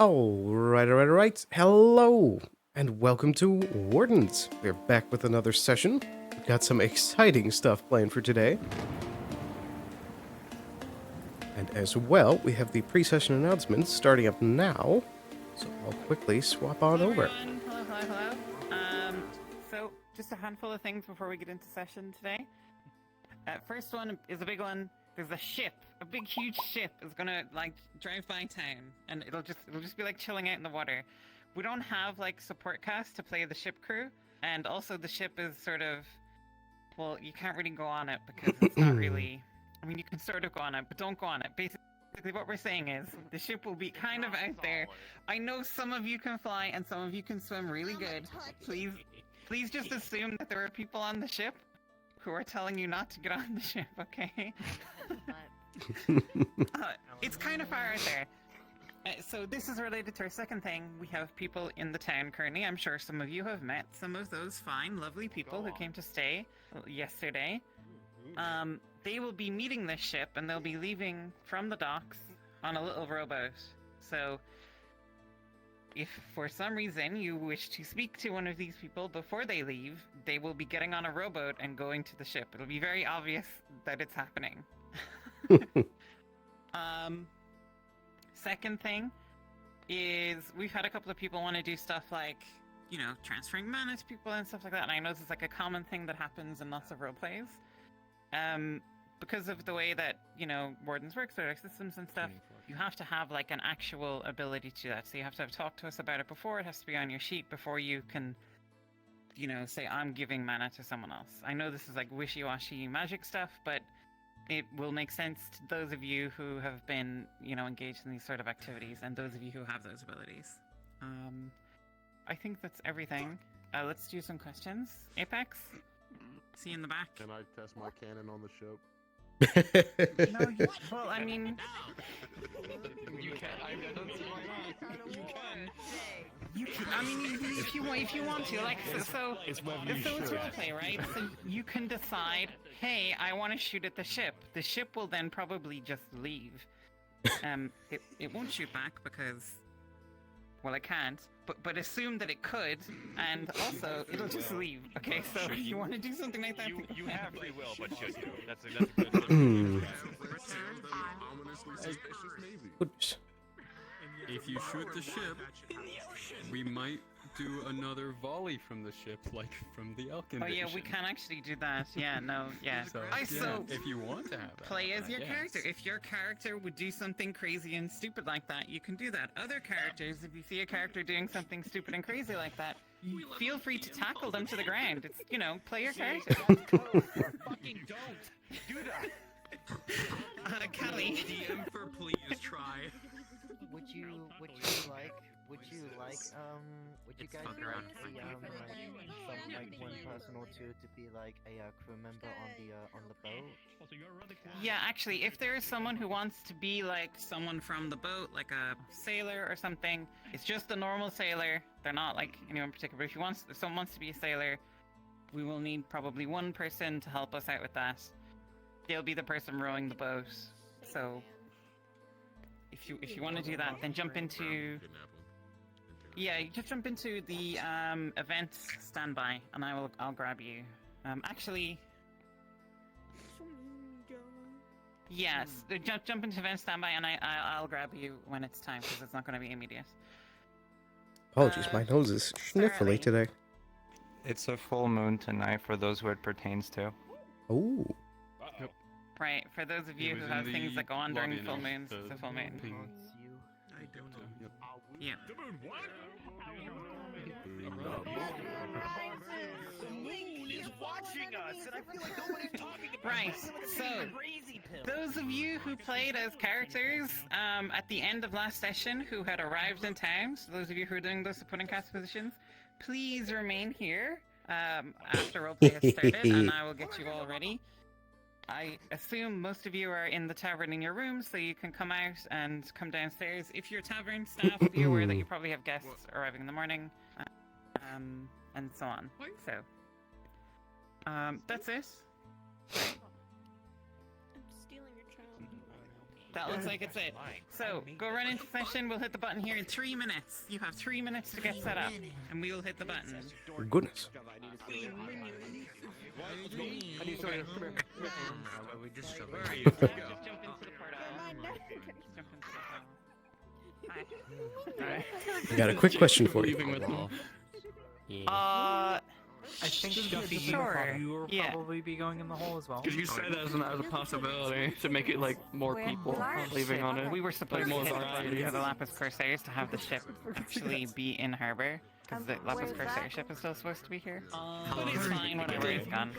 Alright. Hello, and welcome to Wardens. We're back with another session. We've got some exciting stuff planned for today. And as well, we have the pre-session announcements starting up now. So I'll quickly swap on over. Everyone. Hello. So just a handful of things before we get into session today. First one is a big one. There's a ship, a big huge ship is gonna like drive by town, and it'll just be like chilling out in the water. We don't have like support cast to play the ship crew, and also the ship is sort of, well, you can't really go on it because it's not really. I mean, you can sort of go on it, but don't go on it. Basically, what we're saying is the ship will be kind of out there. I know some of you can fly and some of you can swim really good. Please just assume that there are people on the ship who are telling you not to get on the ship, okay? It's kind of far out there. So this is related to our second thing. We have people in the town currently. I'm sure some of you have met some of those fine, lovely people who came to stay yesterday. They will be meeting this ship and they'll be leaving from the docks on a little rowboat. So if for some reason you wish to speak to one of these people before they leave, they will be getting on a rowboat and going to the ship. It'll be very obvious that it's happening. Second thing is we've had a couple of people want to do stuff like, you know, transferring mana to people and stuff like that. And I know this is like a common thing that happens in lots of role plays. Because of the way that, you know, Wardens works with our systems and stuff, you have to have like an actual ability to do that. So you have to have talked to us about it before. It has to be on your sheet before you can, you know, say I'm giving mana to someone else. I know this is like wishy-washy magic stuff, but it will make sense to those of you who have been, you know, engaged in these sort of activities and those of you who have those abilities. I think that's everything. Let's do some questions. Apex? See you in the back. Can I test my cannon on the ship? No, well, I mean... You can. I don't see why not. You can. I mean, if you want to, like, so it's roleplay, right? So you can decide, hey, I want to shoot at the ship. The ship will then probably just leave. It won't shoot back because, well, it can't. But assume that it could, and also it'll just leave. Okay, so if you want to do something like that, You have free will, but should you? That's a good thing. Oops. If you shoot the ship, we might do another volley from the ship, like from the Elk Oh invasion. yeah, we can actually do that. Yeah, no, yeah. So, So if you want to have that, play as your yes. character. If your character would do something crazy and stupid like that, you can do that. Other characters, if you see a character doing something stupid and crazy like that, feel free to tackle them to the ground. It's, you know, play your character. Fucking don't do that. Kelly. DM for please try. Would you guys fuck like around. like one person or two to be like a crew member on the boat? Yeah, actually, if there is someone who wants to be like someone from the boat, like a sailor or something, it's just a normal sailor. They're not like anyone particular. But if someone wants to be a sailor, we will need probably one person to help us out with that. They'll be the person rowing the boat. So if you want to do that, then jump into. Yeah, you just jump into the event standby, and I'll grab you. Actually, yes, jump into event standby, and I'll grab you when it's time because it's not going to be immediate. Apologies, my nose is sniffly today. It's a full moon tonight for those who it pertains to. Oh. Right, for those of you He who was have in things the that go on during lobby full announced moons, it's a the full moon. ping. I don't know. Yep. Yeah. The moon what? The moon is watching us, and I feel like nobody's talking about Right, so those of you who played as characters at the end of last session who had arrived in town, so those of you who are doing those supporting cast positions, please remain here after roleplay has started, and I will get you all ready. I assume most of you are in the tavern in your rooms, so you can come out and come downstairs. If you're tavern staff, be aware that you probably have guests arriving in the morning, and so on. So, that's it. I'm stealing your child. That looks like it's it. So, go run into session, we'll hit the button here in 3 minutes. You have 3 minutes to get set up, and we will hit the button. Goodness. We just jump. Just jump into the portal. Jump into the portal. Hi. I got a quick question for you. Leaving with them. I think Sure. you will Yeah. probably be going in the hole as well. Because you said that as a possibility to make it like more people leaving on it. We were supposed to more hit the button variety. for the Lapis Corsairs to have the ship actually be in harbor. Because the Lapis Corsair ship is still supposed to be here. But it's fine, whatever, it's gone.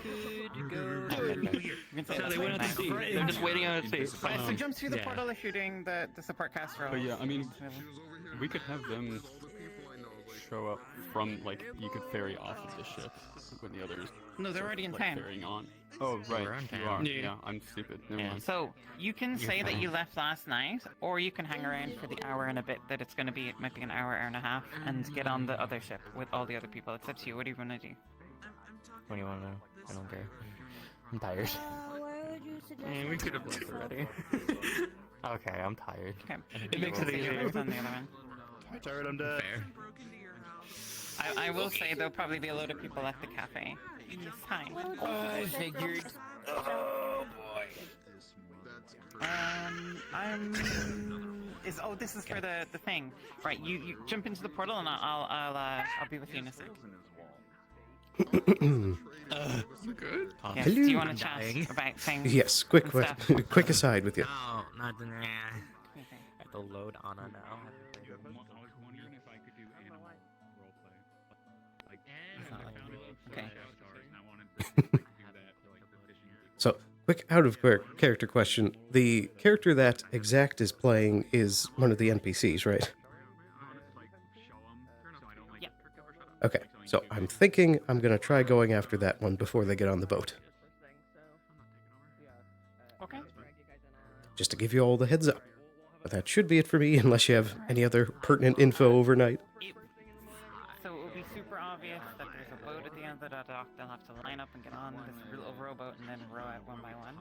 You can say So that's they went out to fine. sea. They're just waiting on it to sea. So jump through the portal if you're doing the support cast roll. But yeah, I mean, we could have them show up from, like, you could ferry off of the ship when the others No, they're already in like, town. ferrying on. Oh, right, We're in you town. are. Yeah. Yeah, I'm stupid. Never mind. So you can say that you left last night, or you can hang around for the hour and a bit that it's going to be. It might be an hour, hour and a half, and get on the other ship with all the other people. It's up to you. What do you want to do? What do you want to know? I don't care. I'm tired. We could have left already. Okay, I'm tired. Okay. It makes it So you're easier. both on the other one. I'm tired, I'm dead. Fair. I will say there'll probably be a load of people at the cafe. It's fine. I figured. Oh boy. This is for the thing. Right, you jump into the portal and I'll be with you in a sec. Good. Yes, do you Hello. want to chat Dying. about things? Yes, quick, and stuff? quick aside with you. No, not the. Okay. I have to load Anna now. Okay. So, quick out of character question. The character that Exact is playing is one of the NPCs, right? Yeah. Okay, so I'm thinking I'm going to try going after that one before they get on the boat. Okay. Just to give you all the heads up. But that should be it for me, unless you have any other pertinent info overnight. So it will be super obvious that there's a boat at the end of the dock. They'll have to line up and get on this little rowboat and then row out one by one.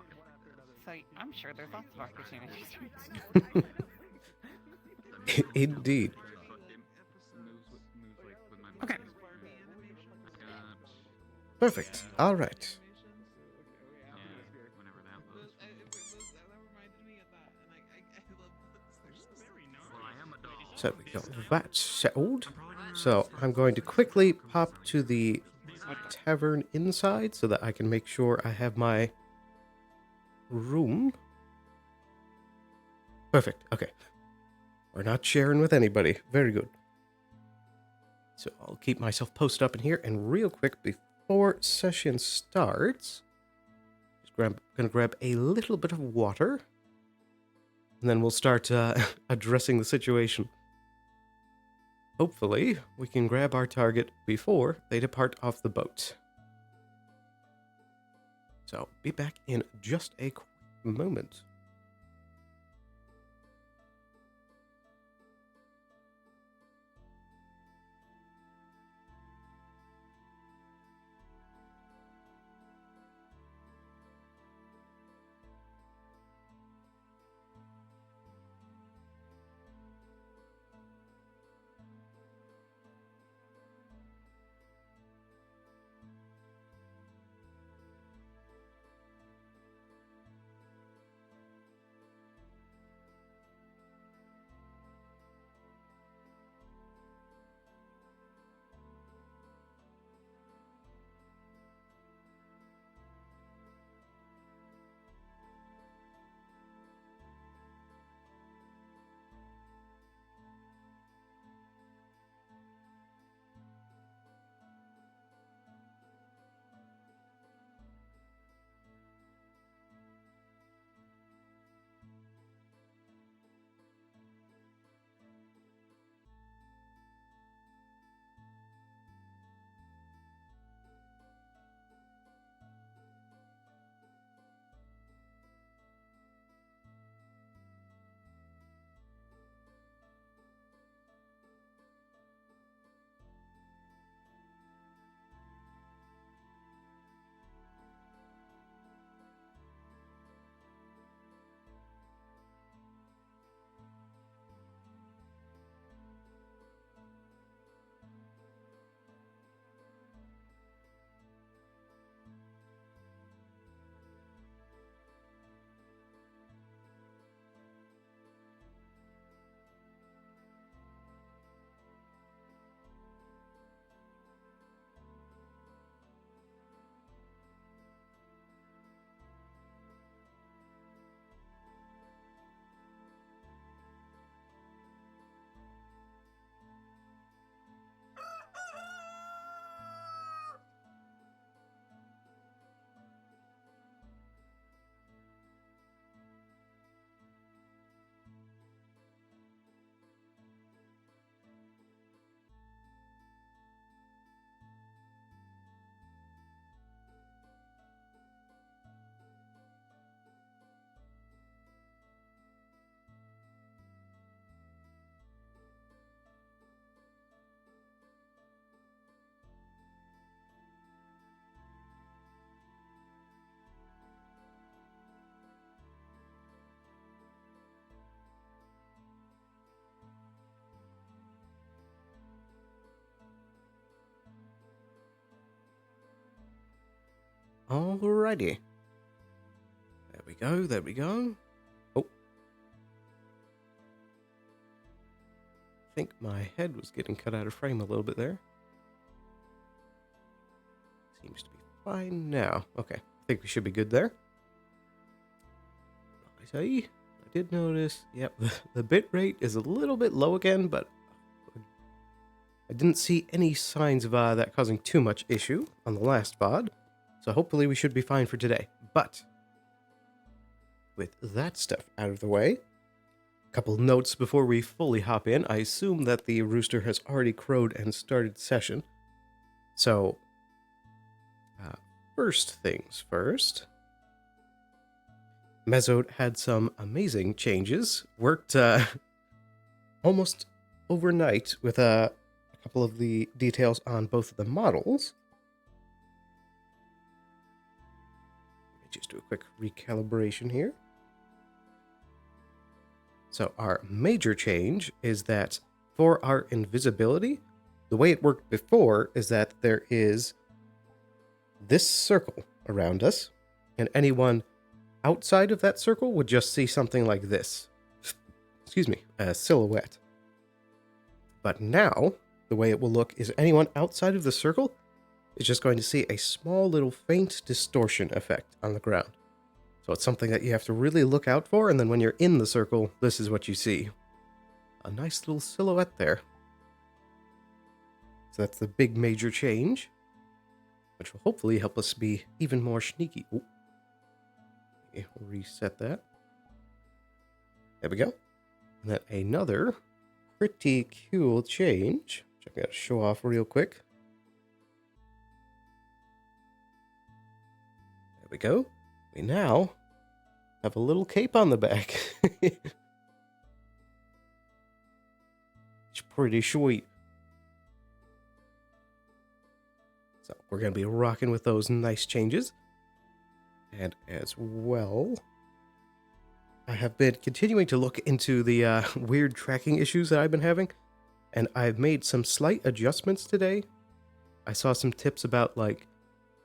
So I'm sure there's lots of opportunities. Indeed. Okay. Perfect. All right. So we got that settled. So I'm going to quickly pop to the tavern inside so that I can make sure I have my room. Perfect. Okay. We're not sharing with anybody. Very good. So I'll keep myself posted up in here. And real quick, before session starts, just gonna grab a little bit of water. And then we'll start addressing the situation. Hopefully, we can grab our target before they depart off the boat. So, be back in just a quick moment. Alrighty. There we go, there we go. Oh. I think my head was getting cut out of frame a little bit there. Seems to be fine now. Okay, I think we should be good there. I did notice, yep, the bit rate is a little bit low again, but I didn't see any signs of that causing too much issue on the last VOD, so hopefully we should be fine for today. But with that stuff out of the way, a couple notes before we fully hop in. I assume that the rooster has already crowed and started session. So, first things first, Mezzode had some amazing changes, worked almost overnight with a couple of the details on both of the models. Let me just do a quick recalibration here. So our major change is that for our invisibility, the way it worked before is that there is this circle around us, and anyone outside of that circle would just see something like this. Excuse me, a silhouette. But now, the way it will look is anyone outside of the circle is just going to see a small little faint distortion effect on the ground. So it's something that you have to really look out for, and then when you're in the circle, this is what you see. A nice little silhouette there. So that's the big major change, which will hopefully help us be even more sneaky. Ooh. Okay, we'll reset that. There we go. And then another pretty cool change, which I've got to show off real quick. There we go. We now have a little cape on the back. It's pretty sweet. So we're going to be rocking with those nice changes. And as well, I have been continuing to look into the weird tracking issues that I've been having, and I've made some slight adjustments today. I saw some tips about, like,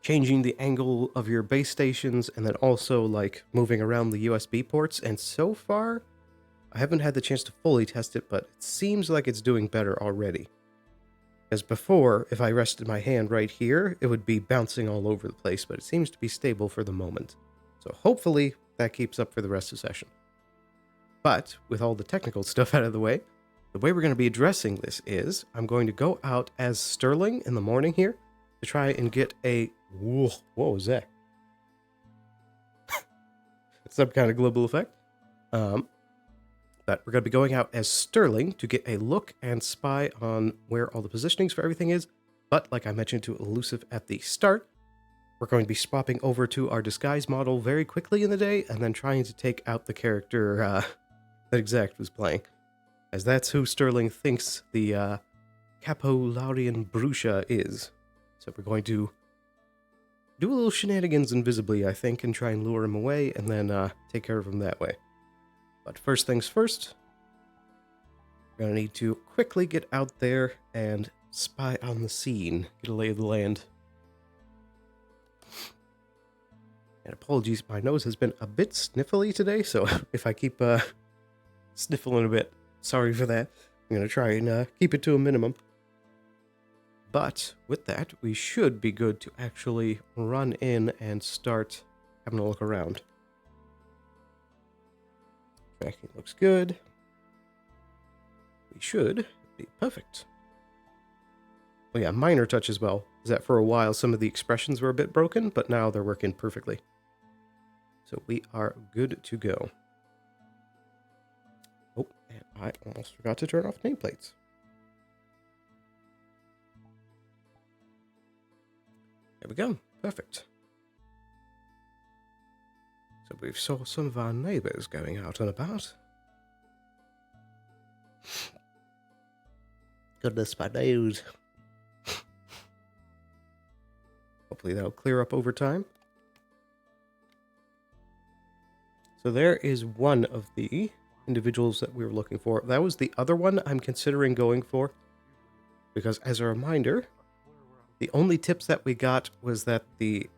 changing the angle of your base stations, and then also, like, moving around the USB ports, and so far, I haven't had the chance to fully test it, but it seems like it's doing better already. As before, if I rested my hand right here, it would be bouncing all over the place, but it seems to be stable for the moment. So hopefully that keeps up for the rest of the session. But with all the technical stuff out of the way we're going to be addressing this is, I'm going to go out as Sterling in the morning here to try and get a... Whoa, what was that? Some kind of global effect. But we're going to be going out as Sterling to get a look and spy on where all the positionings for everything is. But like I mentioned to Elusive at the start, we're going to be swapping over to our disguise model very quickly in the day, and then trying to take out the character that Exact was playing, as that's who Sterling thinks the Capolarian Brusha is. So we're going to do a little shenanigans invisibly, I think, and try and lure him away, and then take care of him that way. But first things first, we're going to need to quickly get out there and spy on the scene, get a lay of the land. And apologies, my nose has been a bit sniffly today, so if I keep sniffling a bit, sorry for that. I'm going to try and keep it to a minimum. But with that, we should be good to actually run in and start having a look around. Tracking looks good. We should be perfect. Oh yeah, minor touch as well, is that for a while some of the expressions were a bit broken, but now they're working perfectly. So we are good to go. Oh, and I almost forgot to turn off nameplates. There we go, perfect. So we've saw some of our neighbours going out and about. Goodness, my nose. Hopefully that'll clear up over time. So there is one of the individuals that we were looking for. That was the other one I'm considering going for. Because as a reminder, the only tips that we got was that the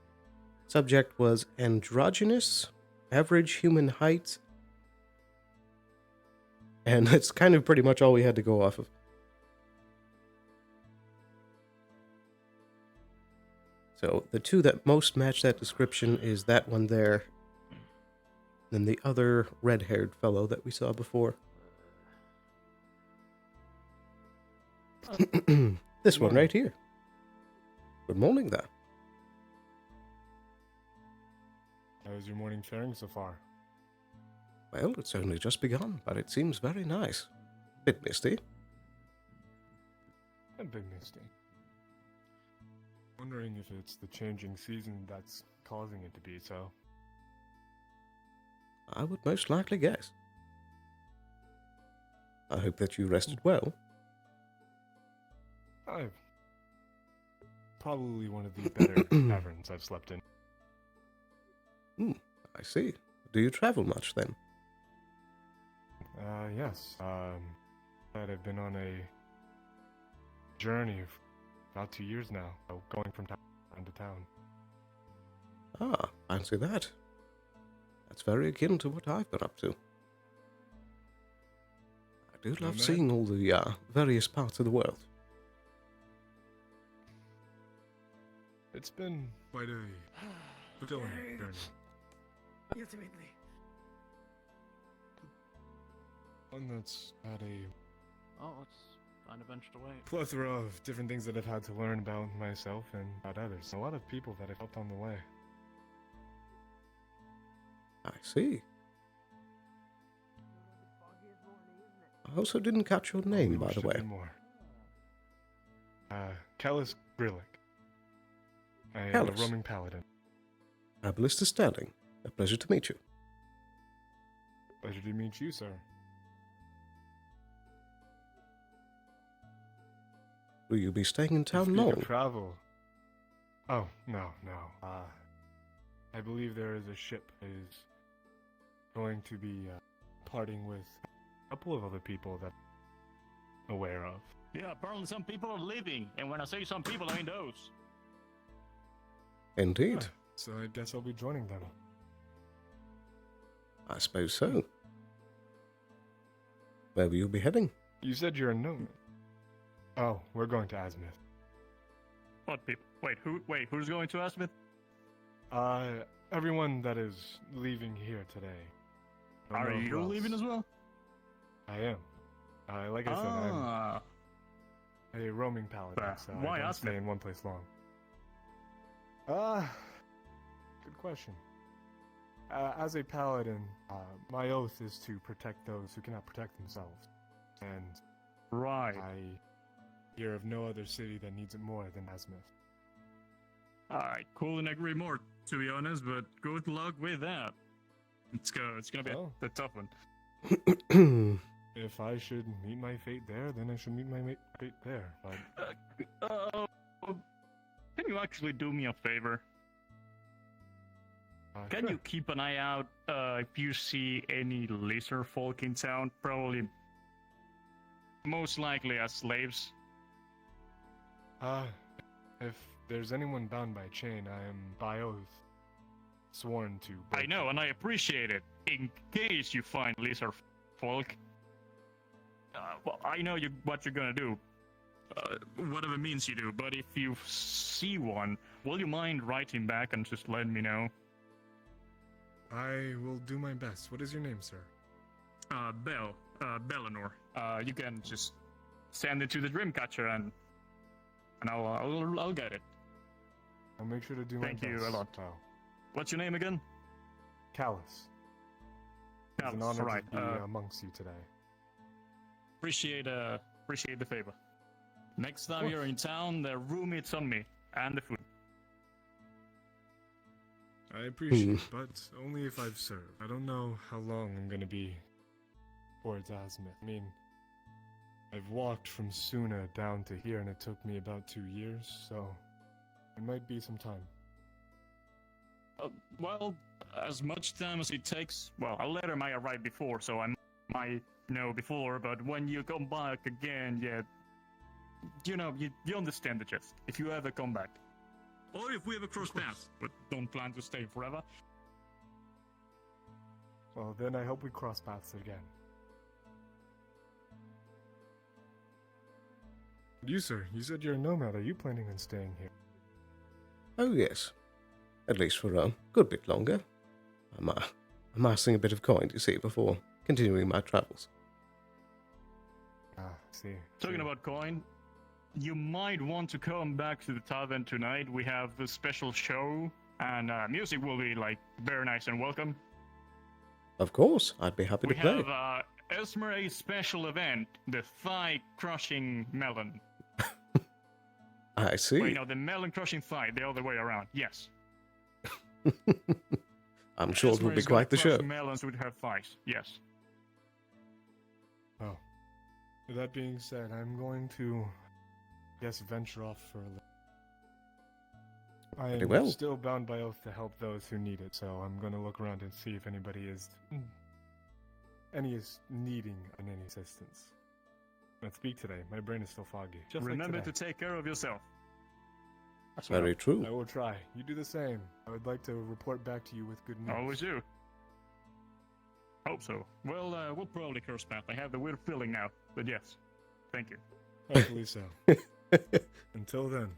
Subject was androgynous, average human height, and that's kind of pretty much all we had to go off of. So the two that most match that description is that one there, and the other red-haired fellow that we saw before. This one right here. Good morning there. How's your morning faring so far? Well, it's only just begun, but it seems very nice. Bit misty. A bit misty. Wondering if it's the changing season that's causing it to be so. I would most likely guess. I hope that you rested well. I've probably one of the better taverns I've slept in. I see. Do you travel much then? Yes. I've been on a journey of about 2 years now, going from town to town. Ah, fancy that. That's very akin to what I've been up to. I do love man. seeing all the various parts of the world. It's been quite a fulfilling journey. Ultimately. One that's had a Oh, let's find a bench to wait. plethora of different things that I've had to learn about myself and about others. A lot of people that I've helped on the way. I see. I also didn't catch your name, by the way. More. Callus Grillick. I am a Callus. roaming paladin. Aballister Sterling. A pleasure to meet you. Pleasure to meet you, sir. Will you be staying in town Speak long? of travel. Oh, no. I believe there is a ship that is going to be parting with a couple of other people that I'm aware of. Yeah, apparently some people are leaving, and when I say some people, I mean those. Indeed. So I guess I'll be joining them. I suppose so. Where will you be heading? You said you're a gnome. Oh, we're going to Azimuth. What people? Wait, who's going to Asmith? Everyone that is leaving here today. I don't Are know who you else. leaving as well? I am. Like I said, Ah, I'm a roaming paladin, so why I don't Asmith? stay in one place long. Good question. As a paladin, my oath is to protect those who cannot protect themselves. And right. I hear of no other city that needs it more than Azimuth. I couldn't agree more, to be honest, but good luck with that. It's gonna be Oh. a tough one. If I should meet my fate there, then I should meet my fate there. But Can you actually do me a favor? Can sure. you keep an eye out if you see any lizard folk in town? Probably, most likely as slaves. If there's anyone bound by chain, I am by oath sworn to. I break know, it. and I appreciate it. In case you find lizard folk, well, I know what you're gonna do. Whatever means you do, but if you see one, will you mind writing back and just let me know? I will do my best. What is your name, sir? Bellinor. You can just send it to the Dreamcatcher and I'll get it. I'll make sure to do Thank my you best. a lot. pal. What's your name again? Callus. It's an Callus, honor right. to be amongst you today. Appreciate the favor. Next time course. you're in town, the room is on me and the food. I appreciate it, but only if I've served. I don't know how long I'm gonna be towards Azimuth. I mean, I've walked from Suna down to here, and it took me about 2 years, so it might be some time. Well, as much time as it takes. Well, a letter might arrive before, so I might know before. But when you come back again, yeah, you know, you understand the gist. If you ever come back. Or if we ever cross paths, but don't plan to stay forever. Well, then I hope we cross paths again. You, sir, you said you're a nomad. Are you planning on staying here? Oh, yes. At least for a good bit longer. I'm amassing a bit of coin, you see, before continuing my travels. Ah, see. Talking about coin, you might want to come back to the tavern tonight. We have a special show, and music will be like very nice and welcome. Of course, I'd be happy We to play. have Esmeralda's special event, the thigh crushing melon. I see. Wait, no, the melon crushing thigh, the other way around. Yes. I'm sure it will be Esmeralda's gonna quite the show. crush melons with her thighs. Yes. Oh. With that being said, I'm going to, yes, venture off for a little. I Very am well. still bound by oath to help those who need it, so I'm going to look around and see if anybody is needing any assistance. Let's speak today. My brain is still foggy. Just Remember like to today. take care of yourself. Very true. I will try. You do the same. I would like to report back to you with good news. Always do. Hope so. Well, we'll probably cross path. I have the weird feeling now, but yes. Thank you. Hopefully so. Until then.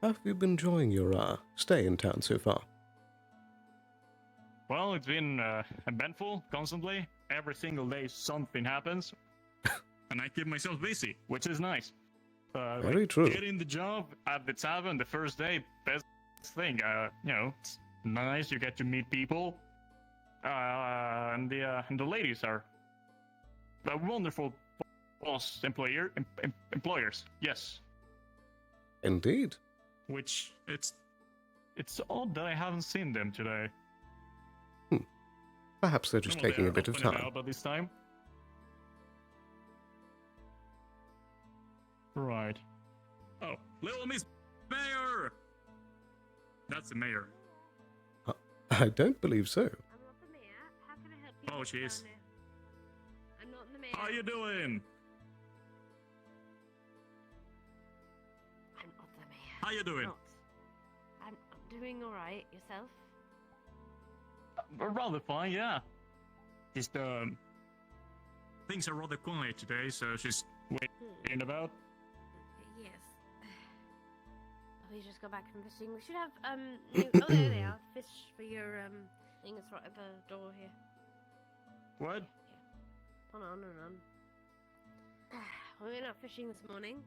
How have you been enjoying your stay in town so far? Well, it's been eventful constantly. Every single day something happens. And I keep myself busy, which is nice. Very true. Getting the job at the tavern the first day, best thing. It's nice. You get to meet people. And the ladies are wonderful boss employers. Yes. Indeed. Which it's odd that I haven't seen them today. Perhaps they're just Well, taking they're a bit of up and time. about by this time. Right. Oh, little Miss Mayor! That's the mayor. I don't believe so. I'm not the mayor. How can I help you? Oh, she is. I'm not the mayor. How you doing? I'm not the mayor. How you doing? Not. I'm doing all right. Yourself? Rather fine, yeah. Just things are rather quiet today, so just waiting about. Yes. We just got back from fishing. We should have oh, there they are. Fish for your thing. It's right at the door here. What? Hold on. We went out fishing this morning.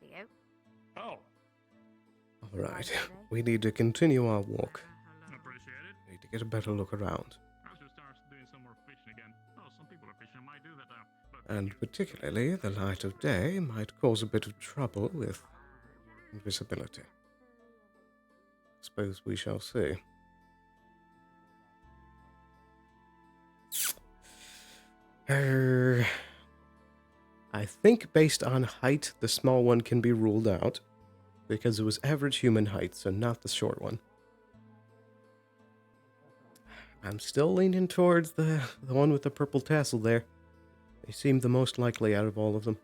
There you go. Oh, All right. We need to continue our walk. appreciate it. We need to get a better look around. I should start doing some more fishing again. Oh, some people are fishing. I might do that now. But And particularly, the light of day might cause a bit of trouble with invisibility. Suppose we shall see. I think based on height, the small one can be ruled out, because it was average human height, so not the short one. I'm still leaning towards the one with the purple tassel there. They seem the most likely out of all of them.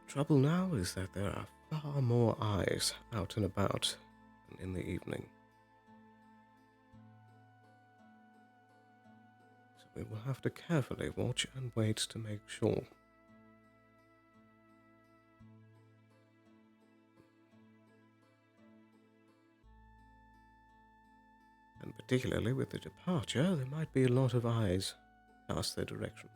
Trouble now is that there are far more eyes out and about than in the evening. So we will have to carefully watch and wait to make sure. And particularly with the departure, there might be a lot of eyes cast their direction.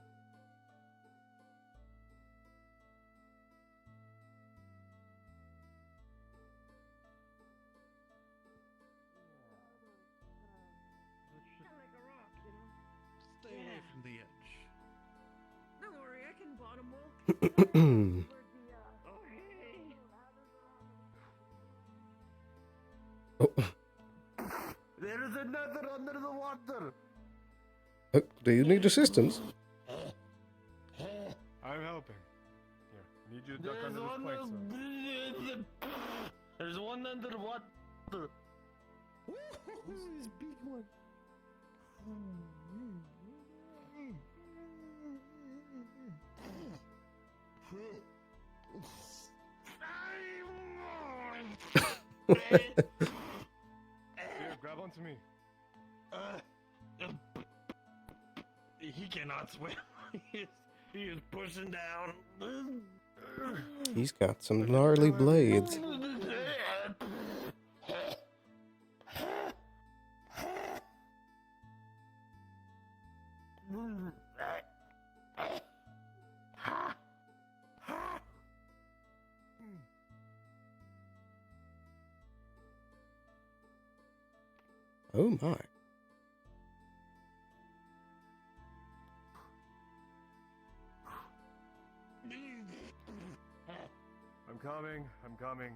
Oh, There is another under the water. oh, do you need assistance? I'm helping. Here, I need you to duck under this plank, sir. There's one under the water. Who's this big one? Here, grab onto me. He cannot swim. He is pushing down. He's got some gnarly blades. Oh my. I'm coming.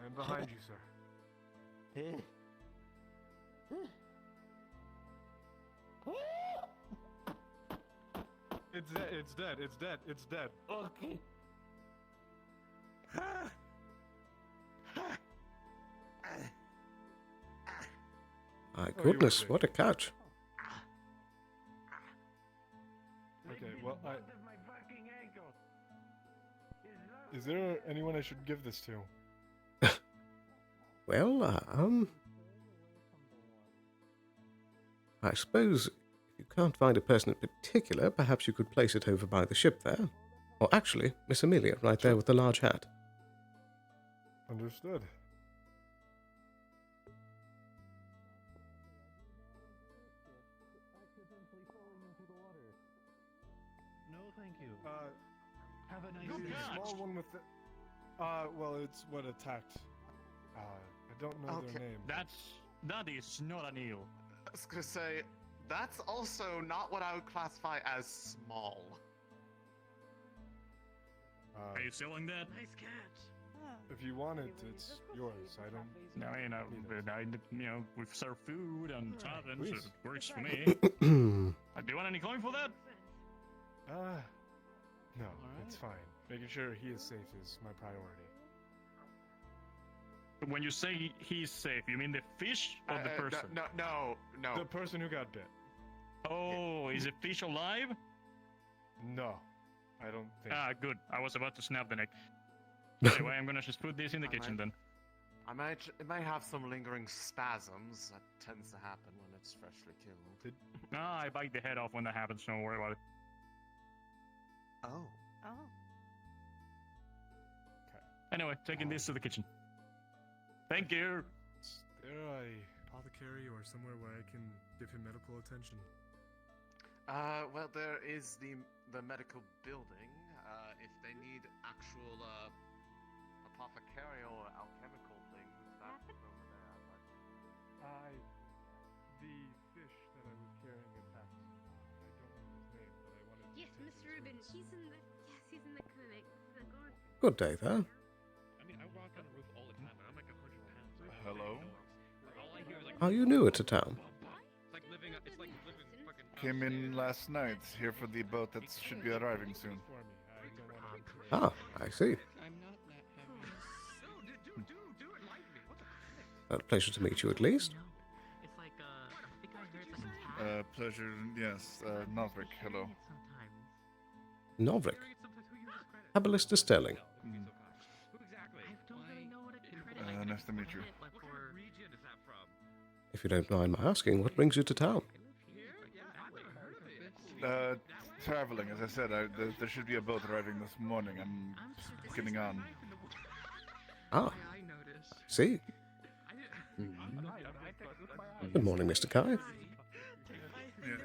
I'm behind you, sir. It's dead. Okay. My Oh, you goodness, were what a catch. Okay, well, is there anyone I should give this to? Well, I suppose if you can't find a person in particular, perhaps you could place it over by the ship there. Or actually, Miss Amelia, right there with the large hat. Understood. No, thank you. Have a nice The day. small one with the... well, it's what attacked. I don't know Okay. their name. That is not an eel. I was gonna say, that's also not what I would classify as small. Are you selling that? Nice catch. If you want it, it's yours. I don't... No, we've served food and taverns, so Please. it works for me. Hmm. Do you want any coin for that? No, it's fine. Making sure he is safe is my priority. When you say he's safe, you mean the fish or the person? No. The person who got bit. Oh, is the fish alive? No, I don't think. Ah, good. I was about to snap the neck. Anyway, I'm gonna just put this in the kitchen then. It might have some lingering spasms. That tends to happen when it's freshly killed. Ah, I bite the head off when that happens, don't worry about it. Oh. Oh. Anyway, taking this to the kitchen. Thank you. Is there a apothecary or somewhere where I can give him medical attention? Well, there is the medical building. If they need actual apothecary or alchemical things, that's over there. But The fish that I was carrying attacked. I don't know his name, but I wanted to Yes, take Mr. his Rubin. services. He's in the clinic. Go on. Good day there. I mean, I walk on a roof all the time, and I'm like 100 pounds. Hello? All I hear is like. Are you new to town? It's like living. It's like living fucking. Came in last night, here for the boat that should be arriving soon. For me, I don't want to. Ah, I see. I'm not that heavy. No, do it like me. What the A heck? pleasure to meet you at least. It's like, I think I heard like a Pleasure, yes, Novrik, hello. Novrik. Aballister Sterling. Who exactly? I don't really know what a credit. Nice to meet you. What kind of region is that from? If you don't mind my asking, what brings you to town? Here? Yeah, I've never heard of it. Traveling, as I said, there should be a boat arriving this morning. I'm getting on. Ah, I noticed. see. Good morning, Mr. Kai. Yeah,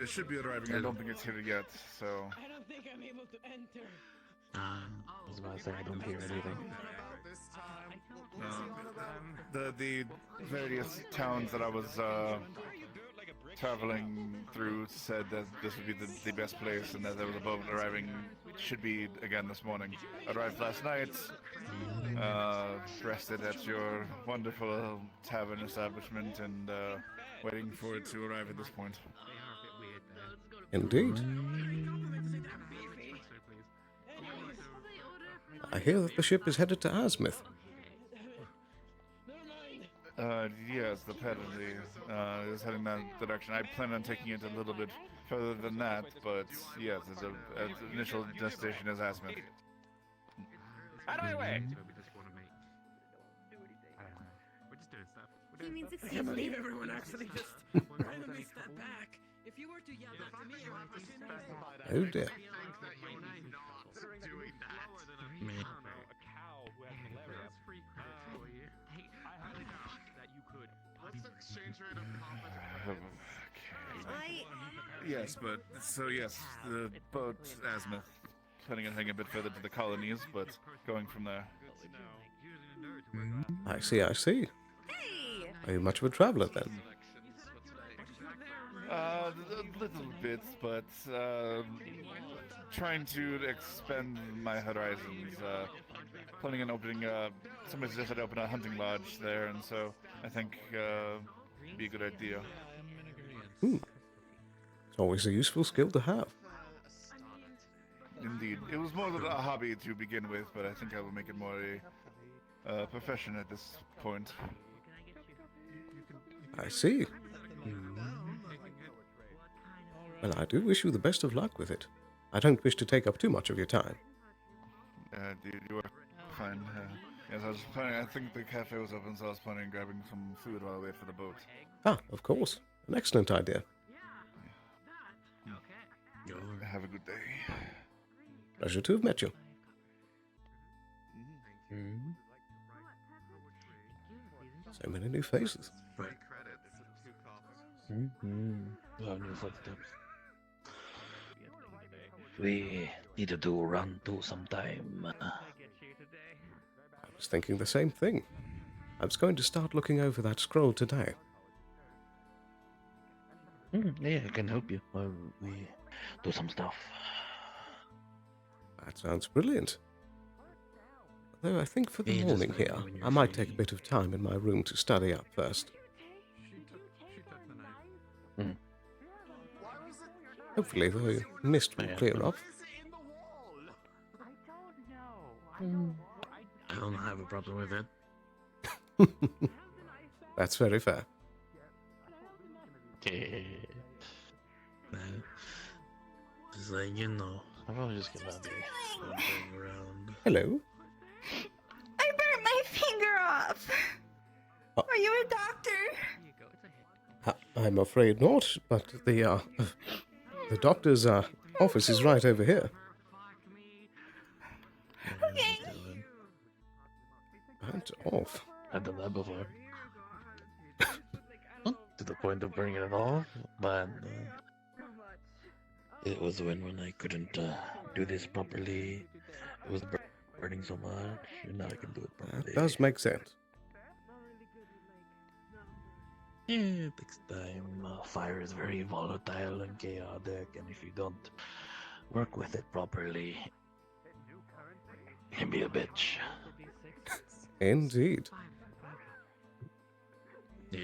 it should be arriving. I don't think it's here yet, so... I don't think I'm able to enter. I was about to say I don't hear anything. The various towns that I was traveling through said that this would be the best place, and that there was a boat arriving. Should be again this morning. Arrived last night. Rested at your wonderful tavern establishment, and waiting for it to arrive at this point. Indeed. I hear that the ship is headed to Azmith. Yes, the penalty is heading that direction. I plan on taking it a little bit further than that, but yes, the initial destination is Azmith. Out of my way! He means I excuse can't me. believe everyone actually just randomly stepped back. If you were to yell that to me, Oh dear. Yes, but so yes, the boat Azmith, planning on heading a bit further to the colonies, but going from there. I see, I see. Hey! Are you much of a traveler then? A little bit, but trying to expand my horizons. Planning on opening. Somebody suggested I open a hunting lodge there, and so I think be a good idea. It's always a useful skill to have. Indeed, it was more than a hobby to begin with, but I think I will make it more a profession at this point. I see. Well, I do wish you the best of luck with it. I don't wish to take up too much of your time. You are fine. Yes, I was planning. I think the cafe was open, so I was planning on grabbing some food while I wait for the boat. Ah, of course. An excellent idea. Have a good day. Pleasure to have met you. So many new faces. Right. New footsteps. We need to do run two sometime. I was thinking the same thing. I was going to start looking over that scroll today. Yeah, I can help you while we do some stuff. That sounds brilliant. Though I think for the Yeah, just morning let me here, know when you're I might free. take a bit of time in my room to study up first. Hopefully the mist will clear up. I don't have a problem with it. That's very fair. Yeah. Just like, you know, I'll probably just get out there wandering around. Hello. I burnt my finger off. Are you a doctor? I'm afraid not, but the doctor's office is right over here. Okay. Burnt off. I've done that before. Not to the point of bringing it off, but it was when I couldn't do this properly. It was burning so much, and now I can do it properly. That does make sense. Yeah, it takes time. Fire is very volatile and chaotic, and if you don't work with it properly, it can be a bitch. Indeed. Yeah.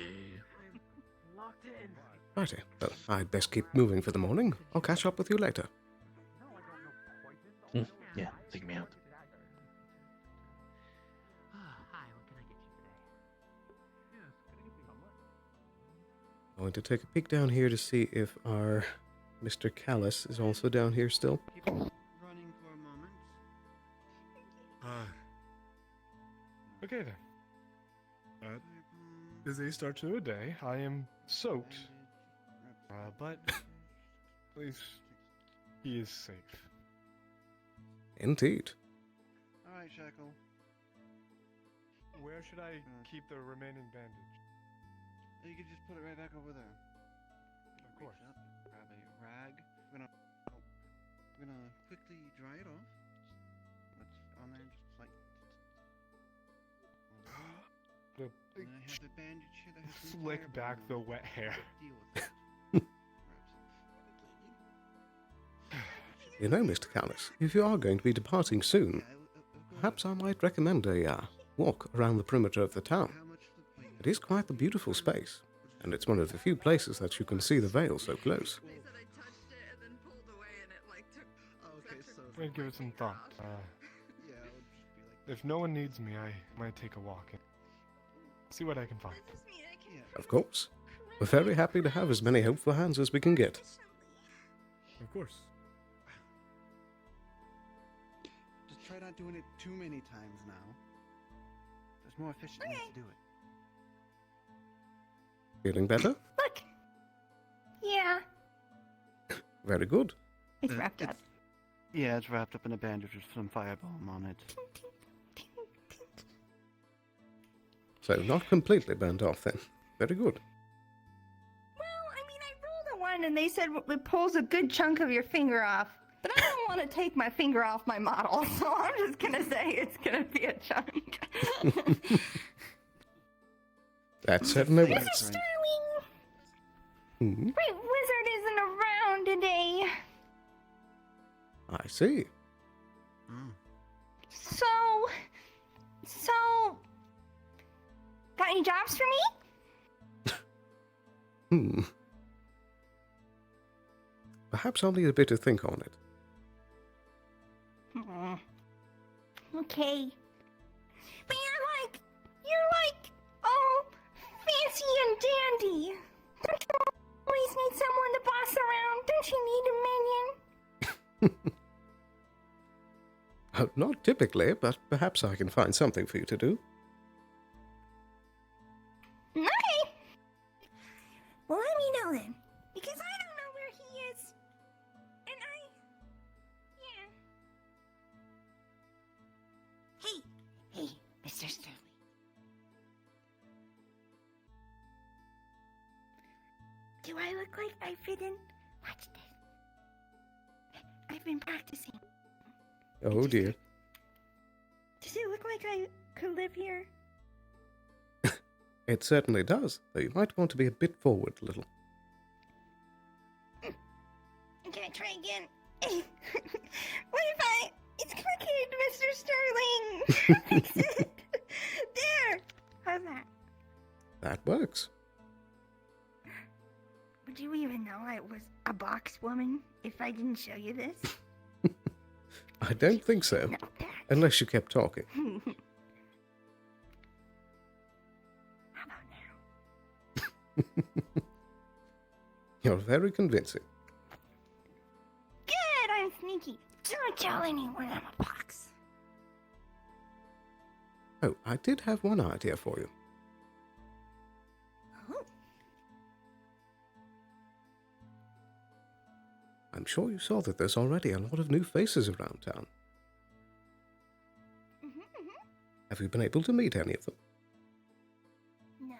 Righty. Well, I'd best keep moving for the morning. I'll catch up with you later. Yeah, take me out. Going to take a peek down here to see if our Mr. Callus is also down here still. running for a moment. Okay then. Busy start to a day. I am soaked. But at least he is safe. Indeed. Alright, Shackle. Where should I keep the remaining bandage? You can just put it right back over there. Of course. Reach up, grab a rag. We're gonna quickly dry it off. on there, just like. And then I have the bandage here that has some Flick back the fireball on it. wet hair. Deal with it. You know, Mr. Callis, if you are going to be departing soon, perhaps I might recommend a walk around the perimeter of the town. It is quite the beautiful space, and it's one of the few places that you can see the Vale so close. I'd give it some thought. If no one needs me, I might take a walk and see what I can find. Of course. We're very happy to have as many helpful hands as we can get. Of course. Just try not doing it too many times now. There's more efficient ways to do it. Feeling better? Look. Yeah. Very good. It's wrapped up. Yeah, it's wrapped up in a bandage with some firebalm on it. So not completely burnt off then. Very good. Well, I mean, I rolled a one and they said it pulls a good chunk of your finger off. But I don't want to take my finger off my model, so I'm just gonna say it's gonna be a chunk. That certainly Mr. works. Sterling! Hmm, Great Wizard isn't around today. I see. So... Got any jobs for me? Perhaps I'll need a bit to think on it. Okay. But you're like, all fancy and dandy. Don't you always need someone to boss around? Don't you need a minion? Not typically, but perhaps I can find something for you to do. Okay. Well, let me know then. Because I don't know where he is. And yeah. Hey, Mr. Sterling. Do I look like I fit in? Watch this. I've been practicing. Oh dear. Does it look like I could live here? It certainly does, though you might want to be a bit forward a little. Can I try again? What if it's crooked, Mr. Sterling? Fix it. There. How's that? That works. Would you even know I was a box woman if I didn't show you this? I don't think so. Unless you kept talking. How about now? You're very convincing. Good, I'm sneaky. Don't tell anyone I'm a box. Oh, I did have one idea for you. Oh. I'm sure you saw that there's already a lot of new faces around town. Have you been able to meet any of them? No.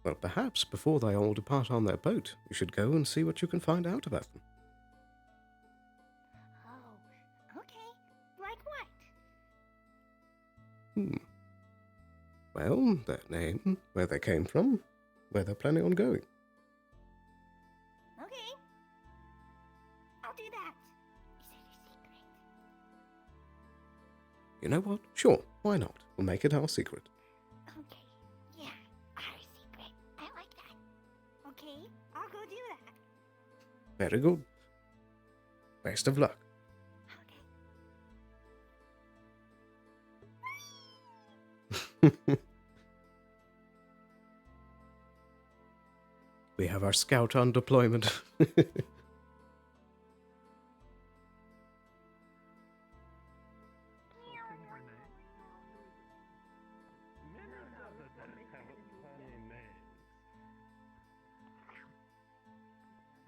Well, perhaps before they all depart on their boat, you should go and see what you can find out about them. Oh, okay. Like what? Well, their name, where they came from, where they're planning on going. Okay. I'll do that. Is it a secret? You know what? Sure, why not? We'll make it our secret. Okay. Yeah, our secret. I like that. Okay, I'll go do that. Very good. Best of luck. We have our scout on deployment.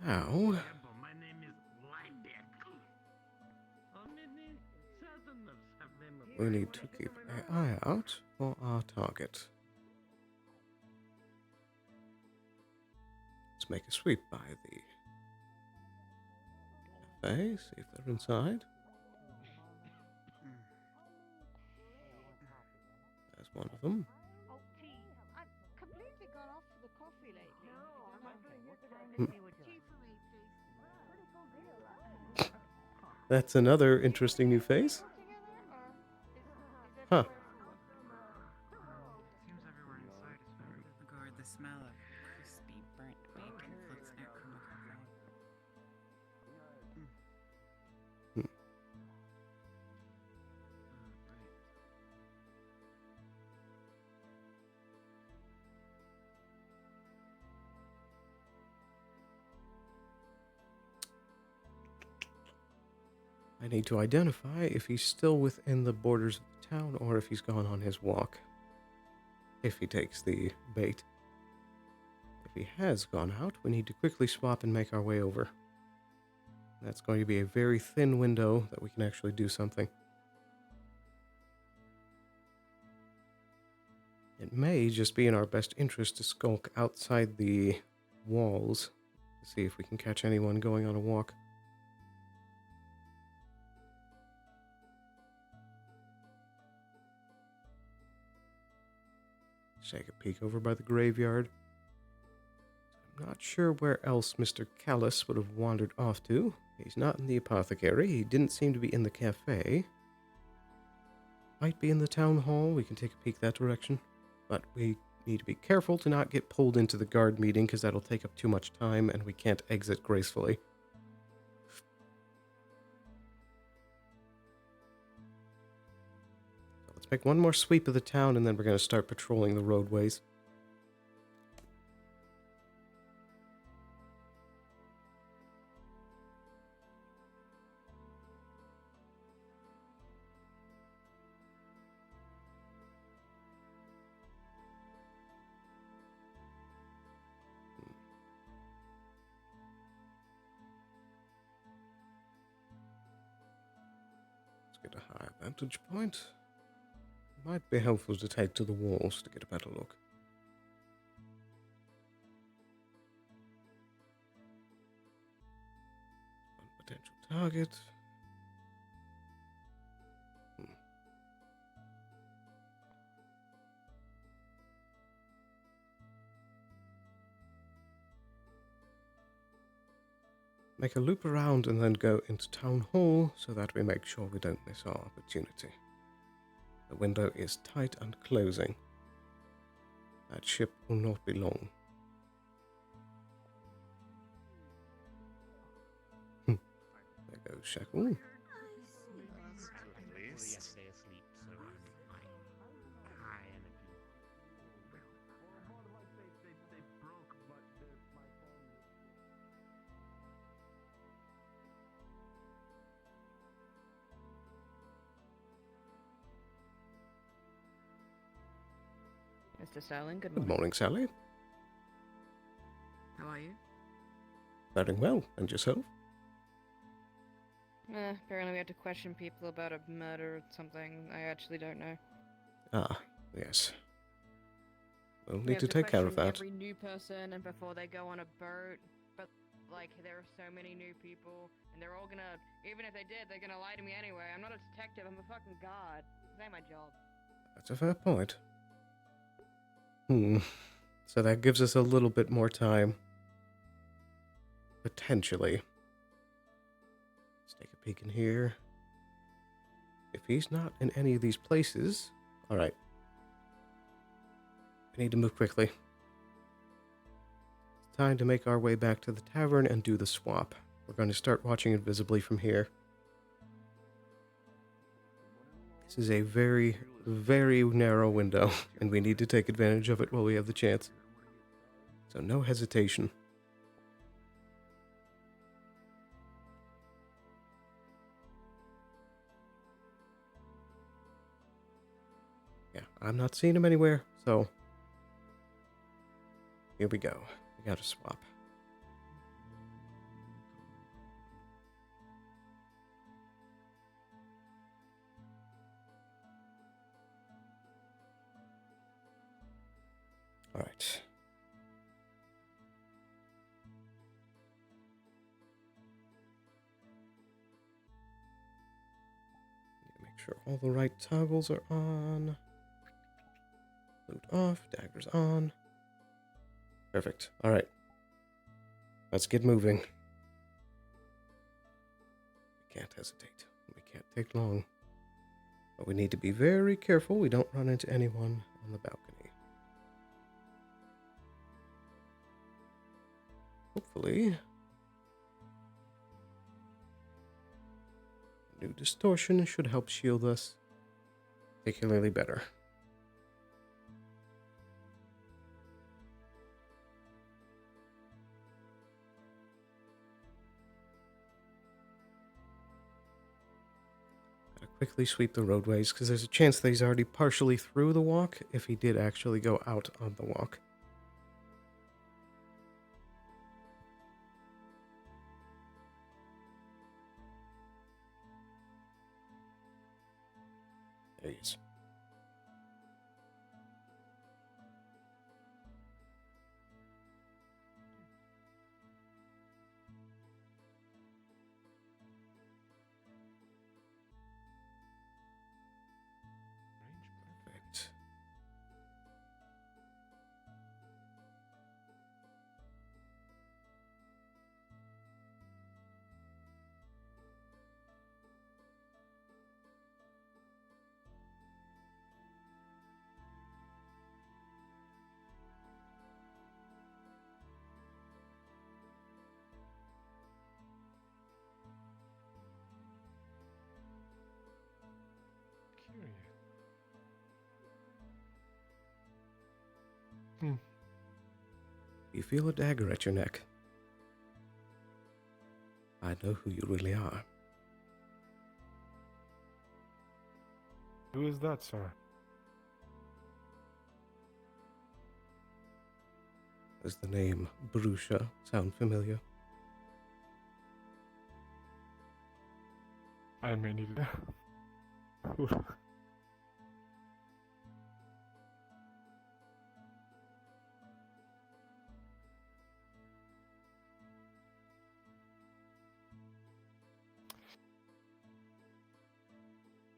Now, we need to keep an eye out for our target. Let's make a sweep by the cafe, see if they're inside. one of them. Oh, tea. I've completely gone off for the coffee lately. No, I'm not doing it. Tea for me, please. That's another interesting new face. Huh. Seems everywhere inside is very good. The smell of crispy burnt bacon floats out from the cooker. I need to identify if he's still within the borders of the town or if he's gone on his walk. If he takes the bait. If he has gone out, we need to quickly swap and make our way over. That's going to be a very thin window that we can actually do something. It may just be in our best interest to skulk outside the walls to see if we can catch anyone going on a walk. Take a peek over by the graveyard. I'm not sure where else Mr. Callus would have wandered off to. He's not in the apothecary. He didn't seem to be in the cafe. Might be in the town hall. We can take a peek that direction. But we need to be careful to not get pulled into the guard meeting because that'll take up too much time and we can't exit gracefully. Let's make one more sweep of the town and then we're going to start patrolling the roadways. Let's get a high vantage point. Might be helpful to take to the walls to get a better look. One potential target. Make a loop around and then go into town hall so that we make sure we don't miss our opportunity. The window is tight and closing. That ship will not be long. There goes Shackle. Mr. Sterling, good Good morning. morning, Sally. How are you? Very well. And yourself? Apparently we had to question people about a murder or something. I actually don't know. Ah, yes. We'll We need have to take care of question that. Every new person and before they go on a boat, but like there are so many new people, and they're all gonna, even if they did, they're gonna lie to me anyway. I'm not a detective. I'm a fucking god. This ain't my job. That's a fair point. So that gives us a little bit more time. Potentially. Let's take a peek in here. If he's not in any of these places... Alright. We need to move quickly. It's time to make our way back to the tavern and do the swap. We're going to start watching invisibly from here. This is a very, very narrow window, and we need to take advantage of it while we have the chance. So no hesitation. Yeah, I'm not seeing him anywhere, so here we go. We gotta swap. All right. Make sure all the right toggles are on. Loot off, daggers on. Perfect. Alright. Let's get moving. We can't hesitate. We can't take long. But we need to be very careful we don't run into anyone on the balcony. Hopefully, new distortion should help shield us particularly better. Gotta quickly sweep the roadways because there's a chance that he's already partially through the walk if he did actually go out on the walk. There he is. Perfect. Hmm. You feel a dagger at your neck. I know who you really are. Who is that, sir? Does the name Brusha sound familiar? I may need it.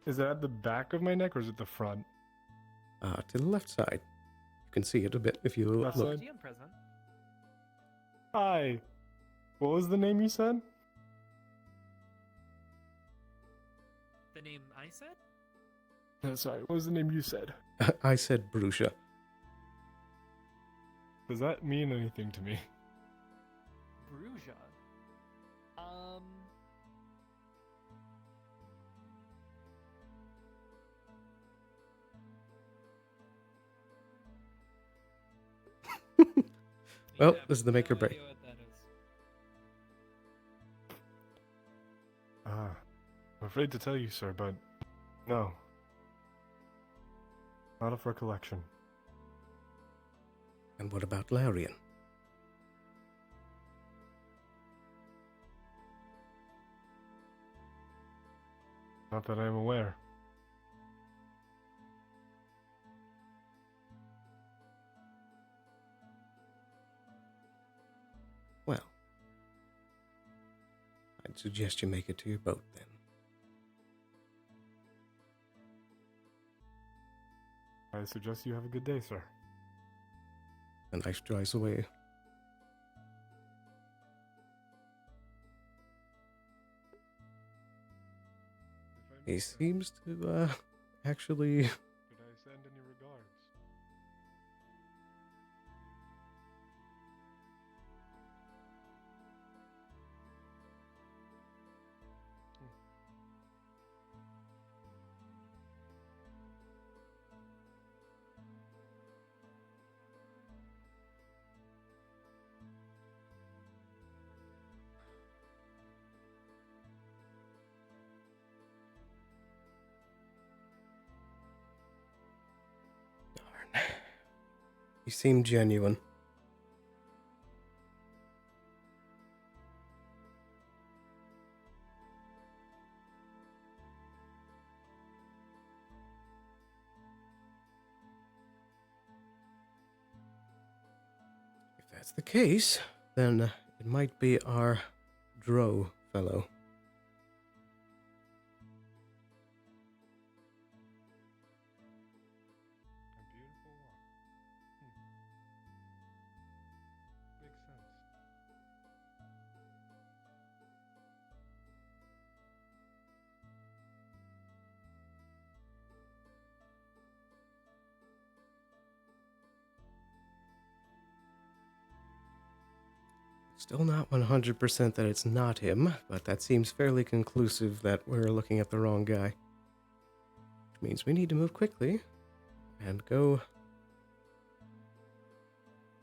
Is it at the back of my neck or is it the front? To the left side. You can see it a bit if you Left look. side? Hi. What was the name you said? The name I said? No, sorry. What was the name you said? I said Brusha. Does that mean anything to me? Bruja. Well, this is the make or break. I'm afraid to tell you, sir, but no. Not of recollection. And what about Larian? Not that I am aware. Well, I'd suggest you make it to your boat then. I suggest you have a good day, sir. A nice drives away. He seems to, actually... Did I send any regards? He seemed genuine. If that's the case, then it might be our Drow fellow. Still not 100% that it's not him, but that seems fairly conclusive that we're looking at the wrong guy. Which means we need to move quickly and go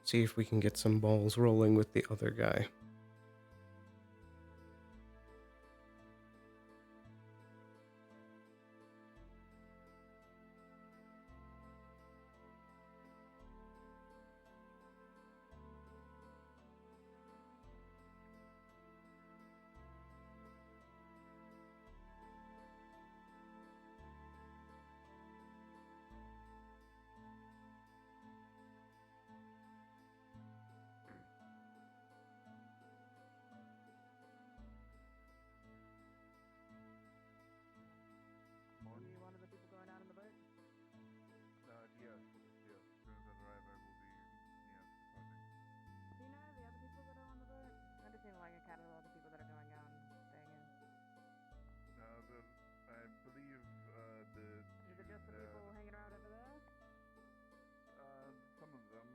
see if we can get some balls rolling with the other guy. You one of the people going out on the boat? Yes. As soon as I arrive, I will be, departing. Do you know the other people that are on the boat? I just seem like a catalog of the people that are going out and staying in. I believe, Is it just the people hanging around over there? some of them,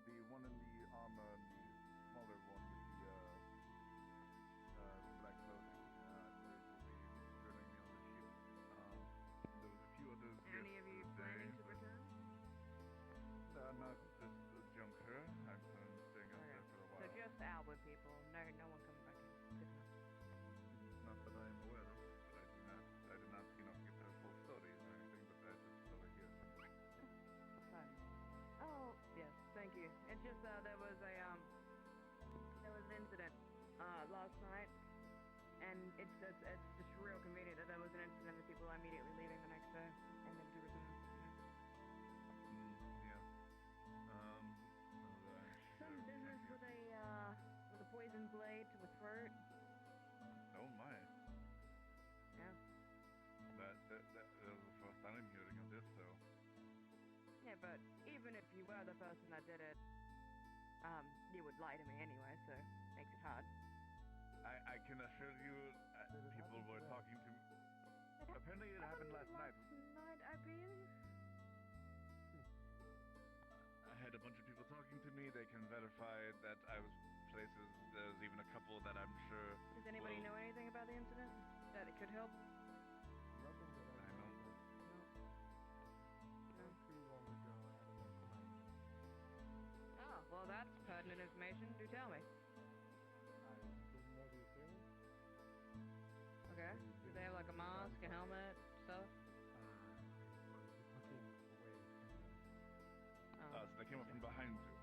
the one in the armor and the smaller one with the black clothing, I believe will be joining me on the ship. There was a few others Any of you planning to return? Not this junker. I'm planning on staying up there for a while. So just outward people, no one coming back in. Good enough. Not that I am aware of, but I did not get their full stories or anything, but I just overhear something. Fine. Oh, yes, thank you. It's just there was an incident last night, and it's just real convenient that there was an incident that people are immediately leaving the next day and then to return. Some business with a poison blade to a throat. Oh my. Yeah. That was the first time I'm hearing of this, so. Yeah, but even if you were the person that did it, you would lie to me anyway, so makes it hard. I can assure you, people were talking to me. Apparently it happened last night. I believe. I had a bunch of people talking to me. They can verify that I was places. There's even a couple that I'm sure. Does anybody know anything about the incident? That it could help? Nothing that I know. Not too long ago, I had a nice night. Oh, well, that's pertinent information. Do tell me. I didn't know the assailant. Okay. Do they have like a mask, a helmet, stuff? Looking away from them. So they came up from behind you.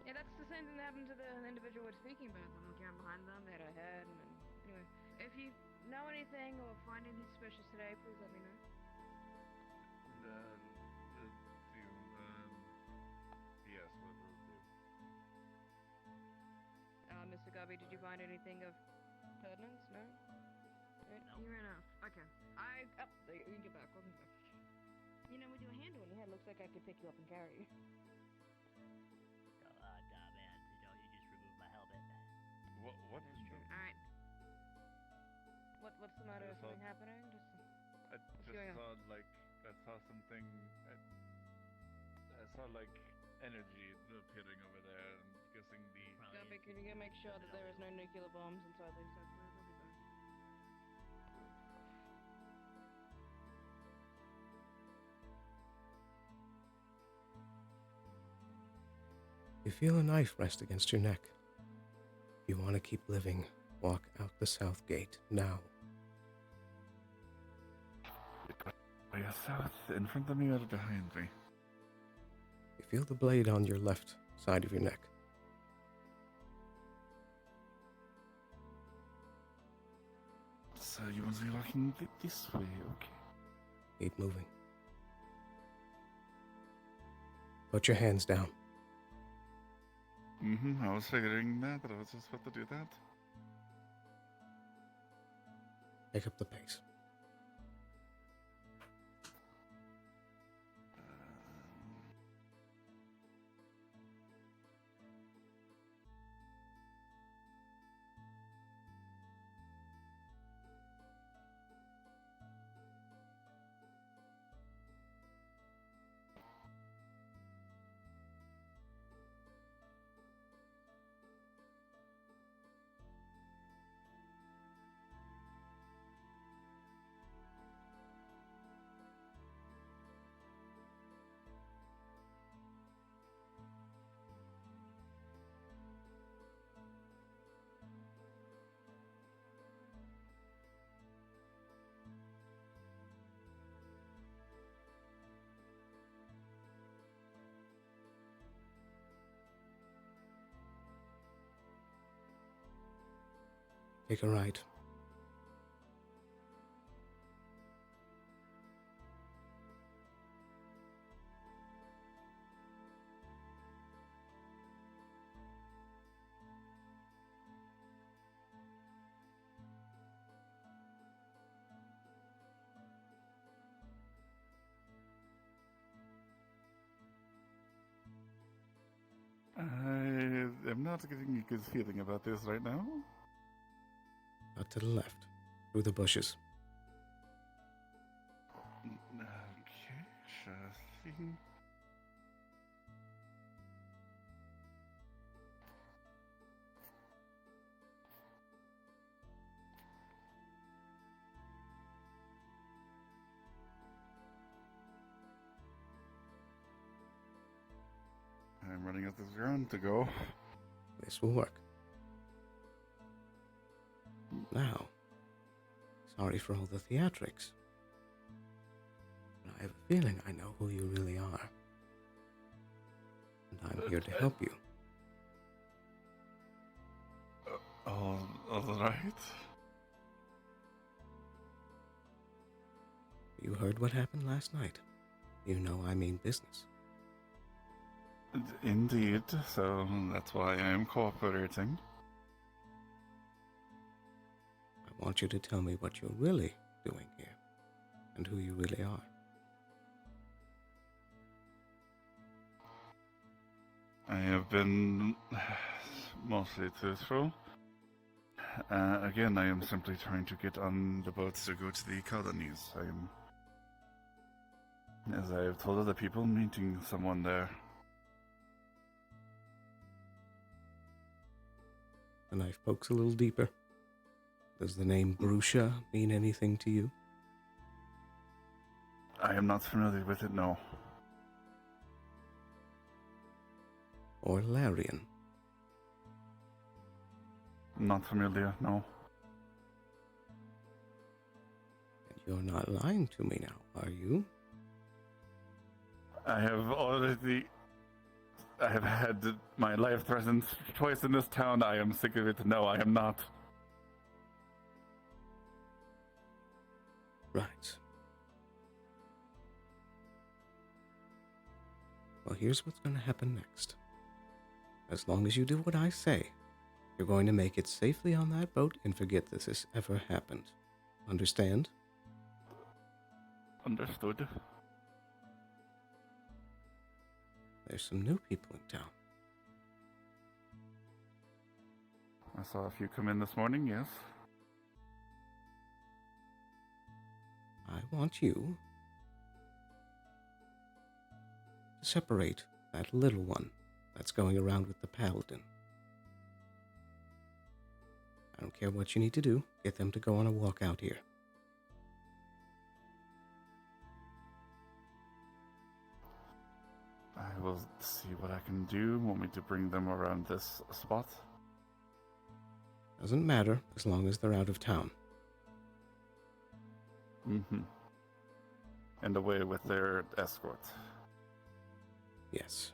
Yeah, that's the same thing that happened to the individual we're speaking about. Someone came behind them, they had a head, and then... Anyway, if you know anything or find anything suspicious today, please let me know. Yes, what will do. Mr. Gubby, did you find anything of pertinence? No? You ran off. Okay. There you can get back. Welcome back. You know, with your handle in your head, looks like I could pick you up and carry you. Nah, man. You just removed my helmet. What? That's true. Alright. What's the matter? Is something happening? I saw something. I saw like energy appearing over there. I'm guessing the. Gubby, can you go make sure that there is no nuclear bombs inside these settlers? I'll be back. You feel a knife rest against your neck. If you want to keep living, walk out the south gate now. Are you south in front of me or behind me? You feel the blade on your left side of your neck. So you want to be walking this way, okay? Keep moving. Put your hands down. I was figuring that I was just about to do that. Pick up the pace. Take a right. I am not getting a good feeling about this right now. Out to the left, through the bushes. Okay, sure thing. I'm running out of ground to go. This will work. Now, sorry for all the theatrics. But I have a feeling I know who you really are. And I'm here to help you. All right. You heard what happened last night. You know I mean business. Indeed, so that's why I am cooperating. I want you to tell me what you're really doing here, and who you really are. I have been mostly truthful. Again, I am simply trying to get on the boats to go to the colonies. I am, as I have told other people, meeting someone there. The knife pokes a little deeper. Does the name Brusha mean anything to you? I am not familiar with it, no. Or Larian? Not familiar, no. And you're not lying to me now, are you? I have had my life threatened twice in this town. I am sick of it. No, I am not. Right. Well, here's what's going to happen next. As long as you do what I say, you're going to make it safely on that boat and forget this has ever happened. Understand? Understood. There's some new people in town. I saw a few come in this morning, yes. I want you to separate that little one that's going around with the paladin. I don't care what you need to do. Get them to go on a walk out here. I will see what I can do. Want me to bring them around this spot? Doesn't matter as long as they're out of town. Mm-hmm. And away with their escort. Yes.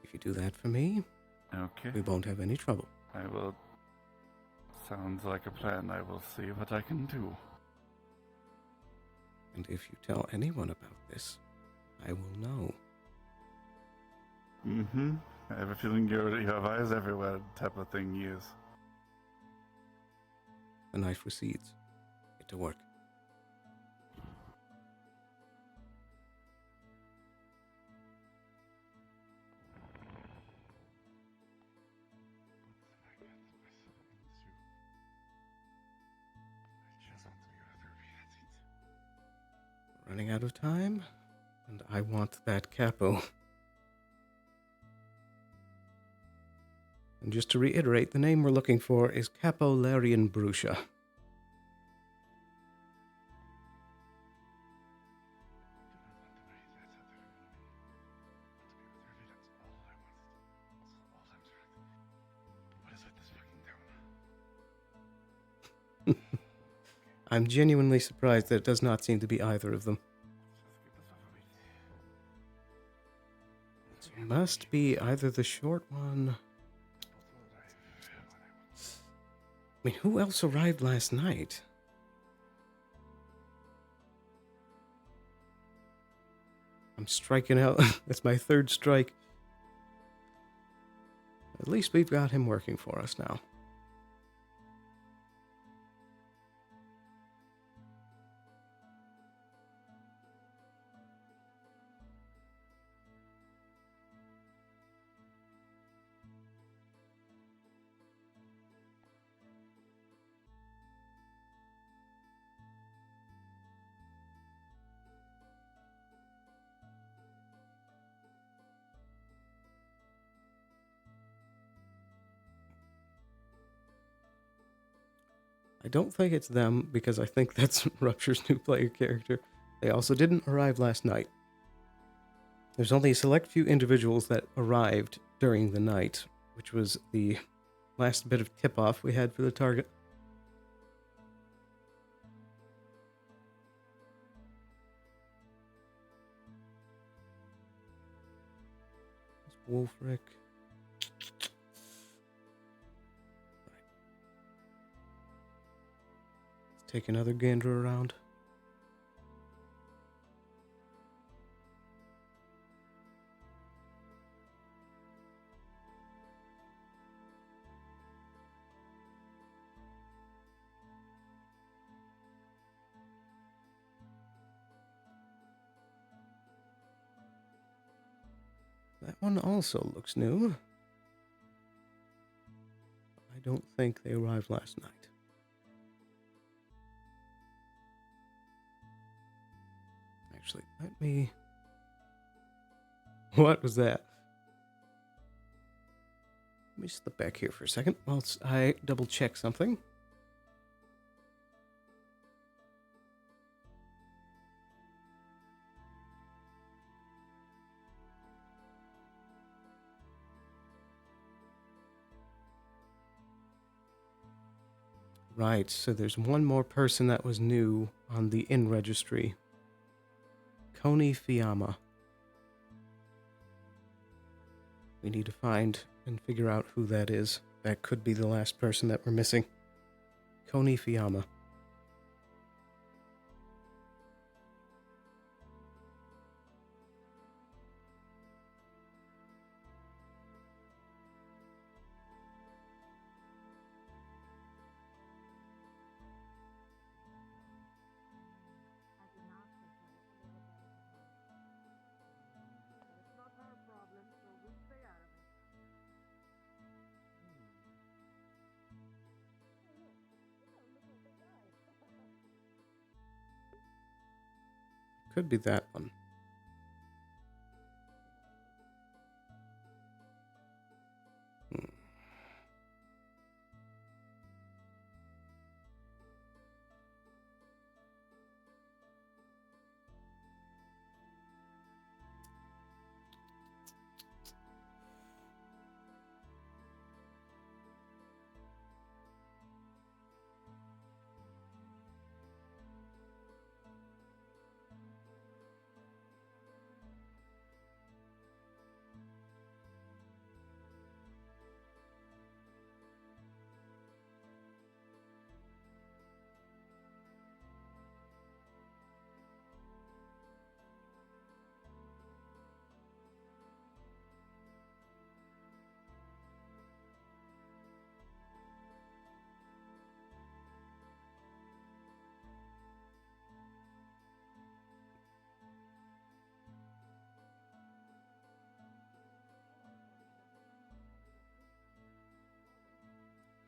If you do that for me, okay, we won't have any trouble. I will. Sounds like a plan. I will see what I can do. And if you tell anyone about this, I will know. Mm-hmm. I have a feeling you have eyes everywhere type of thing, yes. The knife recedes. Get to work. Running out of time, and I want that capo. And just to reiterate, the name we're looking for is Capo Larian Brusha. I'm genuinely surprised that it does not seem to be either of them. It must be either the short one I mean, who else arrived last night? I'm striking out. That's my third strike. At least we've got him working for us now. I don't think it's them, because I think that's Rupture's new player character. They also didn't arrive last night. There's only a select few individuals that arrived during the night, which was the last bit of tip-off we had for the target. Wolfric. Let's take another gander around. That one also looks new. I don't think they arrived last night. Actually, let me... What was that? Let me slip back here for a second whilst I double check something. Right, so there's one more person that was new on the inn registry. Koni Fiamma. We need to find and figure out who that is. That could be the last person that we're missing. Koni Fiamma. It's not our problem, so we'll stay out of it. Could be that one.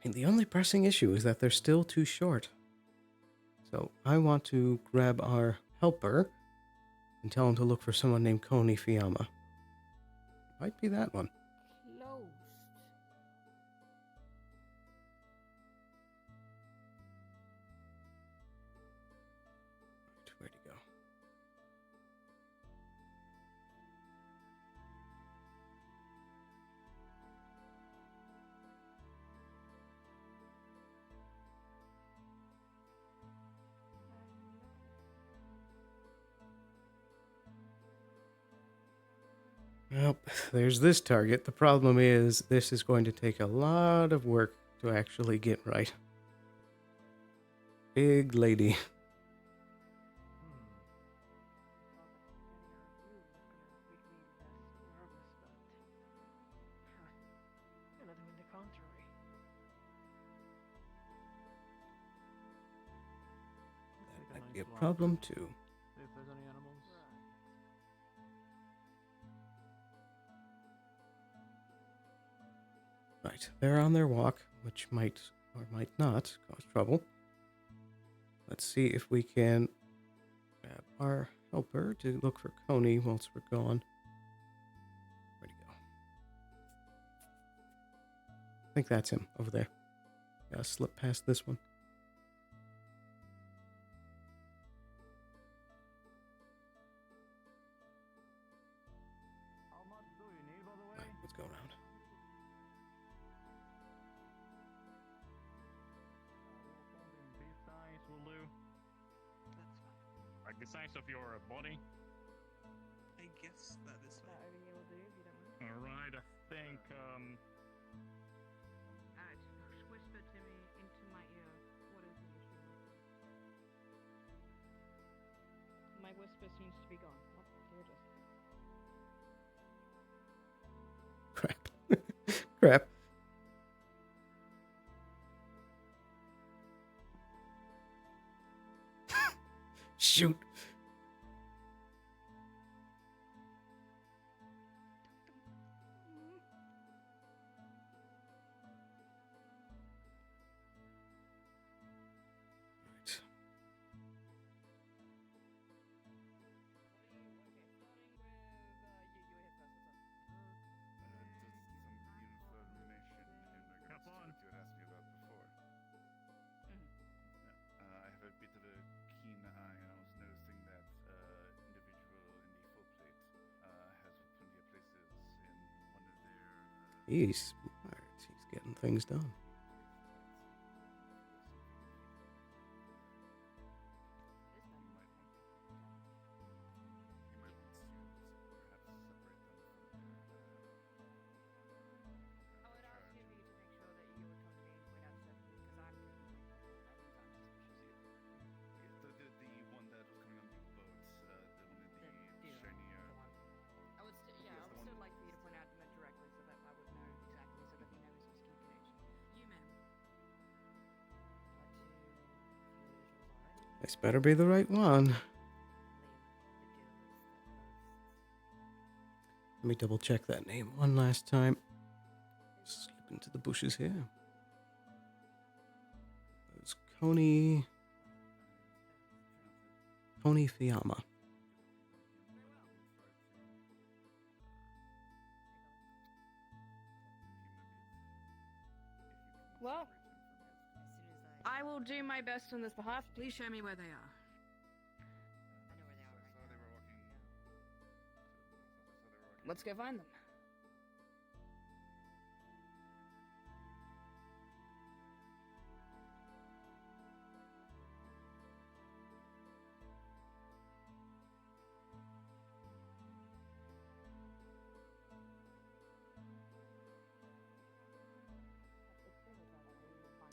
I mean, the only pressing issue is that they're still too short. So I want to grab our helper and tell him to look for someone named Koni Fiamma. Might be that one. Closed. Where'd he go? Well, there's this target. The problem is this is going to take a lot of work to actually get right. big lady. You're not doing the contrary. That might be a problem too. See if there's any animals. Right, they're on their walk, which might or might not cause trouble. Let's see if we can grab our helper to look for Coney whilst we're gone. Where'd he go? I think that's him over there. Gotta slip past this one. Right, let's go around. These size will do. Like the size of your body. I guess that is fine. That only will do if you don't mind. Alright, I think Alex, whisper to me into my ear. What is the issue? My whisper seems to be gone. Oh, here it is. Crap. Crap. Shoot. Right. Just some information in regards to what you had asked me about before. I have a bit of a keen eye, and I was noticing that individual in the full plate has plenty of places in one of their. He's smart. He's getting things done. The one that was coming on the boat, the one in the shinier. I would still, yeah, I would still like for you to point out them directly so that I would know exactly, so that he knows his key connection. You, ma'am. This better be the right one. Let me double check that name one last time. Slip into the bushes here. It's Coney Fiamma. Well, I will do my best on this behalf. Please show me where they are. Let's go find them.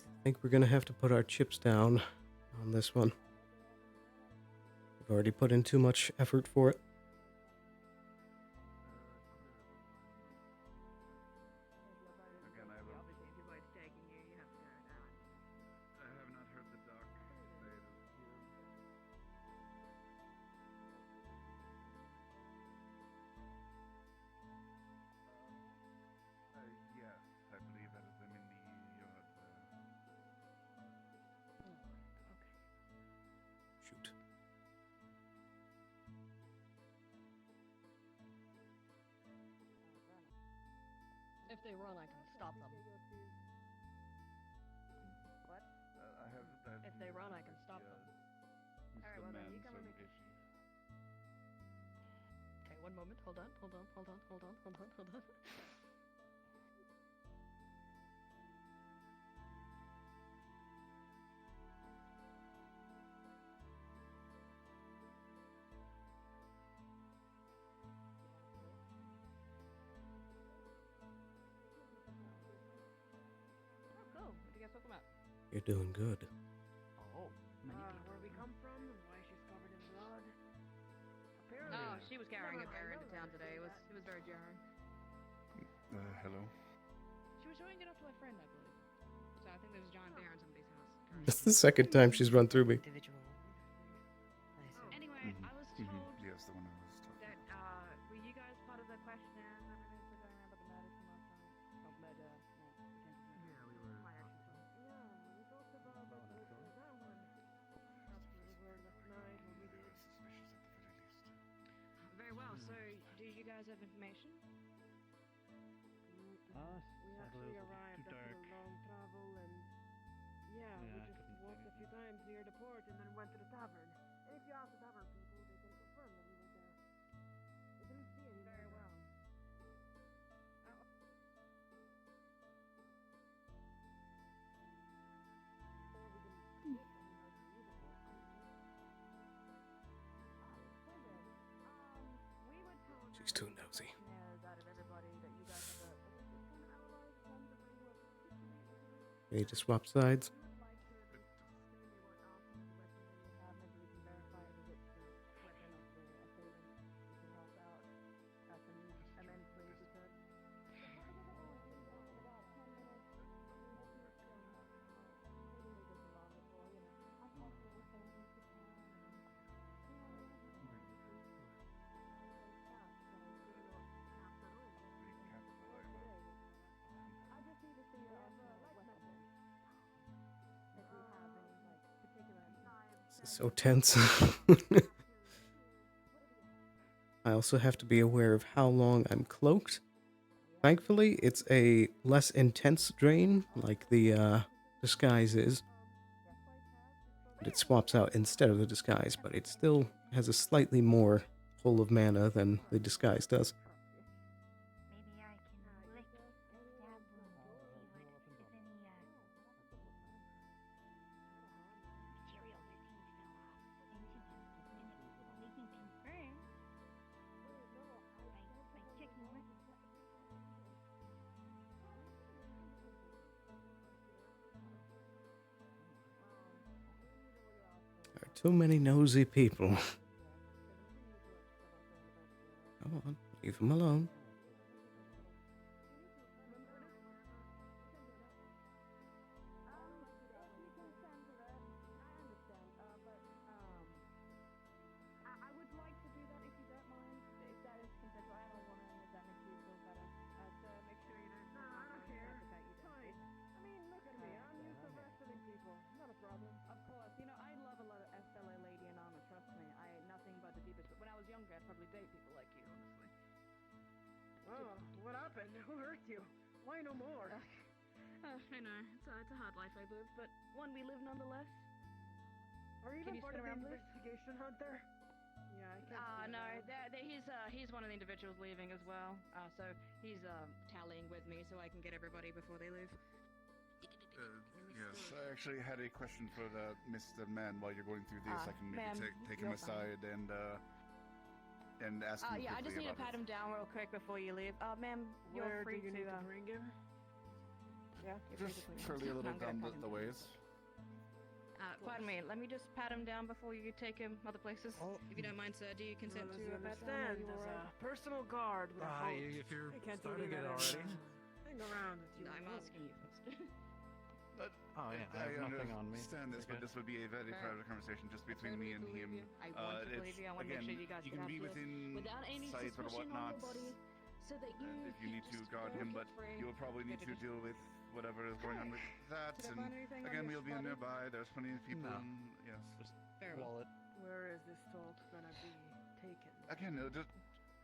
I think we're gonna have to put our chips down on this one. We've already put in too much effort for it. Again, I will. I have not heard the doc say it is here. Yes, I believe that is them in the yard. Shoot. If they run, I can stop them. What? I have that. If they run, I can stop them. Alright, well then you come with me. Okay, one moment. Hold on. Oh, cool. What do you guys talk about? You're doing good. Oh, She was carrying a bear into town today. It was very jarring. Hello. She was showing it off to a friend, I believe. So I think there's a giant bear in somebody's house. That's the second time she's run through me. Anyway, I was told Yes, the one I was talking that were you guys part of the questionnaire and everything for going around about the murders from last night? Not murder, yeah, we were. I actually told. Yeah, we talked about that one. After the word last night when we did. suspicious at the very least. Very well. So, do you guys have information? We actually arrived after a long travel and yeah, we just walked a few times near the port and then went to the tavern. And if you ask the tavern people, they can confirm that we were there. We didn't see any very well. We were told She's too nosy. out of everybody that you guys have a They just swap sides. This is so tense. I also have to be aware of how long I'm cloaked. Thankfully, it's a less intense drain, like the disguise is. But it swaps out instead of the disguise, but it still has a slightly more pull of mana than the disguise does. Maybe I can lick, stab them, see what, if any, material or things fell off into them. And they can confirm by checking with There are too many nosy people. Come on, leave them alone. I would like to do that if you don't mind. If that is consensual, I don't want to that makes you feel better. So make sure you don't. No, I don't care. It's fine. I mean, look at me. I'm used to wrestling people. Not a problem. Of course. You know, I love a lot of fellow lady in armor. Trust me. I nothing but the deepest. When I was younger, I'd probably date people like you, honestly. Oh, what happened? Who hurt you? Why no more? I know. It's a hard life I live, but one we live nonetheless. Are you even part of the investigation, Hunter? Yeah, I can No, he's one of the individuals leaving as well. So he's tallying with me so I can get everybody before they leave. Yes, I actually had a question for Mr. Man while you're going through this. I can ma'am, maybe take him you're fine. aside and ask him Yeah, I just quickly need to about pat him down real quick before you leave. Ma'am, you're Where free do you need to to bring him? Yeah, you're free Just to clean surely a him. little I'm gonna down pat him the down. ways. Pardon me, let me just pat him down before you take him other places. If you don't mind, sir, do you consent Well, to as you pat down? understand, as a personal guard with a host, if you're I can't starting really it let him, already. hang around with you. No, I'm asking you first. Oh yeah, I have nothing on me. understand this, but Okay. this would be a very Alright. private conversation just between totally me and believe him. you. I want to believe It's- you. I want to make again, sure you guys you get can out be of this within without any sight or suspicion on whatnot. your body, so that you And if you need to just guard walk him, it but free. you'll probably need to deal with whatever is going on with that. Did I And find anything on again, your we'll be body? nearby. There's plenty of people. No. And, yes. Just Very well. wallet. Where is this talk gonna be taken?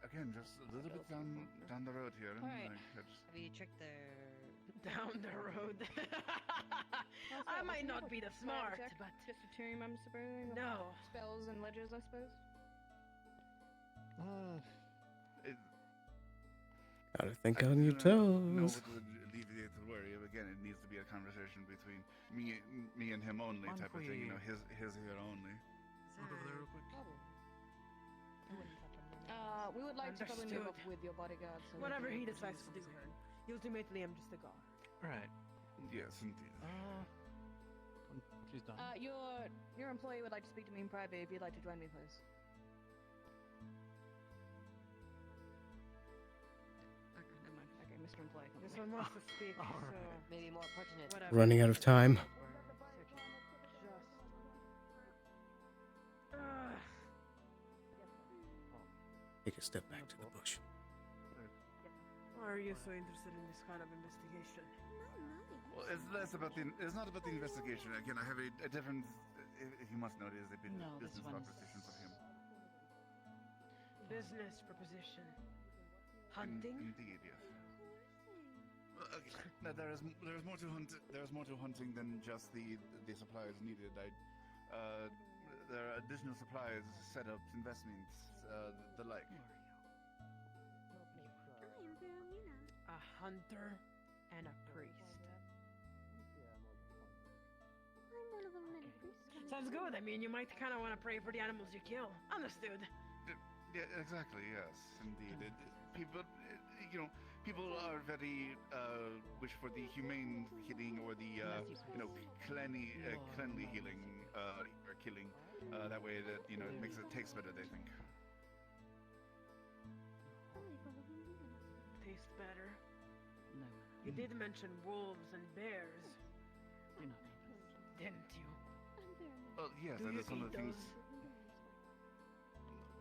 Again, just a little bit down the road here. Alright. Like, just- Have you checked their Down the road. I might not be the smart, but just a tomb, I'm supposing. no. Spells and ledgers, I suppose. it, Gotta think I on your do not know toes. what would alleviate the worry. Again, it needs to be a conversation between me and him only, Why type of don't thing. You we- know, his here only. Walk over there real quick. We would like to probably move up Understood. with your bodyguard. So Whatever we he can decides to do. Ultimately, I'm just a guard. Right. Yes, indeed. She's done. Your employee would like to speak to me in private. If you'd like to join me, please. Western play. This one wants to speak, so Maybe more pertinent. whatever. Running out of time. Take a step back to the bush. Why are you so interested in this kind of investigation? Well, it's less about the. It's not about the investigation. Again, I have a different. If you must know, it is a bit business proposition for him. Business proposition. Hunting? Indeed, yes. Well, okay. Now, there is more to hunt. There is more to hunting than just the supplies needed. There are additional supplies, setups, investments, the like. A hunter and a priest. Sounds good. I mean, you might kind of want to pray for the animals you kill. Understood. Yeah, exactly. Yes, indeed. People, people are very wish for the humane healing or the cleanly healing or killing. That way, that it makes it taste better. They think. Tastes better. You did mention wolves and bears. Didn't you? Oh yes, Do that you is some of eat the things.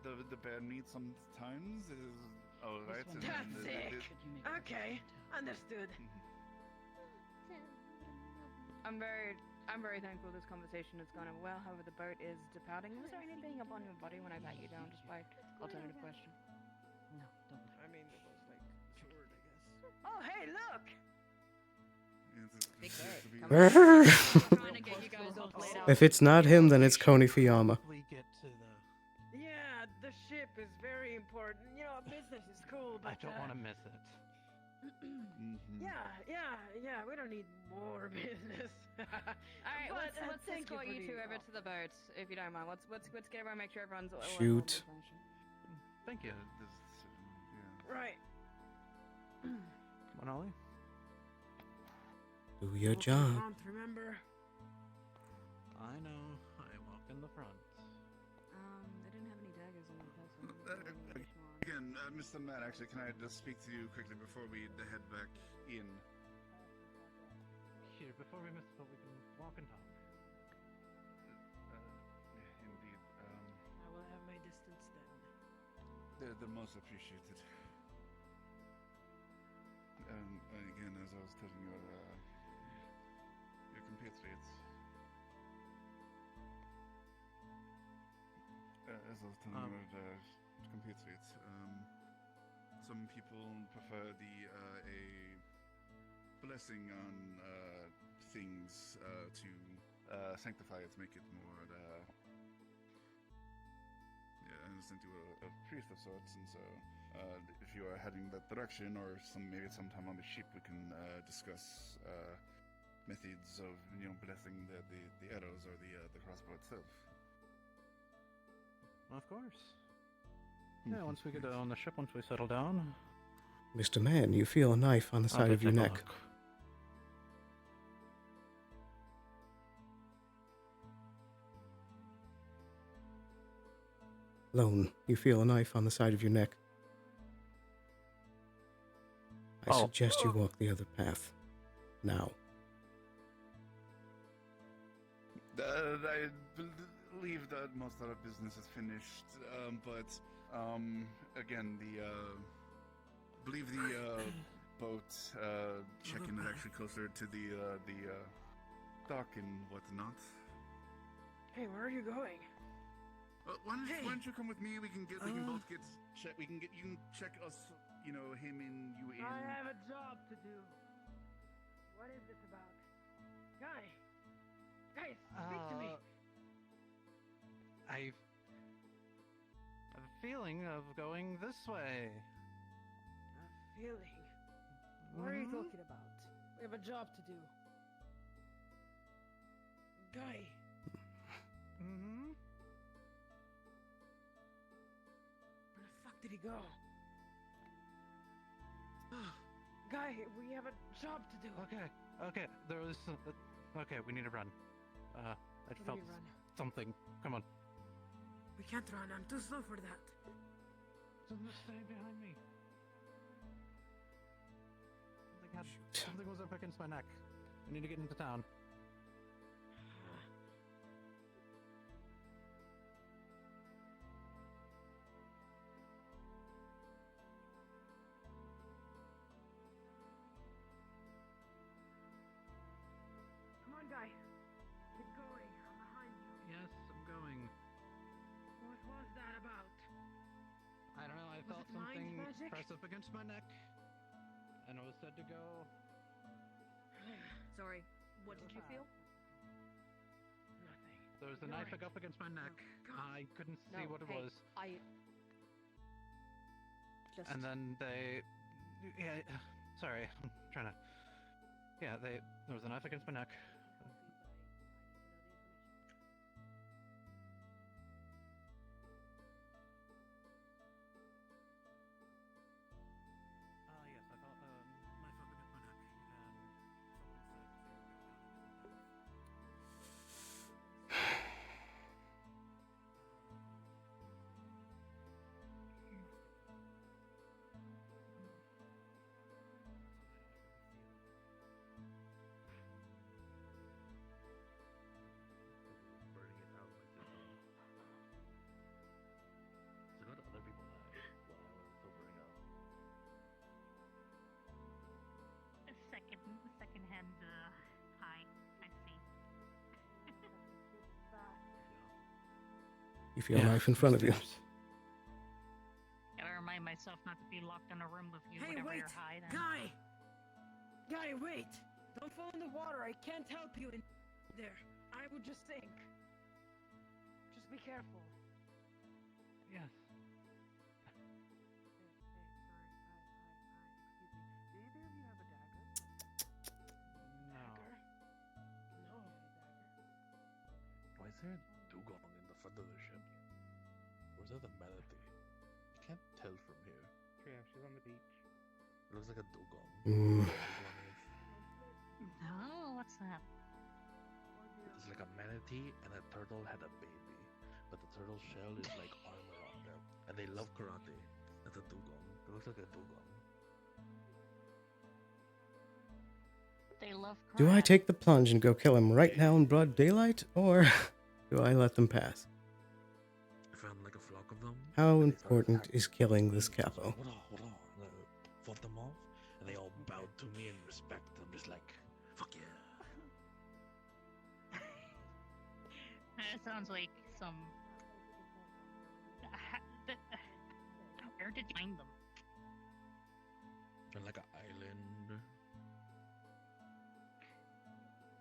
those? The bear needs sometimes is all right. and That's then sick. Okay, understood. I'm very thankful this conversation has gone well. However, the boat is departing. Was there anything up on your body when I pat you down, despite alternative question? No, don't. I mean, it was like sword, I guess. Oh, hey, look! Big If it's not him, then it's Coney Fiyama. We get to the. Yeah, the ship is very important. Business is cool, but I don't want to miss it. Yeah. We don't need more business. Alright, But, let's thank escort for you the two over offer. to the boat, if you don't mind. Let's get everyone, make sure everyone's all Shoot. Thank you. Right. Come on, Ollie. Do your Hope you job. can't remember. I know. I walk in the front. They didn't have any daggers on the person. Again, Mr. Matt, actually, can I just speak to you quickly before we head back in? Here, before we miss it, we can walk and talk. Indeed. I will have my distance then. They're most appreciated. And again, as I was telling your compatriots, some people prefer a blessing on things to sanctify it, make it more. I understand you are a priest of sorts, and so if you are heading that direction, or maybe sometime on the ship, we can discuss methods of blessing the arrows or the crossbow itself. Of course. Yeah, once we get on the ship, once we settle down. Mr. Man, you feel a knife on the side of your take a neck. look. Lone, you feel a knife on the side of your neck. I Oh. suggest you walk the other path. Now. I believe that most of our business is finished, but again, believe the boat check-in is actually closer to the dock and whatnot. Hey, where are you going? Why don't you come with me? We can both get check. You can check us. Him and you in. I have a job to do. What is this about? Guys, speak to me. I have a feeling of going this way. A feeling? What are you talking about? We have a job to do. Guy. Mm-hmm. Where the fuck did he go? Guy, we have a job to do. Okay. There was. Okay, we need to run. I What do felt we run? something. Come on. We can't run. I'm too slow for that. Stay behind me. Something was up against my neck. I need to get into town. Come on, guy. Keep going. I'm behind you. Yes, I'm going. What was that about? I don't know, I Was felt it mind something magic? press up against my neck. And I was said to go. Sorry. What did you feel? Nothing. There was a You're knife right. up against my neck. I couldn't see No, what it hey, was. Just. And then they. Yeah, sorry, I'm trying to. Yeah, there was a knife against my neck. Yes, I felt a knife up against my neck, and someone said to go down a different path. Burning it out like this. So what other people have while I was sobering up? A second-hand high. I see. You feel a knife in front of you. Gotta remind myself not to be locked in a room with you Hey, whenever wait! you're high. Then. Guy! Guy, wait! Don't fall in the water. I can't help you in there. I would just sink. Just be careful. Yes. No. No. Why is there a dugong in the front of the ship? Or is that a manatee? I can't tell from here. Yeah, she's on the beach. It looks like a dugong. Mm. Oh, what's that? It's like a manatee and a turtle had a baby. But the turtle shell is like armor on them. And they love karate. That's a dugong. It looks like a dugong. They love Do I crab. take the plunge and go kill him right now in broad daylight, or do I let them pass? I found like a flock of them. How and they started important attacking is killing this capo? Hold on, hold on. And I fought them off, and they all bowed to me in respect. I'm just like, fuck yeah. That sounds like some. Where did you find them? And like an island.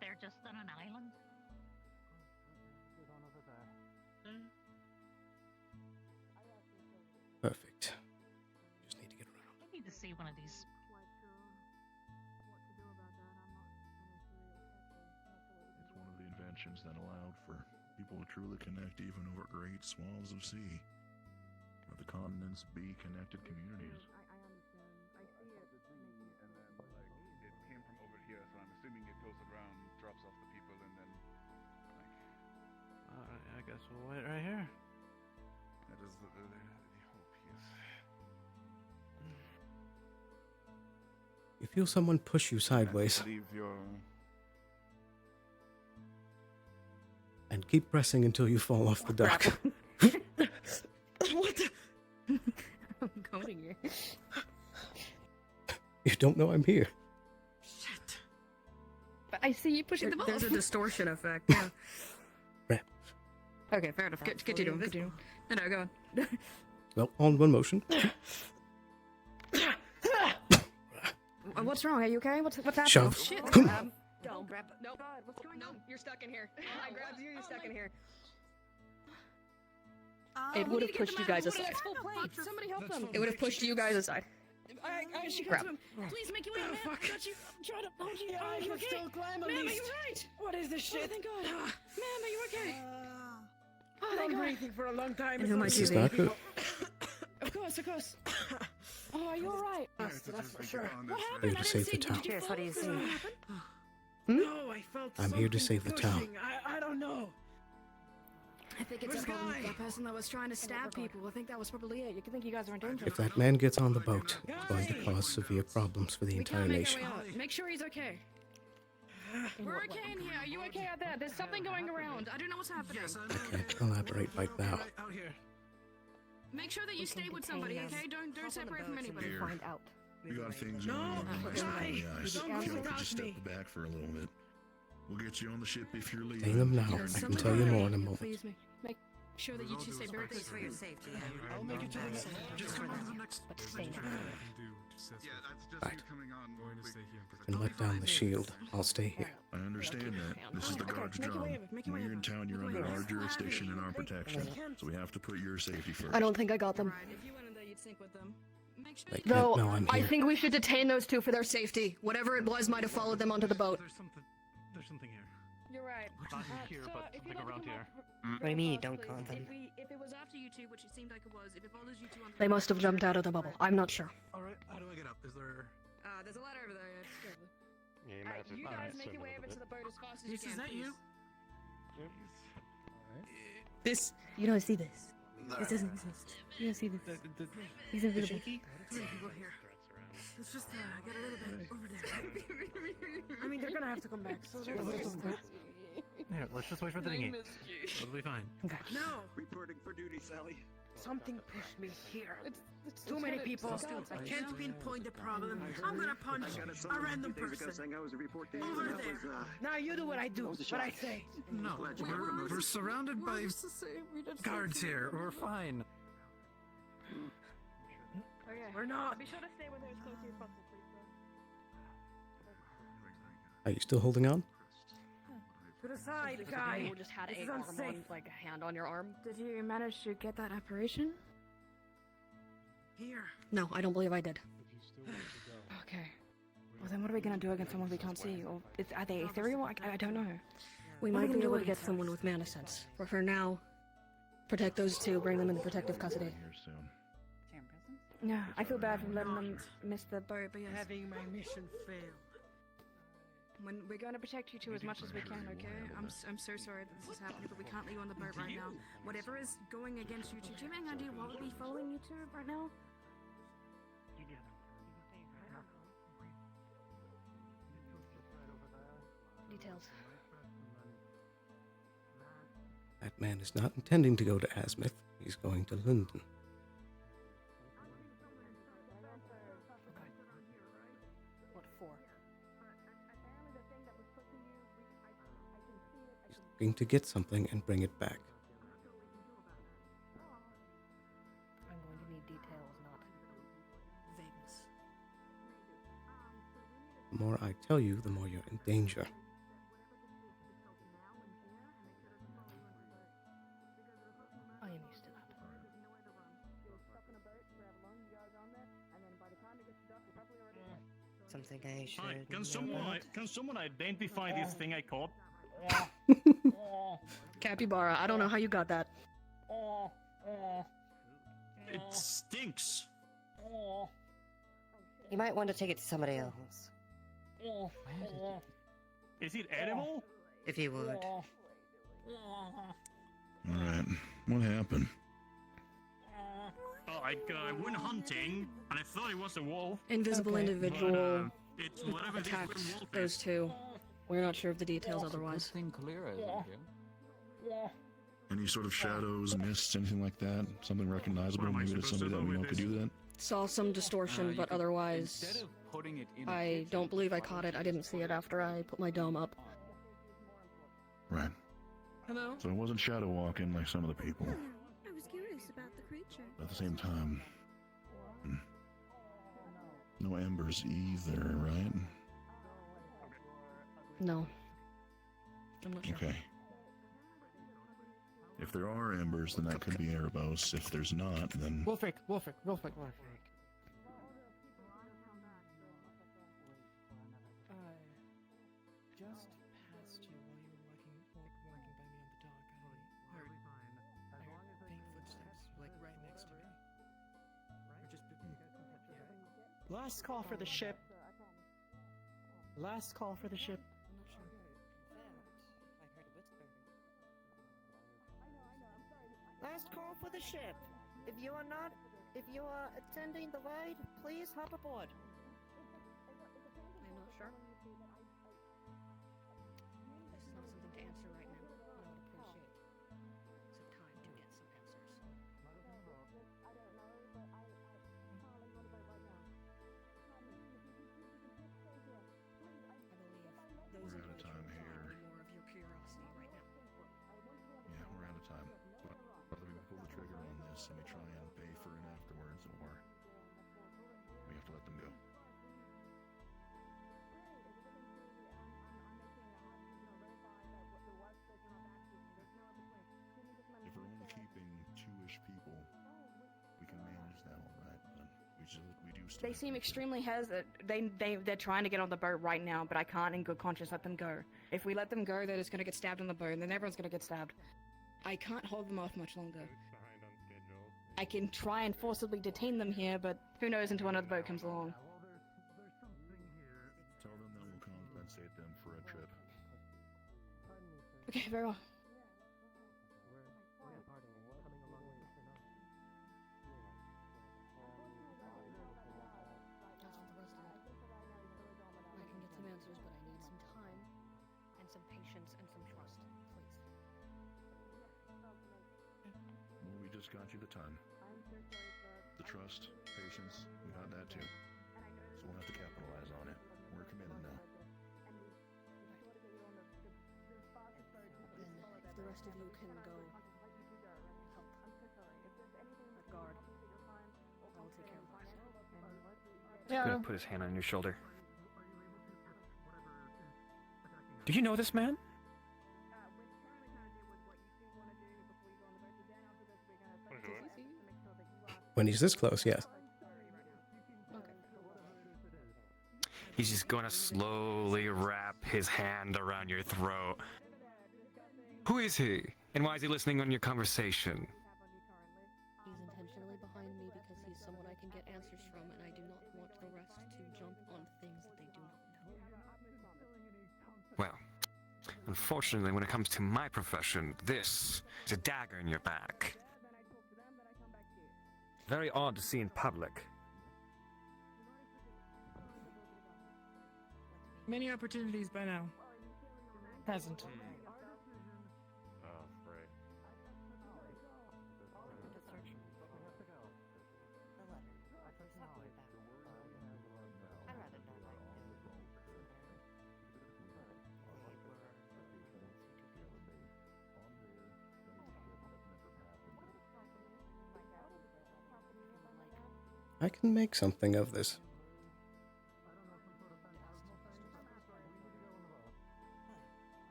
They're just on an island. There's one over there. Perfect. Just need to get around. I need to see one of these. It's one of the inventions that allowed for people to truly connect even over great swaths of sea. Or the continents be connected communities. I understand. I see it. And then, like, it came from over here, so I'm assuming it goes around, drops off the people, and then, like... Alright, I guess we'll wait right here. That is the hope, yes. You feel someone push you sideways, I believe you're... and keep pressing until you fall off the dock. What the? I'm going here. You don't know I'm here. Shit. But I see you pushing the ball. There's a distortion effect. Yeah. Right. Okay, fair enough. Continue. Continue. No, go on. Well, on one motion. What's wrong? Are you okay? What's happening? Shove. Oh, shit. Don't grab. Nope. What's going on? You're stuck in here. I grabbed you. You're stuck in here. It would have pushed you guys aside. Somebody help him. It would have pushed you guys aside. She Grab. him. Please make your way, man. I got you. I'm trying to hold you. Oh, Are you you okay? still climb at Ma'am, are least. you right? What is this shit? Oh, thank God. Ma'am, are you okay? Oh, thank I'm God. breathing for a long time. And who might This you is be? not good. Of course, of course. Oh, are you alright? That's for sure. What Here happened? to I save didn't the see. town. Did you Cheers, fall? what do you see? What happened? No, I felt I'm here to something save the town. pushing. I don't know. I think it's that person that was trying to stab people. I think that was probably it. You can think you guys are in danger. If that man gets on the boat, it's going to cause severe problems for the We entire can't make nation. our way out. Make sure he's okay. We're okay in here. Are you okay out there? There's something going around. I don't know what's happening. I can't elaborate right now. Make sure that you stay with somebody, okay? Don't separate from anybody. Here. Find out. We got things No, going on in my guy, eyes. don't If you go could just without step back for a little bit. We'll get you on the ship if you're leaving. Saying them now. You're I can something tell you already. more in a moment. Please make sure that you two stay very close for your safety. I'll make it to the next. Just come on to the next. Yeah, that's just Right. you coming on. Going to stay here and protect And let down the shield. I'll stay here. I understand that. This is the guard's make your job. way over, make your When way you're in town, you're under our jurisdiction and our protection. So we have to put your safety first. I don't think I got them. If you went in there, you'd sync with them. Make sure They you- can't Though, know I'm I here. think we should detain those two for their safety. Whatever it was might have followed them onto the boat. There's something here. You're right. Not here, but something around here. What do you mean you don't call them? If it was after you two, which it seemed like it was, if it follows you two on They must have jumped out of the bubble. I'm not sure. Alright, how do I get up? Is there... There's a ladder over there. Yeah, just go. Yeah, you might have to You guys make your way over to the boat as fast as you can. Is that you? This. You don't see this. This doesn't exist. You don't see this. He's invisible. It's just get a little bit over there. I mean, they're gonna have to come back. So Here, let's just wait for the dinghy. It'll be fine. Okay. No. Reporting for duty, Sally. Something pushed me here. It's too many people. I can't pinpoint the problem. I'm gonna punch a random person. Over there. Now you do what I do. What I say. No, we're surrounded by guards here. We're fine. Okay. We're not. Be sure to stay with her as closely as possible, please. Are you still holding on? To the side, guy. You just had This a is arm unsafe. on, like a hand on your arm. Did you manage to get that apparition? Here. No, I don't believe I did. Okay. Well, then what are we gonna do against someone we can't see? Or are they ethereal? I don't know. We What are might we be able to doing? get someone with mana sense. But for now, protect those two, bring them into protective custody. Here soon. Yeah, I feel bad for letting them miss the boat, but yes. Having my mission fail. We're going to protect you two as much as we can, okay? I'm so sorry that this is happening, but we can't leave you on the boat right now. Whatever is going against you two, do you have any idea what would be following you two right now? Details. That man is not intending to go to Asmith. He's going to London. What for? He's looking to get something and bring it back. I'm going to need details, not vagueness. The more I tell you, the more you're in danger. I am used to that. Something I should. Hi, know about? can someone identify this thing I caught? Capybara, I don't know how you got that. It stinks. You might want to take it to somebody else. Is it edible? If you would. Alright. What happened? Oh, I went hunting and I thought it was a wolf. Invisible individual It's whatever this attacked wolf those is. two. We're not sure of the details otherwise. Any sort of shadows, mists, anything like that? Something recognizable? What am I Maybe it's supposed to somebody that do we know with could do that? Saw some distortion, but otherwise, I don't believe I caught it. I didn't see it after I put my dome up. Right. Hello? So it wasn't shadow walking like some of the people. I was curious about the creature. At the same time, no embers either, right? No. I'm not sure. Okay. If there are embers, then that could be Erebos. If there's not, then... Wolfric. Just past you while you were walking by me on the dock. I heard faint footsteps, like right next to me. Last call for the ship. Last call for the ship. call for the ship. If you are attending the ride, please hop aboard. I'm not sure. This is not something to answer right now, and I would appreciate some time to get some answers. I believe those We're out of time here. more of your curiosity right now. Yeah, we're out of time. Whether we pull the trigger on this and we try and pay for it afterwards, or we have to let them go. If we're only keeping 2-ish people, we can manage that all right, but we do still They seem extremely hesitant. They're trying to get on the boat right now, but I can't in good conscience let them go. If we let them go, they're just gonna get stabbed on the boat, and then everyone's gonna get stabbed. I can't hold them off much longer. I can try and forcibly detain them here, but who knows until another boat comes along. Tell them that we'll compensate them for a trip. Okay, very well. I can get some answers, but I need some time and some patience and some trust, please. Well, we just got you the time. The trust, patience, we got that too. So we'll have to capitalize on it. We're committed now. Then, if the rest of you can go help that guard, I will take care of the rest. He's gonna put his hand on your shoulder. Do you know this man? When he's this close, yes. He's just gonna slowly wrap his hand around your throat. Who is he? And why is he listening on your conversation? He's intentionally behind me because he's someone I can get answers from, and I do not want the rest to jump on things that they do not know. Well, unfortunately, when it comes to my profession, this is a dagger in your back. Very odd to see in public. Many opportunities by now. Present. Oh, right. I can make something of this.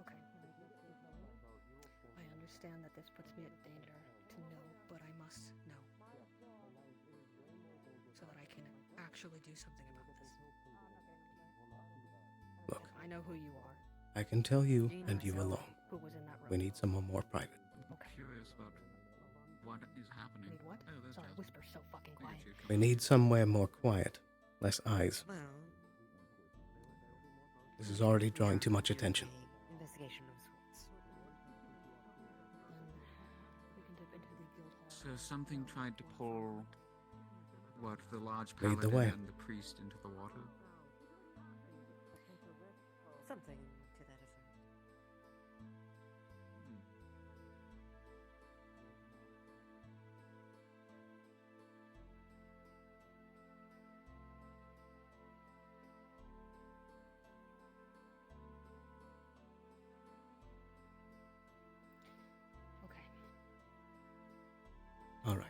Okay. I understand that this puts me at danger to know, but I must know. So that I can actually do something about this. Look, I know who you are. I can tell you and you know alone. Who was in that room? We need someone more private. Curious about what is happening. Need what? Oh, there's Sorry, Jasmine. whisper so fucking quiet. We need somewhere more quiet. Less eyes. Well, This is already drawing too much attention. investigation of sorts. We can dip into the guild hall. So something tried to pull what the large Lead the paladin way. and the priest into the water. Something to that effect. Okay. All right.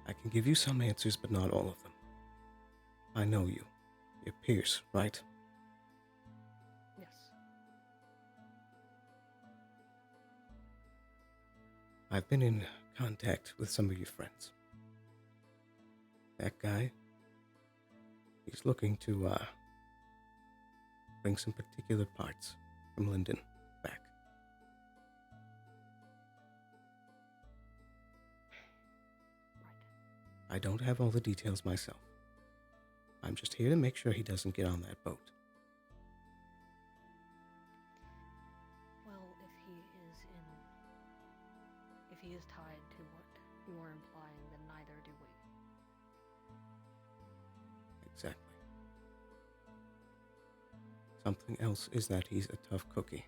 I can give you some answers, but not all of them. I know you. You're Pierce, right? Yes. I've been in contact with some of your friends. That guy, he's looking to, bring some particular parts from Linden back. I don't have all the details myself, I'm just here to make sure he doesn't get on that boat. Well, if he is tied to what you are implying, then neither do we. Exactly. Something else is that he's a tough cookie.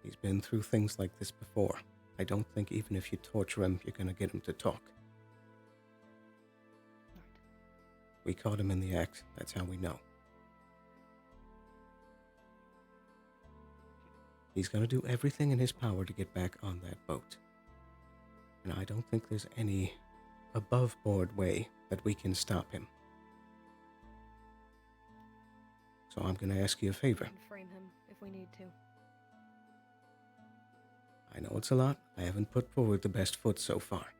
He's been through things like this before. I don't think even if you torture him, you're gonna get him to talk. We caught him in the act. That's how we know. He's gonna do everything in his power to get back on that boat. And I don't think there's any above-board way that we can stop him. So I'm gonna ask you a favor. We can frame him if we need to. I know it's a lot. I haven't put forward the best foot so far.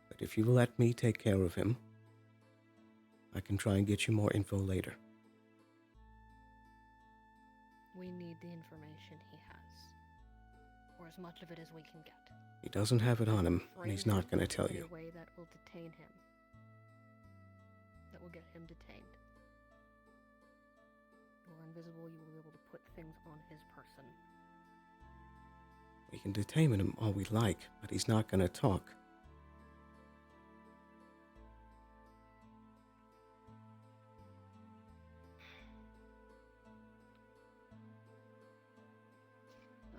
But if you will let me take care of him, I can try and get you more info later. We need the information he has. Or as much of it as we can get. He doesn't have it on him, and he's not going to tell In you. a way that will detain him. That will get him detained. You're invisible, you will be able to put things on his person. We can detain him all we like, but he's not going to talk.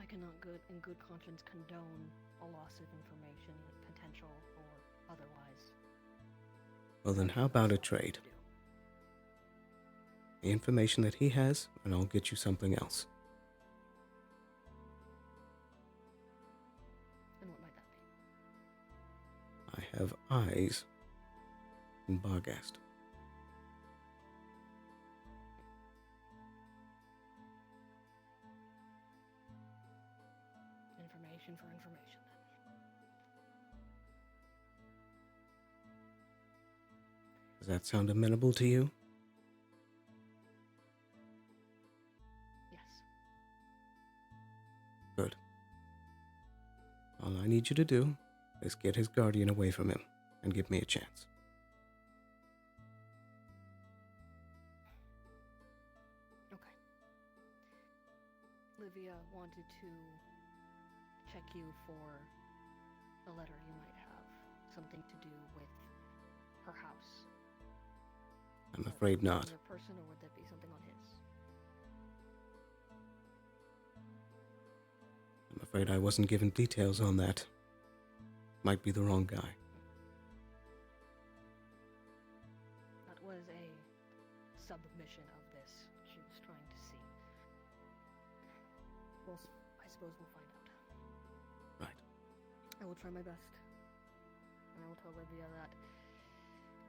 I cannot in good conscience condone a loss of information, potential or otherwise. Well then, how about a trade? The information that he has, and I'll get you something else. And what might that be? I have eyes in Barghast. Information for information, then. Does that sound amenable to you? Yes. Good. All I need you to do is get his guardian away from him and give me a chance. Okay. Livia wanted to check you for a letter you might have. Something to do with her house. I'm afraid not. Another person, or would that be something on his? I'm afraid I wasn't given details on that. Might be the wrong guy. That was a submission of this. She was trying to see. Well, I suppose we'll find out. Right. I will try my best. And I will tell Livia that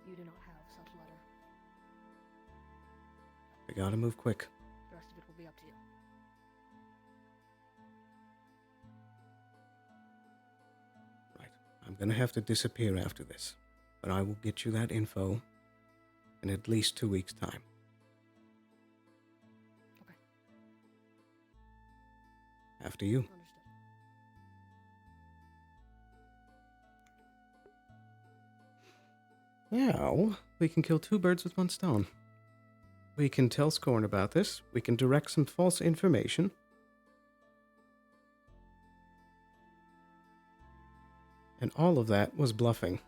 you do not have such letter. We gotta move quick. The rest of it will be up to you. Right. I'm gonna have to disappear after this. But I will get you that info in at least 2 weeks' time. Okay. After you. Understood. Now, we can kill 2 birds with 1 stone. We can tell Scorn about this. We can direct some false information. And all of that was bluffing.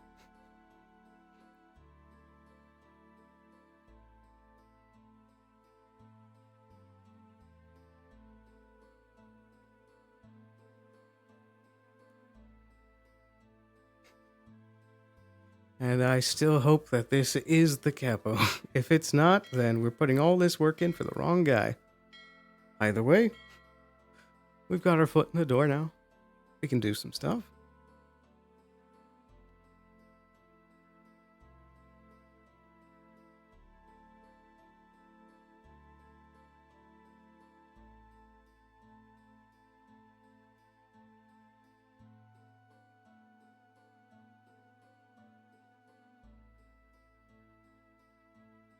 And I still hope that this is the capo. If it's not, then we're putting all this work in for the wrong guy. Either way, we've got our foot in the door now. We can do some stuff.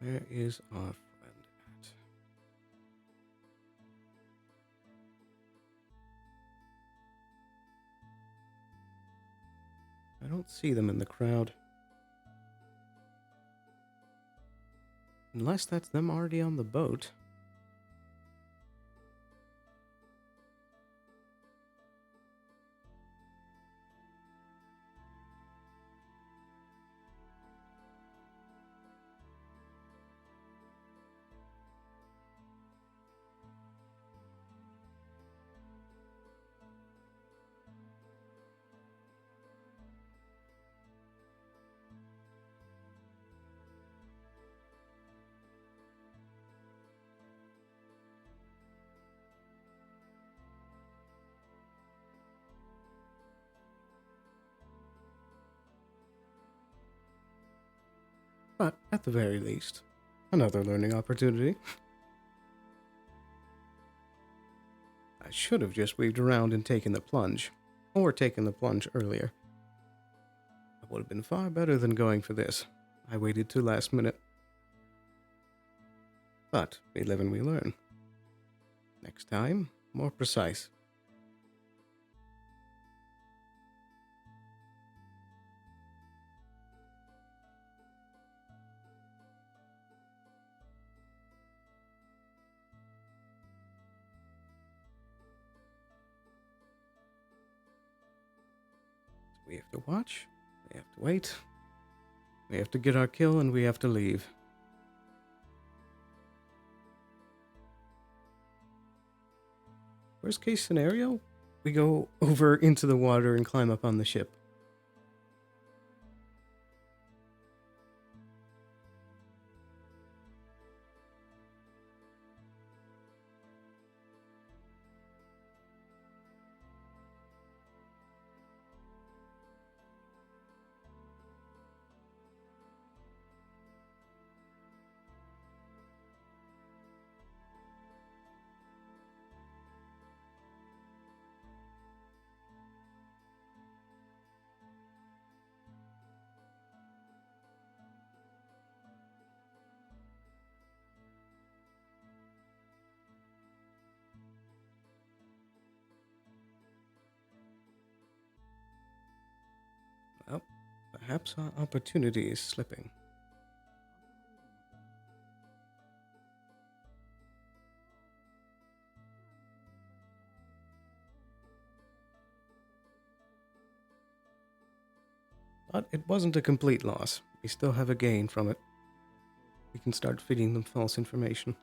Where is our friend at? I don't see them in the crowd. Unless that's them already on the boat. But at the very least, another learning opportunity. I should have just weaved around and taken the plunge. Or taken the plunge earlier. That would have been far better than going for this. I waited till last minute. But we live and we learn. Next time, more precise. We have to watch, we have to wait, we have to get our kill, and we have to leave. Worst case scenario, we go over into the water and climb up on the ship. Well, perhaps our opportunity is slipping. But it wasn't a complete loss. We still have a gain from it. We can start feeding them false information.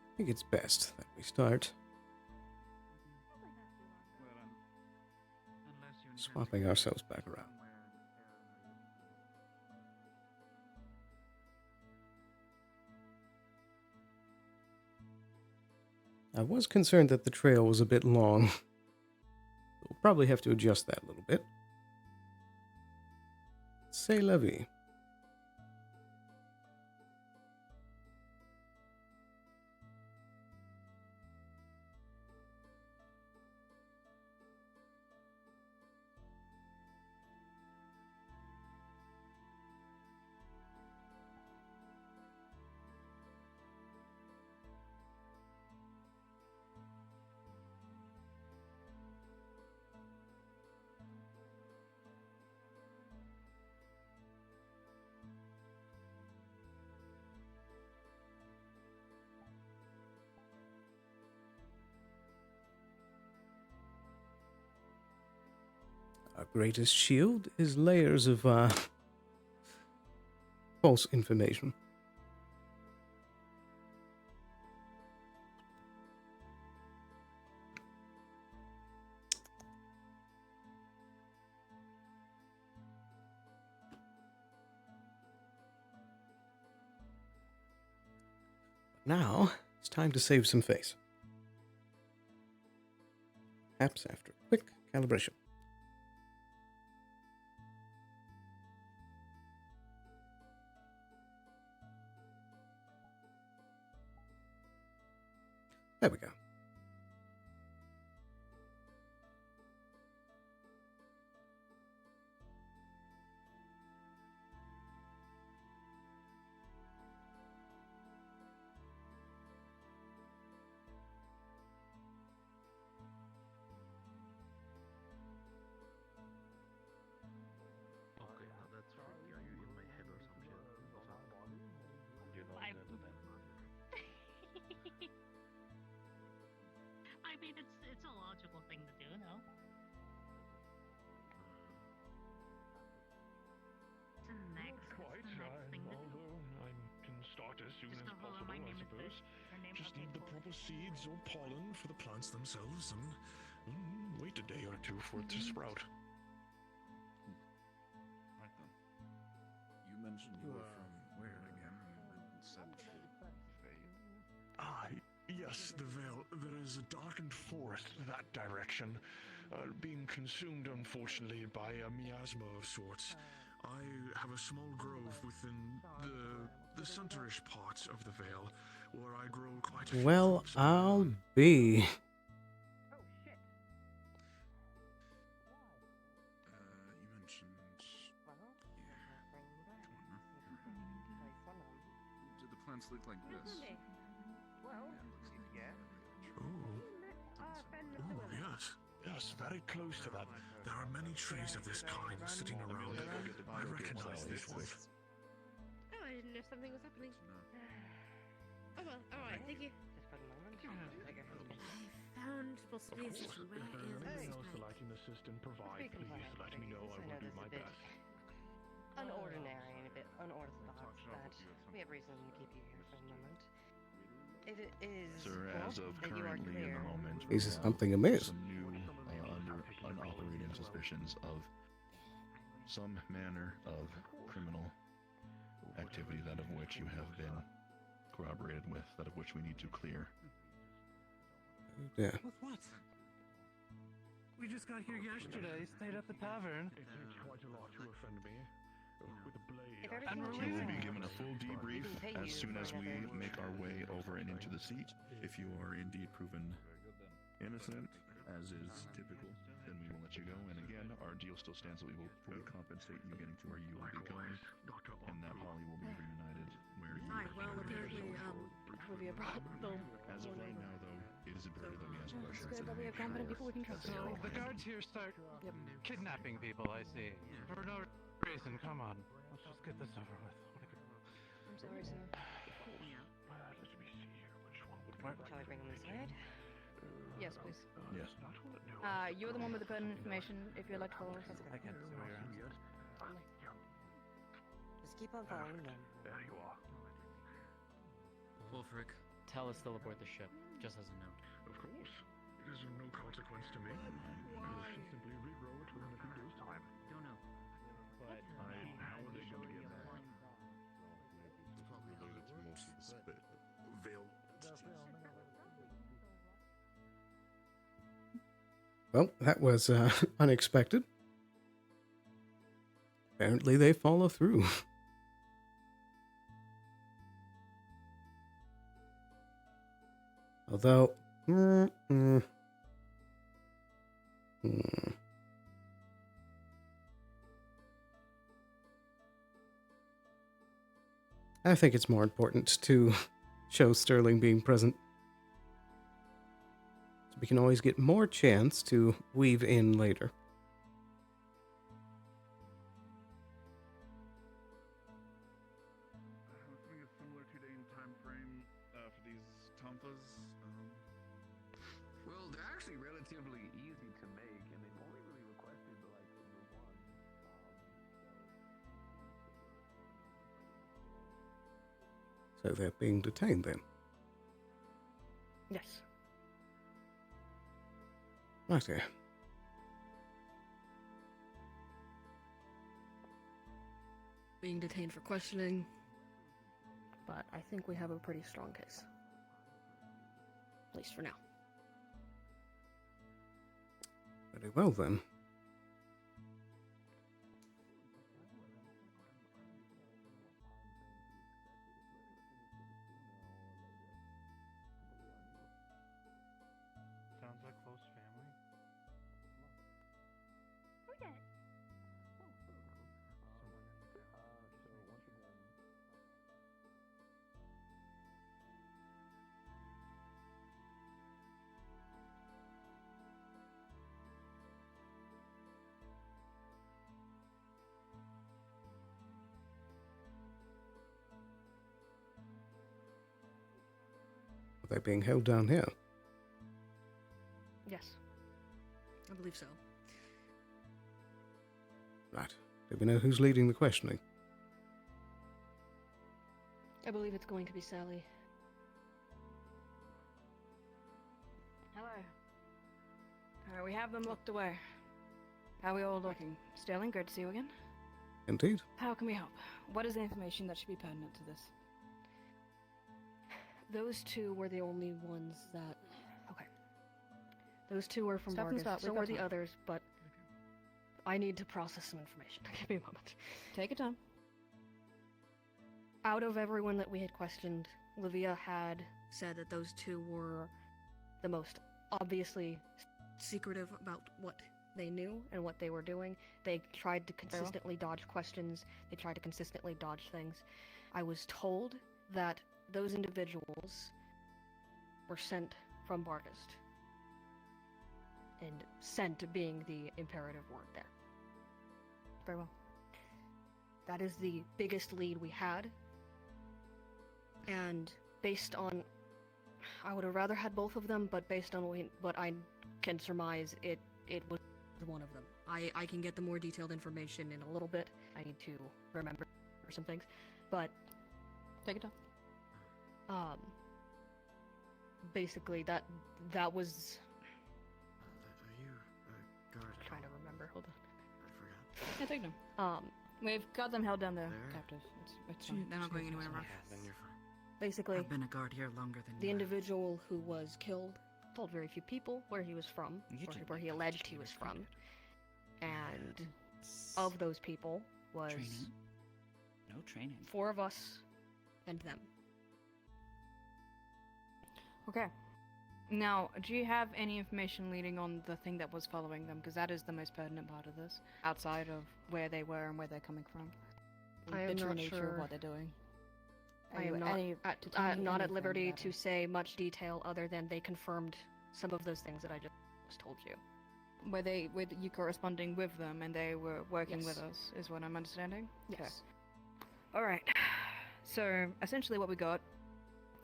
I think it's best that we start swapping ourselves back around. I was concerned that the trail was a bit long. We'll probably have to adjust that a little bit. C'est la vie. Our greatest shield is layers of false information. Now, it's time to save some face. Perhaps after a quick calibration. There we go. Okay, now that's freaky. Are you in my head or some shit? What's up? You're not I'm- gonna do that. I mean, it's a logical thing to do, no? It's the next, Quite. it's the next thing to do. Although I can start as soon Just as a whole possible, my I name is suppose. Your name Just okay, need the cool. proper seeds or pollen for the plants themselves, and wait a day or two for it to sprout. Right then. You mentioned you were from where again? You said Vale. Ah, yes, the Vale. There is a darkened forest that direction, being consumed, unfortunately, by a miasma of sorts. I have a small grove within the centerish parts of the Vale, where I grow quite a few Well, crops of my I'll own. be. You mentioned. Do the plants look like this? Oh, yes. Yes, very close to that. There are many trees of this kind sitting around. I recognize this wood. Oh, I didn't know something was happening. Oh well, alright, thank you. I found possibly a session. Where is Anything this else that place? I can assist and provide, please let me know. I will do my best. Unordinary and a bit unorthodox, but we have reason to keep you here for the moment. It is Sir, as of that you are currently clear. in the moment, Is we have something amiss? some new unoperating suspicions of some manner of criminal activity, that of which you have been corroborated with, that of which we need to clear. Yeah. With what? We just got here yesterday, stayed at the tavern. It takes quite a lot to offend me. With a blade. If everything You will be changes, given a full debrief we can pay as you soon for as we another- make our way over and into the seat. If you are indeed proven innocent, as is typical, then we will let you go. And again, our deal still stands that we will fully compensate you getting to where you will be going, and that Holly will be reunited where you Hi, well, are apparently, will be a problem. As of right now, though, it is imperative that we ask questions. Good and that we make have competent sure people we can trust. that they are So the guards here start kidnapping people, I see. For no reason, come on. Let's just get this over with. I'm sorry, sir. Shall I bring them inside? Yes, please. Yes. You're the one with the pertinent information. If you'd like to follow us, that's I can't see where you're at. Just keep on following them. There you are. Wolfric, tell us they'll aboard the ship, just as a note. Of course. It is of no consequence to me. I will simply re-roll it within a few days' time. Don't know. But How are they going to get there? Probably loaded to most of the Vale. Well, that was unexpected. Apparently, they follow through. Although, I think it's more important to show Sterling being present. So we can always get more chance to weave in later. I'm assuming a similar 2-day time frame for these Tompas. Well, they're actually relatively easy to make, and they've only really requested the one. So they're being detained then. Yes. Okay. Being detained for questioning, but I think we have a pretty strong case. At least for now. Very well then. they being held down here? Yes. I believe so. Right. Do we know who's leading the questioning? I believe it's going to be Sally. Hello. Alright, we have them locked away. How are we all looking? Sterling, good to see you again. Indeed. How can we help? What is the information that should be pertinent to this? Those two were the only ones that. Okay. Those two were from Stop and Vargas. stop, So we've were got the time. others, but I need to process some information. Give me a moment. Take your time. Out of everyone that we had questioned, Livia had said that those two were the most obviously secretive about what they knew and what they were doing. They tried to consistently dodge questions. They tried to consistently dodge things. I was told that those individuals were sent from Bargast. And sent being the imperative word there. Very well. That is the biggest lead we had. And based on... I would have rather had both of them, but based on what I can surmise, it was one of them. I can get the more detailed information in a little bit. I need to remember some things. But... Take it down. Basically, that was... Are you a guard? I'm trying to remember. Hold on. I forgot. Yeah, take them. We've got them held down there, captive. It's fine. They're not going anywhere. Then you're fine. Basically, I've been a guard here longer than the you have. individual who was killed told very few people where he was from, or where he alleged he was from. And of those people was Training? No training. 4 of us and them. Okay. Now, do you have any information leading on the thing that was following them? Because that is the most pertinent part of this, outside of where they were and where they're coming from. I am the true not nature sure of what they're doing. I am not at liberty to say much detail other than they confirmed some of those things that I just told you. Were you corresponding with them and they were working Yes. with us, is what I'm understanding? Yes. Alright. So, essentially what we got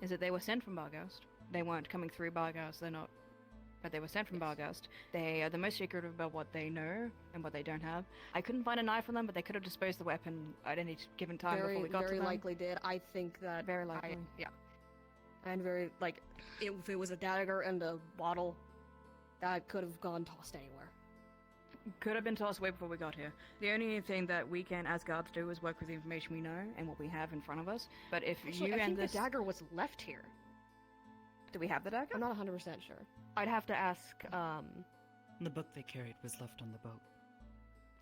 is that they were sent from Bargast. They weren't coming through Bargast, they're not... But they were sent from Bargast. They are the most secretive about what they know and what they don't have. I couldn't find a knife on them, but they could have disposed the weapon at any given time before we got to them. Very likely did. I think that... Very likely. Yeah. And very, like, if it was a dagger and a bottle, that could have gone tossed anywhere. Could have been tossed away before we got here. The only thing that we can, as guards, do is work with the information we know and what we have in front of us. But if Actually, you I and think this... the dagger was left here. Do we have the dagger? I'm not 100% sure. I'd have to ask, The book they carried was left on the boat.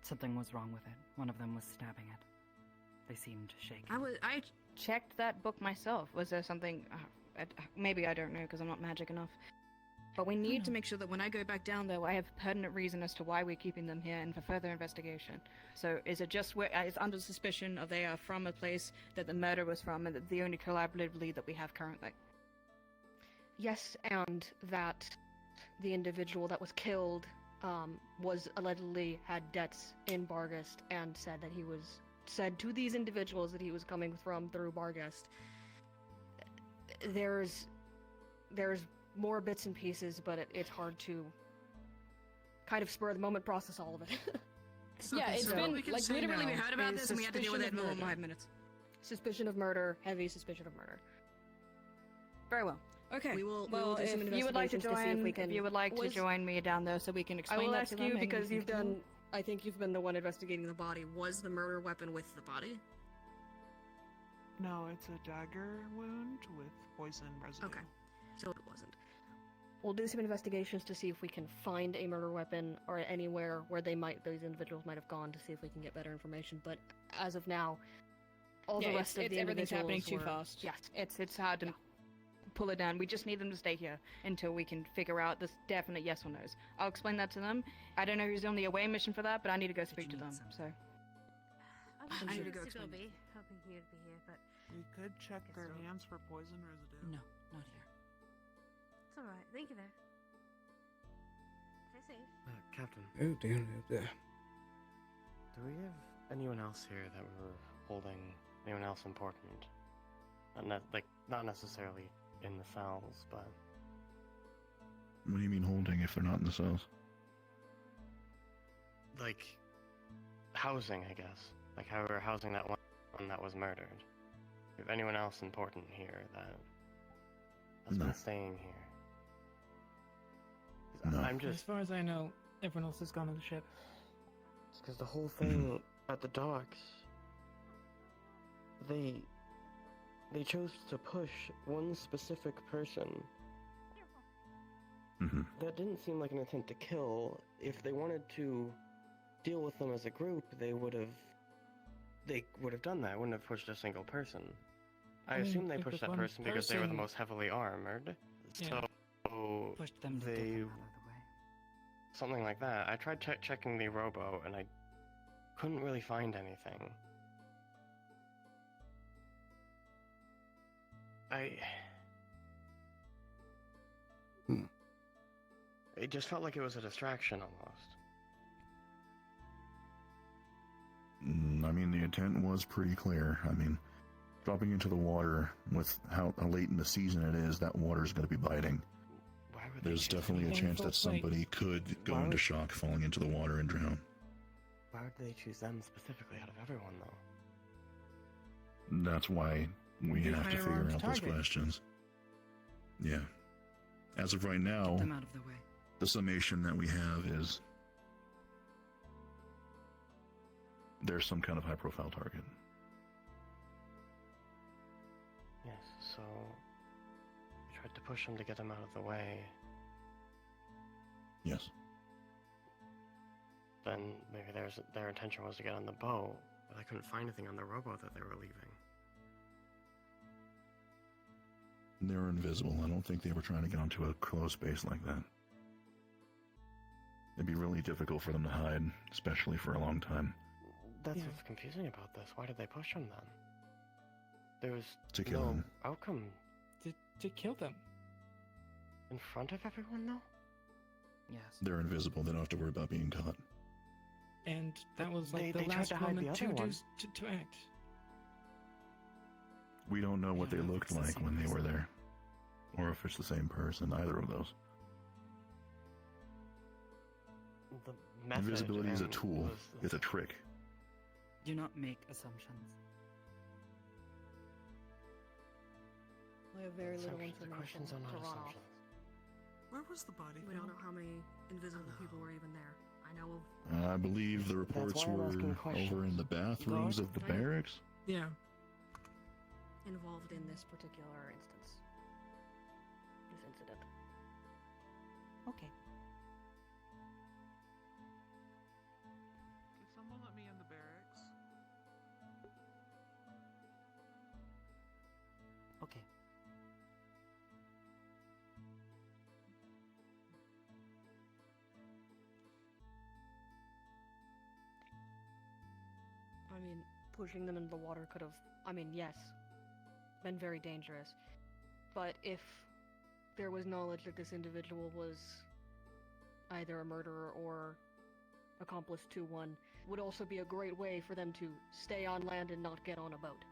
Something was wrong with it. One of them was stabbing it. They seemed shaken. I checked that book myself. Was there something... maybe I don't know because I'm not magic enough. But we need to make sure that when I go back down there, I have pertinent reason as to why we're keeping them here and for further investigation. So is it just it's under suspicion of they are from a place that the murder was from and that the only collaborative lead that we have currently? Yes, and that the individual that was killed was allegedly had debts in Bargast and said that he was said to these individuals that he was coming from through Bargast. There's more bits and pieces, but it's hard to kind of spur of the moment process all of it. Yeah, it's been like literally we heard about is this and we had to deal with it in suspicion of 5 murder. minutes. Suspicion of murder, heavy suspicion of murder. Very well. Okay. We will well, do some if you would like to investigations to see join, if we can- if you would like to Was- join me down there, so we can I explain will that ask to them. you and because we you've can- done. I think you've been the one investigating the body. Was the murder weapon with the body? No, it's a dagger wound with poison residue. Okay, so it wasn't. We'll do some investigations to see if we can find a murder weapon or anywhere where those individuals might have gone to see if we can get better information. But as of now, all Yeah, the rest of the everything's happening individuals too were- fast. Yes, it's hard to pull it down. We just need them to stay here until we can figure out this definite yes or no's. I'll explain that to them. I don't know who's on the away mission for that, but I need to go speak to them. So I'm I sure need to go it's explain. be hoping you'd be here, but We could check our hands for poison residue. No, not here. it's alright. Thank you, though. Stay safe. Captain, Oh dear, oh dear. do we have anyone else here that we're holding? Anyone else important? Not necessarily in the cells, but What do you mean holding if they're not in the cells? like housing, I guess. Like how we're housing that one that was murdered. If anyone else important here that has No. been staying here. 'Cause No. I'm As just far as I know, everyone else has gone on the ship. because the whole thing at the docks, they chose to push one specific person. That didn't seem like an intent to kill. If they wanted to deal with them as a group, they would have done that. Wouldn't have pushed a single person. I I mean, assume they if pushed the that one person because they were the person- most heavily armored. Yeah. So Pushed them to get they them out of the way. something like that. I tried checking the rowboat and I couldn't really find anything. It just felt like it was a distraction almost. I mean, the intent was pretty clear. I mean, dropping into the water with how late in the season it is, that water is going to be biting. There's definitely a chance that somebody could go into shock falling into the water and drown. Why would they choose them specifically out of everyone, though? That's why we The have to higher figure armed out those target. questions. Yeah. As of right now, Get them out of the way. the summation that we have is there's some kind of high-profile target. Yes, so I tried to push them to get them out of the way. Yes. Then maybe their intention was to get on the boat, but I couldn't find anything on the rowboat that they were leaving. They're invisible. I don't think they were trying to get onto a closed space like that. It'd be really difficult for them to hide, especially for a long time. That's what's confusing about this. Why did they push them then? There was To kill no them. outcome. To kill them. In front of everyone, though? Yes. They're invisible. They don't have to worry about being caught. And that was They like the tried last to hide the moment other one. to act. We don't know what Yeah, they if looked it's the like same when they were person. there. Or if it's the same person, either of those. The message Invisibility is a and tool. was- It's a trick. Do not make assumptions. We have very little Assumptions. The information questions are not to run off. assumptions. Where was the body? We don't know how many invisible people were even there. I know of I believe the reports why I'm were asking over in the bathrooms of the barracks. Yeah. involved in this particular instance. This incident. Okay. Can someone let me in the barracks? Okay. I mean, pushing them into the water could have, yes, been very dangerous. But if there was knowledge that this individual was either a murderer or accomplice to one, would also be a great way for them to stay on land and not get on a boat.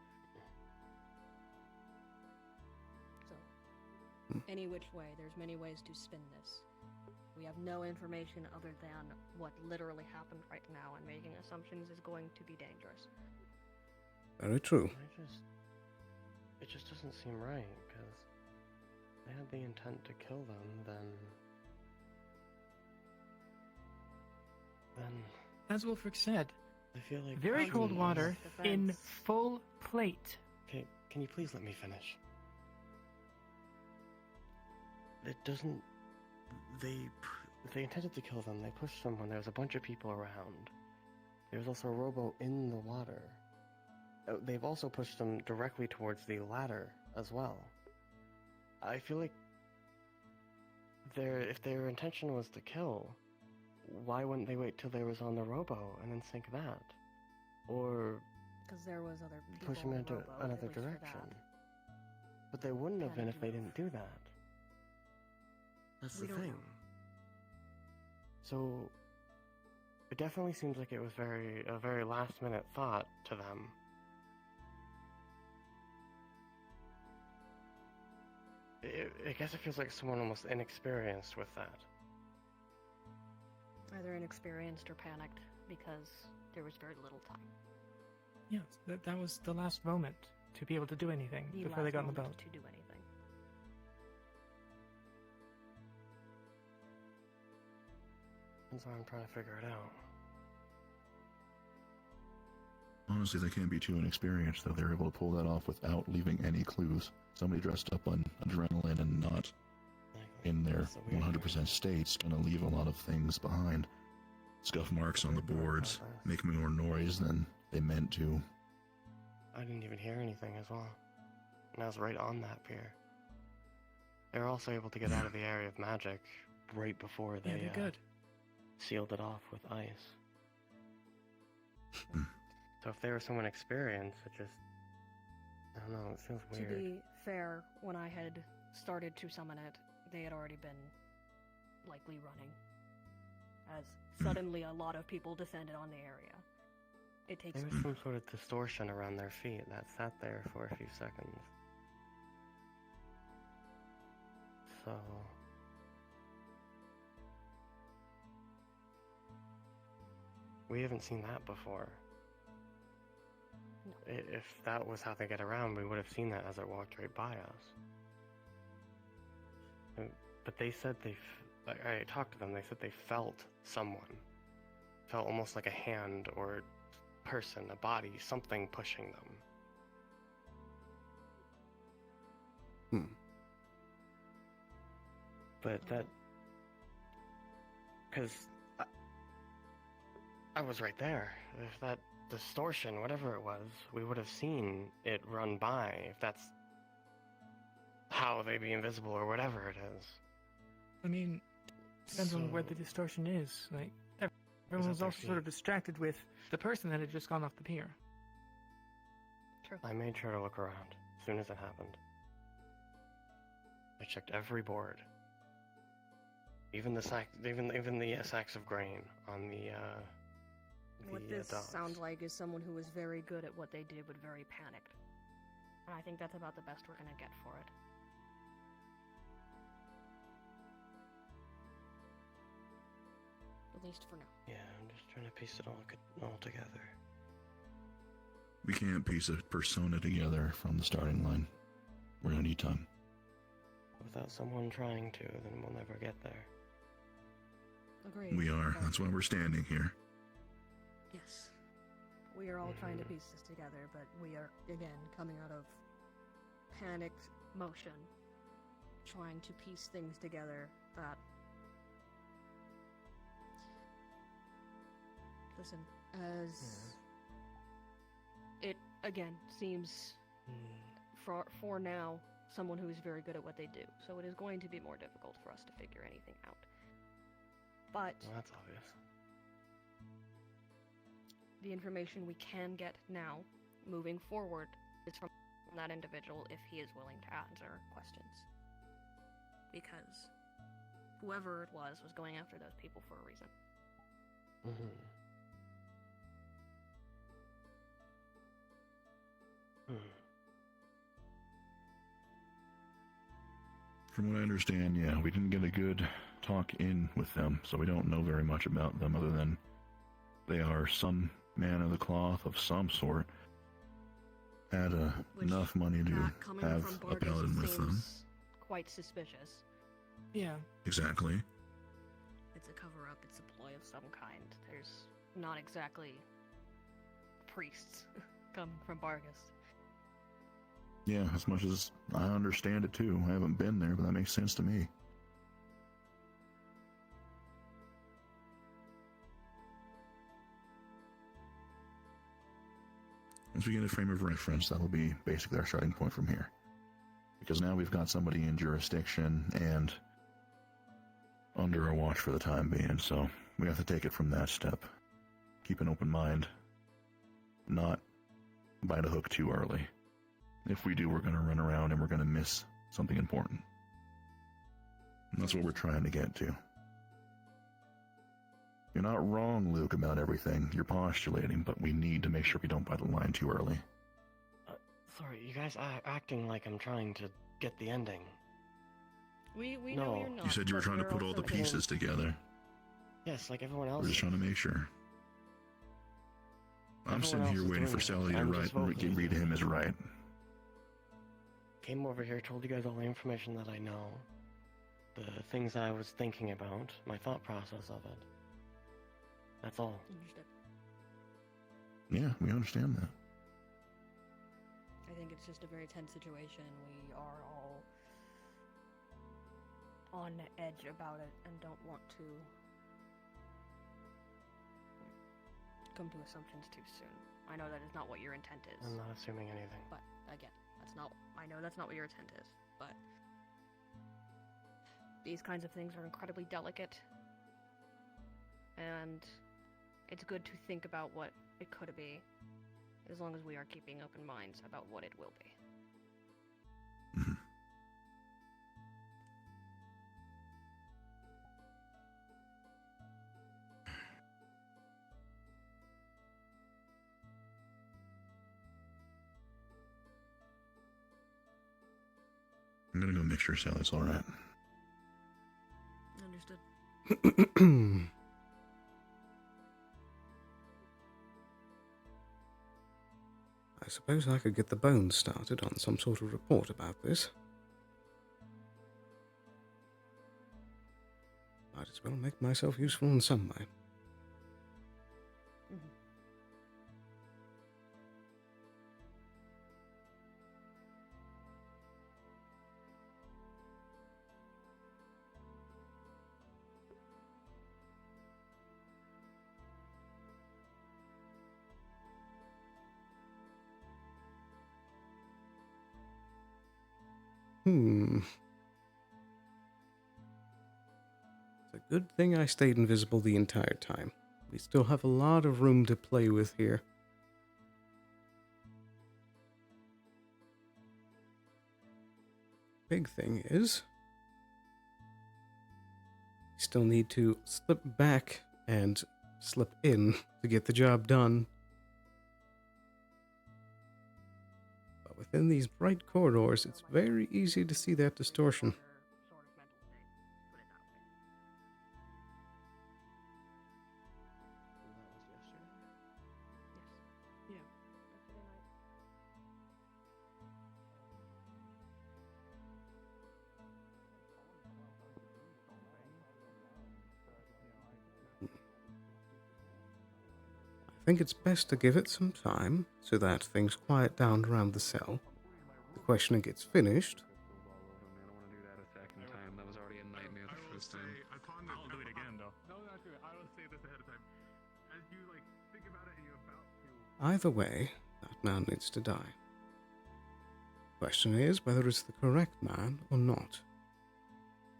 So, any which way, there's many ways to spin this. We have no information other than what literally happened right now, and making assumptions is going to be dangerous. Very true. It just doesn't seem right, because they had the intent to kill them, then... As Wolfric said, I feel like... very cold water in full plate. Okay, can you please let me finish? It doesn't... They intended to kill them, they pushed them when there was a bunch of people around. There was also a rowboat in the water. They've also pushed them directly towards the ladder as well. I feel like if their intention was to kill, why wouldn't they wait till they was on the rowboat and then sink that? Or Because there was other people push them on the into rowboat, at another least for direction. that. But they wouldn't have been Panic if they didn't do that. That's We the don't thing. know. So it definitely seems like it was a very last minute thought to them. I guess it feels like someone almost inexperienced with that. Either inexperienced or panicked because there was very little time. Yes, that was the last moment to be able to do anything The before they last got on the moment boat. to do anything. That's why I'm trying to figure it out. Honestly, they can't be too inexperienced, though. They're able to pull that off without leaving any clues. Somebody dressed up on adrenaline and not in their 100% state's gonna leave a lot of things behind. Scuff marks on the boards make more noise than they meant to. I didn't even hear anything as well. And I was right on that pier. They were also able to get out of the area of magic right before they they're good. sealed it off with ice. So if they were someone experienced, it just... I don't know, it feels weird. To be fair, when I had started to summon it, they had already been likely running. As suddenly a lot of people descended on the area. It takes... There was some sort of distortion around their feet that sat there for a few seconds. So... we haven't seen that before. If that was how they get around, we would have seen that as it walked right by us. But they said I talked to them, they said they felt someone. Felt almost like a hand or person, a body, something pushing them. But that... because... I was right there. If that distortion, whatever it was, we would have seen it run by, if that's how they be invisible or whatever it is. I mean, depends on where the distortion is. Like, everyone was also sort of distracted with the person that had just gone off the pier. True. I made sure to look around as soon as it happened. I checked every board. Even the sacks of grain on the What this docks. sounds like is someone who was very good at what they did but very panicked. And I think that's about the best we're gonna get for it. At least for now. Yeah, I'm just trying to piece it all together. We can't piece a persona together from the starting line. We're gonna need time. Without someone trying to, then we'll never get there. Agreed. We are. That's why we're standing here. Yes. We are all trying to piece this together, but we are, again, coming out of panicked motion, trying to piece things together that... Listen, as... It, again, seems, for now, someone who is very good at what they do, so it is going to be more difficult for us to figure anything out. But... Well, that's obvious. The information we can get now, moving forward, is from that individual if he is willing to answer questions. Because whoever it was going after those people for a reason. From what I understand, yeah, we didn't get a good talk in with them, so we don't know very much about them other than they are some man of the cloth of some sort. Had enough money to have a paladin with them. Quite suspicious. Yeah. Exactly. It's a cover-up, it's a ploy of some kind. There's not exactly priests coming from Bargus. Yeah, as much as I understand it too. I haven't been there, but that makes sense to me. Once we get a frame of reference, that'll be basically our starting point from here. Because now we've got somebody in jurisdiction and under our watch for the time being, so we have to take it from that step. Keep an open mind. Not bite a hook too early. If we do, we're going to run around and we're going to miss something important. And that's what we're trying to get to. You're not wrong, Luke, about everything. You're postulating, but we need to make sure we don't bite the line too early. Sorry, you guys are acting like I'm trying to get the ending. We No. know you're not. You said you were but trying to we're put all the also- pieces together. Yes, like everyone else. We're just trying to make sure. I'm Everyone sitting else here is waiting doing for it. Sally to I'm write just and vocally read him as right. Came over here, told you guys all the information that I know, the things I was thinking about, my thought process of it. That's all. Understood. Yeah, we understand that. I think it's just a very tense situation. We are all on edge about it and don't want to come to assumptions too soon. I know that is not what your intent is. I'm not assuming anything. But again, I know that's not what your intent is, but these kinds of things are incredibly delicate, and it's good to think about what it could be, as long as we are keeping open minds about what it will be. I'm gonna go make sure Sally's alright. Understood. I suppose I could get the bones started on some sort of report about this. Might as well make myself useful in some way. It's a good thing I stayed invisible the entire time. We still have a lot of room to play with here. Big thing is, we still need to slip back and slip in to get the job done. But within these bright corridors, it's very easy to see that distortion. I think it's best to give it some time so that things quiet down around the cell. The questioning gets finished. That was already a nightmare the first time. I'll do it again, though. No, not true. I will say this ahead of time. As you, think about it and you're about to... Either way, that man needs to die. Question is whether it's the correct man or not.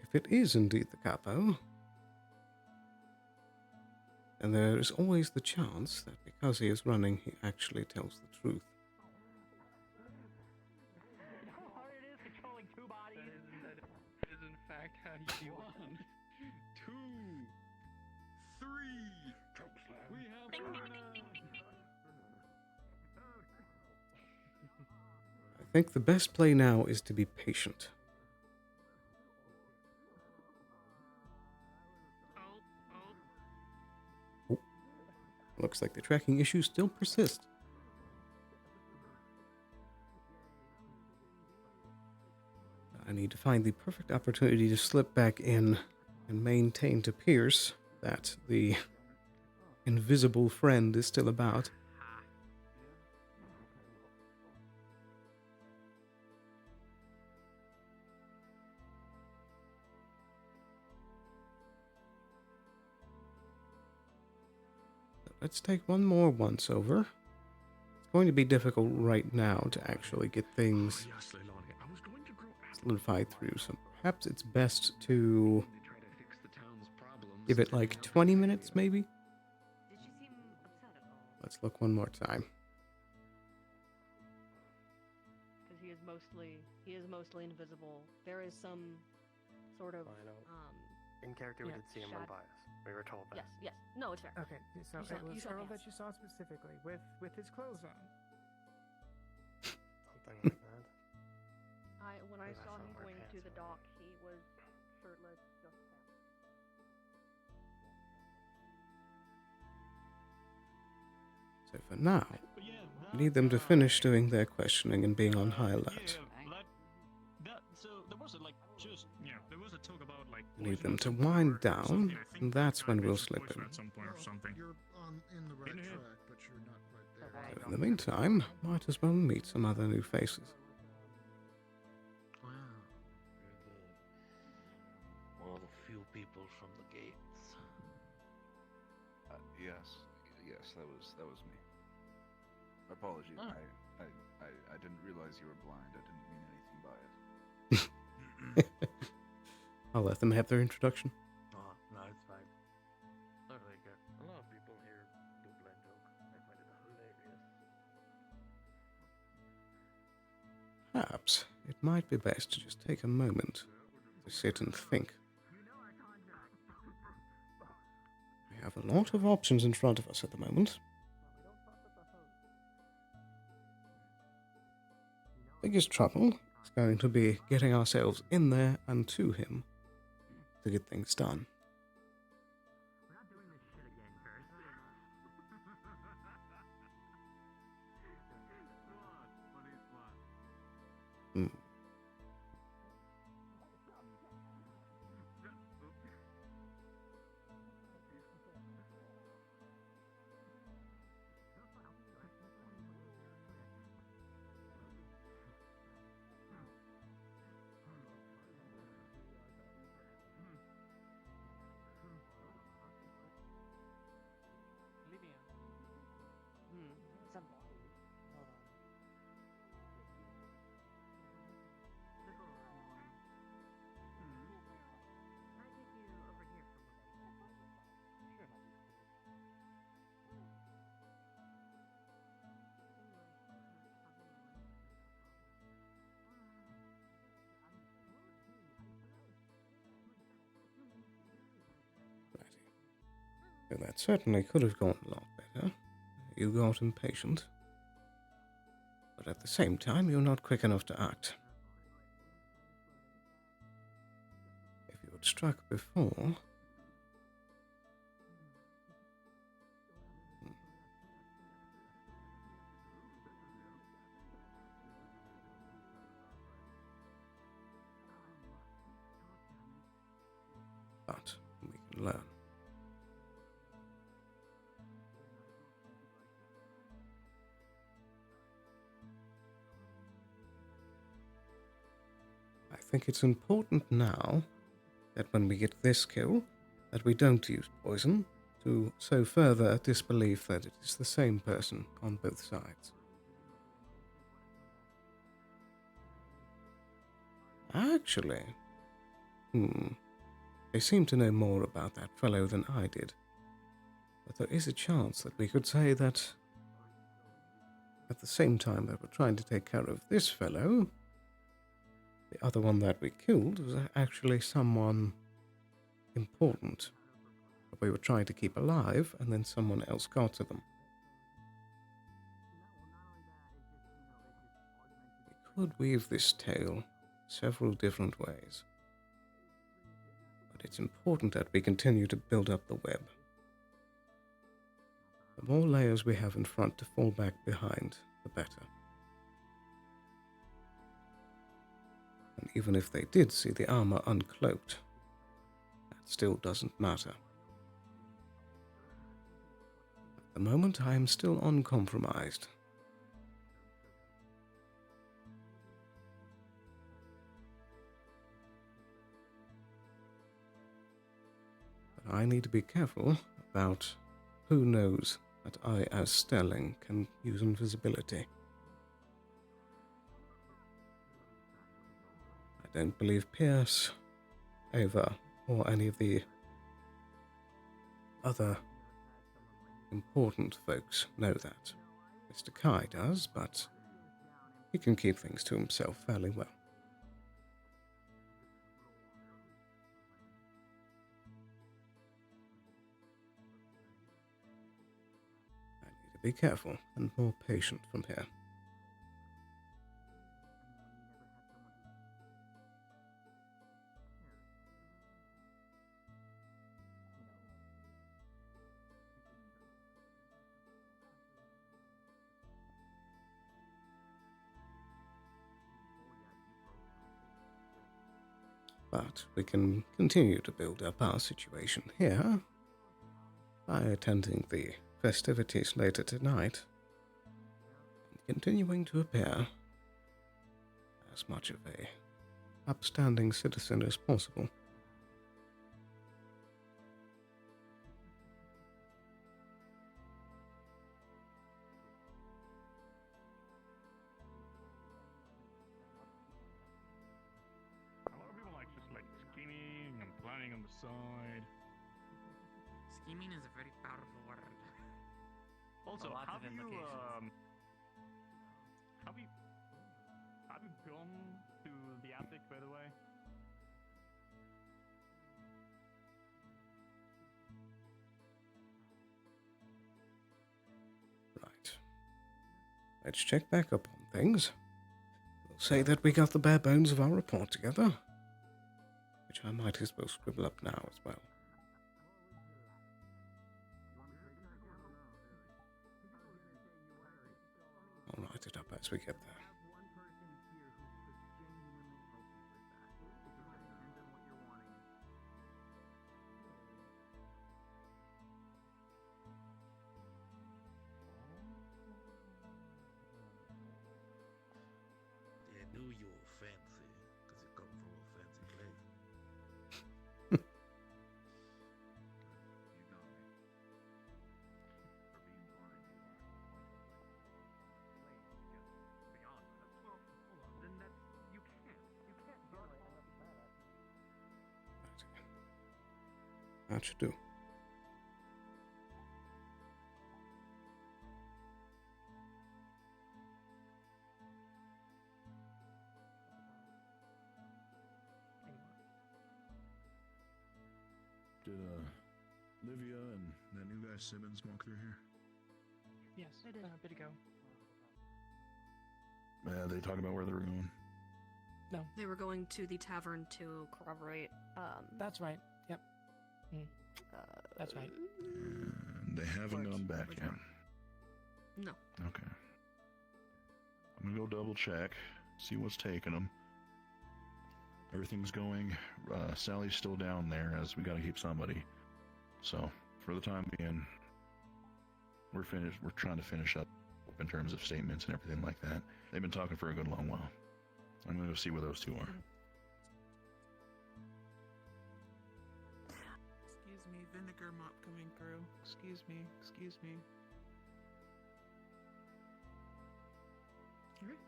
If it is indeed the capo, then there is always the chance that because he is running, he actually tells the truth. That is in fact how you want. 2, 3. We have I think the best play now is to be patient. Oh. Looks like the tracking issues still persist. I need to find the perfect opportunity to slip back in and maintain to Pierce that the invisible friend is still about. Let's take one more once over. It's going to be difficult right now to actually get things solidified through, so perhaps it's best to give it like 20 minutes maybe? Let's look one more time. Because he is mostly invisible. There is some sort of In character, we did see him run by us. We were told that. Yes. No, it's fair. Okay, so You saw- it you was saw Earl yes. that you saw specifically with his clothes on. Something like that. When I Because I saw saw him her going to pants the on. dock, he was shirtless, just pants. So for now, we need them to finish doing their questioning and being on high alert. So there was there was a talk about like We need them to wind down, and that's when we'll slip in. at some point or something. You're in the right track, but you're not quite there. So in the meantime, might as well meet some other new faces. Wow. You're one of the few people from the gates. Yes, that was me. Apologies. Oh. I didn't realize you were blind. I didn't mean anything by it. I'll let them have their introduction. Oh, no, it's fine. Totally good. A lot of people here do blind joke. I find it hilarious. Perhaps it might be best to just take a moment to sit and think. We have a lot of options in front of us at the moment. Biggest trouble is going to be getting ourselves in there and to him to get things done. Hmm. Livia. It's a body. Hold on. Can I take you over here for a little? Sure. So that certainly could have gone a lot better. You got impatient. But at the same time, you're not quick enough to act. If you had struck before... But we can learn. I think it's important now that when we get this kill, that we don't use poison to so further disbelieve that it is the same person on both sides. Actually, they seem to know more about that fellow than I did. But there is a chance that we could say that at the same time that we're trying to take care of this fellow, the other one that we killed was actually someone important that we were trying to keep alive, and then someone else got to them. We could weave this tale several different ways, but it's important that we continue to build up the web. The more layers we have in front to fall back behind, the better. And even if they did see the armor uncloaked, that still doesn't matter. At the moment, I am still uncompromised. But I need to be careful about who knows that I, as Sterling, can use invisibility. I don't believe Pierce, Ava, or any of the other important folks know that. Mr. Kai does, but he can keep things to himself fairly well. I need to be careful and more patient from here. But we can continue to build up our situation here by attending the festivities later tonight and continuing to appear as much of a upstanding citizen as possible. A lot of people like just like scheming and planning on the side. Scheming is a very powerful word. Also, Lots have of you implications. have you gone to the attic, by the way? Right. Let's check back up on things. We'll say that we got the bare bones of our report together, which I might as well scribble up now as well. I'll write it up as we get there. They knew you were fancy, because you come from a fancy place. You know me. For being blind, you are. Beyond that. Well, hold on. Then that's you can't generate enough matter. That should do. Did Livia and that new guy Simmons walk through here? Yes, a bit ago. Yeah, they talk about where they were going. No. They were going to the tavern to corroborate. That's right. Yep. That's right. And they haven't gone back yet. No. Okay. I'm gonna go double check, see what's taking them. Everything's going. Sally's still down there, as we gotta keep somebody. So, for the time being, we're finished. We're trying to finish up in terms of statements and everything like that. They've been talking for a good long while. I'm gonna go see where those two are. Excuse me, vinegar mop coming through. Excuse me, excuse me. Alright.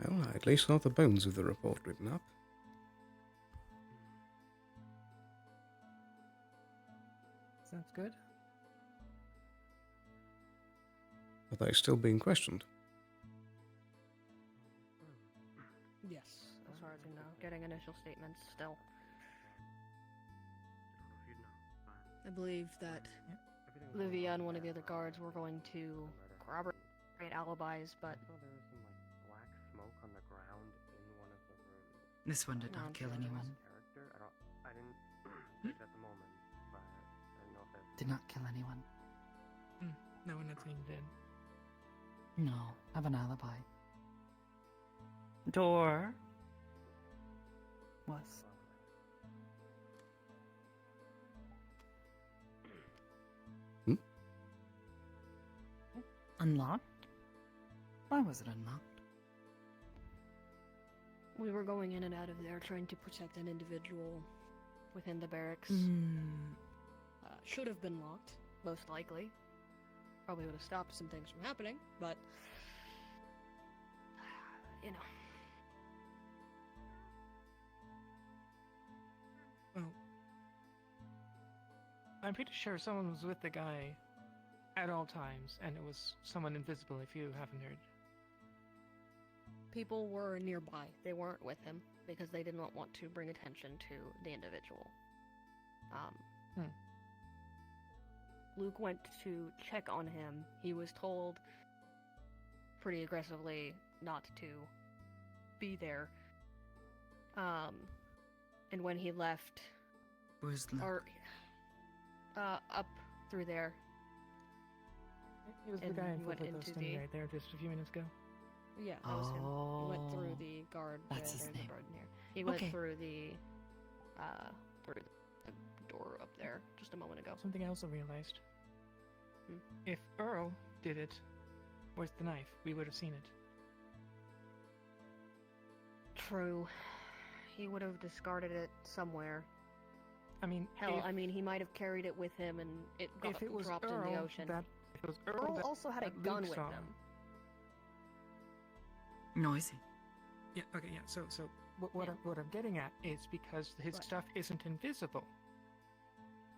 Well, I at least got the bones of the report written up. Sounds good. Are they still being questioned? Yes, as far as we know. Getting initial statements still. I believe that Livia and one of the other guards were going to corroborate alibis, but I saw there was some like black smoke on the ground in one of the rooms. This one did not kill anyone. Character? I didn't think at the moment, but I didn't know if that Did not kill anyone. No one that's did. No, have an alibi. Door was. Unlocked? Why was it unlocked? we were going in and out of there trying to protect an individual within the barracks. Should have been locked, most likely. Probably would have stopped some things from happening, but you know. Well, I'm pretty sure someone was with the guy at all times, and it was someone invisible, if you haven't heard. People were nearby. They weren't with him because they did not want to bring attention to the individual. Luke went to check on him. He was told pretty aggressively not to be there. And when he left, Where's Luke? Up through there. It was the And guy in he went foot that was into standing the- right there just a few minutes ago. Yeah, that was him. He went through the guard. That's his there's name. a guard in here. He went Okay. through the door up there just a moment ago. Something else I realized. Hmm. If Earl did it, where's the knife? We would have seen it. True. He would have discarded it somewhere. I mean, Hell, if, I mean, he might have carried it with him and it got if it was dropped Earl, in the ocean. if it was Earl, Earl that, also had a that gun Luke with saw. him. Noisy. Yeah. Okay. Yeah. So what I'm getting at is because his What? stuff isn't invisible.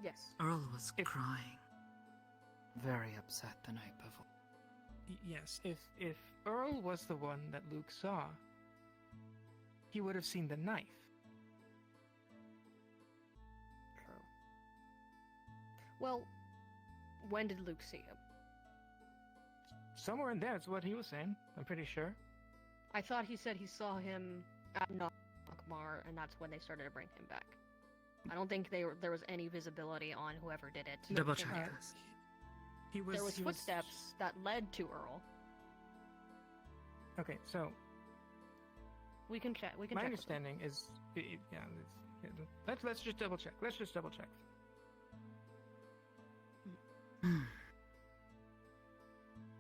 Yes. Earl was crying. Very upset the night before. Yes. If Earl was the one that Luke saw, he would have seen the knife. True. Well, when did Luke see him? Somewhere in there is what he was saying. I'm pretty sure. I thought he said he saw him at Nakmar, and that's when they started to bring him back. I don't think there was any visibility on whoever did it. Double in check there. this. He was. There was he footsteps that led to Earl. Okay. So We can check. We can my check. with him. understanding is, let's just double check. Let's just double check.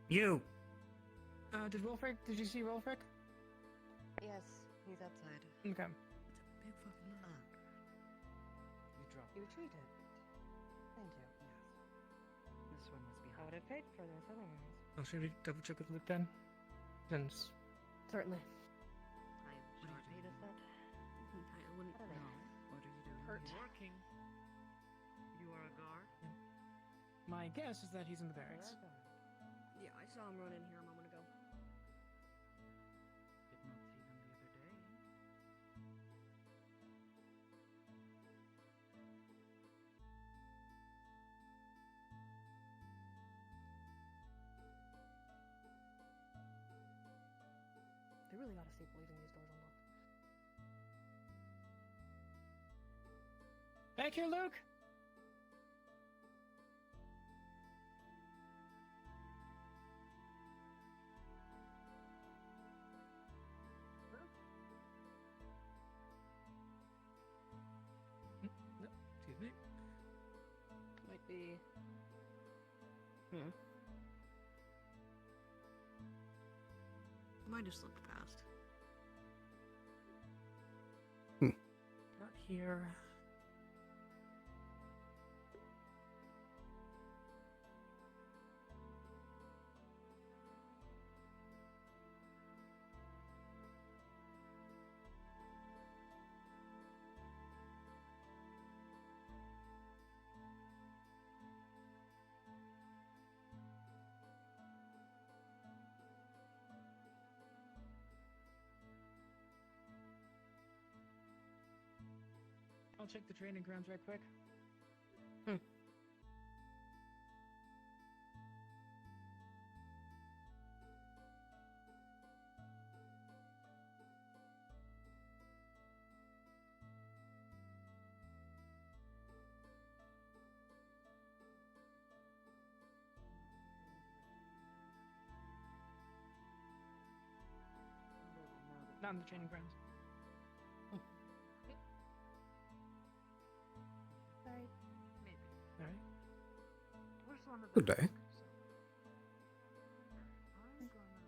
You. Did you see Wolfric? Yes, he's outside. Okay. Big fucking lock. You dropped. You retreated. Thank you. This one was I behind. would have paid for this otherwise. I'll should we double check with Luke then? Since Certainly. I am Would you pay this then? I wouldn't. No. What are you doing? Hurt. here? Working. You are a guard? my guess is that he's in the barracks. Yeah, I saw him run in here a moment ago. Did not see them the other day. They really gotta stop leaving these doors unlocked. Back here, Luke! No, excuse me. Might be. Might have slipped past. Not here. I'll check the training grounds right quick. Not in the training grounds. Sorry. Maybe. All right. Where's one of Good the day. I'm gonna...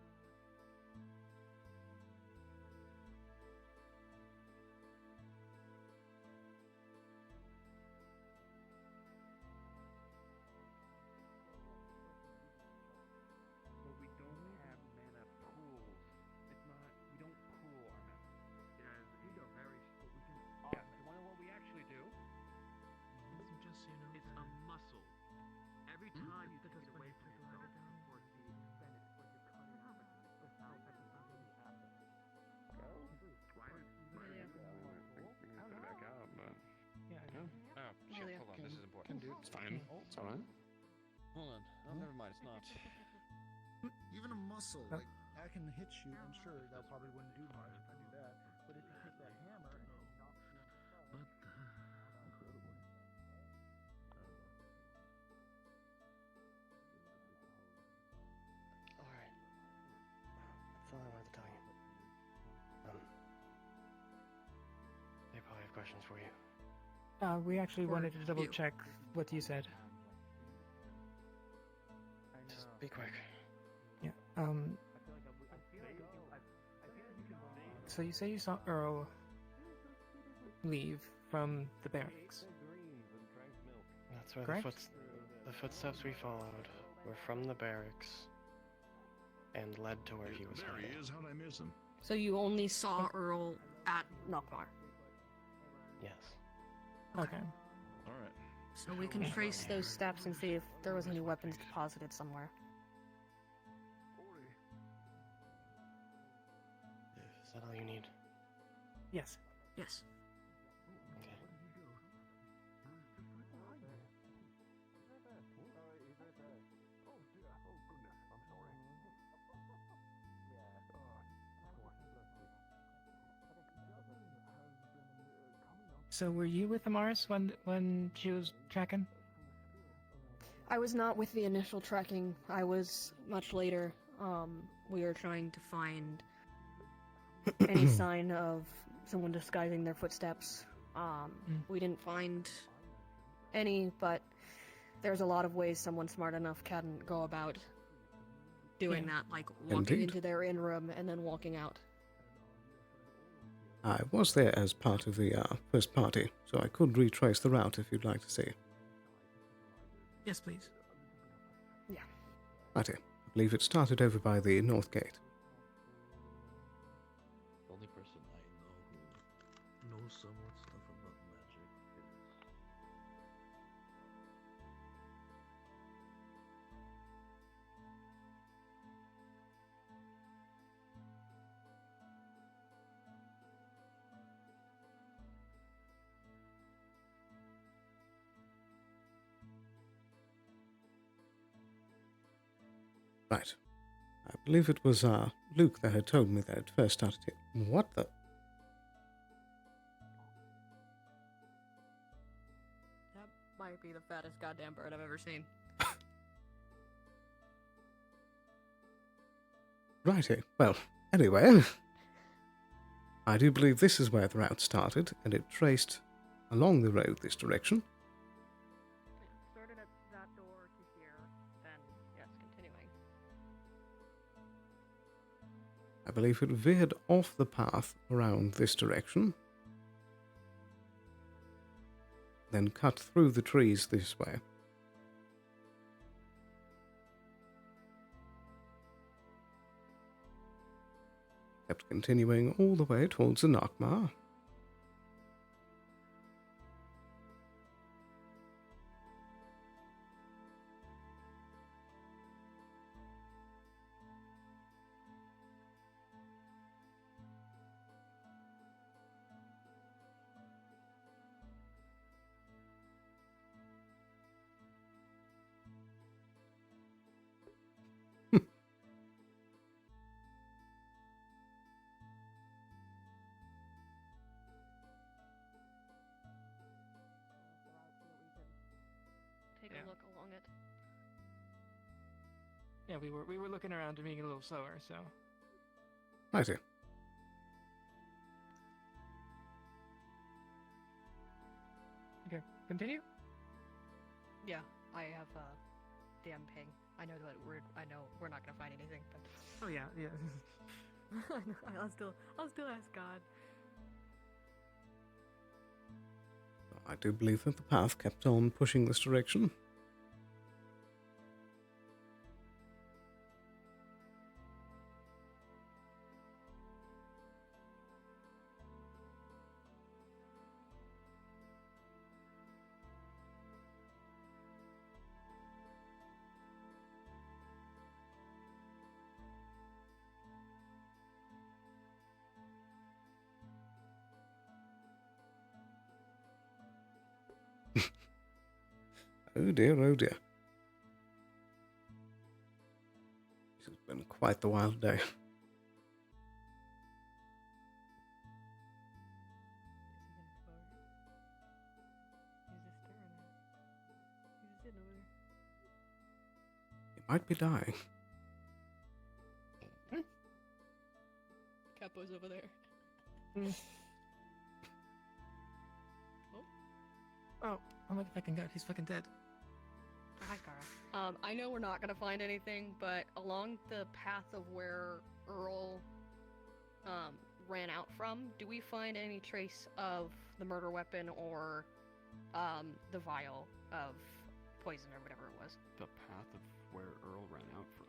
But we don't have mana pools. It's not. We don't pool our mana. We are very. But we can. Yeah. You want to know what we actually do? Just so you know, It's a muscle. Every time you take it away from yourself, down. of course, the extended, it's like you're cutting out without technically the asset. Why did Yeah. we can put it back out, but Yeah. I no. know. Oh, shit, Amelia. hold on, this is important. Can do. It's fine. It's all right. Hold on. Oh, never mind. It's not. Even a muscle, Huh? like I can hit you, and sure, that probably wouldn't do much if I do that. But if you take that hammer and knock me on the side, What the? questions for you. We actually For wanted to double you. check what you said. Just be quick. Yeah. So you say you saw Earl leave from the barracks? That's where Correct? the footsteps we followed were from the barracks and led to where he was There heading. he is. How'd I miss him? So you only saw Earl at Nockmar. Yes. Okay. All right. So we can trace those steps and see if there was any weapons deposited somewhere. Is that all you need? Yes. Yes. Okay. So were you with Amaris when she was tracking? I was not with the initial tracking. I was much later. We were trying to find any sign of someone disguising their footsteps. We didn't find any, but there's a lot of ways someone smart enough can go about doing Yeah. that, like walking Indeed. into their inn room and then walking out. I was there as part of the first party, so I could retrace the route if you'd like to see. Yes, please. Yeah. Righty. I believe it started over by the north gate. The only person I know who knows somewhat stuff about magic is Right. I believe it was Luke that had told me that it first started here. What the? That might be the fattest goddamn bird I've ever seen. Righty. Well, anyway, I do believe this is where the route started, and it traced along the road this direction. Started at that door to here, then, yes, continuing. I believe it veered off the path around this direction, then cut through the trees this way. Kept continuing all the way towards the Nockmar. Take Yeah. a look along it. Yeah, we were looking around and being a little slower, so. Righty. Okay, continue. Yeah, I have damn ping. I know that we're not gonna find anything, but Oh yeah, yeah. I'll still ask God. I do believe that the path kept on pushing this direction. Oh dear, oh dear. This has been quite the wild day. He might be dying. Capo's over there. Oh my fucking god, he's fucking dead. Hi, Kara. I know we're not gonna find anything, but along the path of where Earl ran out from, do we find any trace of the murder weapon or the vial of poison or whatever it was? The path of where Earl ran out from.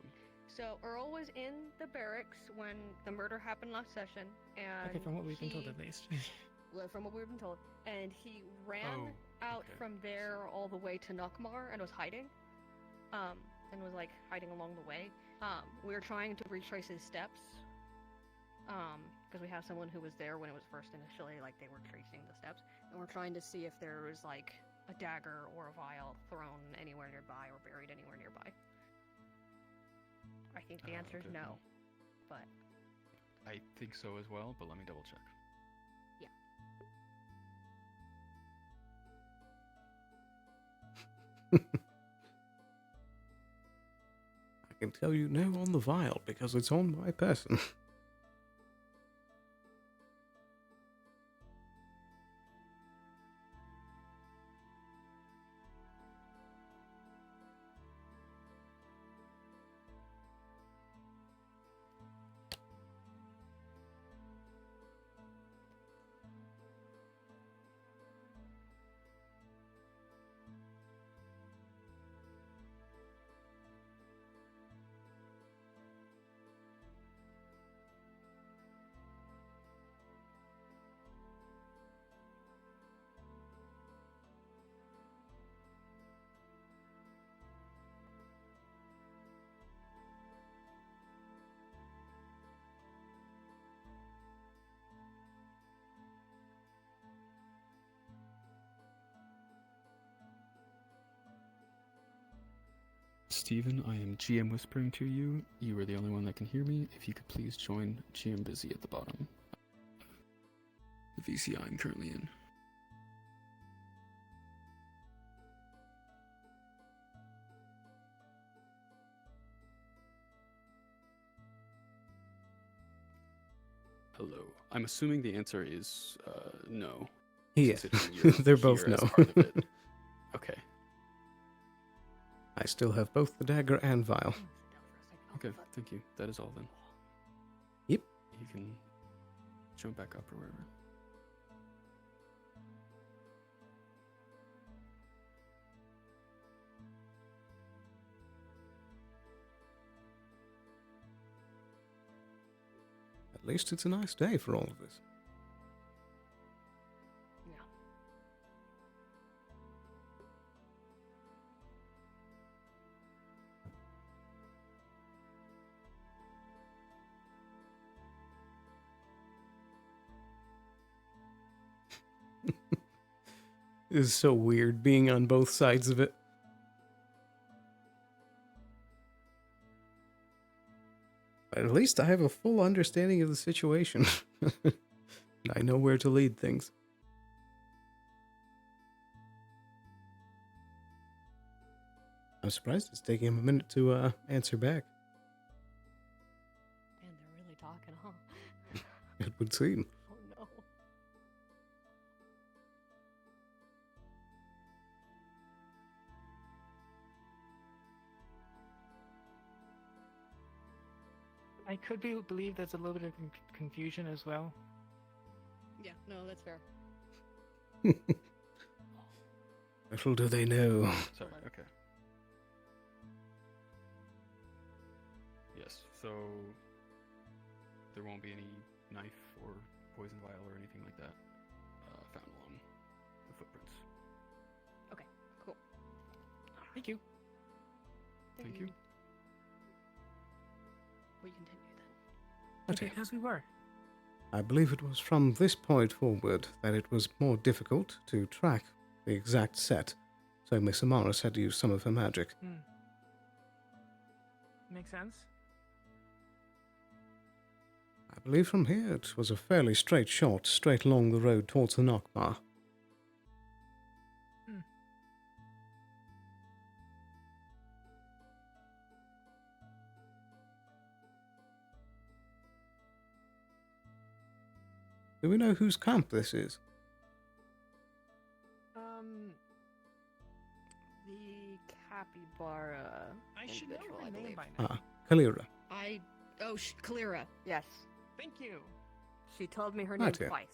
So Earl was in the barracks when the murder happened last session, and Okay, from what we've been told at least. Well, from what we've been told, and he ran out from there all the way to Nokmar and was hiding, and was like hiding along the way. We were trying to retrace his steps, because we have someone who was there when it was first initially, like they were tracing the steps, and we're trying to see if there was like a dagger or a vial thrown anywhere nearby or buried anywhere nearby. I think the answer is no, but I think so as well, but let me double check. yeah. I can tell you no on the vial because it's on my person. Steven, I am GM whispering to you. You are the only one that can hear me. If you could please join GM Busy at the bottom. The VC I'm currently in. Hello. I'm assuming the answer is no. Yeah, considering you're they're both here as no. part of it. Okay. I still have both the dagger and vial. Okay, thank you. That is all then. Yep. You can jump back up or wherever. At least it's a nice day for all of this. Yeah. It is so weird being on both sides of it. But at least I have a full understanding of the situation. I know where to lead things. I'm surprised it's taking him a minute to answer back. Man, they're really talking, huh? It would seem. Oh no. I could believe there's a little bit of confusion as well. Yeah, no, that's fair. Little do they know. Sorry, okay. Yes, so there won't be any knife or poison vial or anything like that found along the footprints. Okay, cool. Thank you. Thank you. We continue then. Okay, as we were. I believe it was from this point forward that it was more difficult to track the exact set, so Miss Amaris had to use some of her magic. Makes sense. I believe from here it was a fairly straight shot, straight along the road towards the Nokmar. Do we know whose camp this is? bar I should know individual, her I name believe. by now. Kalira. Kalira. Yes. Thank you. She told me her Right name here. twice.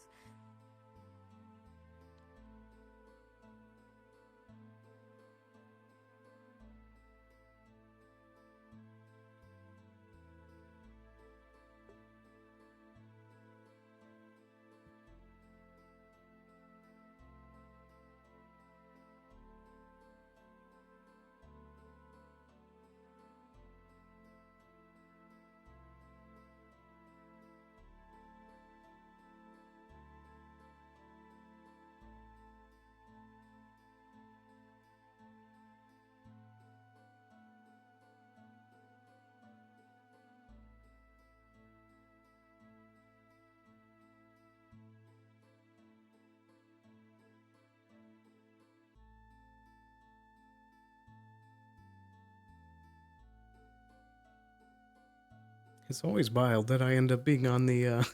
It's always wild that I end up being on the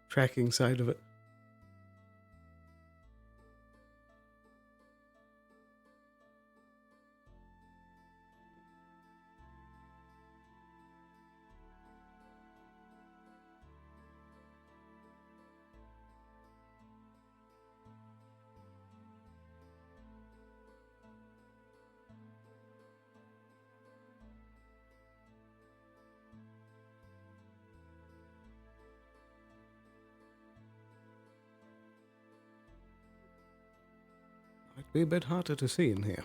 tracking side of it. Might be a bit harder to see in here.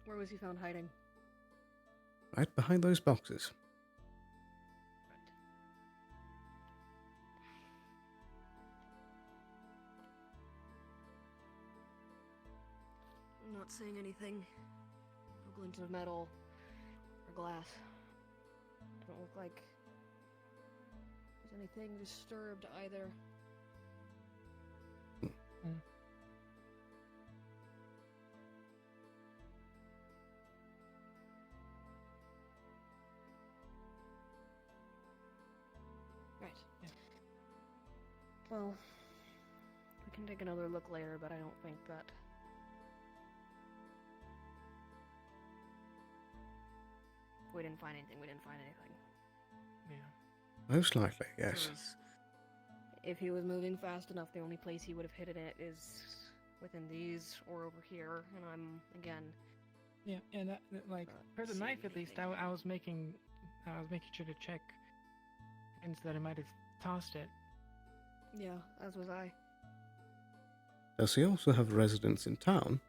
Where was he found hiding? Right behind those boxes. I'm not seeing anything. No glints of metal or glass. Don't look like there's anything disturbed either. Right. Yeah. Well, we can take another look later, but I don't think that. If we didn't find anything, we didn't find anything. Yeah. Most likely, yes. Because if he was moving fast enough, the only place he would have hidden it is within these or over here, and I'm, again... Yeah, and like, for the knife at least, I was making sure to check and so that I might have tossed it. Yeah, as was I. Does he also have residence in town?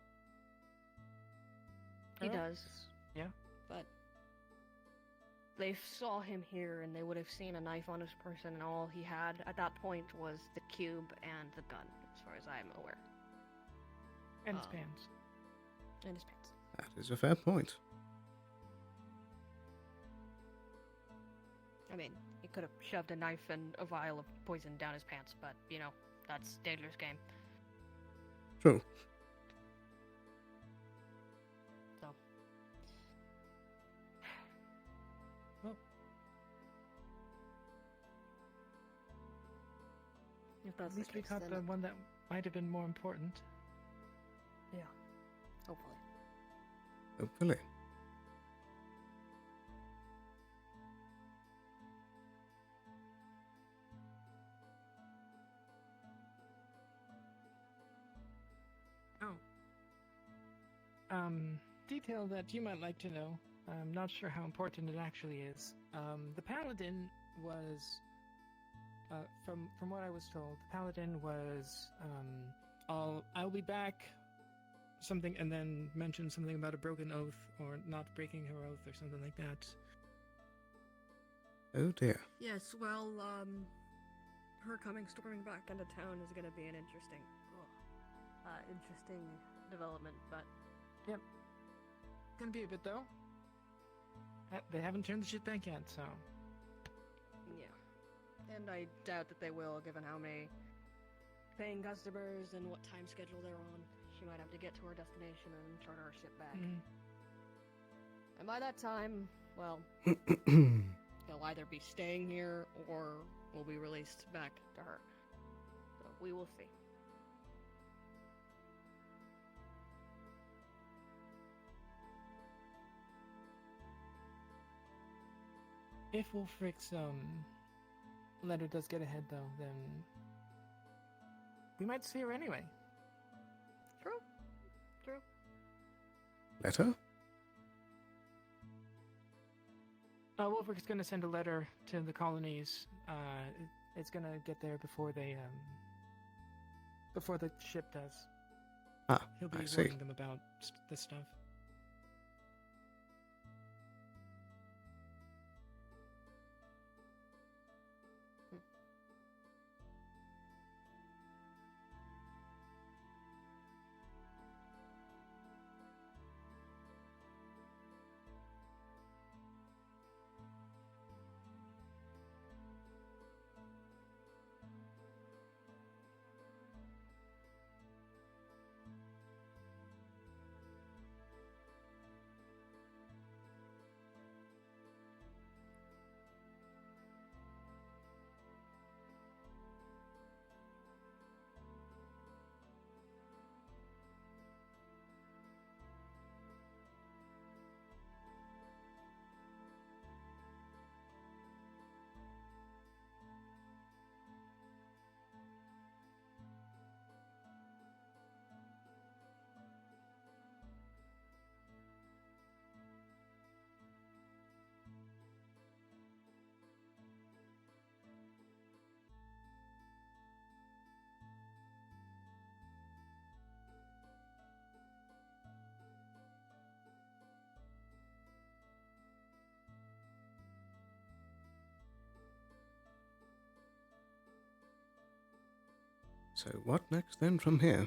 He does. Yeah. But they saw him here, and they would have seen a knife on his person, and all he had at that point was the cube and the gun, as far as I'm aware. And his pants. And his pants. That is a fair point. I mean, he could have shoved a knife and a vial of poison down his pants, but, you know, that's Daedler's game. True. So. Well. If that's At least the we case, caught then the one that might have been more important. yeah, hopefully. Hopefully. Detail that you might like to know. I'm not sure how important it actually is. The paladin was, from what I was told, the paladin was, I'll be back, something, and then mentioned something about a broken oath or not breaking her oath or something like that. Oh dear. Yes, well, her storming back into town is gonna be an interesting development, but... Yep. Gonna be a bit, though. They haven't turned the shit back yet, so... Yeah. And I doubt that they will, given how many paying customers and what time schedule they're on. She might have to get to her destination and charter her ship back. And by that time, well, he'll either be staying here or will be released back to her. So we will see. If Wolfric's letter does get ahead, though, then we might see her anyway. True. True. Letter? Wolfric's gonna send a letter to the colonies. It's gonna get there before the ship does. Ah, He'll be I see. warning them about this stuff. So what next then from here?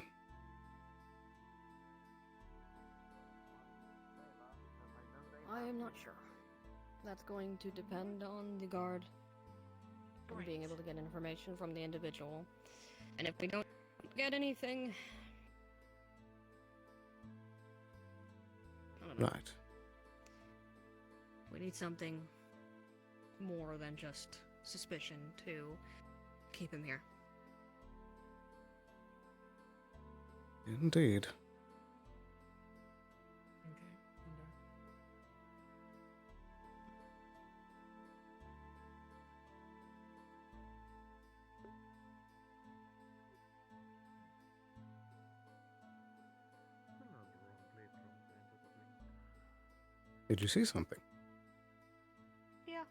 I am not sure. That's going to depend on the guard and being able to get information from the individual. And if we don't get anything... I don't know. Right. We need something more than just suspicion to keep him here. Indeed. Did you see something? Yeah.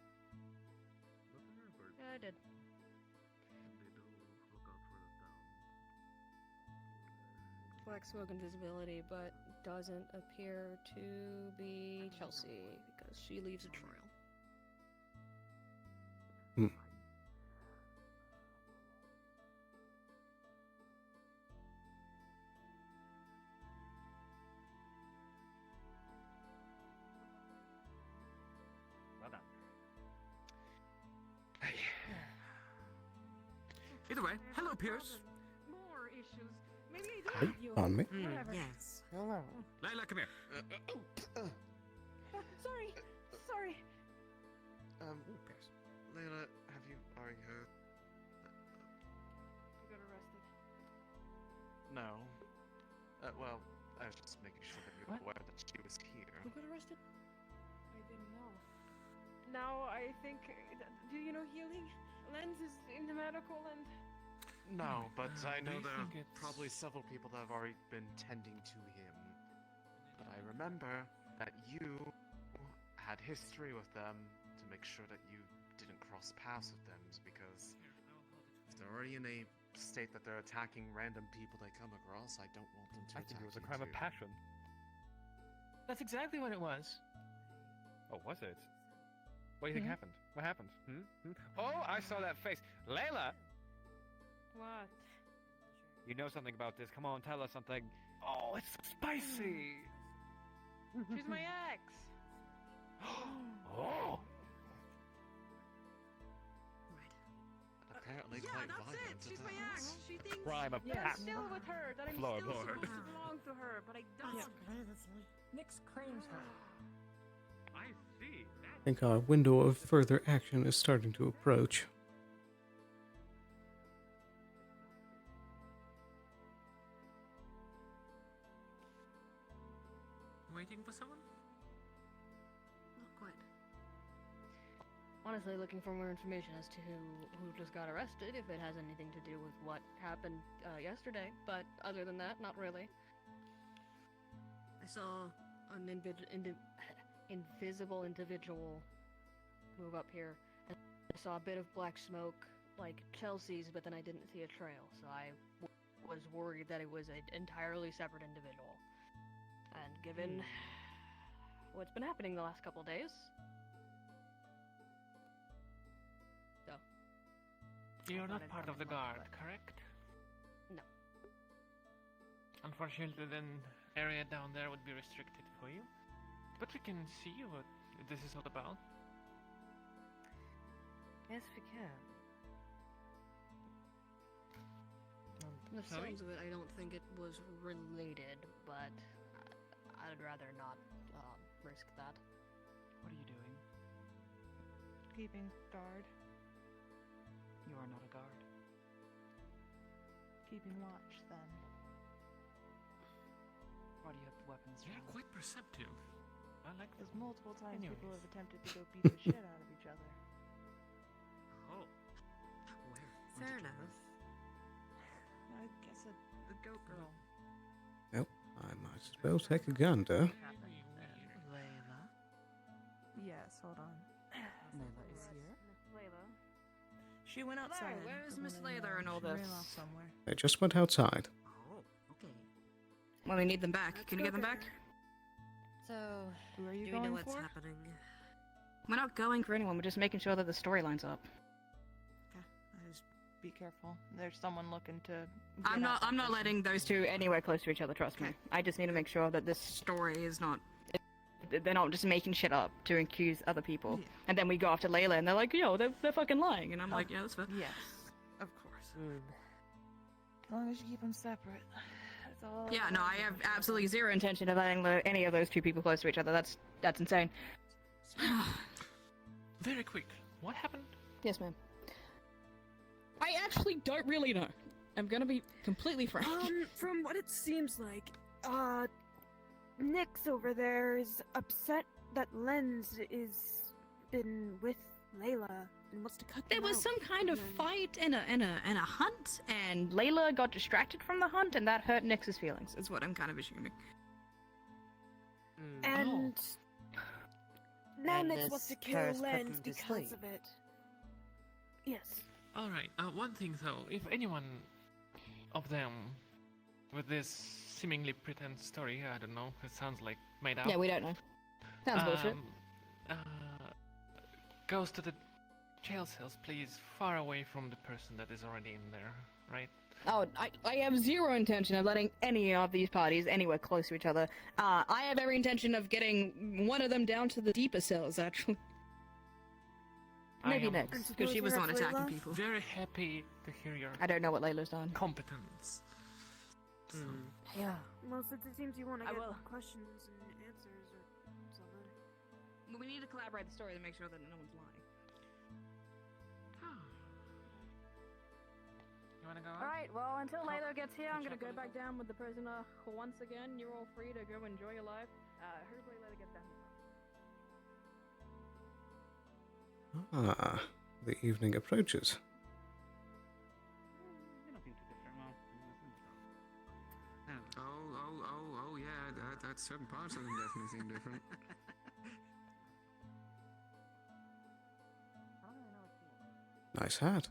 Yeah, I did. Black smoke and visibility, but doesn't appear to be Chelsea because she leaves a trail. Hmm. Well done. Either way, hello, Pierce. More issues. Maybe I Hi, don't have you. on me. Whatever. Yes. Hello. Layla, come here. Sorry. Sorry. Pierce. Layla, have you already heard? You got arrested. No. Well, I was just making sure that you were aware that she was here. Who got arrested? I didn't know. Now I think. Do you know healing? Lens is in the medical and. No, but I know you there are think it's- probably several people that have already been tending to him. But I remember that you had history with them to make sure that you didn't cross paths with them, because if they're already in a state that they're attacking random people they come across, I don't want them to I attack think it was a you crime of too. passion. That's exactly what it was. Oh, was it? What do you think happened? What happened? Oh, I saw that face. Layla! What? You know something about this. Come on, tell us something. Oh, it's spicy! She's my ex! Oh! Apparently Yeah, quite that's violent. it! She's my ex! She thinks Crime of that I'm passion. still with her, that I'm still Floorboard. supposed to belong to her, but I don't. Nix claims her. I see. I think our window of further action is starting to approach. Waiting for someone? Not quite. Honestly, looking for more information as to who just got arrested, if it has anything to do with what happened yesterday. But other than that, not really. I saw an invisible individual move up here. And I saw a bit of black smoke, like Chelsea's, but then I didn't see a trail, so I was worried that it was an entirely separate individual. And given what's been happening the last couple days, so. You're I not thought I'd part of the probably guard, look, but- correct? No. Unfortunately, then area down there would be restricted for you. But we can see what this is all about. Yes, we can. From the Chloe? sounds of it, I don't think it was related, but I'd rather not risk that. What are you doing? Keeping guard. You are not a guard. Keeping watch, then. Why do you have the weapons You're drawn? quite perceptive. I like Because that. multiple times people Anyways. have attempted to go beat the shit out of each other. Oh. Fair enough. I guess a goat girl. Well, I might as well take a gander. Layla. Yes, hold on. Layla is here. Miss Layla. She went outside. where's for Miss one Layla and all she ran this? off somewhere. They just went outside. Oh, okay. Well, we need them back. Can you get them back? So, Who are you do we going know what's for? happening? We're not going for anyone. We're just making sure that the story lines up. Just be careful. There's someone looking to. I'm get not. at that I'm not person. letting those two anywhere close to each other. Trust me. I just need to make sure that this story is not. They're not just making shit up to accuse other people, and then we go after Layla, and they're like, "Yo, they're fucking lying," and I'm like, "Yeah, that's fair." Yes, of course. As long as you keep them separate. That's all. Yeah, no, I have absolutely zero intention of letting any of those two people close to each other. That's insane. Very quick. What happened? Yes, ma'am. I actually don't really know. I'm gonna be completely frank. From what it seems like, Nyx over there is upset that Lens is been with Layla and wants to cut There them was out, some kind of and then- fight and a hunt, and Layla got distracted from the hunt, and that hurt Nyx's feelings. Is what I'm kind of assuming. And now And Nyx wants to this kill curse put Lens them to because sleep. of it. Yes. Alright, one thing though. If anyone of them with this seemingly pretend story, I don't know, it sounds like made up. Yeah, we don't know. Sounds bullshit. uh, goes to the jail cells, please, far away from the person that is already in there, right? Oh, I have zero intention of letting any of these parties anywhere close to each other. I have every intention of getting one of them down to the deeper cells, actually. Maybe I am Nyx, because she was the one attacking people. Very happy to hear your I don't know what Layla's done. competence. So, Yeah. Well, since it seems you want to I get will. questions and answers or something. Well, we need to collaborate the story to make sure that no one's lying. You wanna go on? Alright, well, until Layla gets here, I'm gonna go back down with the prisoner once again. You're all free to go enjoy your life. Hopefully Layla gets down here. Ah, the evening approaches. You're looking too different, well. Oh, yeah, that certain parts of them definitely seem different. Nice hat.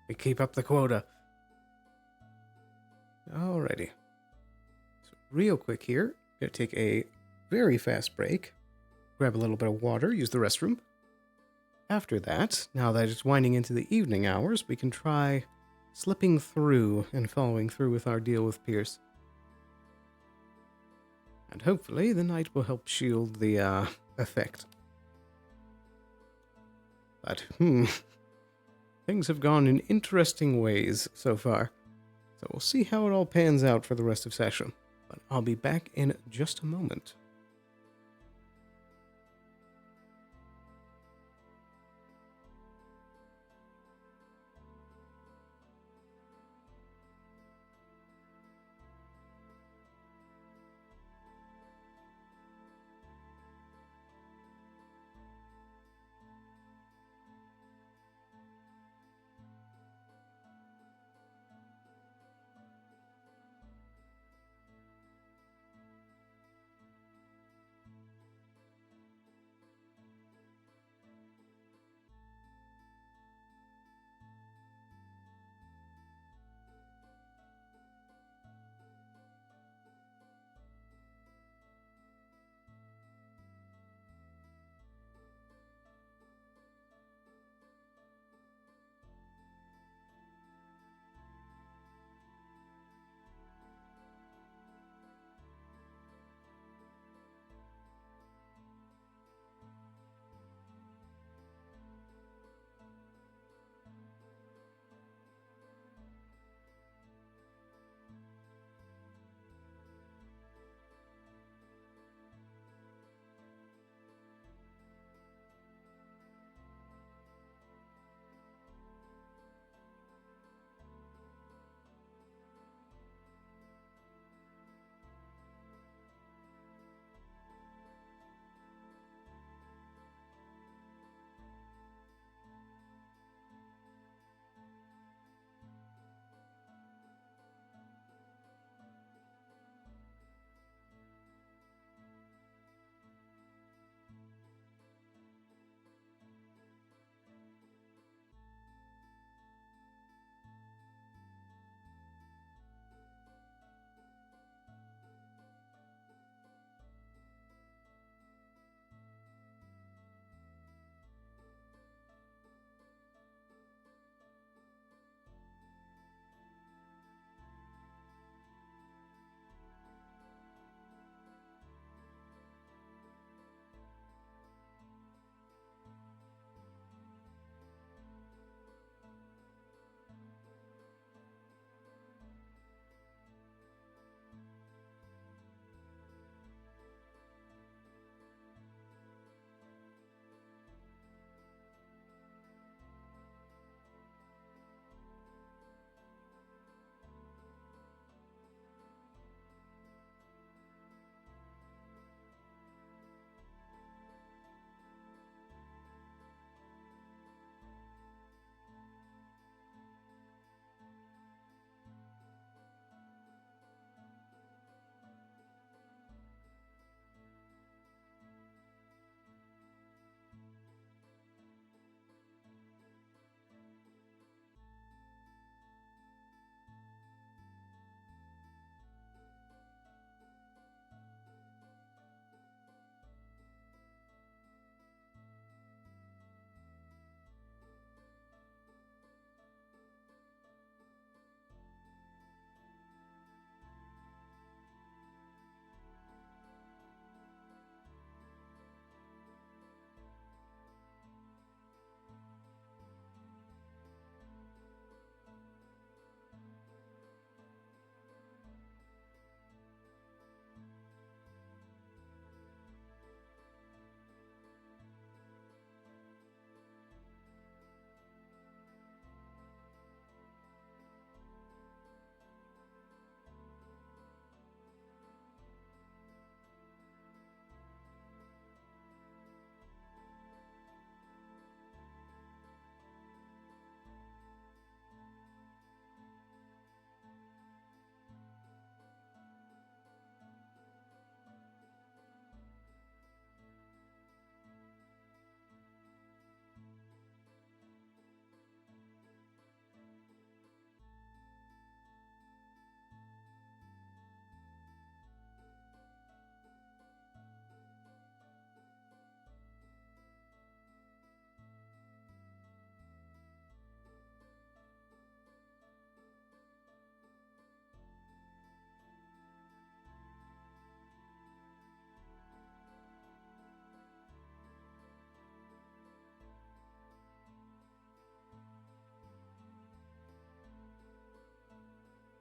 We keep up the quota. Alrighty. So real quick here, gonna take a very fast break, grab a little bit of water, use the restroom. After that, now that it's winding into the evening hours, we can try slipping through and following through with our deal with Pierce. And hopefully the night will help shield the effect. But, things have gone in interesting ways so far. So we'll see how it all pans out for the rest of session. But I'll be back in just a moment.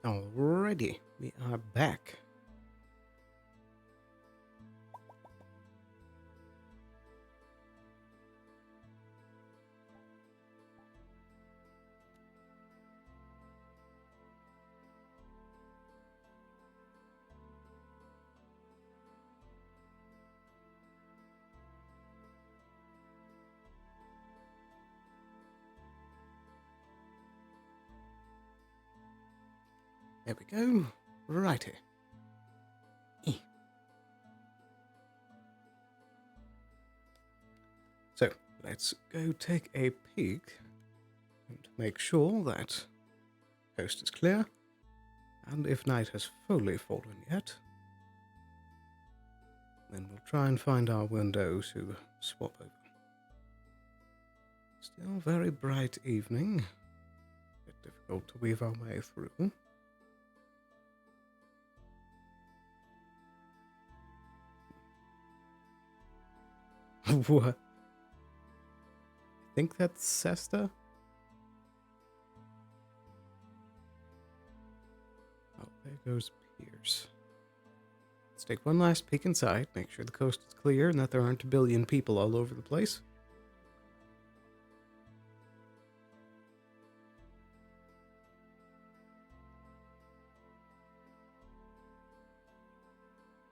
Alrighty, we are back. There we go. Righty. So, let's go take a peek and make sure that the coast is clear, and if night has fully fallen yet, then we'll try and find our window to swap over. Still very bright evening. A bit difficult to weave our way through. What? I think that's Sesta. Oh, there goes Pierce. Let's take one last peek inside, make sure the coast is clear and that there aren't a billion people all over the place.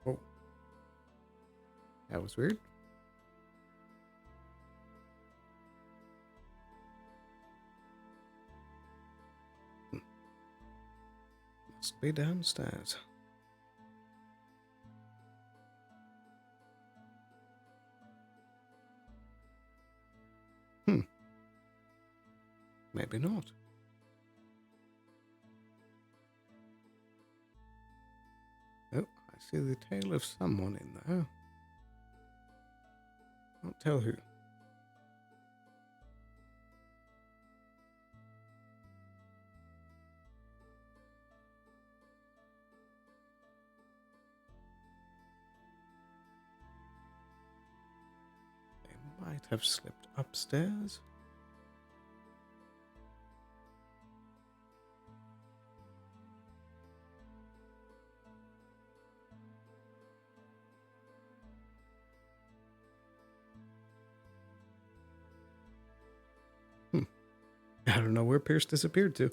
Oh. That was weird. Must be downstairs. Maybe not. Oh, I see the tail of someone in there. Can't tell who. They might have slipped upstairs. I don't know where Pierce disappeared to.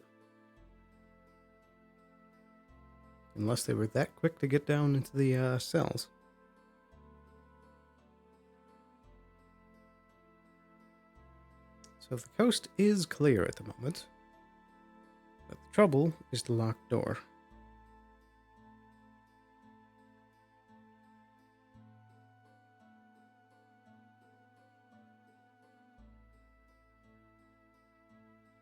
Unless they were that quick to get down into the cells. So the coast is clear at the moment. But the trouble is the locked door.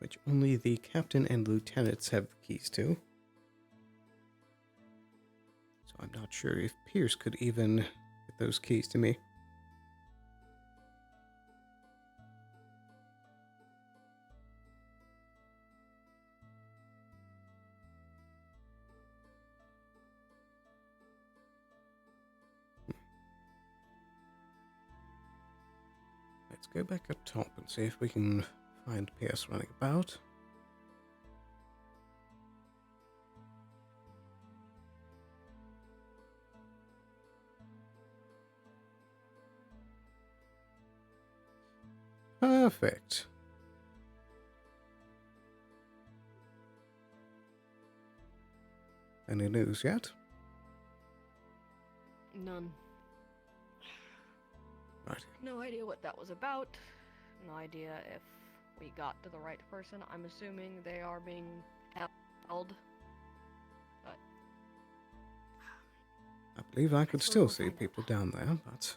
Which only the captain and lieutenants have the keys to. So I'm not sure if Pierce could even get those keys to me. Let's go back up top and see if we can find Pierce running about. Perfect. Any news yet? None. Right. No idea what that was about. No idea if we got to the right person. I'm assuming they are being held. But I believe I could still see people down there, but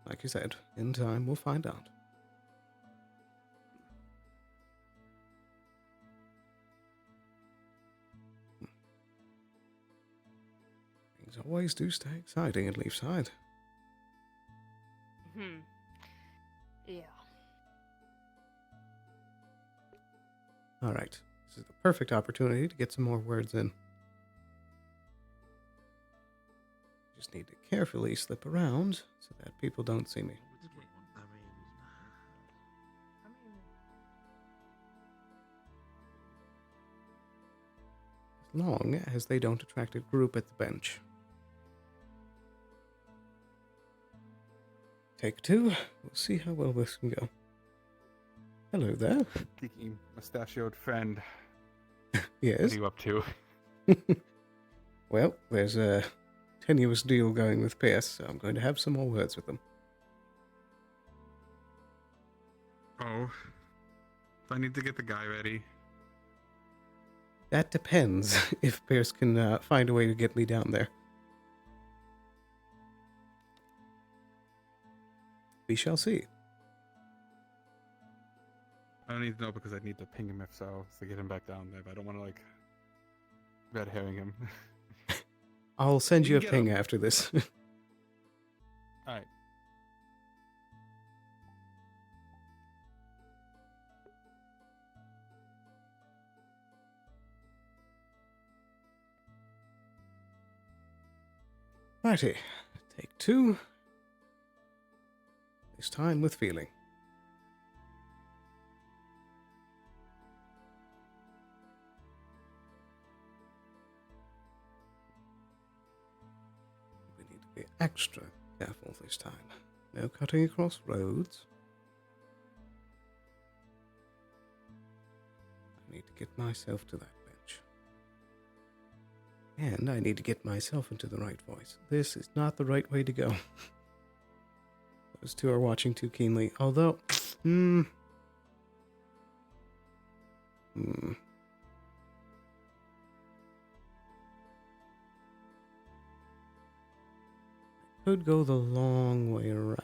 like you said, in time we'll find out. Things always do stay exciting at Leafside. Yeah. Alright, this is the perfect opportunity to get some more words in. Just need to carefully slip around so that people don't see me. as long as they don't attract a group at the bench. Take 2. We'll see how well this can go. Hello there. Geeky mustachioed friend. Yes. What are you up to? Well, there's a tenuous deal going with Pierce, so I'm going to have some more words with them. Oh. I need to get the guy ready. That depends if Pierce can find a way to get me down there. We shall see. I don't need to know because I need to ping him if so, to get him back down there, but I don't want to, like, red herring him. I'll send We you a can get ping him. after this. Alright. Righty. Take 2. This time with feeling. We need to be extra careful this time. No cutting across roads. I need to get myself to that bench. And I need to get myself into the right voice. This is not the right way to go. Those two are watching too keenly. Although, could go the long way around.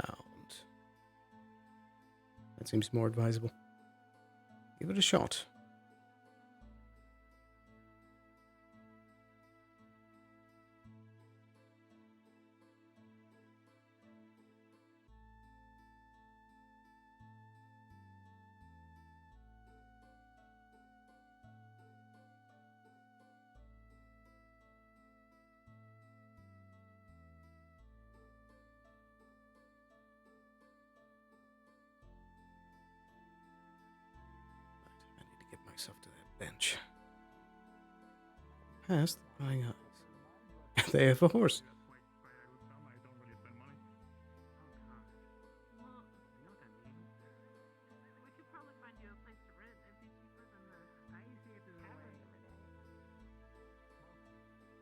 That seems more advisable. Give it a shot. Get myself to that bench. Past the prying eyes. They have a horse.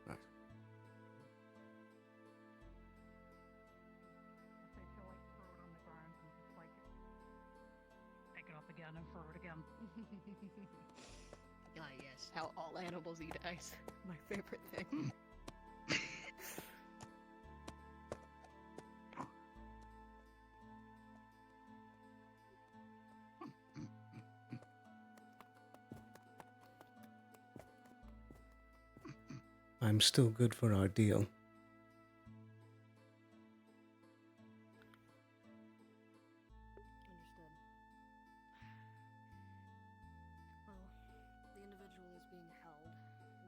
Right. Pick it up again and throw it again. Ah, yes, how all animals eat ice. My favorite thing. I'm still good for our deal. Well, the individual is being held.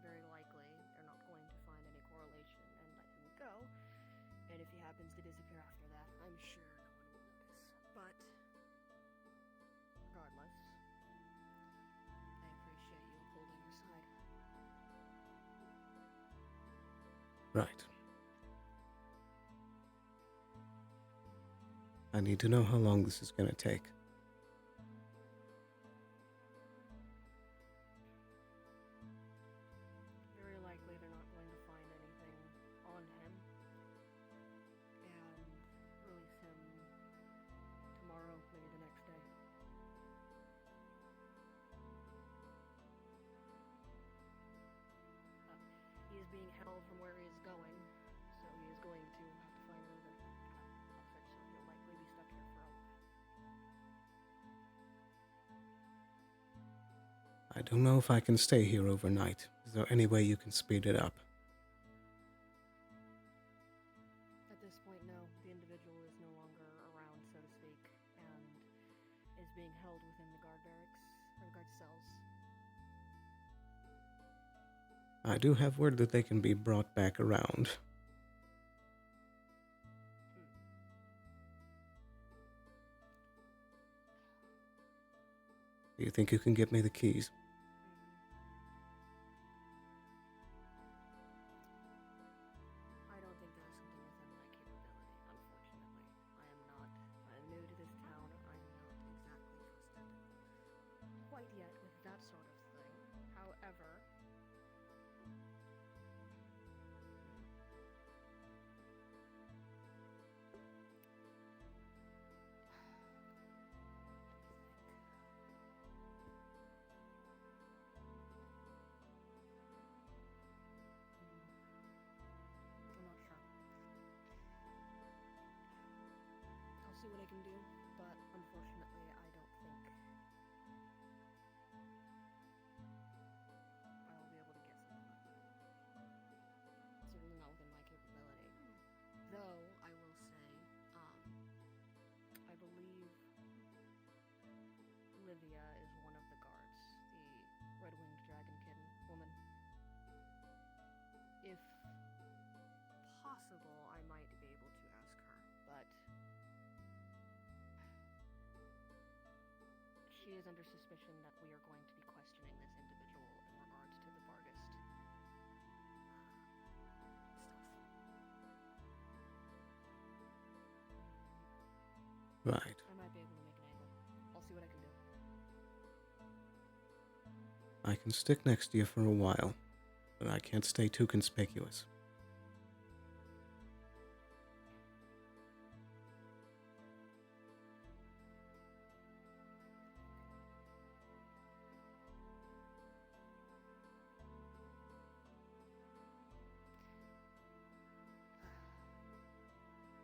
Very likely, they're not going to find any correlation and let him go. And if he happens to disappear after that, I'm sure no one will notice. But, regardless, I appreciate you upholding your side. Right. I need to know how long this is going to take. Very likely they're not going to find anything on him. And release him tomorrow, maybe the next day. He is being held from where he is going, so he is going to have to find another outfit, so he'll likely be stuck here for a while. I don't know if I can stay here overnight. Is there any way you can speed it up? At this point, no. The individual is no longer around, so to speak, and is being held within the guard barracks, or guard cells. I do have word that they can be brought back around. Do you think you can get me the keys? can do, but unfortunately, I don't think I will be able to get something like that. Certainly not within my capability. Though, I will say, I believe Livia is one of the guards, the red-winged dragonkin woman. If possible, I might be able to ask her, but she is under suspicion that we are going to be questioning this individual in regards to the Vargast stuff. Right. I might be able to make an angle. I'll see what I can do. I can stick next to you for a while, but I can't stay too conspicuous.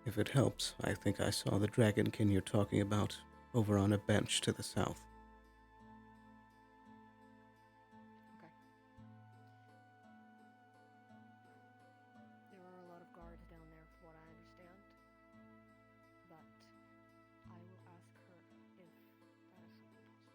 If it helps, I think I saw the dragonkin you're talking about over on a bench to the south. Okay. There are a lot of guards down there, from what I understand. But I will ask her if that is something possible.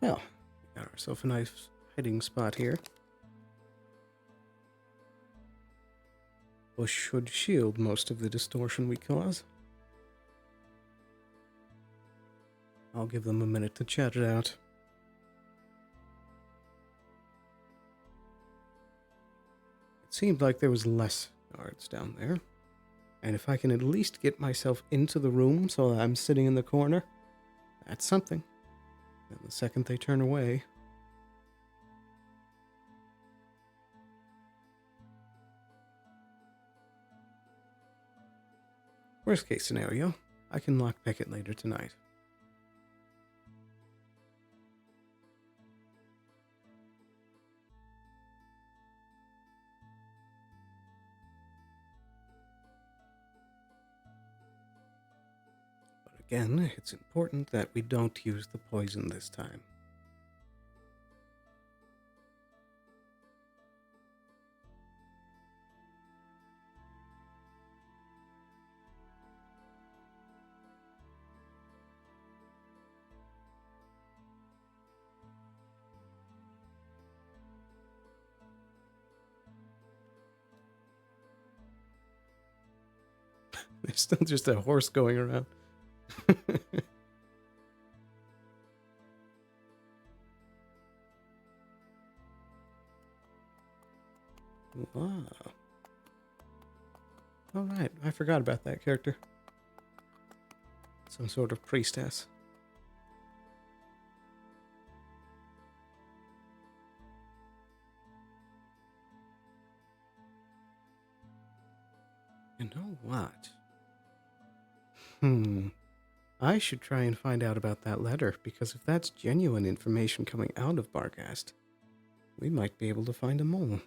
Well, we got ourselves a nice hiding spot here. Bush should shield most of the distortion we cause. I'll give them a minute to chat it out. It seemed like there was less guards down there. And if I can at least get myself into the room so that I'm sitting in the corner, that's something. And the second they turn away... Worst case scenario, I can lockpick it later tonight. But again, it's important that we don't use the poison this time. There's still just a horse going around. Wow. Alright, I forgot about that character. Some sort of priestess. You know what? I should try and find out about that letter, because if that's genuine information coming out of Barghast, we might be able to find a mole.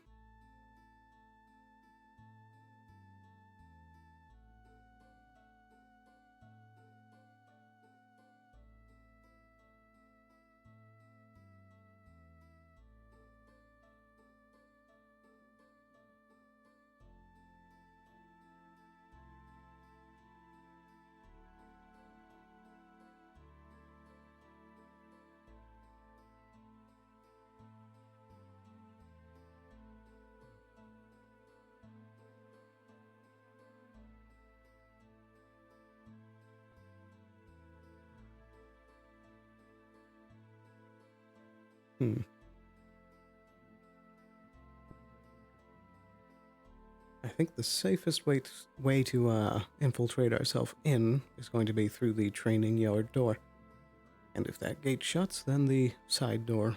I think the safest way to infiltrate ourselves in is going to be through the training yard door. And if that gate shuts, then the side door.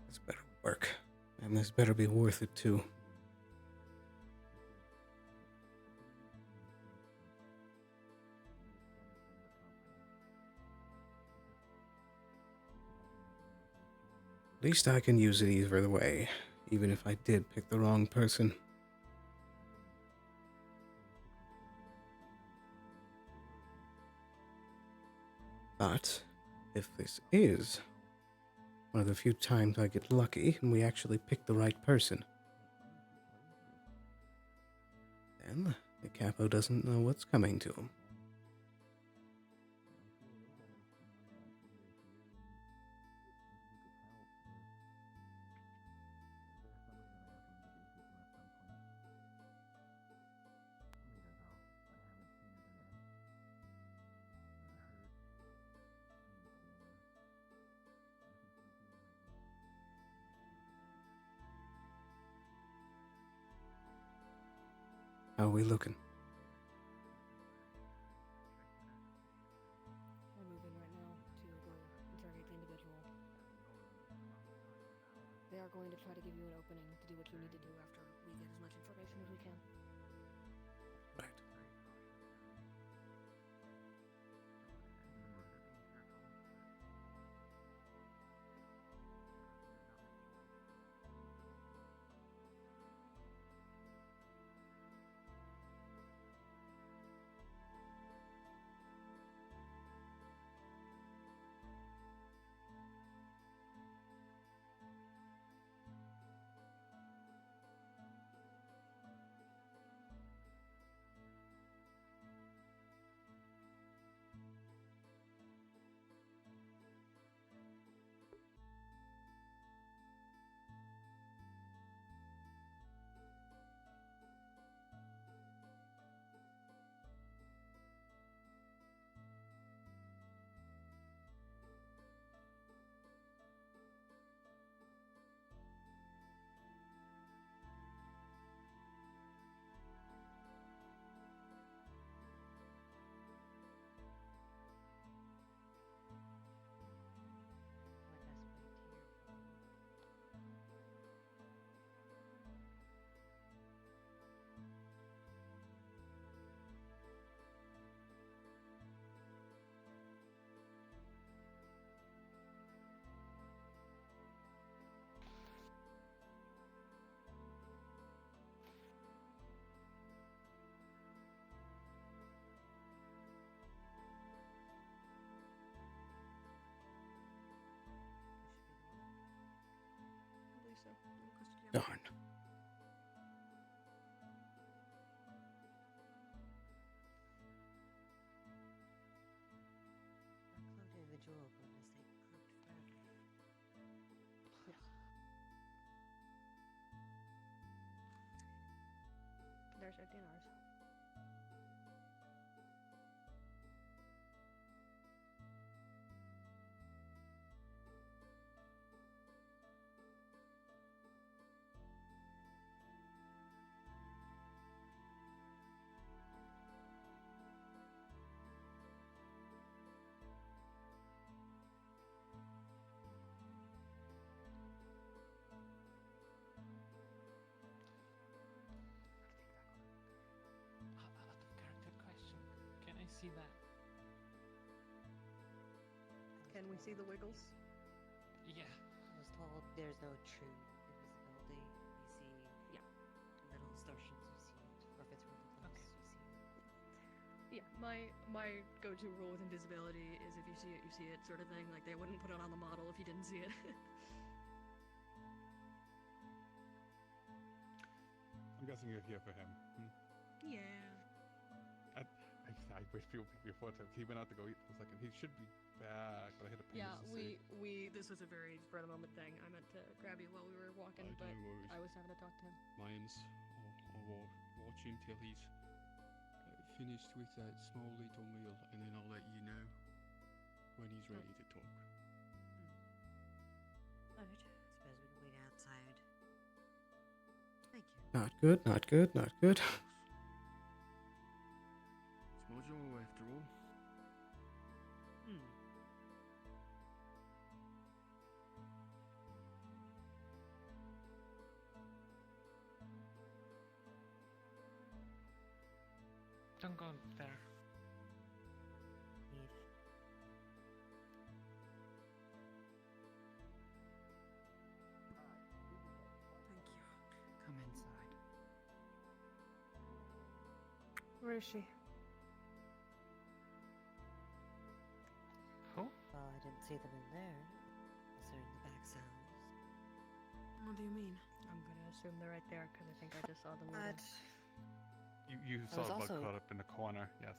This better work. And this better be worth it too. At least I can use it either way, even if I did pick the wrong person. But if this is one of the few times I get lucky and we actually pick the right person, then the capo doesn't know what's coming to him. How are we looking? We're moving right now to go interrogate the individual. They are going to try to give you an opening to do what you need to do after we get as much information as we can. Right. Darn. There's 15 hours. Out of character question. Can I see that? Can Can we see the wiggles? Yeah. I was told there's no true invisibility. You see little distortions, you see it. Or if it's really close, you see it. Yeah, my go-to rule with invisibility is if you see it sort of thing. Like, they wouldn't put it on the model if you didn't see it. I'm guessing you're here for him. Yeah. I wish people picked me before. He went out to go eat for a second. He should be back, but I hit a ping. Yeah, this was a very spur of the moment thing. I meant to grab you while we were walking, Oh, but no worries. I was having to talk to him. Mimes, I'll watch him till he's finished with that small little meal, and then I'll let you know when he's ready to talk. Alright, suppose we can wait outside. Thank you. Not good, not good, not good. It's Mojo after all. Don't go there. Thank you. Come inside. Where is she? Who? Well, I didn't see them in there. Unless they're in the back cells. What do you mean? I'm gonna assume they're right there because I think I just saw them. You I saw was the bug also- caught up in the corner, yes.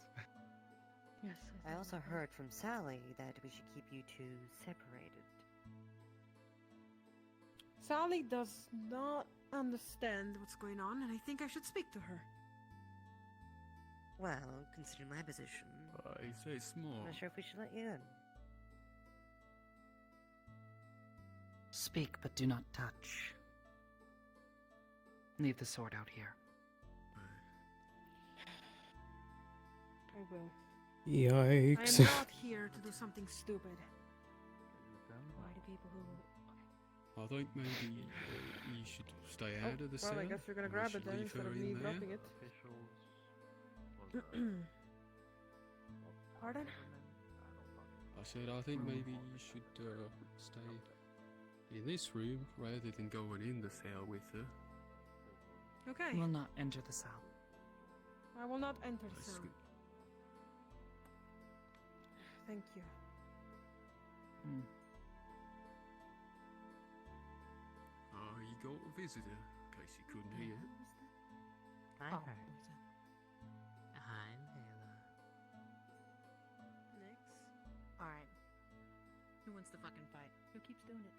Yes. I also heard from Sally that we should keep you two separated. Sally does not understand what's going on, and I think I should speak to her. Well, considering my position, I say small. I'm not sure if we should let you in. Speak, but do not touch. Leave the sword out here. I will. Yikes. I am not here to do something stupid. Why do people who... I think maybe you should stay out of the cell. Well, I guess you're gonna and grab we it should then leave instead her of in me there. dropping it. Pardon? I said I think maybe you should stay in this room rather than going in the cell with her. Okay. Will not enter the cell. I will not enter the That's cell. good. Thank you. You got a visitor, in case you couldn't hear. I'm Oh. her. I'm Layla. Nix. Alright. Who wants to fucking fight? Who keeps doing it?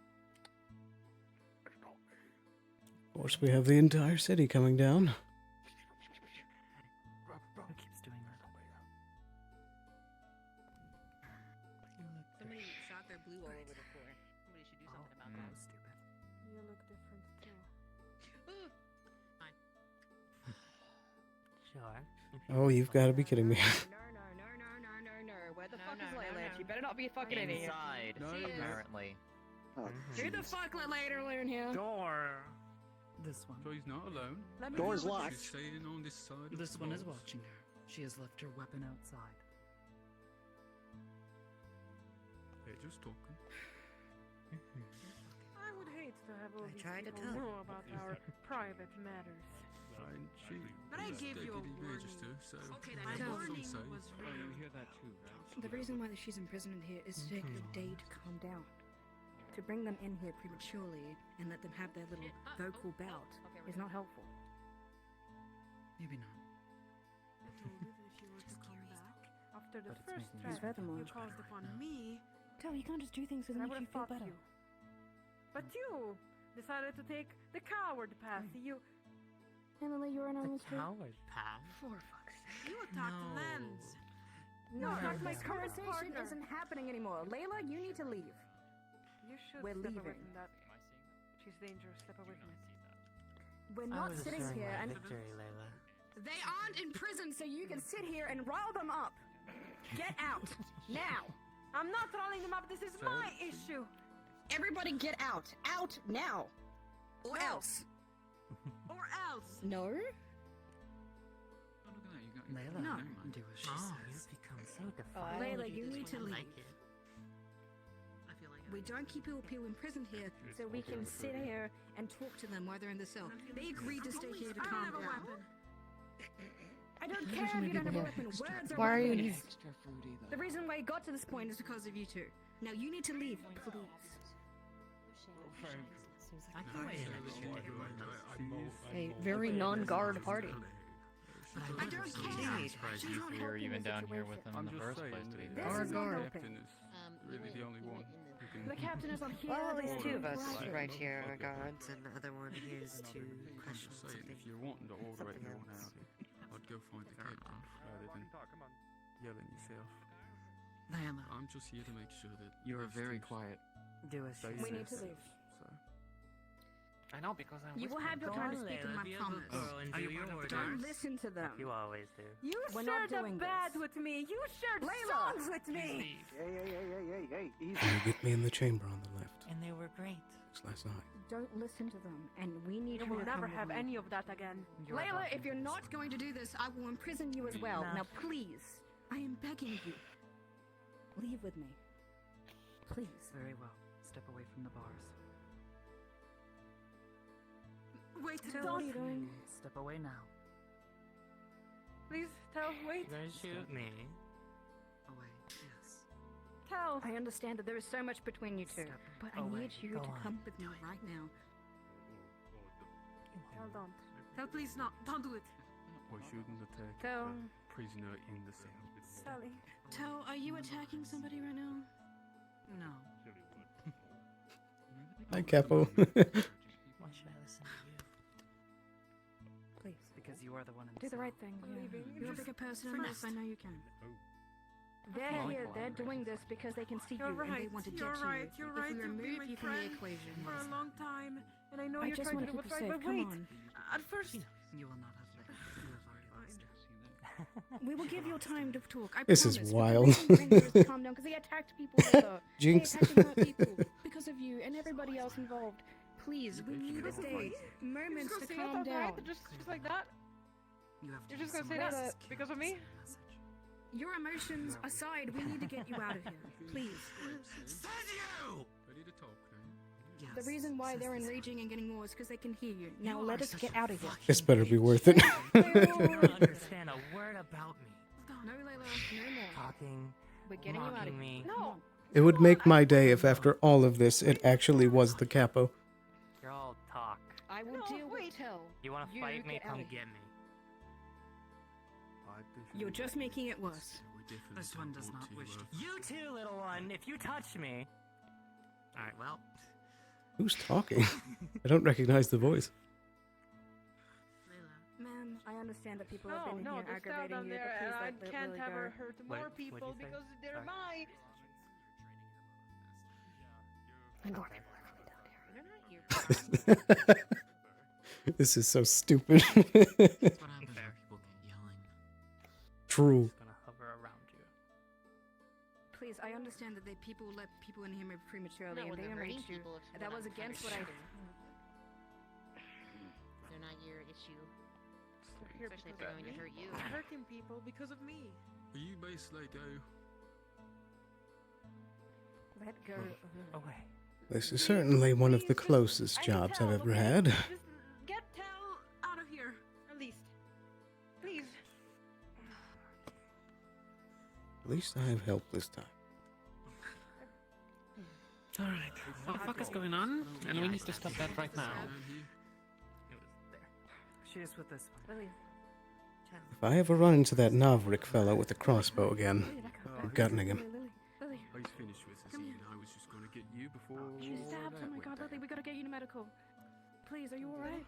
Of course, we have the entire city coming down. Who keeps doing that? Somebody shot their blue all over the floor. Somebody should do something about that. Stupid. You look different too. Ooh. Fine. Sure. Oh, you've got to be kidding me. No. Where the fuck is Layla? She better not be fucking in here. Inside, She is. apparently. Who the fuck let Layla in here? Door. This one. So he's not alone. Let me Door's do it. locked. She's staying on this side of This the one is walls. watching her. She has left her weapon outside. They're just talking. I would hate to have all I these tried to people tell know you. about our private matters. And she But I is gave you a deputy warning. register, so Okay, I that have warning some say. was Oh, you hear that too, right? The reason why she's imprisoned here is to take a day to calm down. To bring them in here prematurely and let them have their little vocal bout is not helpful. Maybe not. I told you that if you were to come back after the But it's first making threat us furthermore you much caused better upon right now. me, Tell you can't just do things because I it would makes you have feel fought better. you. But you decided to take the coward path. You Emily, you're an honest Coward path. For fuck's sake. You attacked Lens. No, attacked my this current conversation partner. isn't happening anymore. Layla, you need to leave. You should We're step away leaving. from that. She's dangerous. Step away from it. We're not sitting here and Layla. they aren't in prison, so you can sit here and rile them up. Get out now. I'm not rolling them up. This is my issue. Everybody, get out. Out now, or else. Or else. No. Oh, look at that, you got Layla, No. do as she Oh, says. you've become so defiant. Layla, you need to leave. like it. We don't keep people imprisoned here so we can sit here and talk to them while they're in the cell. They agreed to stay here to calm down. I don't care if you don't have a weapon. Words are Why are you weapons. extra The reason why it got to this point is because of you two. Now you need to leave, please. A very non-guard party. I don't care. I'm surprised you three are even down here with them in the first place to be there. Our guard. Captain is really the only one who can. The captain is on here. Well, at least two of us Right. right here are Okay. guards, and the other one is to I'm question just saying, something. if you're wanting to order something everyone else. out, I'd go find the captain rather than yelling yourself. Diana. I'm just here to make sure that You are those very things quiet. Do as stay she We need to safe. leave. So. I know because I'm. You will have your time to speak in my promise. Don't listen to them. You always do. You We're shared not a doing bed this. with me. You shared Layla! songs with me. Hey, easy. You get me in the chamber on the left. And they were great. Just last night. Don't listen to them, and we need You you will to never come have with me. any of that again. Layla, if you're not going to do this, I will imprison you as well. Nah. Now, please, I am begging you. Leave with me. Please. Very well. Step away from the bars. Wait, Tell, what are you doing? Step away now. Please, tell, wait. You're gonna shoot me. Away. Yes. Tell. I understand that there is so much between you two, but I away. need you Go to on. come with me right now. Tell, don't. Tell, please, not. Don't do it. We shouldn't attack Tell. the prisoner in the cell. Sally. Tell, are you attacking somebody right now? No. Hi, Capo. Why should I listen to you? Please. Because you are the one in the Do the cell. right thing. I'm leaving. You're a Just bigger person for in life. now. I know you can. They're Okay. here. They're doing this because they can see You're you and they right. want to You're get to right. you. You're If right. we You've been remove my you from the friend equation, for a long time, and I know I you're just trying want to to do keep what's you right. safe. But Come wait. on. At first, You will not have Layla. You have already lost her. We will give you time to talk. I This is promise. wild. We can bring this calm down because they attacked people. Later. Jinx. They attacked and hurt people because of you and everybody else involved. Please, we need a day, moments you're to just gonna say calm that, down. right? Just like that. You have to You're be just gonna say someone that else's because of careless me? message. Your emotions aside, we need to get you out of here. Please. Ready to talk now? The reason why they're enraging and getting more is because they can hear you. Now let us get out of here. This better be worth it. You don't understand a word about me. No, Layla, no more. Talking, We're getting you out of mocking here. me. No. It would make my day if after all of this, it actually was the Capo. You're all talk. I will deal with Tell. You wanna You fight me? get out Come of here. get me. You're just making it worse. This one does not wish to. You too, little one. If you touch me. Alright, well. Who's talking? I don't recognize the voice. Ma'am, I understand that people No, have been no, here just stay aggravating down you, there, but and please I let can't Lily ever go. hurt more people because they're my. And more people are coming down here. This is so stupid. That's what happens when people get yelling. True. Gonna hover around you. Please, I understand that people let people in here prematurely No, and they they're hurting enraged you. people if That we're was not against what I punishing. They're not your issue. Here Especially if because they're of going to me. hurt you. Hurting people because of me. Will you basically go? Let go. Away. This is certainly one of the closest jobs I've ever had. Just get Tell out of here, at least. Please. At least I have help this time. Alright. What the fuck is going on? And we need to stop that right now. She is with this one. Lily. If I ever run into that Navrik fellow with the crossbow again, I'm gutting him. Lily. He's finished with us, and I was just gonna get you before. She's all stabbed. that Oh my went god, down. Lily, we gotta get you to medical. Please, are you alright?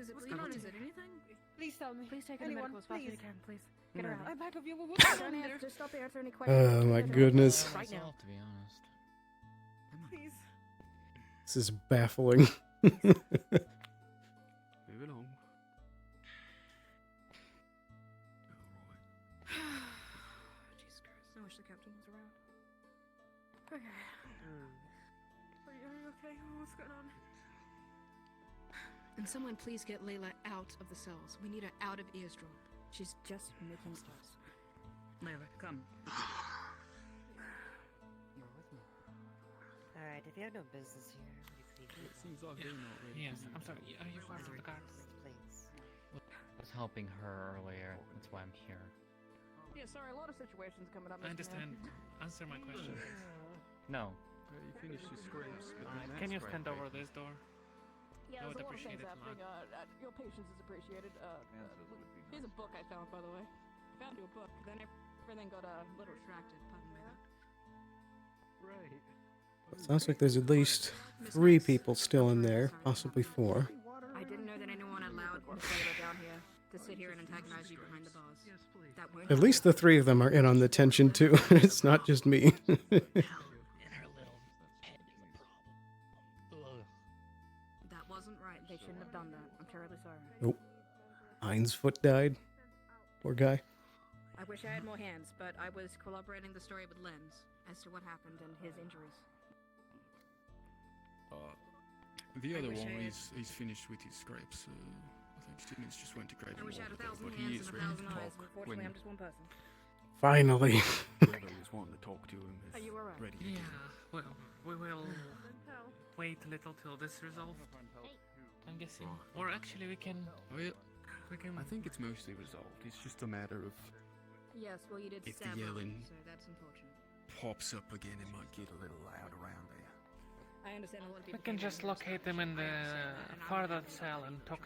Is it What's bleeding? going on? Is it anything? Please tell me. Please take her to Anyone, medical as fast as please. you can, please. Get her out. I'm back of you. What's going on Don't there? answer, stop answering any questions. Oh my goodness. Right now. To be honest. Please. This is baffling. Move along. Jesus Christ. I wish the captain was around. Okay. Are you okay? What's going on? And someone please get Layla out of the cells. We need her out of eavesdrop. She's just making stuff. Layla, come. You're with me. If you have no business here, would you please leave? It seems like they're not really. Yes, I'm sorry. Are you part of the guards? Please. I was helping her earlier. That's why I'm here. Yeah, sorry, a lot of situations coming up. I understand. Answer my question. No. You finished your scrapes, but then Can you that's stand great. over this door? Yeah, I would there's a lot of appreciate things it a happening. lot. Your patience is appreciated. Here's a book I found, by the way. I found you a book. Then everything got a little distracted. Pardon me. Right. Sounds like there's at least 3 people still in there, possibly 4. I didn't know that anyone allowed Miss Layla down here to sit here and antagonize you behind the bars. That won't At least the 3 of them are in on the tension too. It's not just me. That wasn't right. They shouldn't have done that. I'm terribly sorry. Nope. Hein's foot died. Poor guy. I wish I had more hands, but I was corroborating the story with Lenz as to what happened and his injuries. The I other wish one, I had- he's finished with his scrapes. I think students just went to grade I wish I had water, 1,000 but he hands is and ready to 1,000 eyes. talk Unfortunately, when I'm just one person. Finally. whoever is wanting to talk to him is Are you alright? ready. Yeah, well, we will wait a little till this resolved. I'm guessing. Or actually, we can. Well, We can. I think it's mostly resolved. It's just a matter of Yes, well, you did if the stab her, yelling so that's unfortunate. pops up again, it might get a little loud around there. I understand a lot of We people. can came in just and locate them in the and I'm farther not cell and talk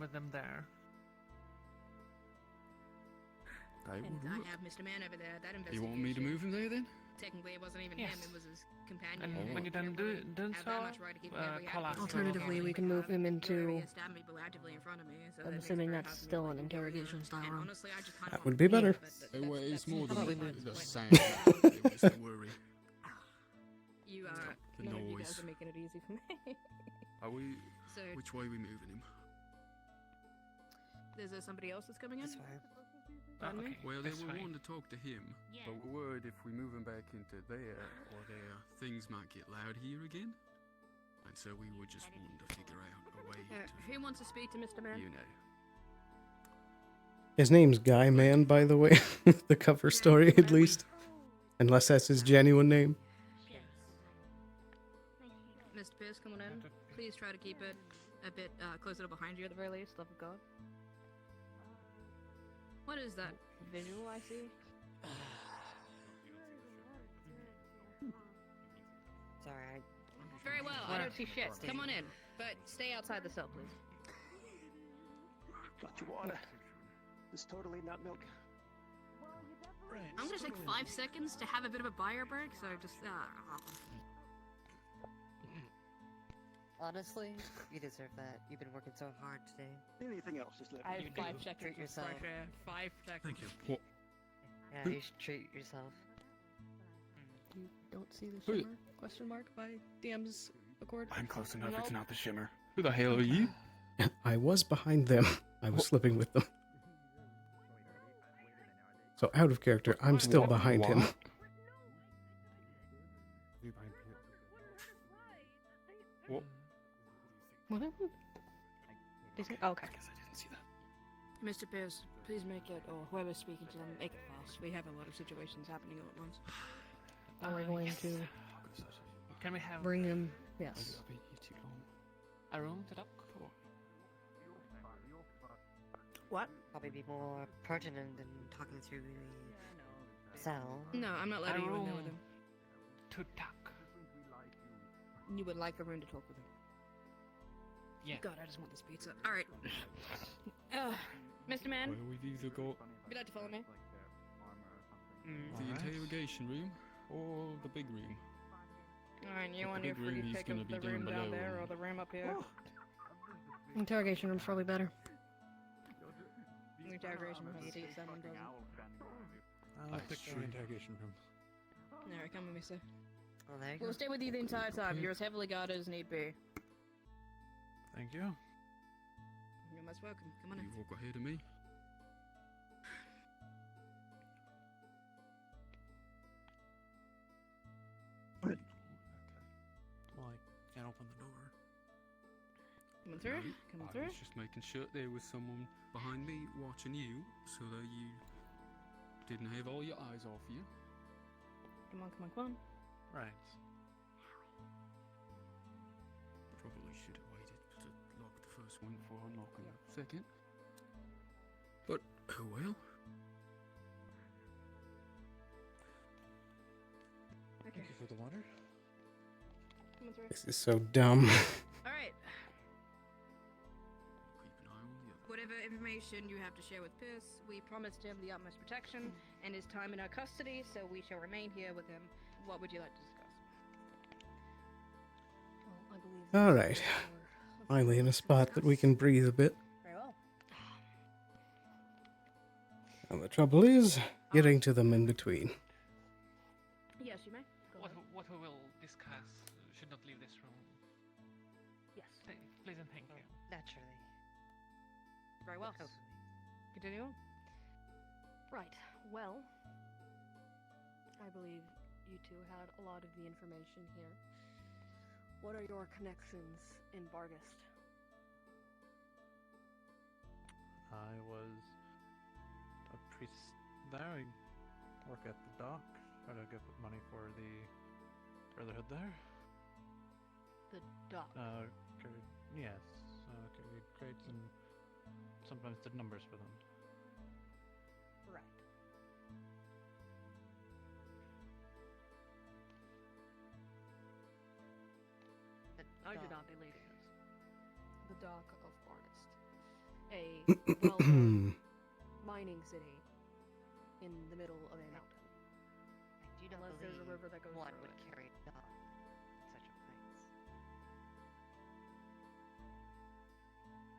with them there. They And would I work. have Mr. Man over there. That You want me to investigation- move him there then? Technically, it wasn't even Yes. him. It was his companion. And who when you're done didn't done have so, that much right to keep me where we call had us. to. Alternatively, we can move him into. He stabbed people actively in front of me, so I'm that makes assuming it very that's hard for me still to an let him go interrogation either. style And room. honestly, I just kind That of would be better. Well, it's more How about we than move? the sound. It was the worry. You, The none of you guys noise. are making it easy for me. Are we? So, Which way are we moving him? is there somebody else that's coming in? That's fine. Pardon me? Well, they That's were fine. wanting to talk to him, but we're worried if we move him back into there or there, things might get loud here again. And so we were just wanting to figure out a way Who wants to speak to Mr. Man? to, you know. His name's Guy Man, by the way. The cover story, at least. Unless that's his genuine name. Mr. Pierce, come on in. Please try to keep it a bit closer to behind you at the very least. Love of God. What is that visual I see? Sorry, Very well. I don't see shit. Come on in, but stay outside the cell, please. Got your water. It's totally not milk. I'm gonna take 5 seconds to have a bit of a buyer break, so just honestly, you deserve that. You've been working so hard today. Anything else, just let I me. have 5 seconds. Treat yourself. 5 seconds. Thank you. What? Yeah, you should treat yourself. You don't see the Who- shimmer? Question mark by DM's accord. I'm close enough. Nope. It's not the shimmer. Who the hell are you? I was behind them. I was slipping with them. So out of character, I'm still What? behind him. What? What? What happened? Okay. I guess I didn't see that. Mr. Pierce, please make it, or whoever's speaking to them, make it fast. We have a lot of situations happening all at once. Are we going to Can we have bring him? Yes. a room to talk? What? Probably be more pertinent than talking through the cell. No, I'm not letting you in there with him. To talk. You would like a room to talk with him. Yeah. God, I just want this pizza. Alright. Mr. Man, Well, we've either got would you like to follow me? the interrogation room or the big room. Alright, you At want the your big room, free he's pick gonna of be the down room down below there and- or the room up here? Interrogation room's probably better. Interrogation room, see if someone doesn't. I picked the interrogation room. Alright, come with me, sir. Well, there you We'll go. stay with you the entire time. You're as heavily guarded as need be. Thank you. You're most welcome. Come on in. You walk ahead of me. Well, I can't open the door. Coming through? No, Coming I through? was just making sure there was someone behind me watching you, so that you didn't have all your eyes off you. Come on, come on, come on. Right. should have waited to lock the first one before unlocking the second. But oh well. Thank you for the water. This is so dumb. Alright. Whatever information you have to share with Pierce, we promised him the utmost protection and his time in our custody, so we shall remain here with him. What would you like to discuss? Well, I believe All right. Finally in a spot that we can breathe a bit. Very well. And the trouble is getting to them in between. Yes, you may. Go ahead. What we will discuss should not leave this room. Yes. Please and thank you. Naturally. Very well. Continue on. Right. Well, I believe you two had a lot of the information here. What are your connections in Bargast? I was a priest there. I work at the dock. Try to get money for the Brotherhood there. The dock. Yes. Carried crates and sometimes did numbers for them. Right. I did not believe this. The dock of Barnest. A well-known mining city in the middle of a mountain. I do not Unless there's a river that goes one through would it. carry a dog in such a place.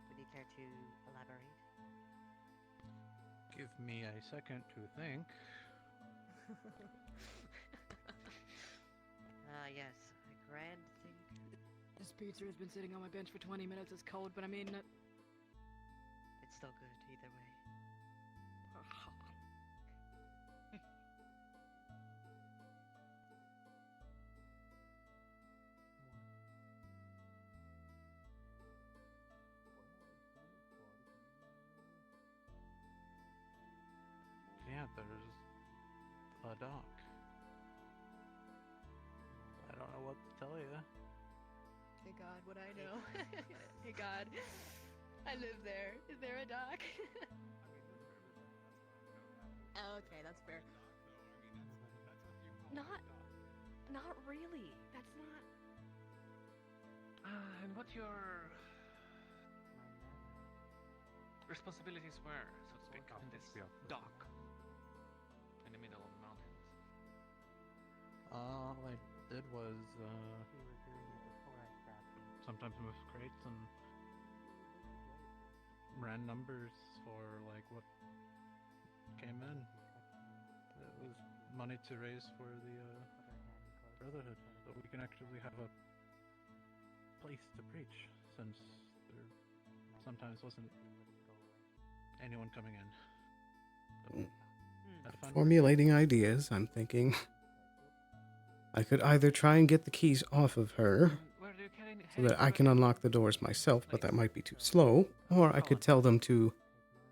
Would you care to elaborate? Give me a second to think. Yes, a grand thing. This pizza has been sitting on my bench for 20 minutes. It's cold, but I mean... It's still good either way. Yeah, there's a dock. I don't know what to tell you. Hey God, would I know? Hey God, I live there. Is there a dock? Oh, okay, that's fair. Not really. That's not. And what your responsibilities were, so to speak, in this dock in the middle of the mountains? All I did was sometimes move crates and ran numbers for like what came in. It was money to raise for the Brotherhood, so we can actually have a place to preach, since there sometimes wasn't anyone coming in. So, had fun. Formulating ideas, I'm thinking I could either try and get the keys off of her so that I can unlock the doors myself, but that might be too slow, or I could tell them to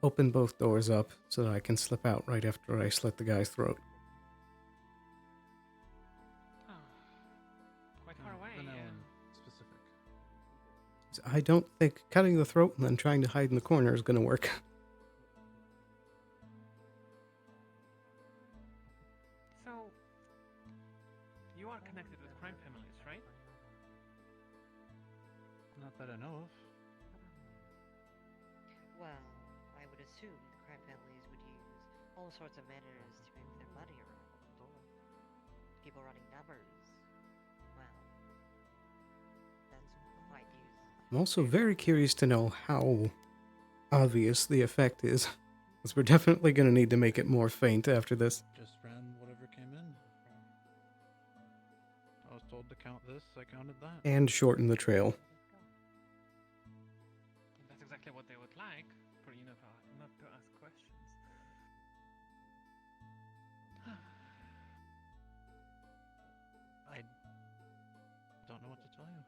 open both doors up so that I can slip out right after I slit the guy's throat. Quite far away. Vanilla and specific. I don't think cutting the throat and then trying to hide in the corner is going to work. So, you are connected with crime families, right? Not that I know of. Well, I would assume the crime families would use all sorts of manners to move their money around. People running numbers. Well, that's quite useful. I'm also very curious to know how obvious the effect is, because we're definitely going to need to make it more faint after this. Just ran whatever came in. I was told to count this, I counted that. And shorten the trail. That's exactly what they would like, for you not to ask questions. I don't know what to tell you.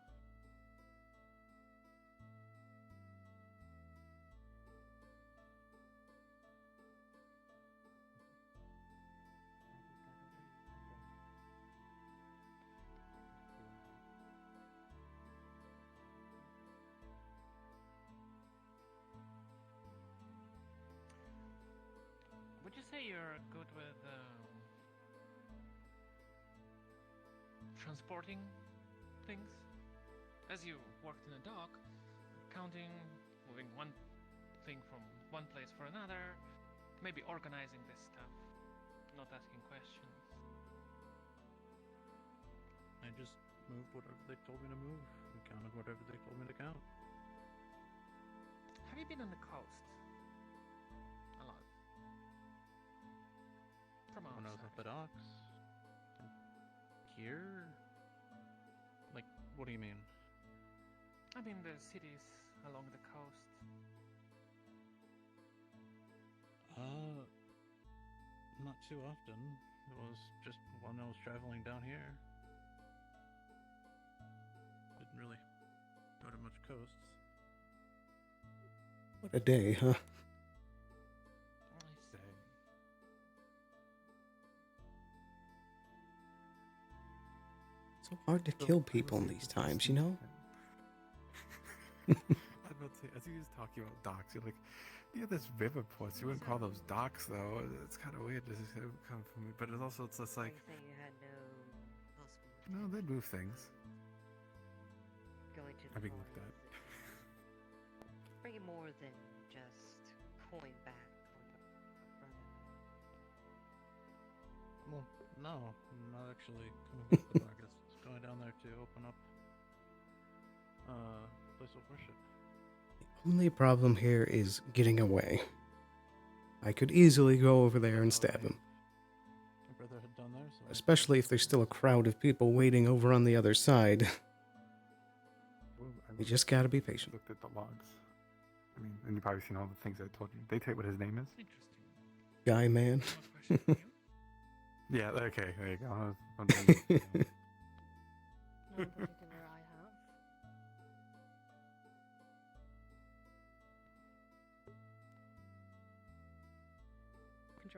say you're good with transporting things? As you worked in a dock, counting, moving one thing from one place for another, maybe organizing this stuff, not asking questions. I just moved whatever they told me to move and counted whatever they told me to count. Have you been on the coast? A lot. From When I was outside. at the docks. Here? Like, what do you mean? I mean the cities along the coast. Not too often. It was just when I was traveling down here. Didn't really go to much coasts. What a day, huh? So hard to kill people in these times, you know? I was about to say, as you was talking about docks, you're like, yeah, there's river ports. You wouldn't call those docks, though. It's kind of weird. This is kind of for me, but it's also it's just like, Saying you had no possible no, they move things. going to I the mean, with that. bring more than just coin back for the brother. Well, no, I'm not actually coming back to Vargas. Just going down there to open up place of worship. The only problem here is getting away. I could easily go over there and stab him. My brother had done there, so Especially if there's still a crowd of people waiting over on the other side. You just gotta be patient. Looked at the logs. I mean, and you've probably seen all the things I told you. They tell you what his name is? Guy, man. Yeah, okay, there you go. No particular I have.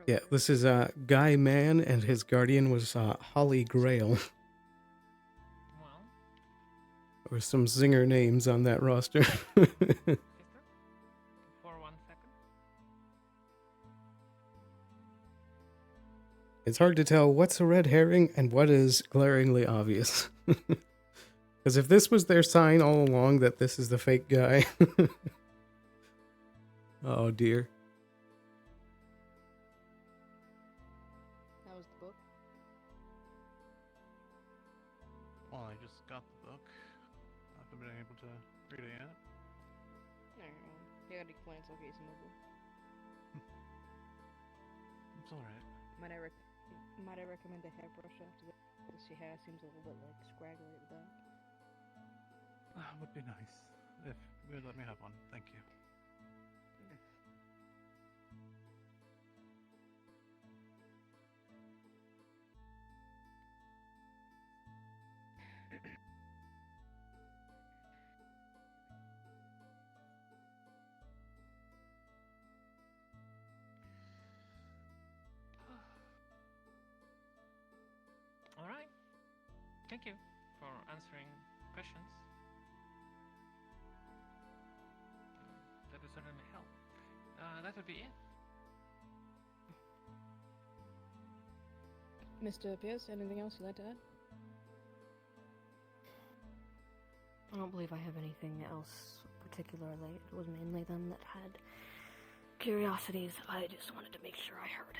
Yeah, this is Guy Man, and his guardian was Holly Grail. Well, There were some zinger names on that roster. for 1 second. It's hard to tell what's a red herring and what is glaringly obvious. Because if this was their sign all along that this is the fake guy. Oh dear. That was the book. Well, I just got the book. I haven't been able to read it yet. You gotta explain it's okay, Smoke. It's alright. Might I recommend a hairbrush after this? Your hair seems a little bit like scraggly at the back. Would be nice. If you would let me have one. Thank you. All right. Thank you for answering questions. That would certainly help. That would be it. Mr. Pierce, anything else you'd like to add? I don't believe I have anything else particularly. It was mainly them that had curiosities. I just wanted to make sure I heard.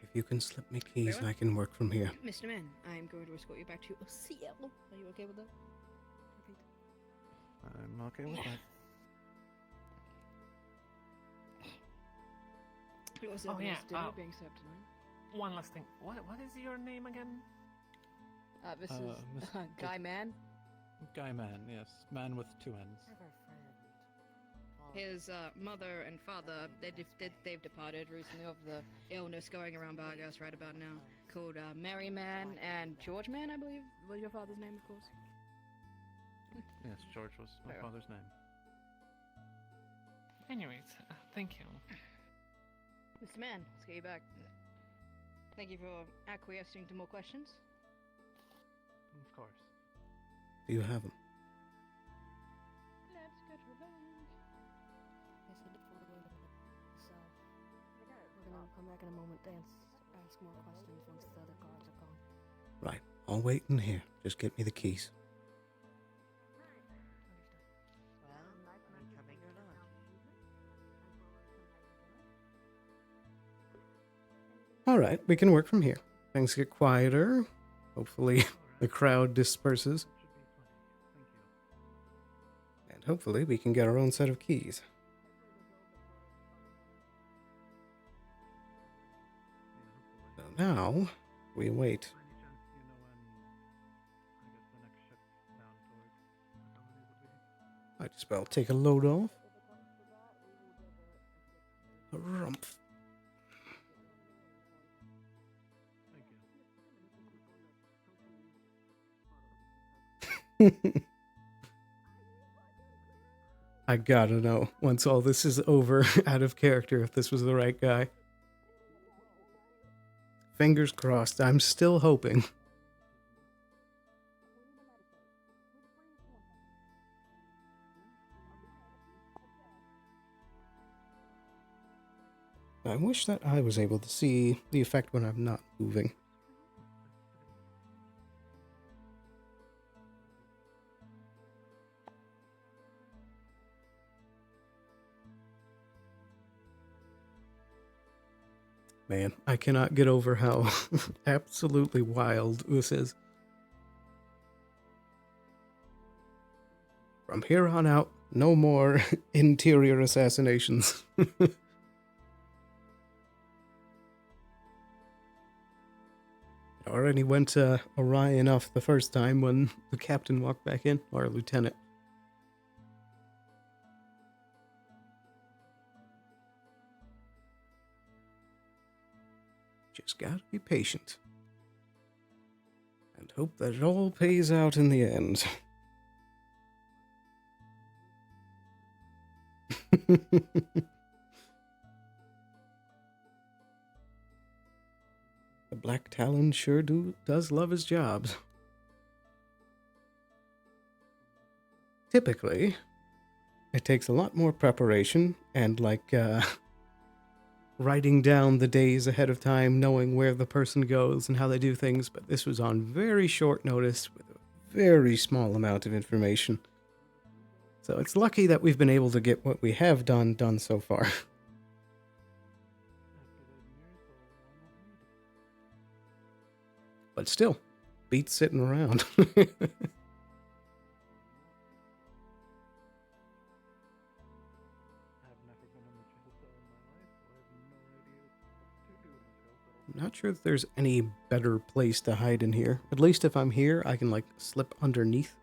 If you can slip me keys, Very well. I can work from here. Mr. Man, I'm going to escort you back to Seattle. Are you okay with that? I'm okay with that. It was Oh, a yeah, nice dinner being served tonight. One last thing. What is your name again? This is Mr. Guy Man. Guy Man, yes. Man with two N's. His mother and father, they've departed recently of the illness going around Vargas right about now, called Mary Man and George Man, I believe, was your father's name, of course. Yes, George was my Very father's name. Anyways, thank you. Mr. Man, let's get you back. Thank you for acquiescing to more questions. Of course. Do you have them? Let's get her back. I said to follow the south. We're gonna come back in a moment to ask more questions once the other guards are gone. Right. I'll wait in here. Just get me the keys. Well, are you coming or not? All right, we can work from here. Things get quieter. Hopefully the crowd disperses. And hopefully we can get our own set of keys. So now we wait. Might as well take a load off. A rumph. I gotta know, once all this is over, out of character, if this was the right guy. Fingers crossed. I'm still hoping. I wish that I was able to see the effect when I'm not moving. Man, I cannot get over how absolutely wild this is. From here on out, no more interior assassinations. It already went awry enough the first time when the captain walked back in, or lieutenant. Just gotta be patient. And hope that it all pays out in the end. The Black Talon sure does love his jobs. Typically, it takes a lot more preparation and writing down the days ahead of time, knowing where the person goes and how they do things, but this was on very short notice with a very small amount of information. So it's lucky that we've been able to get what we have done so far. But still, beats sitting around. I'm not sure if there's any better place to hide in here. At least if I'm here, I can slip underneath.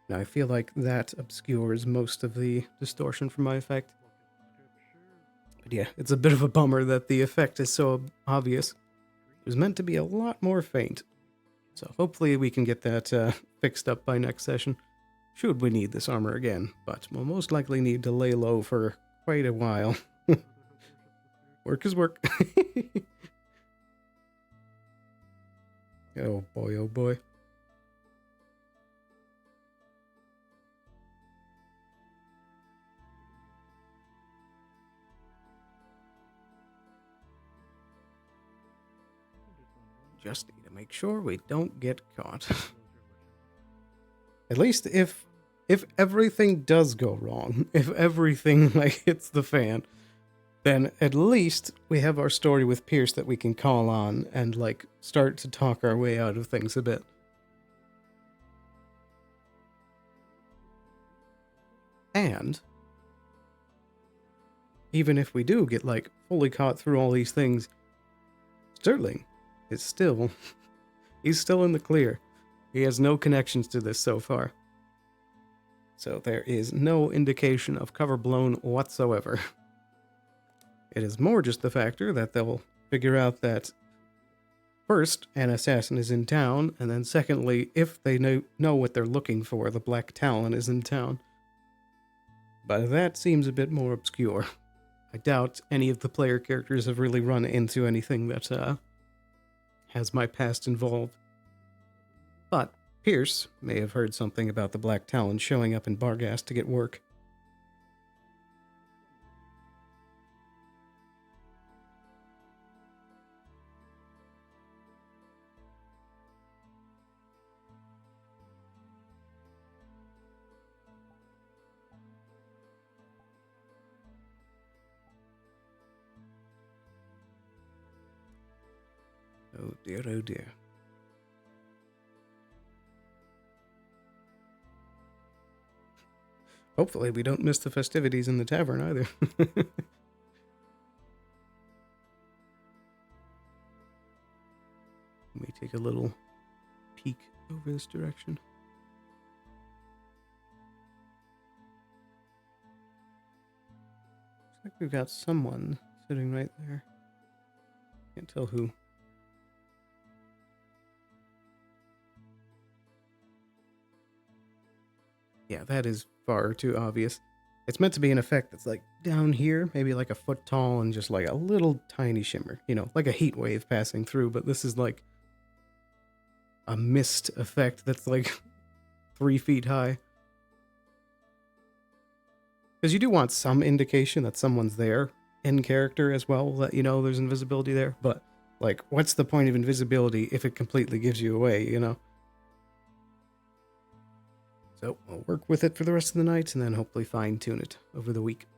Now I feel like that obscures most of the distortion from my effect. But yeah, it's a bit of a bummer that the effect is so obvious. It was meant to be a lot more faint. So hopefully we can get that fixed up by next session. Should we need this armor again, but we'll most likely need to lay low for quite a while. Work is work. Oh boy, oh boy. Just need to make sure we don't get caught. At least if everything does go wrong, if everything hits the fan, then at least we have our story with Pierce that we can call on and start to talk our way out of things a bit. And even if we do get fully caught through all these things, Sterling is still he's still in the clear. He has no connections to this so far. So there is no indication of cover blown whatsoever. It is more just the factor that they'll figure out that first, an assassin is in town, and then secondly, if they know what they're looking for, the Black Talon is in town. But that seems a bit more obscure. I doubt any of the player characters have really run into anything that has my past involved. But Pierce may have heard something about the Black Talon showing up in Barghast to get work. Oh dear, oh dear. Hopefully we don't miss the festivities in the tavern either. Let me take a little peek over this direction. Looks like we've got someone sitting right there. Can't tell who. Yeah, that is far too obvious. It's meant to be an effect that's like down here, maybe like a foot tall and just like a little tiny shimmer, you know, like a heat wave passing through, but this is like a mist effect that's like 3 feet high. Because you do want some indication that someone's there in character as well, that you know there's invisibility there, but like, what's the point of invisibility if it completely gives you away, you know? So I'll work with it for the rest of the night and then hopefully fine-tune it over the week.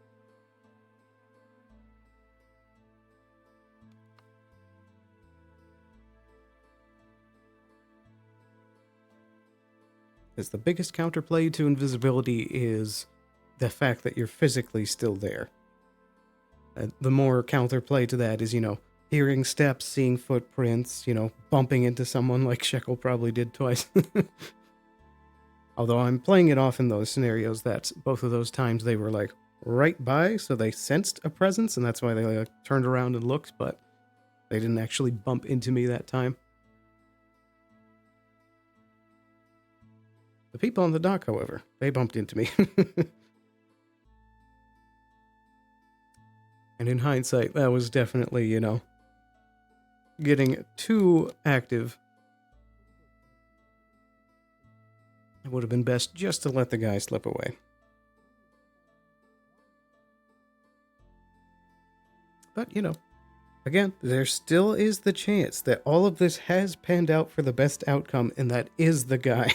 Because the biggest counterplay to invisibility is the fact that you're physically still there. The more counterplay to that is, you know, hearing steps, seeing footprints, you know, bumping into someone like Shekel probably did twice. Although I'm playing it off in those scenarios that both of those times they were like right by, so they sensed a presence, and that's why they like turned around and looked, but they didn't actually bump into me that time. The people on the dock, however, they bumped into me. And in hindsight, that was definitely, you know, getting too active. It would have been best just to let the guy slip away. But, you know, again, there still is the chance that all of this has panned out for the best outcome, and that is the guy.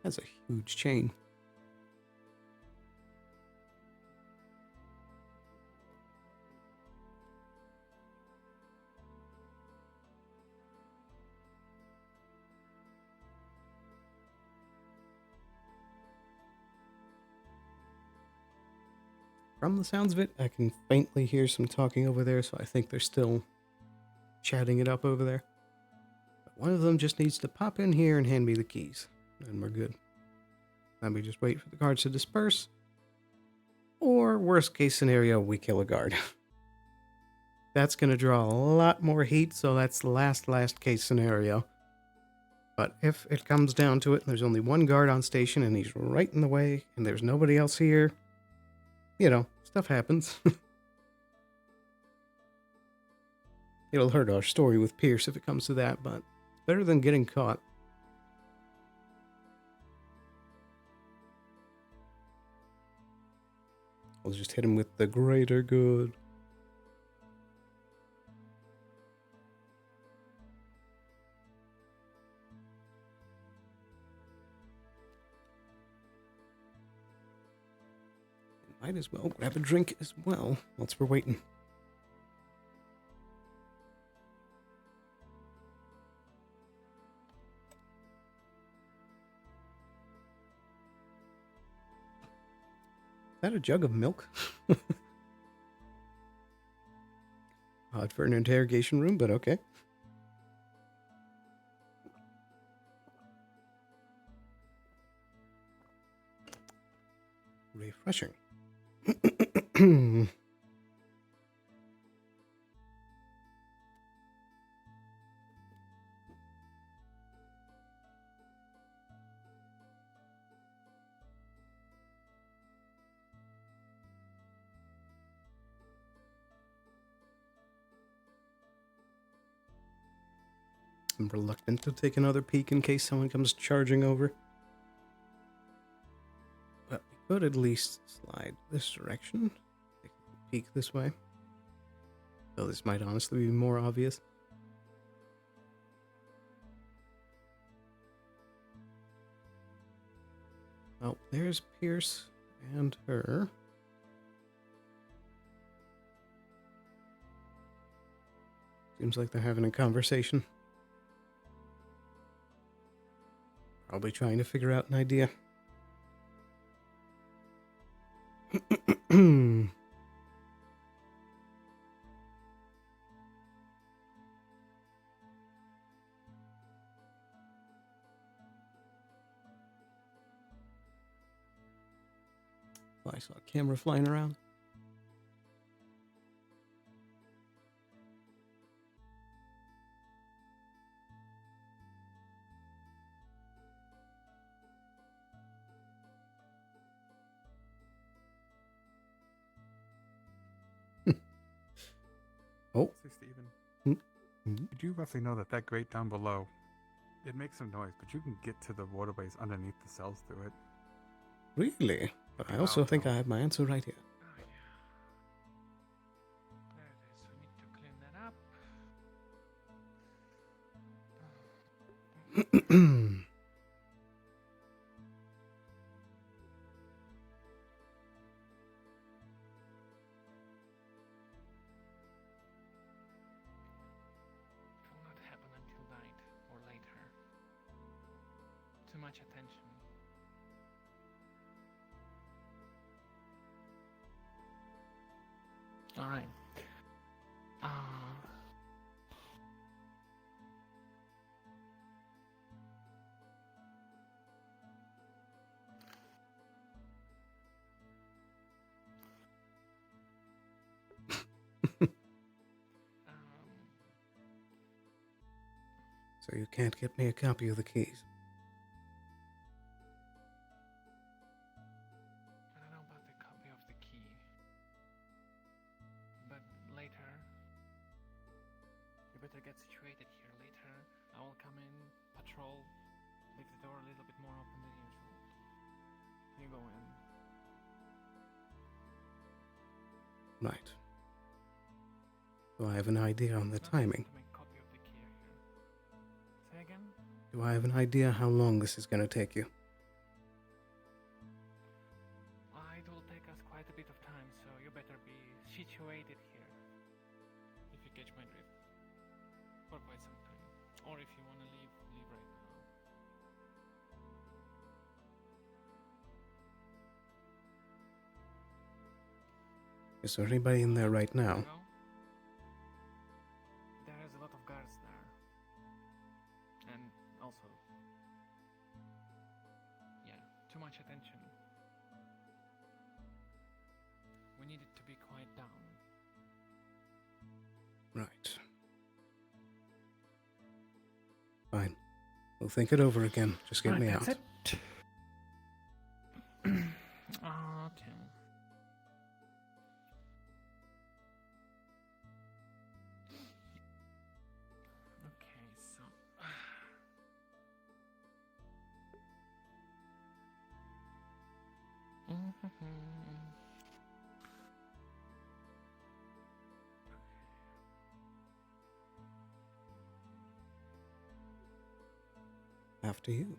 That's a huge chain. From the sounds of it, I can faintly hear some talking over there, so I think they're still chatting it up over there. But one of them just needs to pop in here and hand me the keys, and we're good. Let me just wait for the guards to disperse. Or, worst case scenario, we kill a guard. That's going to draw a lot more heat, so that's the last case scenario. But if it comes down to it, and there's only one guard on station, and he's right in the way, and there's nobody else here, you know, stuff happens. It'll hurt our story with Pierce if it comes to that, but it's better than getting caught. I'll just hit him with the greater good. Might as well grab a drink as well, whilst we're waiting. Is that a jug of milk? Odd for an interrogation room, but okay. Refreshing. I'm reluctant to take another peek in case someone comes charging over. But we could at least slide this direction. Take a peek this way. Though this might honestly be more obvious. Oh, there's Pierce and her. Seems like they're having a conversation. Probably trying to figure out an idea. I saw a camera flying around. Oh. Say, Steven, Mm-hmm. did you roughly know that that grate down below, it makes some noise, but you can get to the waterways underneath the cells through it? Really? But I also think I have my answer right here. There it is. We need to clean that up. It will not happen until night or later. Too much attention. All right. So you can't get me a copy of the keys. I don't know about the copy of the key, but later, you better get situated here. Later, I will come in, patrol, leave the door a little bit more open than usual. You go in. Right. Do I have an idea on the timing? To make copy of the key here. Say again? Do I have an idea how long this is going to take you? It will take us quite a bit of time, so you better be situated here. If you catch my drift. For quite some time. Or if you want to leave, leave right now. Is there anybody in there right now? There is a lot of guards there. And also, yeah, too much attention. We need it to be quiet down. Right. Fine. We'll think it over again. Just get me out. That's it. Okay. Okay, so After you.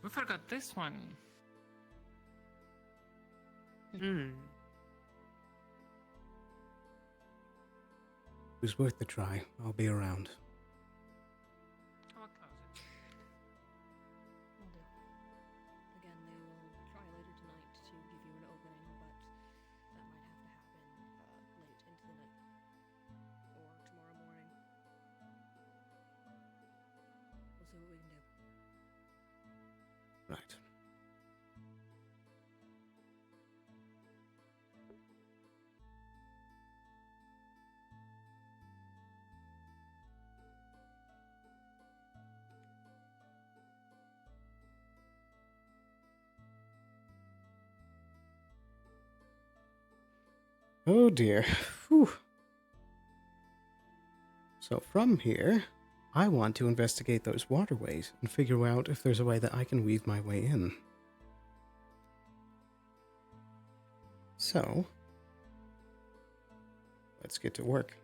we forgot this one. It was worth the try. I'll be around. I'll close it. Will do. Again, they will try later tonight to give you an opening, but that might have to happen late into the night or tomorrow morning. We'll see what we can do. Right. Oh dear. Whew. So from here, I want to investigate those waterways and figure out if there's a way that I can weave my way in. So, let's get to work.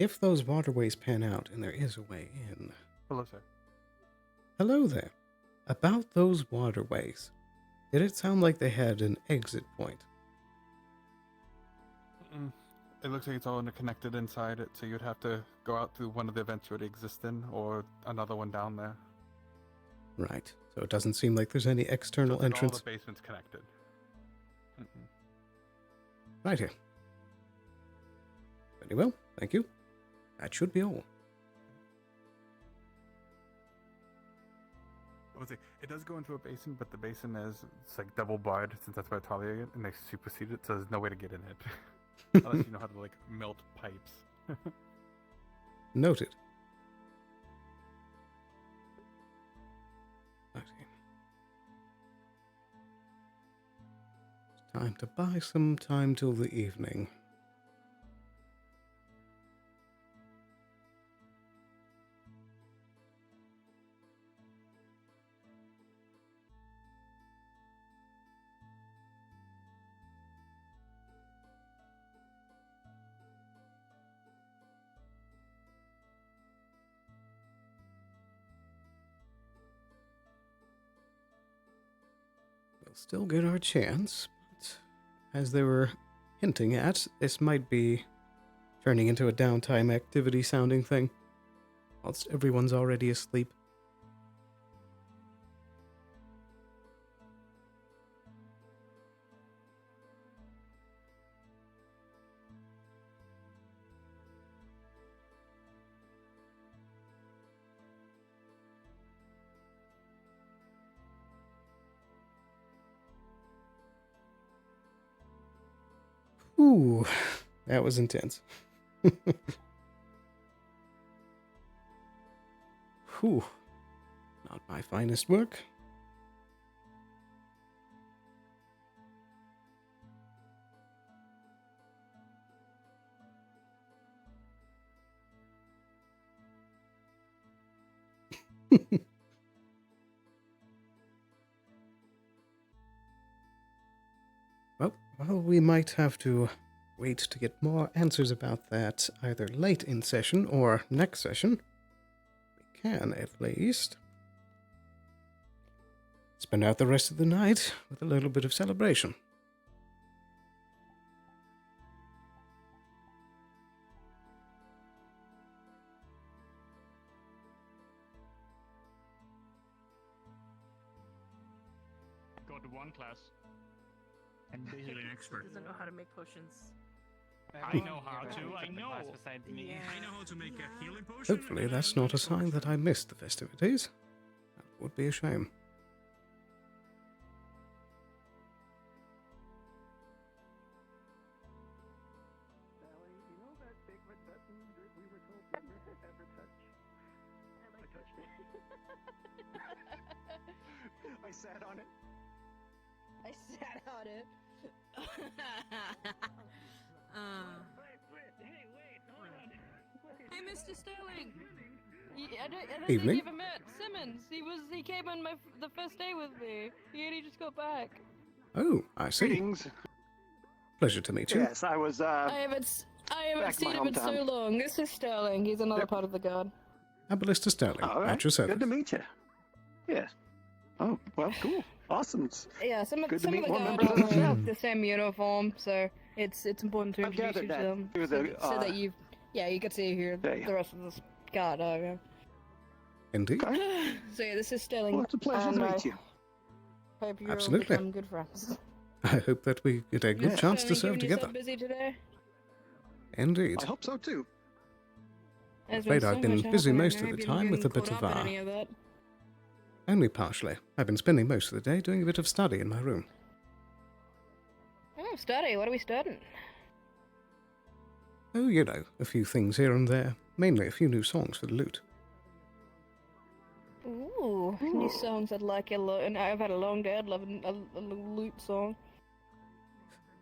if those waterways pan out and there is a way in... Hello, sir. Hello there. About those waterways, did it sound like they had an exit point? It looks like it's all interconnected inside it, so you'd have to go out through one of the vents you already exist in, or another one down there. Right. So it doesn't seem like there's any external So it's like entrance. all the basement's connected. Right here. Very well, thank you. That should be all. It does go into a basin, but the basin it's like double barred since that's where Talia and they supersede it, so there's no way to get in it. Unless you know how to like melt pipes. Noted. Okay. It's time to buy some time till the evening. We'll still get our chance, but as they were hinting at, this might be turning into a downtime activity sounding thing, whilst everyone's already asleep. Ooh, that was intense. Whew. Not my finest work. Well, we might have to wait to get more answers about that either late in session or next session. We can, at least, spend out the rest of the night with a little bit of celebration. Go to one class. I'm basically an expert. Doesn't know how to make potions. I know how to. I know. Besides me. I know how to make a healing potion. Hopefully that's not a sign that I missed the festivities. That would be a shame. Sally, you know that big red button that we were told we never ever touch? I touched it. I sat on it. I sat on it. Hey, Mr. Sterling. I don't Evening. think you ever met Simmons. He came on the first day with me. He just got back. Oh, I see. Greetings. Pleasure to meet you. Yes, I was, I haven't back in seen my him in so hometown. long. This is Sterling. He's another part of the guard. Aballister Sterling, All right. at your service. Good to meet you. Yes. Oh, well, cool. Awesome. Yeah, some of Good to the meet more guard members of the wear staff. the same uniform, so it's important to I've introduce gathered you to that them, through so, the, so that you get to hear hey. the rest of this guard. Indeed. So yeah, this is Sterling. Well, it's a pleasure and to I meet you. Hope you'll Absolutely. become good friends. I hope that we get a good chance to serve Sterling, together. so busy today. Indeed. I hope so too. There's Afraid so I've been much busy happening. most I of the hope you're time not with a getting bit of caught up in any of that. Only partially. I've been spending most of the day doing a bit of study in my room. Oh, study. What are we studying? Oh, you know, a few things here and there. Mainly a few new songs for the lute. Ooh, new songs I'd like a lot. And I've had a long day. I'd love a lute song.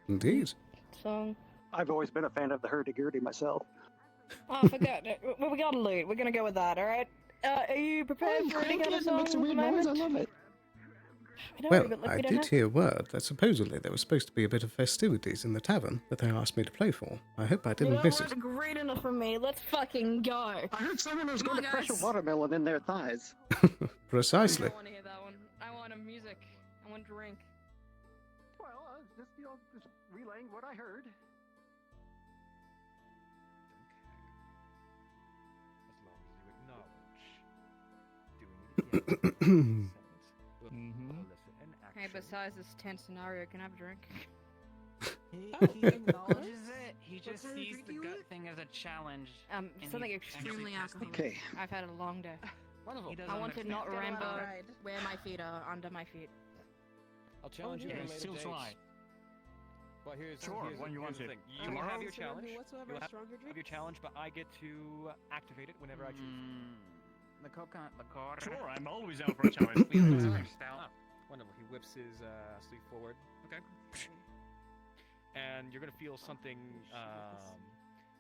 Indeed. Song. I've always been a fan of the hurdy-gurdy myself. Oh, I forgot. We got a lute. We're gonna go with that. All right. Are you prepared for any kind of song? It makes a weird at the noise. I moment? love it. Don't Well, worry, but look, I we don't did have- hear word that supposedly there was supposed to be a bit of festivities in the tavern that they asked me to play for. I hope I You didn't know miss what? it. Great enough for me. Let's fucking go. I heard someone was Come going on, to crush a guys. watermelon in their thighs. Precisely. I don't want to hear that one. I want music. I want drink. Well, I was just, just relaying what I heard. As long as you acknowledge doing it again. Hey, besides this tense scenario, can I have a drink? He acknowledges it. He just sees the gut thing as a challenge. and Something he extremely actually alcoholic. Okay. I've had a long day. Wonderful. I want to not Get a lot of remember pride. where my feet are under my feet. I'll challenge you. yeah, at a it's later still date. try. Well, here's Sure, here's, when you here's want the it. thing. You will Tomorrow? have your challenge. Whatsoever, You'll stronger have your challenge, but I get to activate it whenever I choose. The coconut liqueur. Sure, I'm always down for a challenge. Wonderful. He whips his sleeve forward. Okay. And you're gonna feel something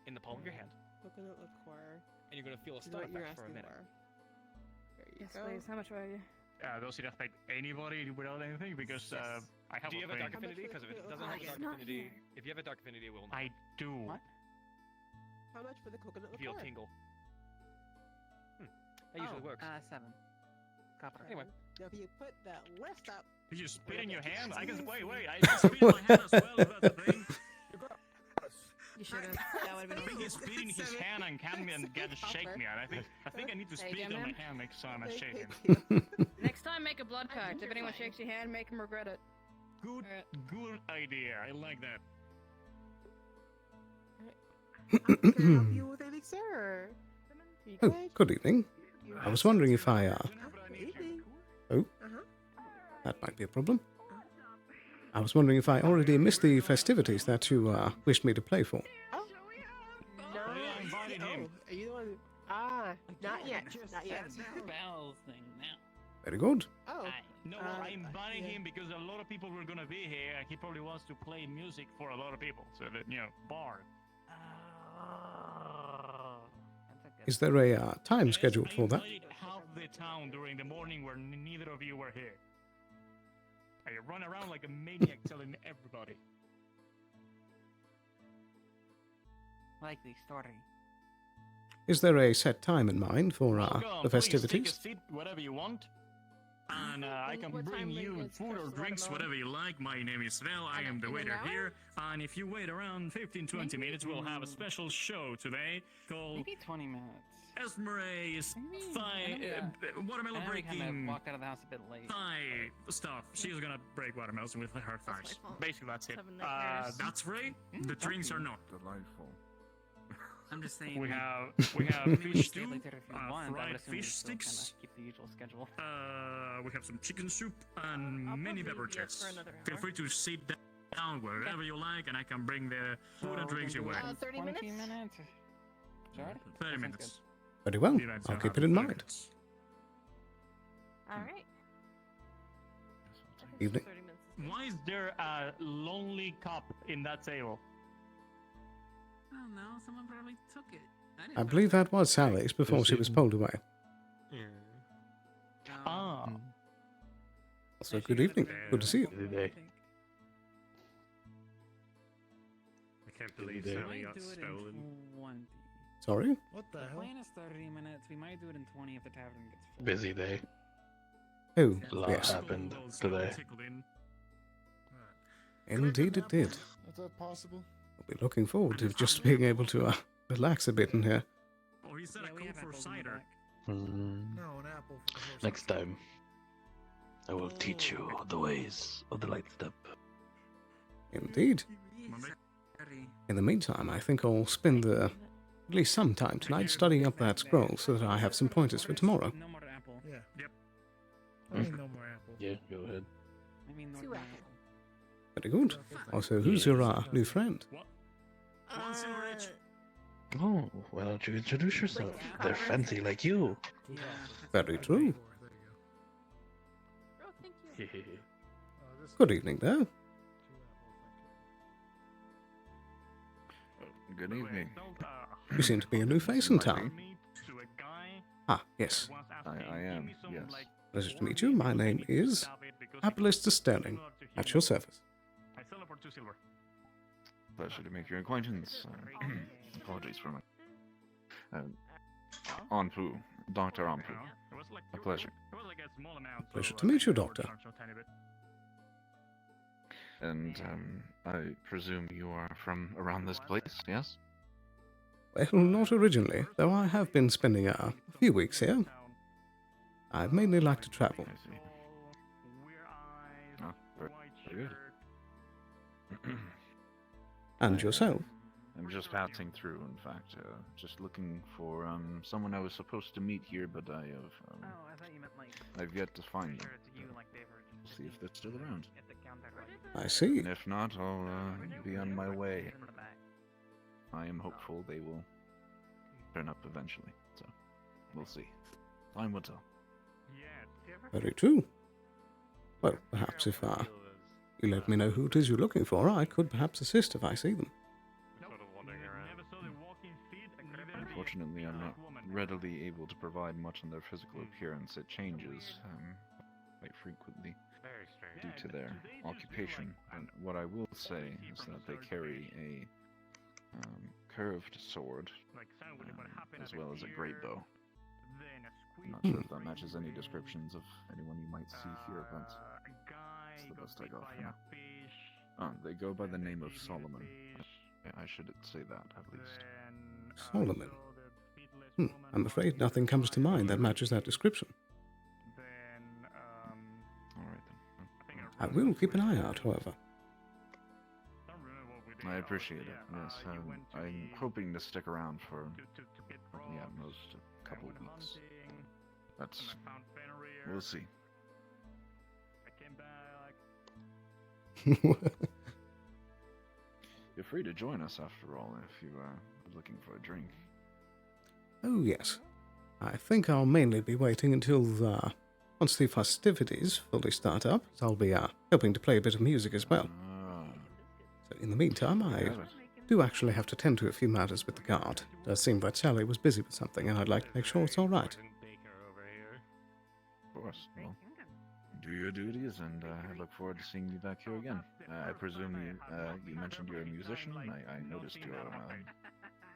in the palm of your hand, Coconut liqueur. and you're gonna feel a Is that stun what you're effect for a asking minute. for? There you Yes, go. please. How much are you? Does it affect anybody without anything? Because I have Do you have a thing. dark affinity? Because if it doesn't have a dark affinity, if you have a dark affinity, it will not. I do. What? How much for the coconut Feel liqueur? tingle. That usually works. 7. Copper. Anyway. Now, if you put that left up. Did you spit in your hand? I can wait. I can spit in my hand as well. If that's the thing. You should have. That would have I been think he's spitting his hand and can and get shake me. And I think I need to Hey, spit it on my Gemini? hand next time I shake him. Next time, make a blood pact. If anyone shakes your hand, make them regret it. Good idea. I like that. Can I help you with anything, sir? Oh, good evening. I was wondering if I, Evening. Oh, that might be a problem. I was wondering if I already missed the festivities that you, wished me to play for. No. I invited him. Are you the one? Not yet. Not yet. Bells thing now. Very good. Oh. No, well, I invited him because a lot of people were gonna be here, and he probably wants to play music for a lot of people. So that bar. Is there a time scheduled for that? I invited half the town during the morning where neither of you were here. I run around like a maniac telling everybody. Likely story. Is there a set time in mind for, Welcome, the please take a festivities? seat, whatever you want. And I can What bring time you is food or Crush the drinks, Watermelon? whatever you like. My name is Svel, I am the in an waiter hour? here. And if you wait around 15-20 minutes, we'll have a special show today called Maybe 20 minutes. Esmeralda's Thigh Watermelon I know we kinda Breaking walked out of the house a bit late. Thigh stuff. She's gonna break watermelons with her thighs. Basically, that's it. Having nightmares. That's free. The drinks are not. Delightful. I'm just saying. We like, have maybe fish stay stew, later if you want. I would fried assume we fish still kinda sticks. Keep the usual schedule. We have some chicken soup and I'll many probably be up beverages. for another Feel hour. free to sit down wherever you like, and I can bring the food and So drinks we your can way. do 30 20 minutes? minutes? Sure. 30 That minutes. sounds Very well. The events I'll are keep it in 30 mind. minutes. Alright. Evening. 30 minutes is good. Why is there a lonely cup in that table? I don't know. Someone probably took it. I believe that was Sally's before she was pulled away. Ah. Also, good evening. Good to see you. I can't believe Sally got stolen. 20. Sorry? What the The hell? plan is 30 minutes. We might do it in 20 if the tavern gets full. Busy day. Oh, A lot yes. happened today. Indeed it did. Is that possible? I'll be looking forward to just being able to, relax a bit in here. Oh, he said Yeah, a we code have for apples in the cider. back. No, an apple for the horse. Next time, I will teach you the ways of the light step. Indeed. Sorry. In the meantime, I think I'll spend at least some time tonight studying up that scroll so that I have some pointers for tomorrow. No more apple. Yeah. Yep. I mean, no more apple. Yeah, go ahead. I mean, no 2 more apple. Very good. Also, who's your new friend? What? One silver each. Oh, why don't you introduce yourself? They're fancy like you. Yeah. Very true. Oh, thank you. Good evening, there. Good evening. You seem to be a new face in town. To a guy Ah, yes. I am, yes. Pleasure to meet you. My name is Aballister Sterling. At your service. I sell it for 2 silver. Pleasure to make your acquaintance. Apologies for my... Anpu. Dr. Anpu. A pleasure. It was like a small amount. Pleasure to meet you, Doctor. And, I presume you are from around this place, yes? Well, not originally, though I have been spending a few weeks here. I mainly like to travel. Oh, very good. And yourself? I'm just passing through, in fact. Just looking for someone I was supposed to meet here, but I have I thought you meant like. I've yet to find them. To you, like they were We'll see if they're still around. at the counter. I see. And if not, I'll be on my way. I am hopeful they will turn up eventually. So we'll see. Time will tell. Very true. Well, perhaps if you let me know who it is you're looking for, I could perhaps assist if I see them. Unfortunately, I'm not readily able to provide much on their physical appearance. It changes quite frequently due to their occupation. And what I will say is that they carry a curved sword, as well as a great bow. I'm not sure if that matches any descriptions of anyone you might see here, but it's the best I got for now. They go by the name of Solomon. I should say that, at least. Solomon? I'm afraid nothing comes to mind that matches that description. Alright then. I will keep an eye out, however. I appreciate it, yes. I'm hoping to stick around for, yeah, most a couple weeks. That's... we'll see. You're free to join us, after all, if you are looking for a drink. Oh, yes. I think I'll mainly be waiting until once the festivities fully start up, as I'll be hoping to play a bit of music as well. So in the meantime, I do actually have to tend to a few matters with the guard. It does seem that Sally was busy with something, and I'd like to make sure it's all right. Of course. Well, do your duties, and I look forward to seeing you back here again. I presume you mentioned you're a musician. I noticed your...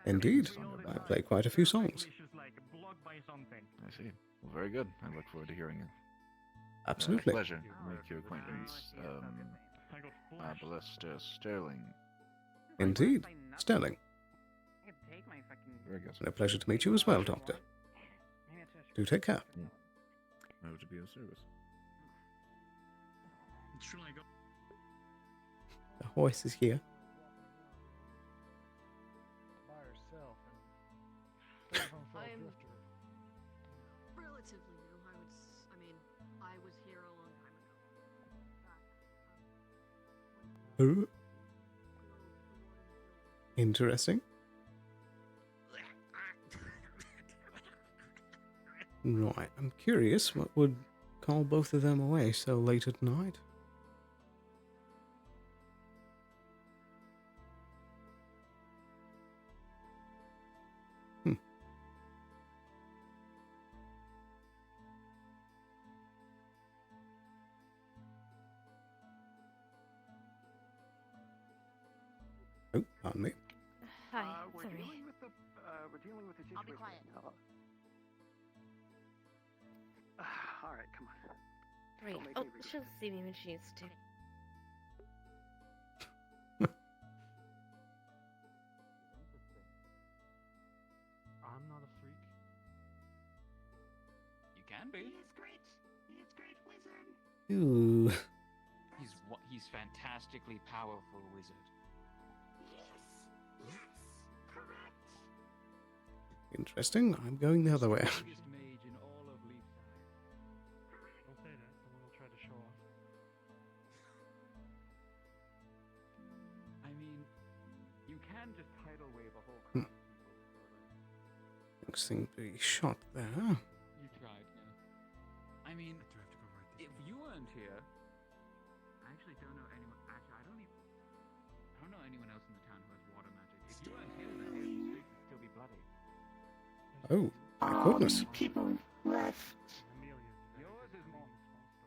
Indeed. I play quite a few songs. I see. Well, very good. I look forward to hearing it. Absolutely. Pleasure to make your acquaintance, Aballister Sterling. Indeed. Sterling. Very good. And a pleasure to meet you as well, Doctor. Do take care. I hope to be of service. The horse is here. I'm relatively new. I was here a long time ago. Oh. Interesting. Right, I'm curious what would call both of them away so late at night. Oh, pardon me. Hi, We're sorry. dealing with the situation. I'll be quiet. All right, come on. Great. Don't make Oh, me read. she'll see me when she needs to. I'm not a freak. You can be. Ooh. He's fantastically powerful wizard. Interesting. I'm going the other way. Biggest mage in all of Leafside. Don't say that, someone will try to show off. I mean, you can just tidal wave a whole crowd of people. Looks to be shot there. You tried, yeah. I mean, if you weren't here, I actually don't know anyone. Actually, I don't know anyone else in the town who has water magic. If you weren't here, then the streets would still be bloody. Oh, My all goodness. the people left. Yours is more.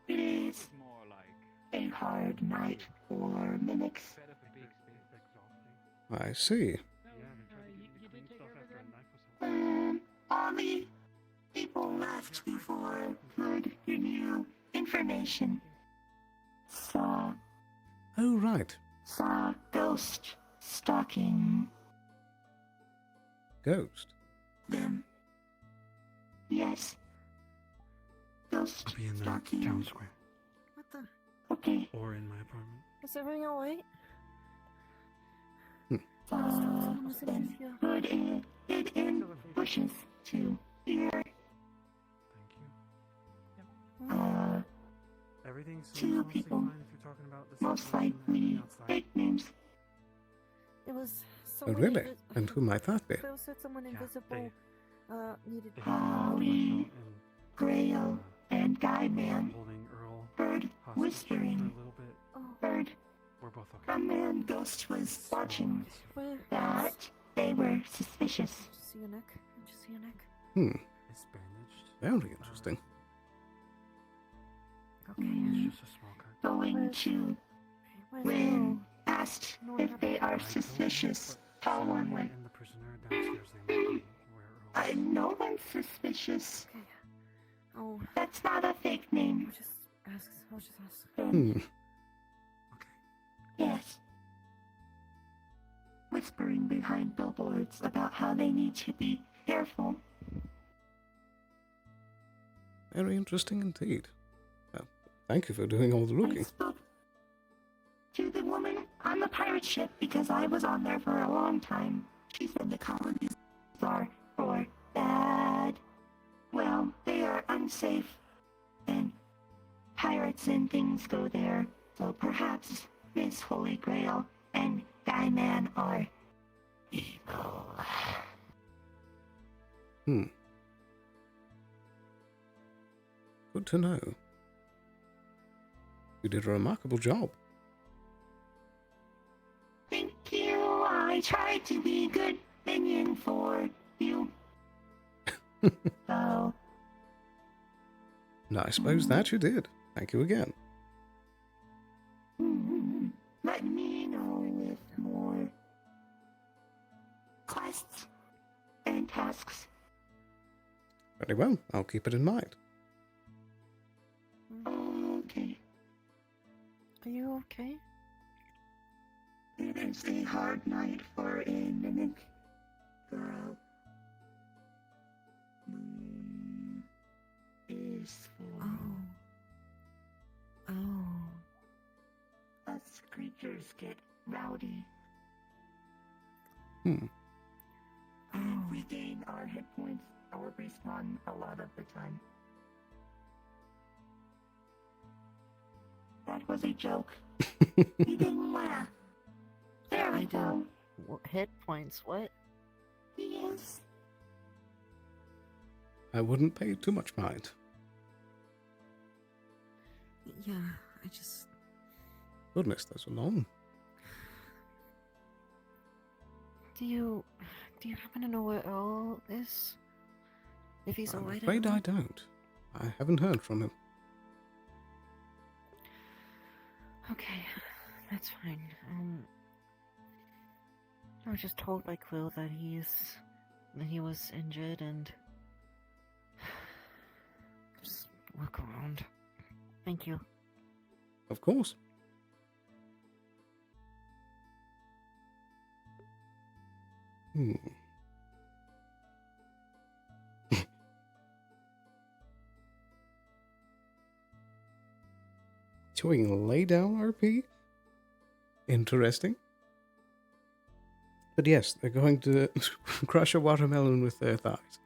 It is More like. a hard night for mimics. Better for big space. I see. You did take over then? All the people left before could review information. Saw Oh, right. ghost stalking Ghost. them. Yes. Ghost I'll be in the stalking. town square. What the? Okay. Or in my apartment. Is everything alright? Then put it in bushes to hear. Everything's Two people, fine if you're talking about the most situation likely outside. fake names. It was Oh, someone. really? And who might that be? Phil said someone invisible needed. Holly, Grail, and Guy Man Holding Earl heard hostage whispering. for a little bit. Heard We're both okay. a man Ghost was watching Where? that they were suspicious. Just see your neck. Just see your neck. Hmm. It's bandaged. Very interesting. It's just a small cut. Going to when asked if they are suspicious, tell one went. And the prisoner downstairs, they might be where Earl. No one's suspicious. Okay. Oh, That's not a fake name. I'll just ask. Hmm. Yes. Whispering behind billboards about how they need to be careful. Very interesting indeed. Well, thank you for doing all the I looking. spoke to the woman on the pirate ship because I was on there for a long time. She said the colonies are for bad. Well, they are unsafe. And pirates and things go there. So perhaps Miss Holy Grail and Guy Man are evil. Hmm. Good to know. You did a remarkable job. Thank you. I tried to be good minion for you. So, And I suppose that you did. Thank you again. let me know if more quests and tasks. Very well. I'll keep it in mind. Okay. Are you okay? It is a hard night for a mimic girl. Is for us creatures get rowdy. Hmm. And we gain our hit points or respawn a lot of the time. That was a joke. You didn't laugh. There we go. Hit points, what? Yes. I wouldn't pay too much mind. Yeah, I just. Goodness, that's a long. Do you happen to know where Earl is? If he's I'm alright. afraid I don't. I haven't heard from him. Okay, that's fine. I was just told by Quill that he was injured and just look around. Thank you. Of course. Hmm. Showing lay down RP? Interesting. But yes, they're going to crush a watermelon with their thighs.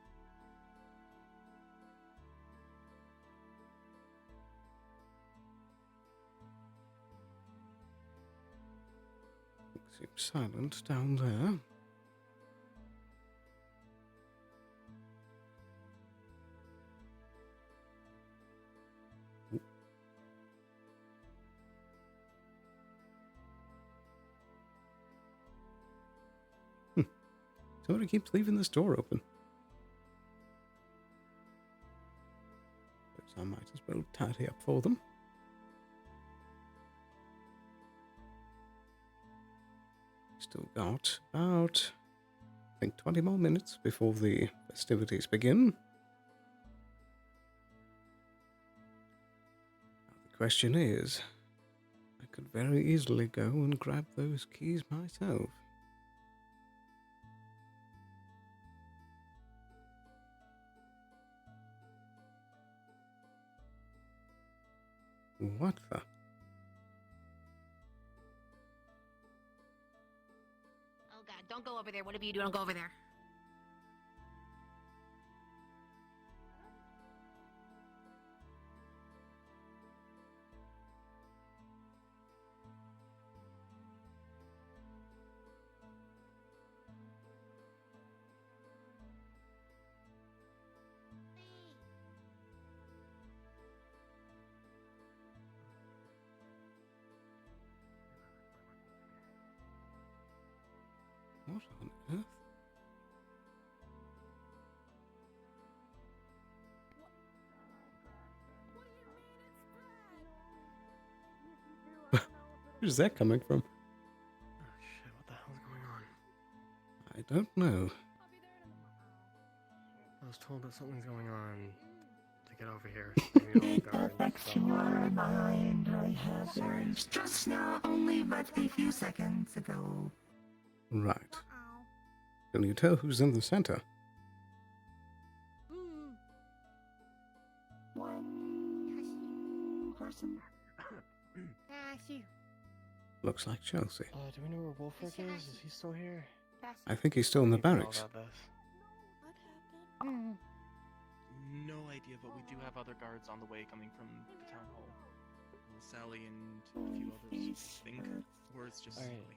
Seems silent down there. Somebody keeps leaving this door open. I might as well tidy up for them. Still got about, I think, 20 more minutes before the festivities begin. Now, the question is, I could very easily go and grab those keys myself. What the? Oh god, don't go over there. Whatever you do, don't go over there. What on earth? Where's that coming from? Oh shit, what the hell's going on? I don't know. I was told that something's going on to get over here. Maybe It I'll guard affects and your mind. I have words just now, only but a few seconds ago. Right. Can you tell who's in the center? One person. Looks like Chelsea. do we know where Wolfric is? Is he still here? I think he's still in the Need to know barracks. about this. No idea, but we do have other guards on the way coming from the town hall. Sally and a few others, I think. Words just Alright.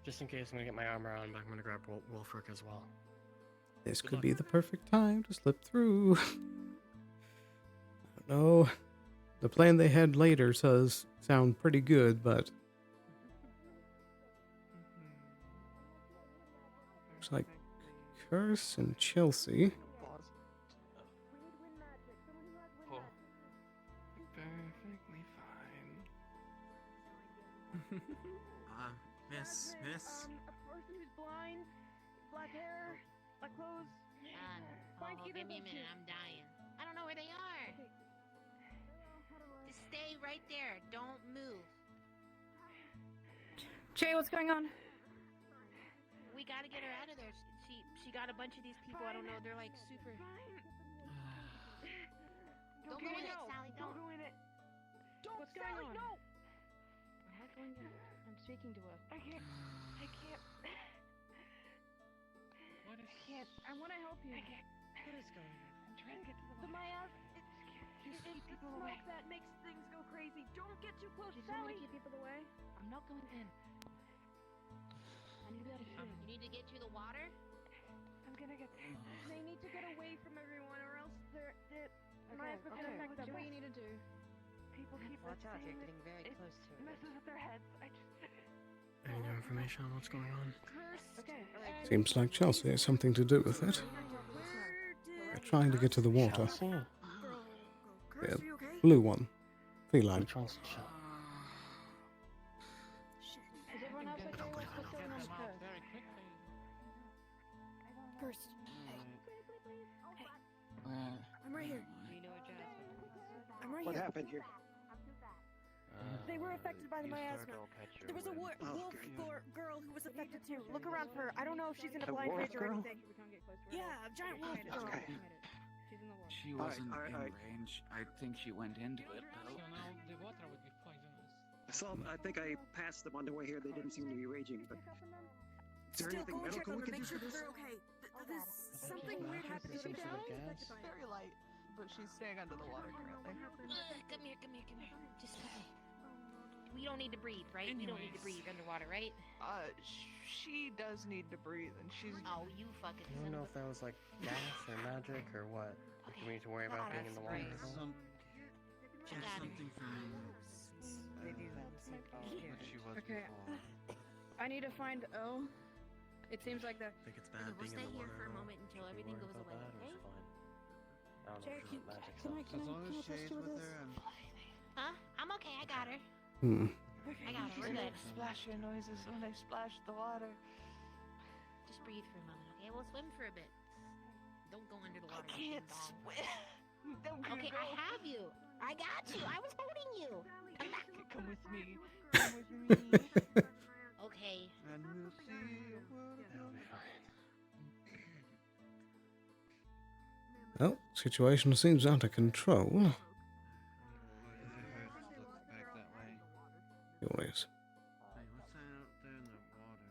Just in case, I'm gonna get my armor on, but I'm gonna grab Wolfric as well. This could be the perfect time to slip through. I don't know. The plan they had later does sound pretty good, but looks like Curse and Chelsea. Perfectly fine. Miss. A person who's blind, black hair, black clothes. Give me a minute, I'm dying. I don't know where they are. Just stay right there. Don't move. Jay, what's going on? We gotta get her out of there. She got a bunch of these people. I don't know. They're like super. Don't go in it, Sally. Don't go in it. Don't, What's Sally, going on? no! I'm not going in. I'm speaking to her. I can't. What is... I can't. I want to help you. I can't. What is going on? I'm trying to get to the miasm. It's the smoke that makes things go crazy. Don't get too close, Sally. Keep people away. I'm not going in. I need to be able to shoot. You need to get to the water? I'm gonna get. They need to get away from everyone, or else they're. Miasma's gonna affect them. What do you need to do? People keep Watch out, you're saying getting very it close to it. messes with their heads. I just. Any new information on what's going on? Okay. Seems like Chelsea has something to do with it. They're trying to get to the water. Chelsea? The blue one. Feline. Which one's Chelsea? Is everyone else okay? What's going on with her? First. I'm right here. You know what, Jasmine? I'm right What here. happened here? They were affected by the miasma. There was a wolf girl who was affected too. Look around for her. I don't know if she's in a A blind wolf rage or girl? anything. Yeah, a giant wolf girl. Okay. She Alright, wasn't alright, in alright. range. I think she went into it, So though. now the water would be poisonous. I think I passed them on the way here. They didn't seem to be raging, but is there Still, anything go and check medical on we them. can Make do sure for that this? they're okay. There's something weird happening. Some sort of gas? Very light, but she's staying under the water currently. Come here. Just okay. We don't need to breathe, right? We don't need to breathe underwater, right? She does need to breathe, and she's. Oh, you fucking. I don't know if that was like gas or magic or what. Do we need to worry about being in the water? Just something from. Okay. I need to find O. It seems like the. I think it's bad We'll being stay in the here water. for a moment until everything goes away, okay? I don't know Jack, if she's magic can I, stuff. can I, can I trust you with this? Huh? I'm okay. I got her. I got her. We're good. Splashing noises when I splash the water. Just breathe for a moment, okay? We'll swim for a bit. Don't go under the water. I can't swim. Okay, I have you. I got you. I was holding you. Come back. Come with me. Come with me. Okay. And we'll see a world of Well, situation seems out of control. Sure is. Hey, what's that out there in the water?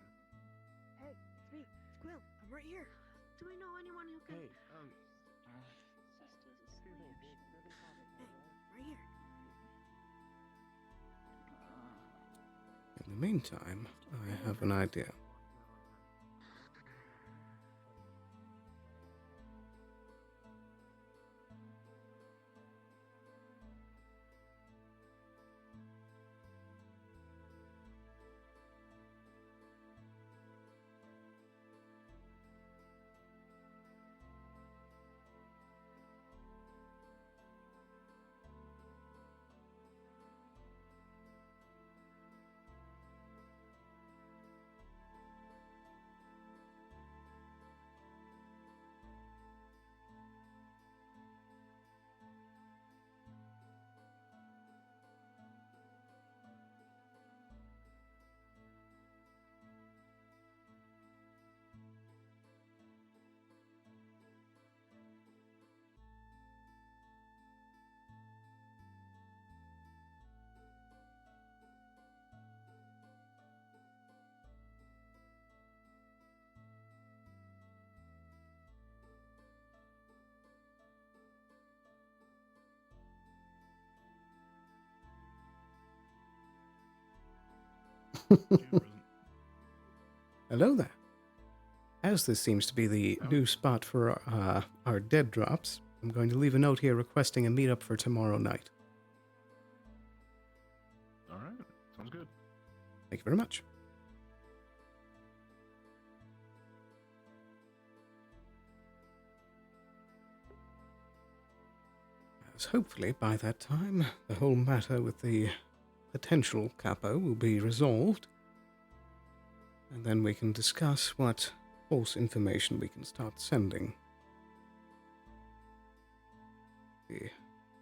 Hey, it's me, Squill. I'm right here. Do we know anyone who can? Hey, Hey, right here. In the meantime, I have an idea. Hello there. As this seems to be the new spot for our dead drops, I'm going to leave a note here requesting a meetup for tomorrow night. All right, sounds good. Thank you very much. As hopefully by that time, the whole matter with the potential capo will be resolved, and then we can discuss what false information we can start sending the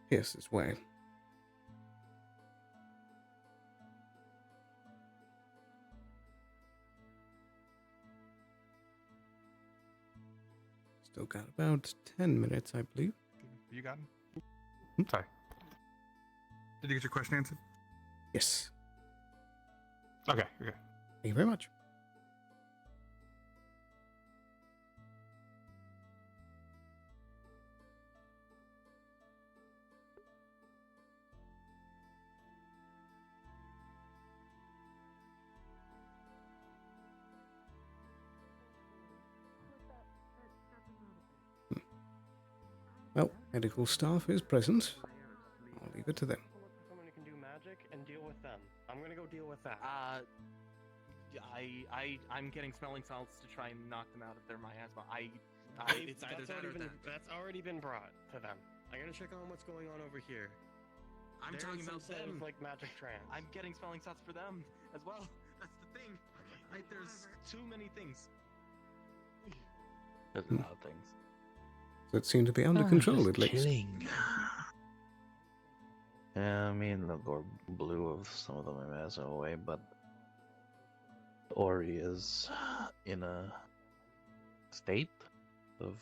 Pierce's way. Still got about 10 minutes, I believe. You got him? Sorry. Did you get your question answered? Yes. Okay, okay. Thank you very much. Well, medical staff is present. I'll leave it to them. Someone who can do magic and deal with them. I'm gonna go deal with that. I'm getting smelling salts to try and knock them out of their miasma. It's either that's that or already been, that. That's already been brought to them. I gotta check on what's going on over here. I'm talking about them. With, like magic trance. I'm getting smelling salts for them as well. That's the thing. There's too many things. There's a lot of things. So it seemed to be under control at least. Killing. Yeah, I mean, the gore blew of some of them away, but Ori is in a state of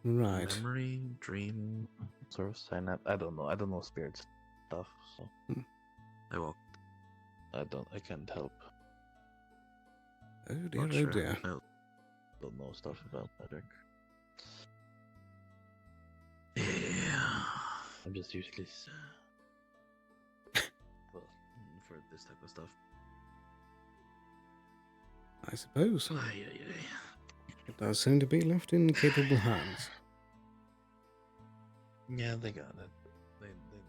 memory, dream, sort of synapse. I don't know. I don't know spirit stuff, so I can't help. Oh dear, Not oh sure. dear. I don't know stuff about magic. Yeah, I'm just useless for this type of stuff. I suppose. Aye. It does seem to be left in capable hands. Yeah, they got it. They know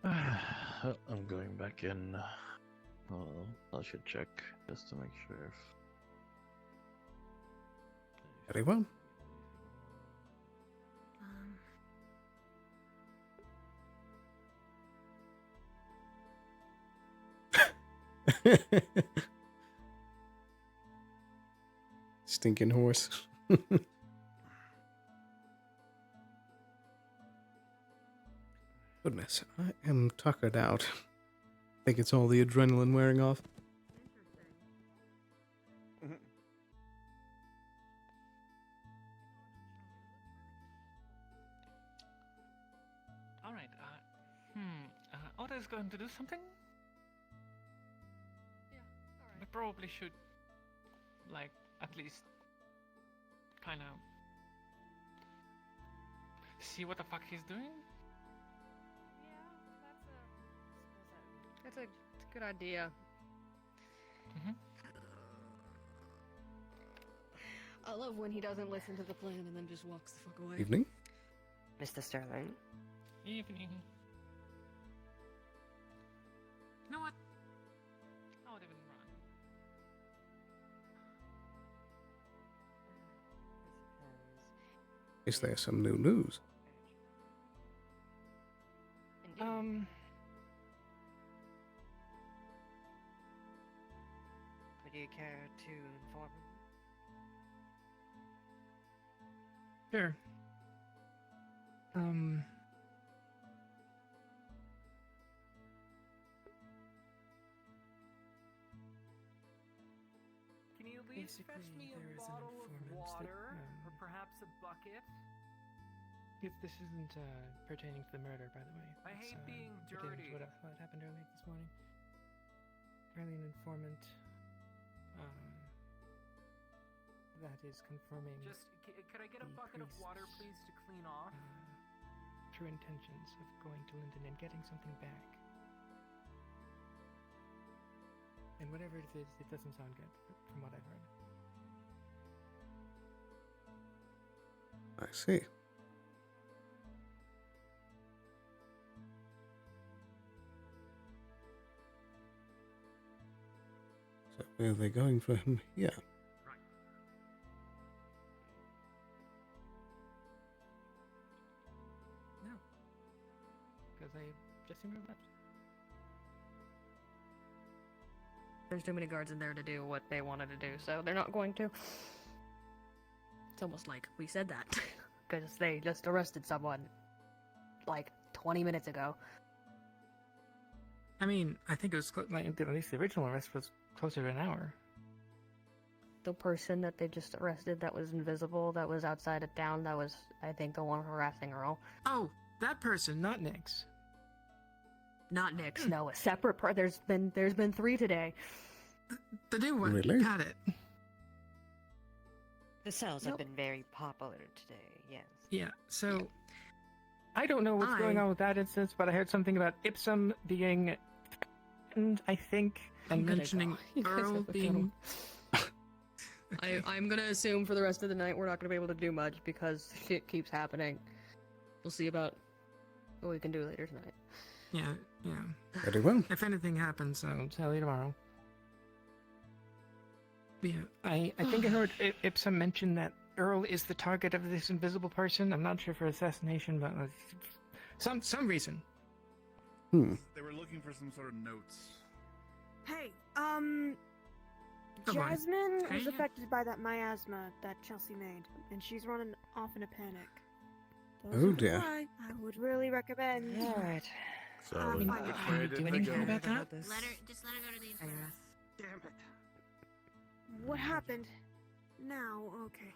better than I. I'm going back in Oh, I should check just to make sure if. Very well. Stinking horse. Goodness, I am tuckered out. I think it's all the adrenaline wearing off. Alright, Oda's going to do something? Yeah, alright. We probably should, like, at least kinda see what the fuck he's doing? That's a good idea. I love when he doesn't listen to the plan and then just walks the fuck away. Evening. Mr. Sterling. Evening. You know what? I would even run. Is there some new news? Would you care to inform him? Sure. Can you at least fetch me a bottle of water, or perhaps a bucket? This isn't pertaining to the murder, by the way. I hate being pertaining dirty. to what happened earlier this morning. Apparently an informant that is confirming Just, could I get a bucket of water, please, to clean off? true intentions of going to Linden and getting something back. And whatever it is, it doesn't sound good from what I've heard. I see. So where are they going for him here? No. Because I just seem to have left. There's too many guards in there to do what they wanted to do, so they're not going to. It's almost like we said that. Because they just arrested someone, like, 20 minutes ago. I mean, I think it was like at least the original arrest was closer to an hour. The person that they just arrested that was invisible, that was outside of town, that was, I think, the one harassing Earl. Oh, that person, not Nyx. Not Nyx, no, a separate There's been 3 today. The new one. Really? Got it. The cells have been very popular today, yes. Yeah, so I don't know what's going on with that instance, but I heard something about Ipsum being threatened, I think, and mentioning Earl being... I'm gonna assume for the rest of the night we're not gonna be able to do much because shit keeps happening. We'll see about what we can do later tonight. Yeah. Very well. If anything happens, I'll tell you tomorrow. Yeah, I think I heard Ipsum mention that Earl is the target of this invisible person. I'm not sure for assassination, but some reason. They were looking for some sort of notes. Hey, boy. Jasmine Hey, was yeah. affected by that miasma that Chelsea made, and she's running off in a panic. Oh, dear. I would really recommend. Alright. So, Can you do anything about that? Just let her go to the inferno. Damn it. What happened? Now, okay.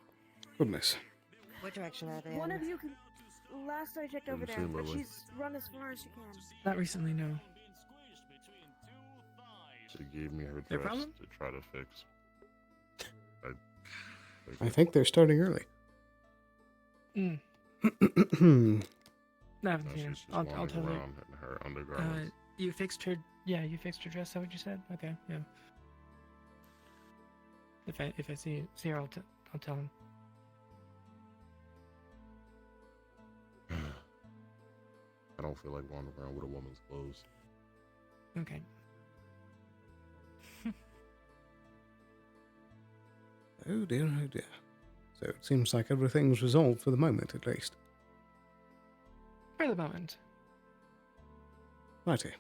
Goodness. What direction are they One in? of you can. Last I checked over there, same but way. she's run as far as she can. Not recently, no. She gave me her Their dress problem? to try to fix. I think they're starting early. No, Now yeah, she's just I'll wandering tell her. around in her undergarments. You fixed her. Yeah, you fixed her dress. Is that what you said? Okay, yeah. If I see her, I'll tell him. I don't feel like wandering around with a woman's clothes. Okay. Oh dear, oh dear. So it seems like everything's resolved for the moment, at least. For the moment. Righty.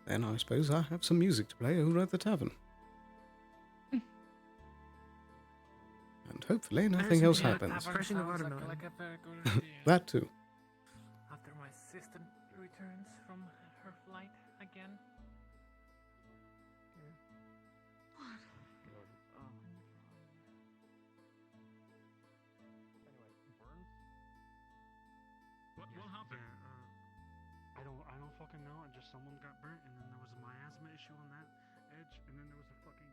Then I suppose I have some music to play over at the tavern. And hopefully nothing else happens. Sounds like a very good idea. That too. After my sister returns from her flight again. What happened? I don't fucking know. Just someone got burnt, and then there was a miasma issue on that edge, and then there was a fucking.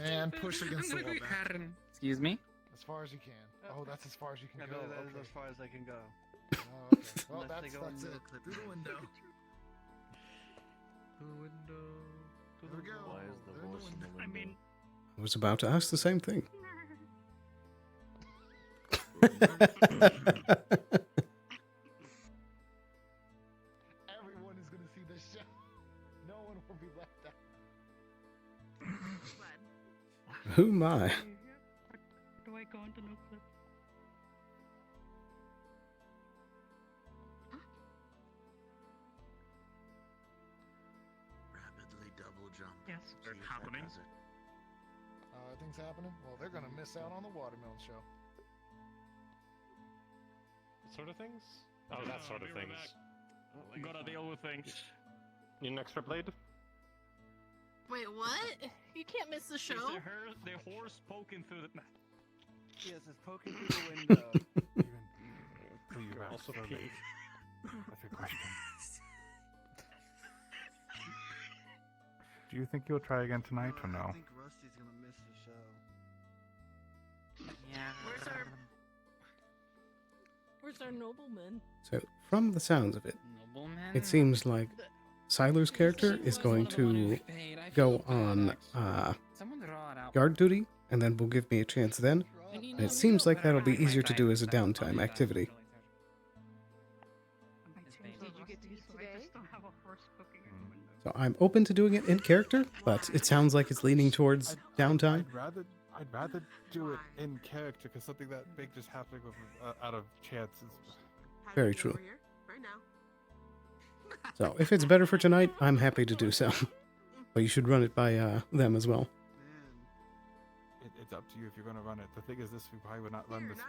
And push against the wall back. Excuse me? As far as you can. Oh, that's as far as you can go. That is Okay. as far as I can go. Oh, okay. Well, Unless they that's go it. into the clip. Through the window. Through the window. There we go. Why is the voice in the window? I mean, I was about to ask the same thing. Everyone is going to see this show. No one will be left out. Oh my. do I go into no clip? Rapidly double jump. Yes. See if that Happening. does it. Things happening? Well, they're going to miss out on the watermelon show. What sort of things? Oh, that sort of I'll be right things. back. Gotta deal with things. Need an extra blade? Wait, what? You can't miss the show. Is the horse poking through the. Yes, it's poking through the window. Who you got? Also So pee. That's your question. Do you think you'll try again tonight or I no? think Rusty's gonna miss the show. Yeah. Where's our nobleman? So, from the sounds of it, Nobleman? it seems like Siler's character is going to go on Someone draw it out. guard duty, and then will give me a chance then. And it seems like that'll be easier to do as a downtime activity. Did you get to use today? I just don't have a horse poking in the window. So I'm open to doing it in character, but it sounds like it's leaning towards downtime. I'd rather do it in character because something that big just happening with, out of chance is Very true. Right now. So if it's better for tonight, I'm happy to do so. But you should run it by them as well. It's up to you if you're gonna run it. The thing is, we probably would not run this.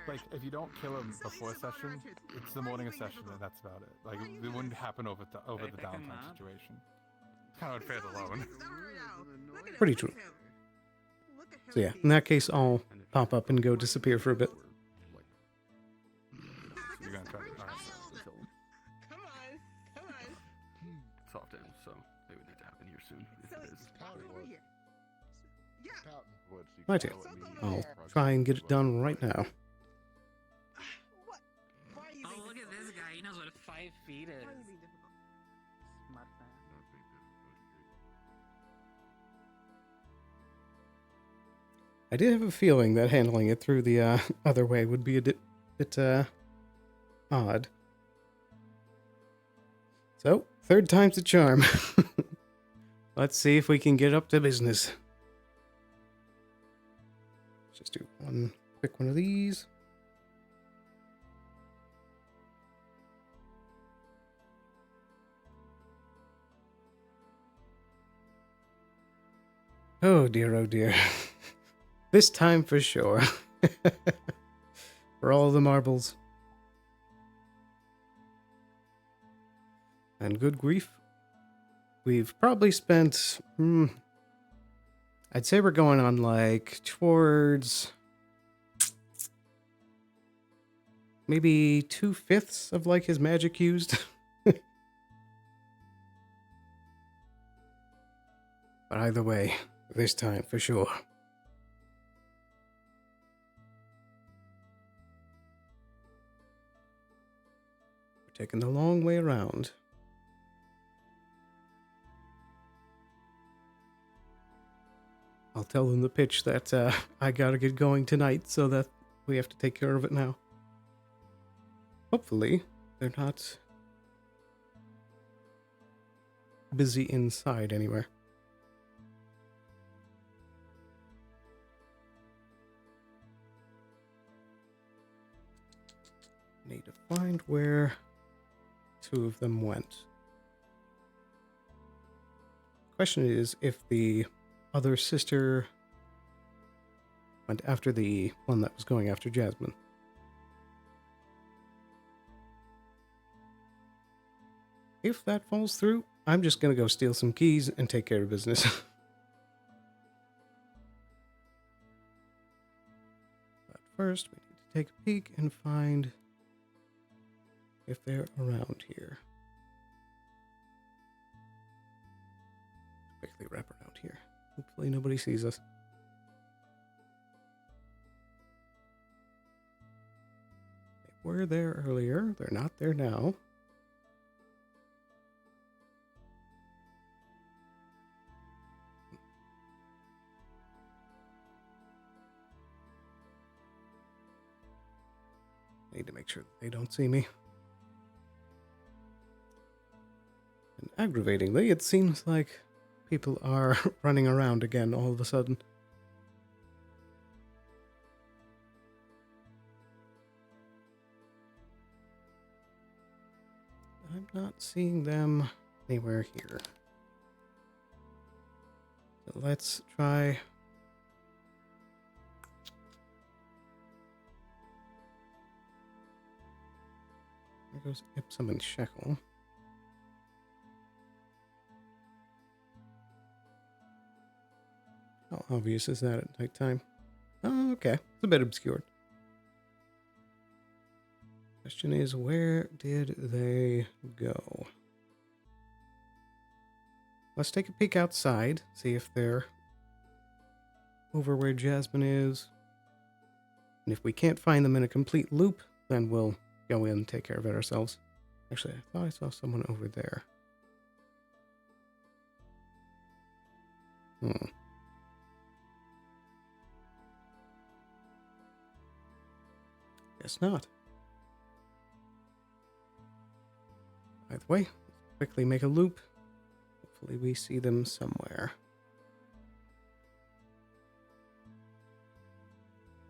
Like, if you don't kill him before session, it's the morning of session, and that's about it. Like, it wouldn't happen over the downtime situation. It's kind of unfair to Lowen. Pretty true. So yeah, in that case, I'll pop up and go disappear for a bit. So you're gonna try to. Soft animal, so it would need to happen here soon. If it is. Righty, I'll try and get it done right now. Oh, look at this guy. He knows what 5 feet is. Smart man. I did have a feeling that handling it through the other way would be a bit odd. So, third time's a charm. Let's see if we can get up to business. Just do one quick one of these. Oh dear, oh dear. This time for sure. For all the marbles. And good grief. We've probably spent... I'd say we're going on like towards... maybe 2/5 of like his magic used. But either way, this time for sure. We're taking the long way around. I'll tell them the pitch that I gotta get going tonight, so that we have to take care of it now. Hopefully, they're not busy inside anywhere. find where two of them went. Question is if the other sister went after the one that was going after Jasmine. If that falls through, I'm just going to go steal some keys and take care of business. But first, we need to take a peek and find if they're around here. Quickly wrap around here. Hopefully nobody sees us. They were there earlier. They're not there now. I need to make sure that they don't see me. And aggravatingly, it seems like people are running around again all of a sudden. I'm not seeing them anywhere here. So let's try. There goes Ipsum and Shekel. How obvious is that at nighttime? Oh, okay. It's a bit obscured. Question is, where did they go? Let's take a peek outside, see if they're over where Jasmine is. And if we can't find them in a complete loop, then we'll go in and take care of it ourselves. Actually, I thought I saw someone over there. Guess not. By the way, let's quickly make a loop. Hopefully we see them somewhere.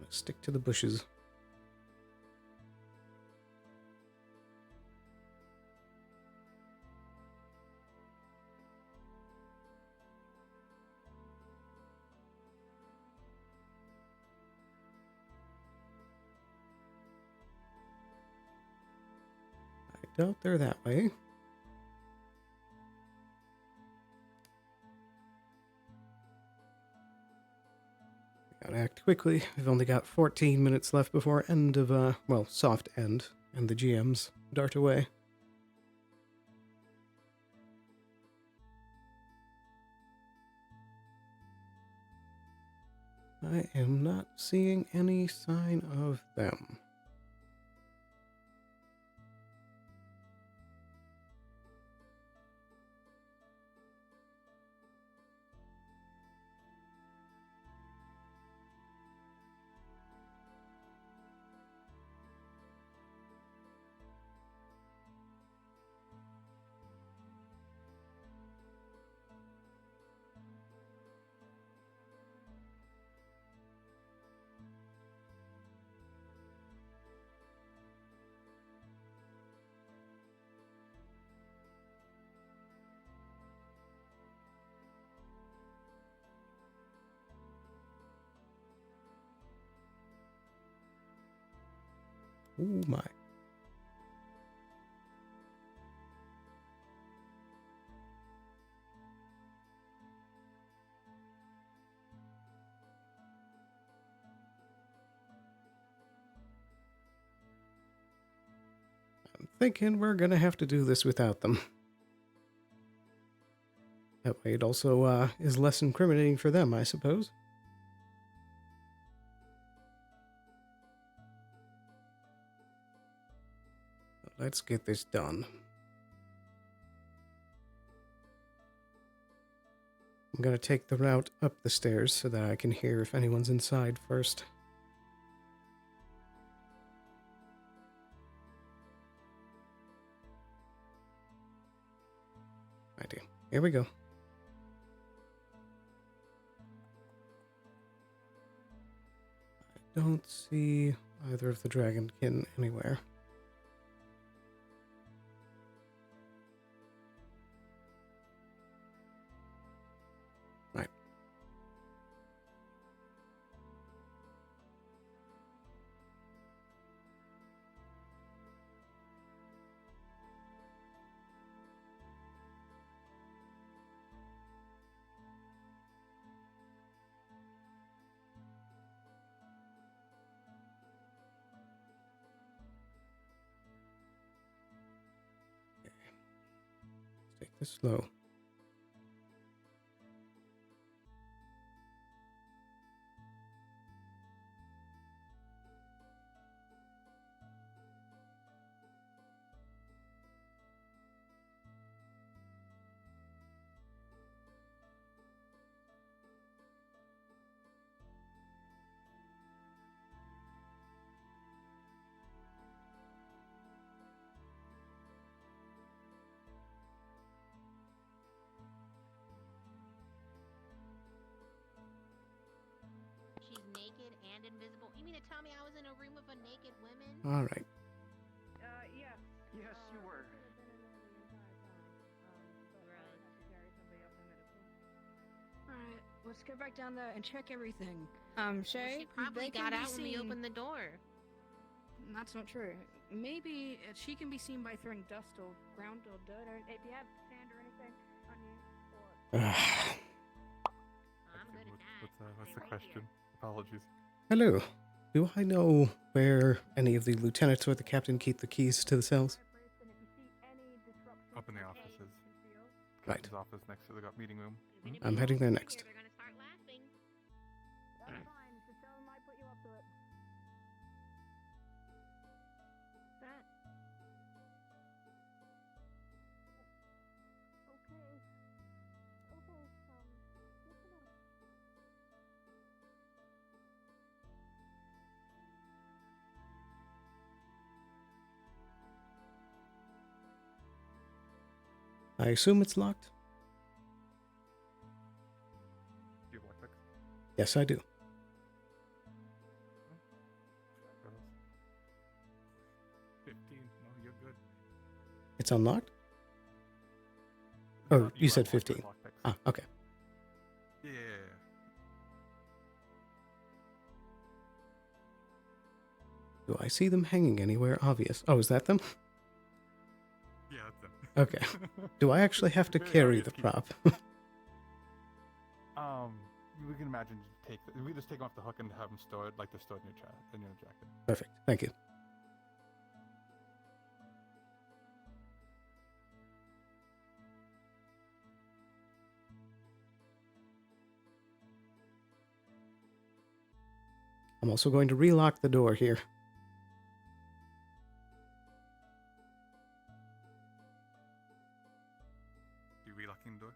Let's stick to the bushes. I doubt they're that way. Gotta act quickly. We've only got 14 minutes left before end of, well, soft end, and the GMs dart away. I am not seeing any sign of them. Oh my. I'm thinking we're gonna have to do this without them. That way it also is less incriminating for them, I suppose. Let's get this done. I'm going to take the route up the stairs so that I can hear if anyone's inside first. Righty, here we go. I don't see either of the dragonkin anywhere. It's slow. She's naked and invisible. You mean to tell me I was in a room with a naked woman? All right. Yes. Yes, you were. Alright, let's go back down there and check everything. Shay, She probably they can got be out when we seen- opened the door. That's not true. Maybe she can be seen by throwing dust or ground or dirt, or if you have sand or anything on you. I'm good at that. What's the question? Apologies. Hello. Do I know where any of the lieutenants or the captain keep the keys to the cells? Up in the offices. Right. Captain's office next to the meeting room. I'm heading there next. They're gonna start laughing. That's fine. Just tell them I put you up to it. That. Okay. Listen up. I assume it's locked? Do you have lockpicks? Yes, I do. Girls. 15. No, you're good. It's unlocked? No, Oh, you said unlocked with 15. lockpicks. Ah, okay. Yeah. Do I see them hanging anywhere obvious? Oh, is that them? Yeah, that's them. Okay. Do I actually have to Very carry obvious the keys. prop? We can imagine we just take them off the hook and have them stored like they're stored in your jacket. Perfect. Thank you. I'm also going to relock the door here. You relocking the door?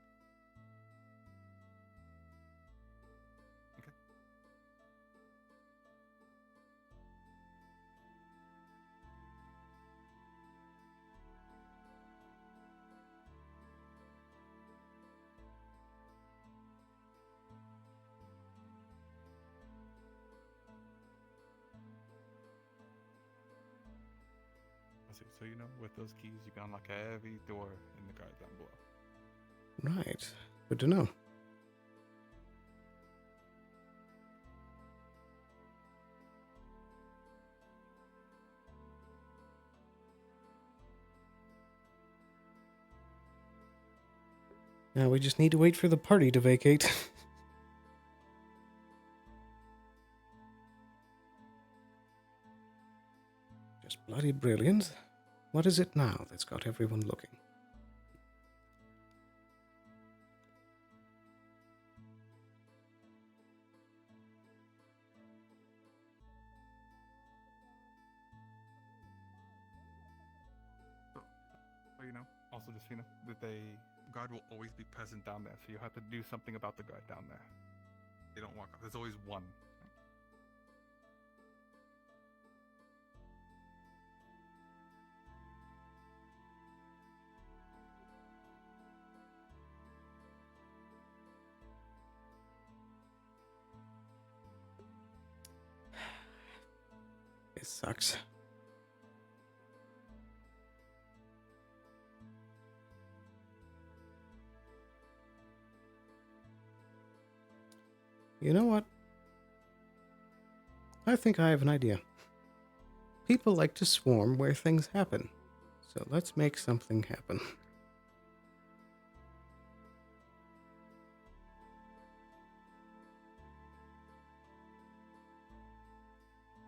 Okay. I see. So you know, with those keys, you can unlock every door in the guard down below. Right. Good to know. Now we just need to wait for the party to vacate. Just bloody brilliant. What is it now that's got everyone looking? Well, you know, also just, you know, that guard will always be present down there, so you have to do something about the guard down there. They don't walk off. There's always one. It sucks. You know what? I think I have an idea. People like to swarm where things happen. So let's make something happen.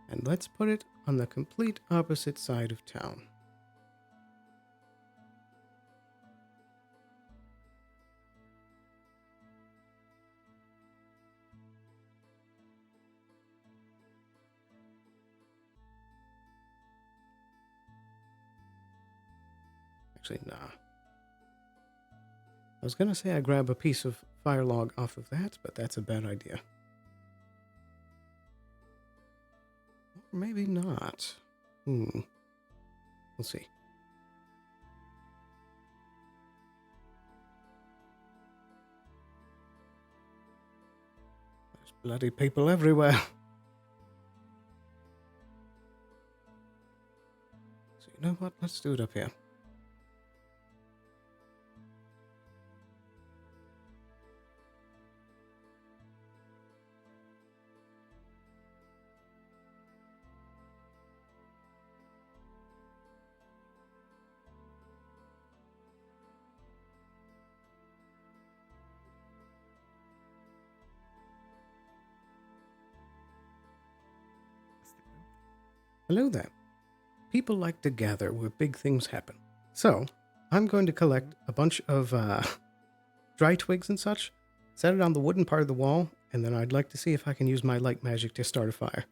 And let's put it on the complete opposite side of town. Actually, nah. I was gonna say I grab a piece of fire log off of that, but that's a bad idea. Or maybe not. We'll see. There's bloody people everywhere. So you know what? Let's do it up here. Hello there. People like to gather where big things happen. So, I'm going to collect a bunch of dry twigs and such, set it on the wooden part of the wall, and then I'd like to see if I can use my light magic to start a fire.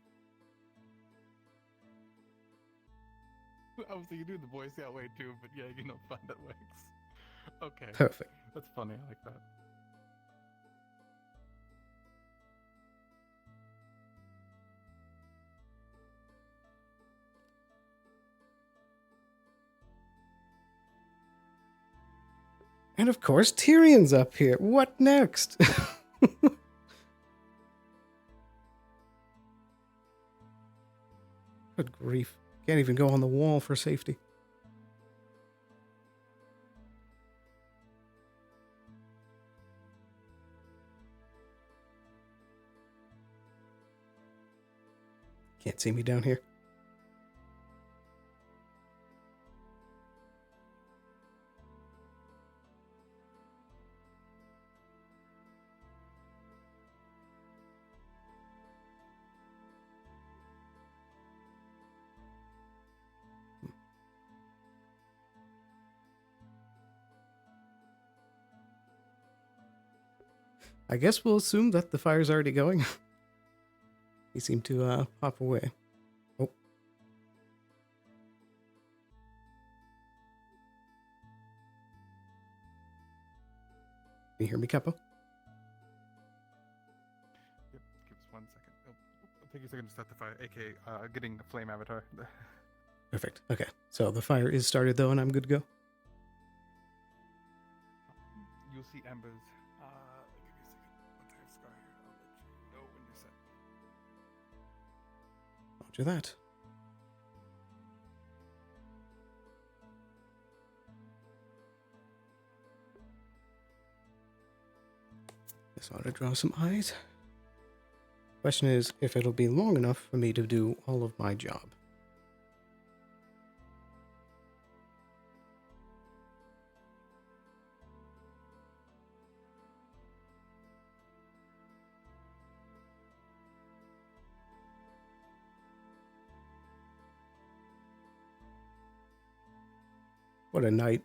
I was thinking do the Boy Scout way too, but yeah, you know, find that works. Okay. Perfect. That's funny, I like that. And of course, Tyrion's up here. What next? Good grief. Can't even go on the wall for safety. Can't see me down here. I guess we'll assume that the fire's already going. He seemed to pop away. Oh. Can you hear me, Capo? Yep, give us 1 second. Oh, it'll take you a second to start the fire, aka getting the flame avatar. Perfect. Okay. So the fire is started though, and I'm good to go. You'll see embers. Give me a second. Once I have Scar here, I'll let you know when you're set. Roger that. Guess I ought to draw some eyes. Question is if it'll be long enough for me to do all of my job. What a night.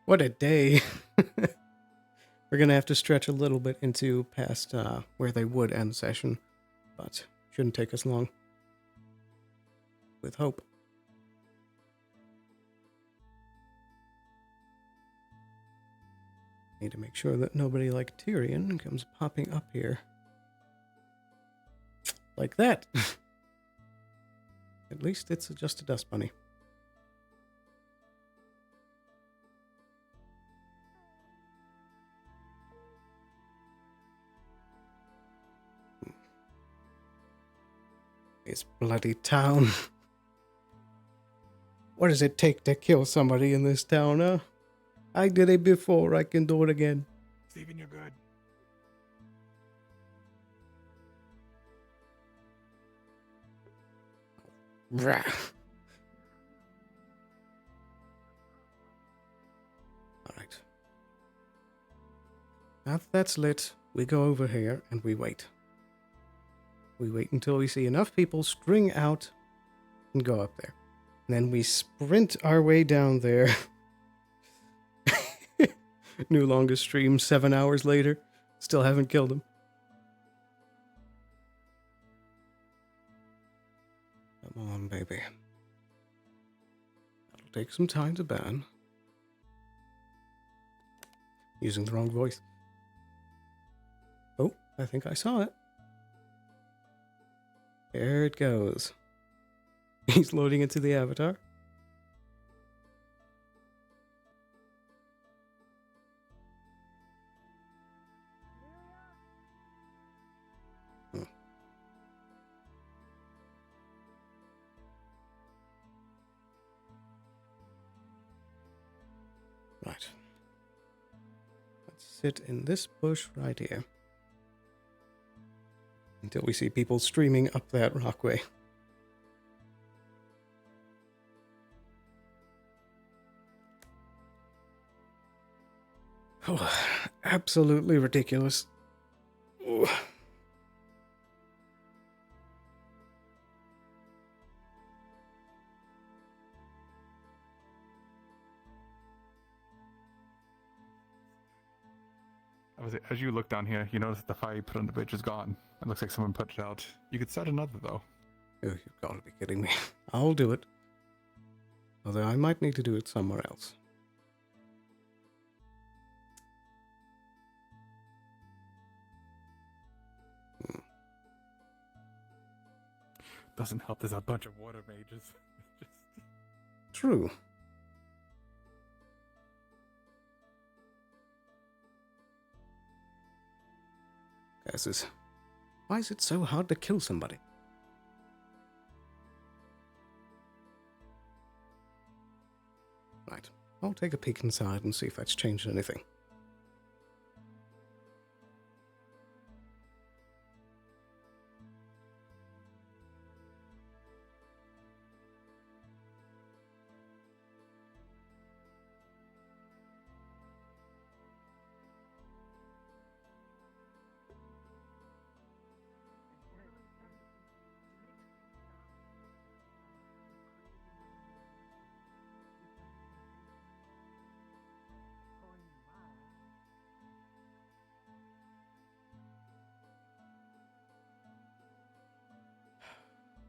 What a day. We're going to have to stretch a little bit into past where they would end the session, but shouldn't take us long. With hope. Need to make sure that nobody like Tyrion comes popping up here. Like that. At least it's just a dust bunny. This bloody town. What does it take to kill somebody in this town, huh? I did it before, I can do it again. Steven, you're good. Rah. Alright. Now that that's lit, we go over here and we wait. We wait until we see enough people string out and go up there. And then we sprint our way down there. New longest stream, 7 hours later. Still haven't killed him. Come on, baby. That'll take some time to ban. Using the wrong voice. Oh, I think I saw it. There it goes. He's loading into the avatar. Right. Let's sit in this bush right here. Until we see people streaming up that rockway. Oh, absolutely ridiculous. Ooh. As you look down here, you notice that the fire you put on the bridge is gone. It looks like someone put it out. You could set another, though. Oh, you've got to be kidding me. I'll do it. Although I might need to do it somewhere else. Doesn't help there's a bunch of water mages. True. Guys, why is it so hard to kill somebody? Right. I'll take a peek inside and see if that's changed anything.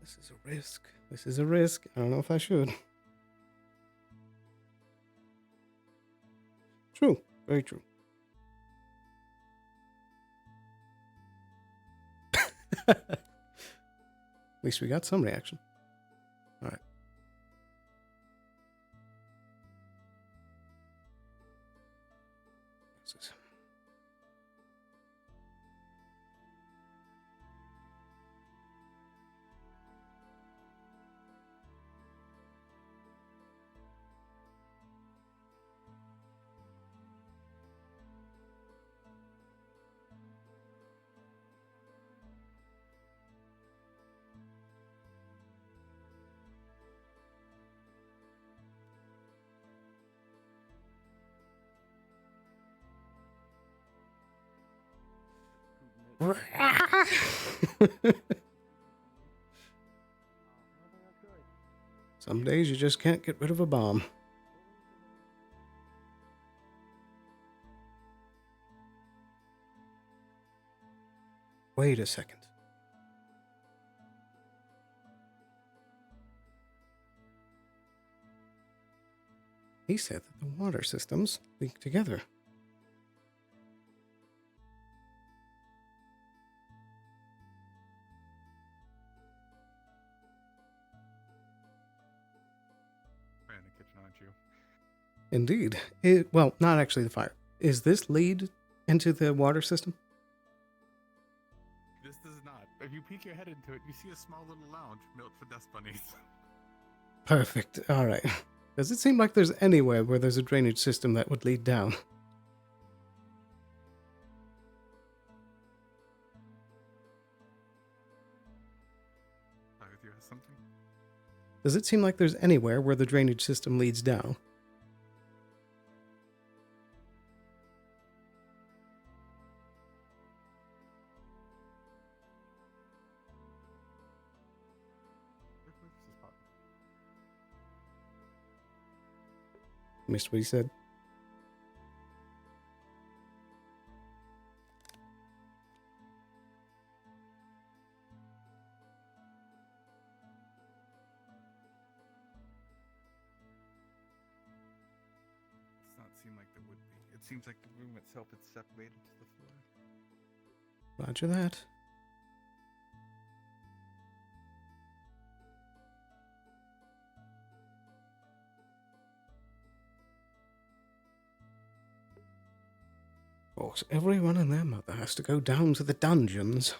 This is a risk. This is a risk. I don't know if I should. True. Very true. At least we got some reaction. All right. This is... Some days you just can't get rid of a bomb. Wait a second. He said that the water systems link together. Fire in the kitchen, aren't you? Indeed. Well, not actually the fire. Is this lead into the water system? This does not. If you peek your head into it, you see a small little lounge built for dust bunnies. Perfect. All right. Does it seem like there's anywhere where there's a drainage system that would lead down? Something? Does it seem like there's anywhere where the drainage system leads down? Missed what he said. It's not seem like there would be. It seems like the room itself is separated to the floor. Roger that. Of course, everyone and their mother has to go down to the dungeons.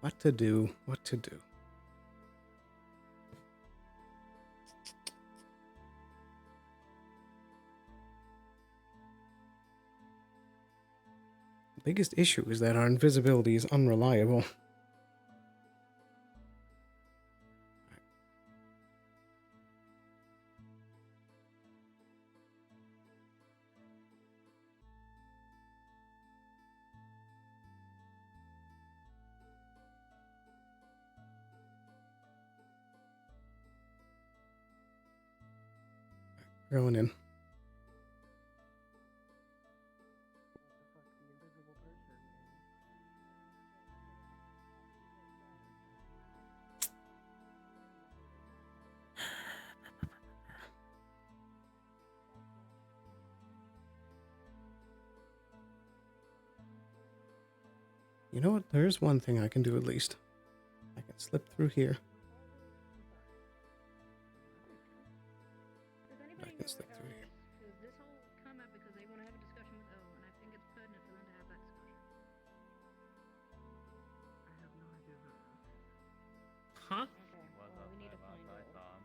What to do, what to do. The biggest issue is that our invisibility is unreliable. Going in. You know what? There's one thing I can do at least. I can slip through here. I can slip through here. Does this all come up because they want to have a discussion with O, and I think it's pertinent for them to have that discussion. I have no idea that. Huh? Okay, well, we need to find out.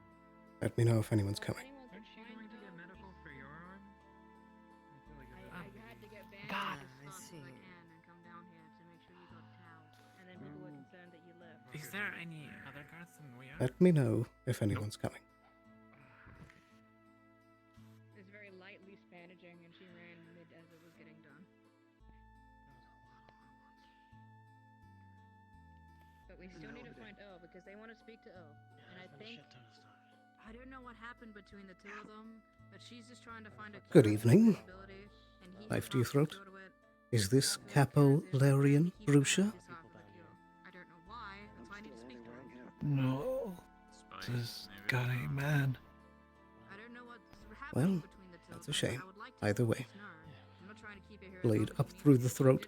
Let me know if anyone's coming. Aren't you going to get medical for your arm? I feel like I had to get bandages God, as I fast see. as I can and come down here to make sure you got towels. And then people were concerned that you left. Is there any other guards than we are? Let me know if anyone's coming. It's very light, loose bandaging, and she ran mid as it was getting done. But we still need to find O because they want to speak to O. And I think I don't know what happened between the two of them, but she's just trying to find a Good cure for evening. disability, and he's Knife just to your not throat. sure to it. Is this Capolarian Brusha? I don't know why. That's why I need to speak to her. No. This guy, man. I don't know what's happening Well, between the two that's of a them, but shame. I would like to Either way. know. I'm not trying to keep it here as Blade long as up you through need the to. throat.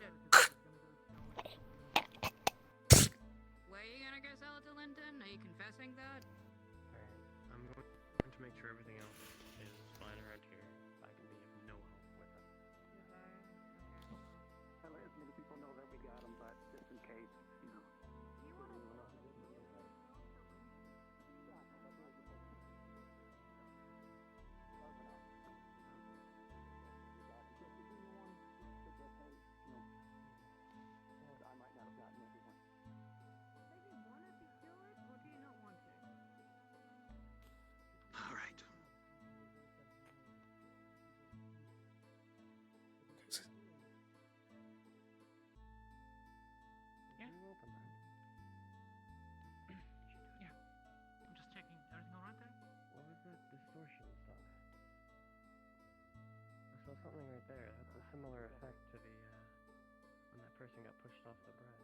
Where are you gonna go sell it to Linton? Are you confessing that? I'm going to make sure everything else is fine around here. I can be of no help with it. I'll let as many people know that we got them, but just in case, you know. I might not have gotten everyone. Maybe want to be cured, or do you not want to? All right. Yeah. You open that. Yeah. I'm just checking. Everything alright there? What was that distortion stuff? I saw something right there. That's a similar effect to the when that person got pushed off the bridge.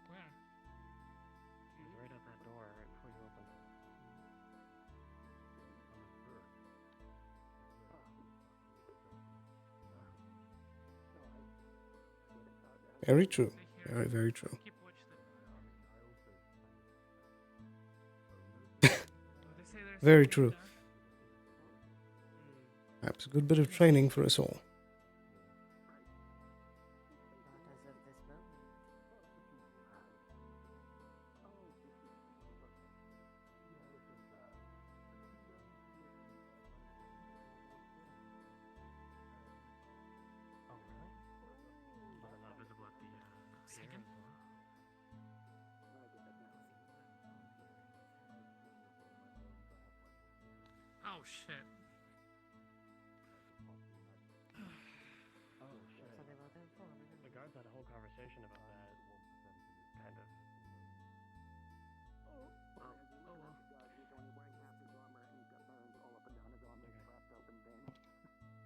Where? It was right at that door, right before you opened it. Very true. Very, very true. Keep watch them. They say there's Very something true. there. Perhaps a good bit of training for us all. Daughters of this moment. Oh, really? Was it not visible at the second? Oh shit. Oh shit. The guards had a whole conversation about that. Kind of. Oh well.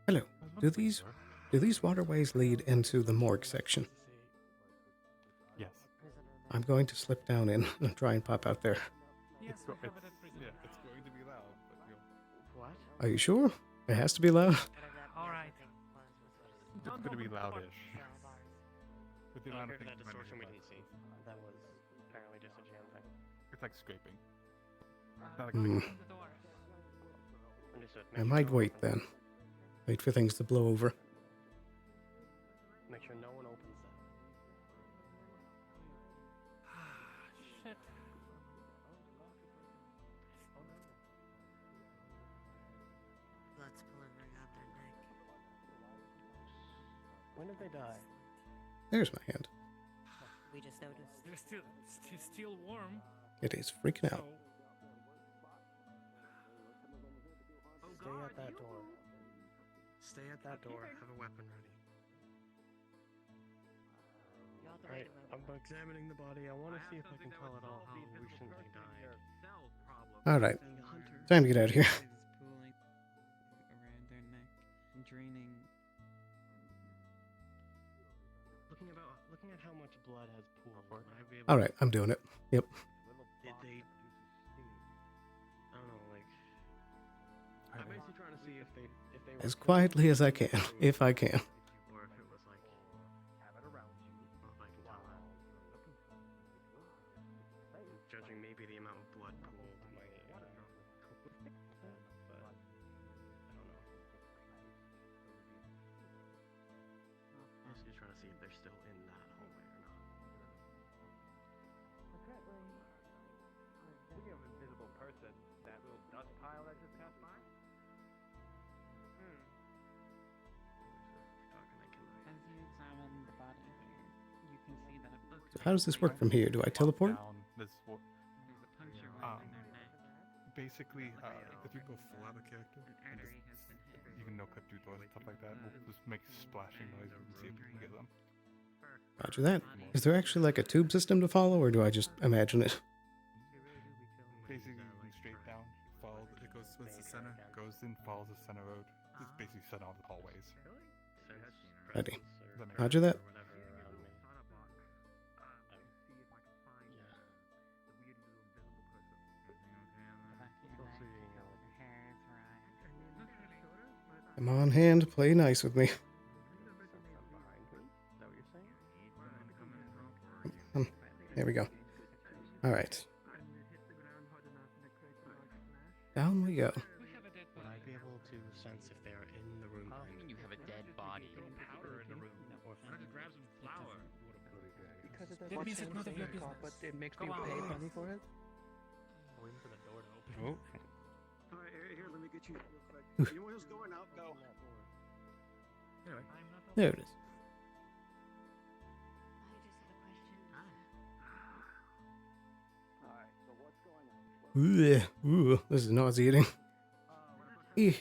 Hello. Do these waterways lead into the morgue section? Yes. I'm going to slip down in and try and pop out there. Yes, It's we going to be loud, but you'll... What? Are you sure? It has to be loud? Alright. It's going to be loudish. With the amount of things that you might distortion we have didn't see. That was apparently just a jam thing. It's like scraping. Not like Hmm. Understood. I might wait then. Wait for things to blow over. Make sure no one opens that. Shit. Blood's pulling out their neck. When did they die? There's my hand. We just noticed. They're still warm. It is freaking out. Stay at that door. Stay at that door. Have a weapon ready. Alright, I'm examining the body. I want to see if I can tell at all how recently died. Alright. Time to get out of here. Pooling around their neck and draining. Looking at how much blood has pooled, would I be able Alright, I'm doing it. Yep. Did they... I don't know, like... I'm basically trying to see if they were... As quietly as I can, if I can. Or if it was like... Have it around you. Well, if I can tell that. Judging maybe the amount of blood pooled, might... I don't know. But... I don't know. I'm just trying to see if they're still in that hallway or not. Speaking of invisible person, that little dust pile that just passed by? As you examine the body here, you can see that it looks. So how does this work from here? Do I teleport? There's a puncture wound in their neck. Basically, if you go full out of character, and just, you can no-cut through doors and stuff like that, we'll just make splashing noise and see if we can get them. Roger that. Is there actually like a tube system to follow, or do I just imagine it? Basically, straight down, follow. It goes towards the center, goes in, follows the center road. Just basically set all the hallways. Ready. Roger that. Come on, hand, play nice with me. There we go. Alright. Down we go. Would I be able to sense if they are in the room? How can you have a dead body? Powder in the room. Or Why don't you grab some flour? Because it That means it's none of your business. But it makes Come me pay on. money for it. Waiting for the door to open. Oh. Alright, here, let me get you real quick. Anyone who's going out, go. Anyway. There it is. Alright, so what's going on? Ooh, this is nauseating. Eeh.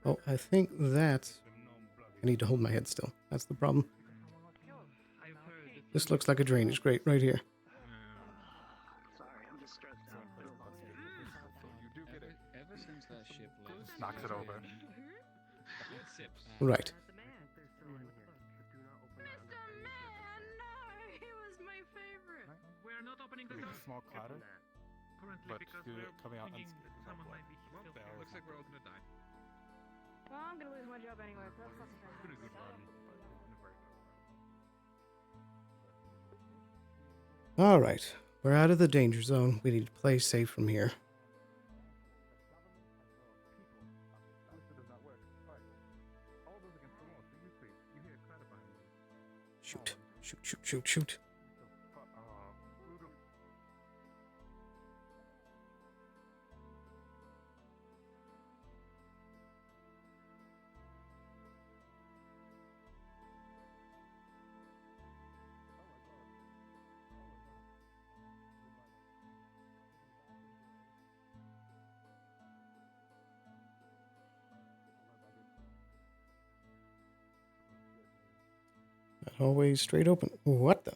Oh, I think that... I need to hold my head still. That's the problem. This looks like a drainage grate right here. Sorry, I'm just stressed out. You do get it. Ever since that ship left, Just knocks it over. Right. Mr. Man, no, he was my favorite. We're not opening the There's door. a small clatter, Currently, but because you're we're coming out thinking unscathed. someone might be still there. looks like we're all gonna die. Well, I'm gonna lose my job anyway, so that's not the Pretty good run. Alright. We're out of the danger zone. We need to play safe from here. Shoot. Shoot, shoot, shoot, shoot. hallway straight open. What the?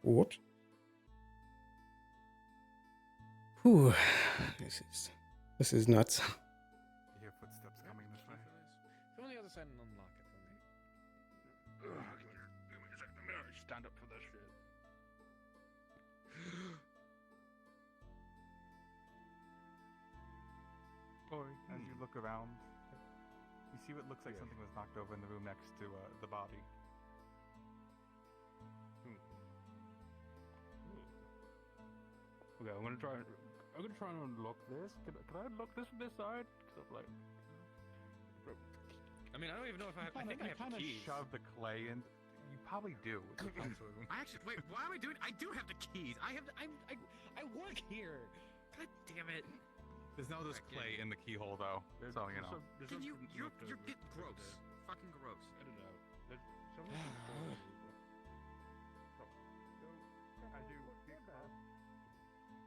Whoops. Whew. This is nuts. You hear footsteps coming this way. Go on the other side and unlock it for me. Give me a second. Stand up for this shit. As you look around, you see what looks like something was knocked over in the room next to the body. Okay, I'm gonna try and unlock this. Can I unlock this from this side? 'Cause I'm like, I mean, I don't even know if I have. I think I have the keys. Shove the clay in. You probably do. I actually wait. Why am I doing? I do have the keys. I work here. God damn it. There's no this clay in the keyhole though, so you know. Can you? You're getting gross. Fucking gross. Edit out. There's As someone. you get close,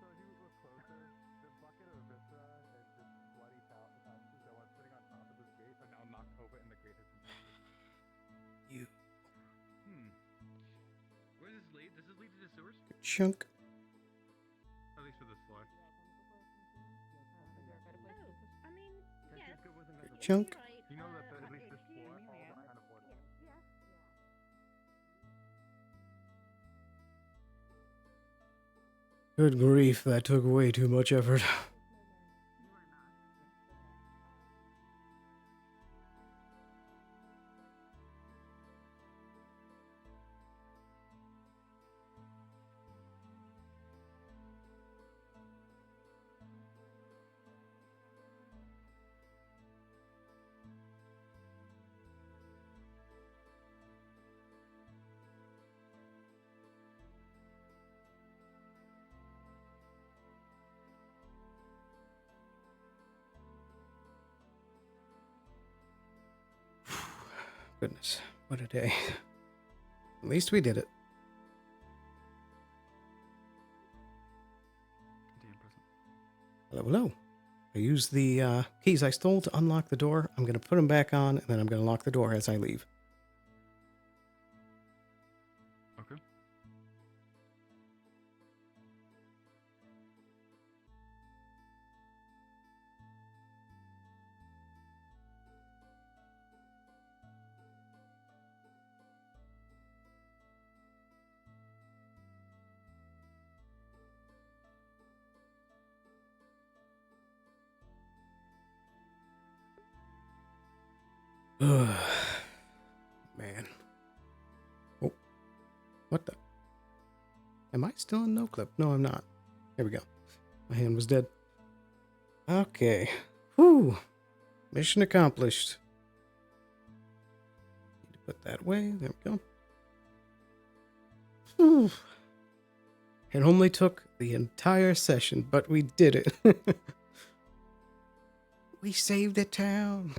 so as you look closer, the bucket of viscera and just bloody pouches that were sitting on top of this gate are now knocked over, and the gate has been opened. You Where does this lead? Does this lead to the sewers? chunk. At least for this floor. I mean, yes. Chunk. You know that at least this floor, all the kind of order. Good grief, that took way too much effort. Goodness, what a day. At least we did it. Hello, hello. I used the keys I stole to unlock the door. I'm going to put them back on, and then I'm going to lock the door as I leave. Okay. Man. Oh. What the? Am I still in no clip? No, I'm not. Here we go. My hand was dead. Okay. Whew. Mission accomplished. Need to put that away. There we go. Whew. It only took the entire session, but we did it. We saved the town.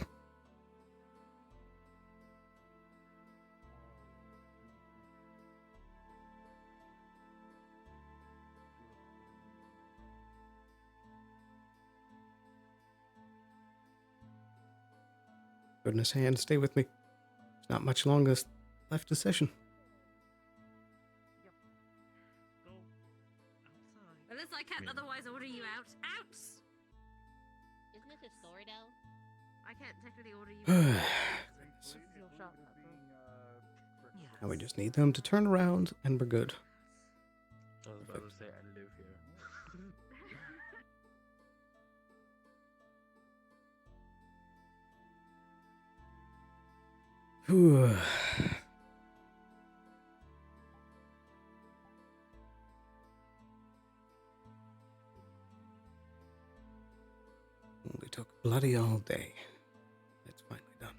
Goodness, hand, stay with me. There's not much longer left of session. Unless I can't otherwise order you out. Out! Isn't this a store, though? I can't technically order you out. Your shop, Now we just need them to turn around and we're good. I was about to say I live here. Whew. Only took bloody all day. It's finally done.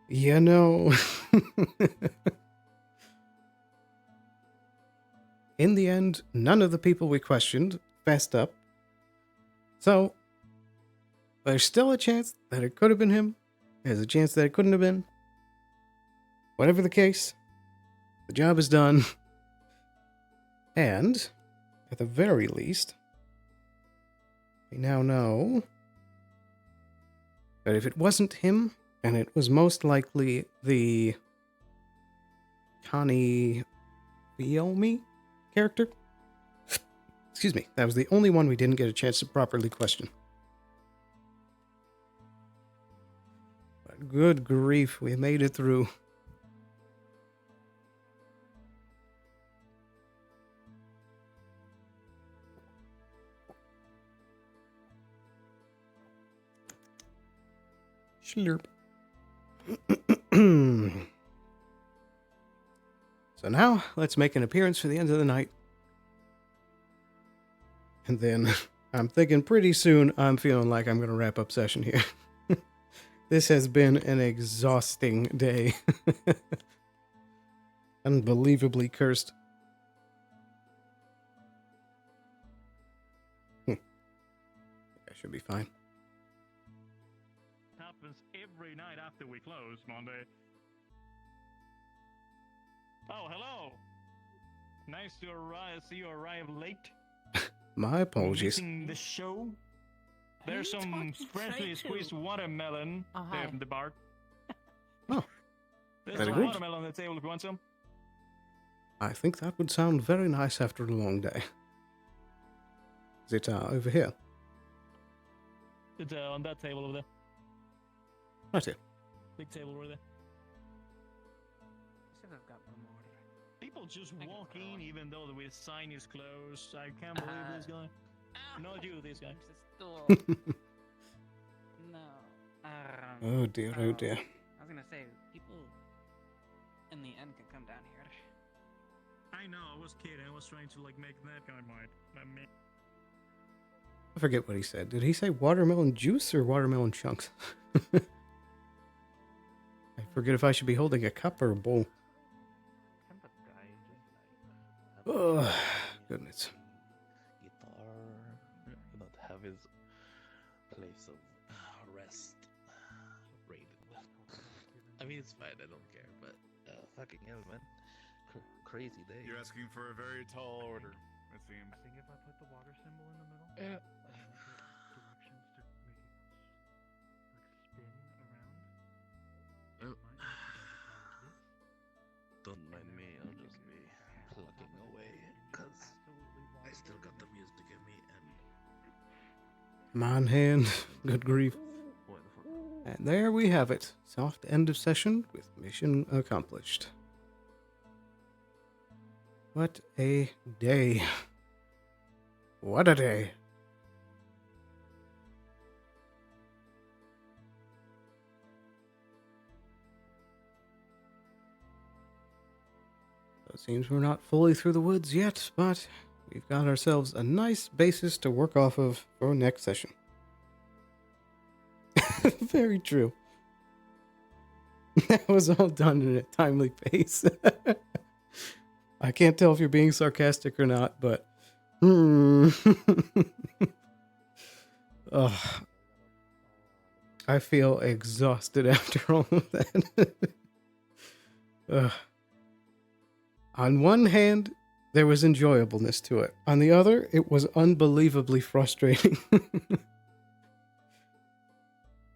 You know. in the end, none of the people we questioned fessed up. So, there's still a chance that it could have been him. There's a chance that it couldn't have been. Whatever the case, the job is done. And, at the very least, we now know that if it wasn't him, and it was most likely the Connie Fiomi character. Excuse me, that was the only one we didn't get a chance to properly question. But good grief, we made it through. Slurp. So now, let's make an appearance for the end of the night. And then, I'm thinking pretty soon, I'm feeling like I'm going to wrap up session here. This has been an exhausting day. Unbelievably cursed. I should be fine. Happens every night after we close, Monday. Oh, hello. Nice to see you arrive late. My apologies. Missing the show. There's some freshly squeezed watermelon there from the bar. Oh, there's very a good. watermelon on the table if you want some. I think that would sound very nice after a long day. Is it over here? It's on that table over there. Right here. Big table over there. Should have got one more. People just walk in even though the sign is closed. I can't believe this guy. Not you, this guy. No. Oh dear, oh dear. I was gonna say, people in the end can come down here. I know, I was kidding. I was trying to like make that guy mine. I forget what he said. Did he say watermelon juice or watermelon chunks? I forget if I should be holding a cup or a bowl. Oh, goodness. Guitar, not have his place of rest raided. I mean, it's fine, I don't care, but fucking hell, man. Crazy day. You're asking for a very tall order, it seems. I think if I put the water symbol in the middle, yeah. Directions to make it like spin around. Oh. Don't mind me, I'll just be plugging away, cause I still got the music in me and... Man hand, good grief. And there we have it. Soft end of session with mission accomplished. What a day. What a day. So it seems we're not fully through the woods yet, but we've got ourselves a nice basis to work off of for next session. Very true. That was all done in a timely pace. I can't tell if you're being sarcastic or not, but... Oh, I feel exhausted after all of that. On one hand, there was enjoyableness to it. On the other, it was unbelievably frustrating.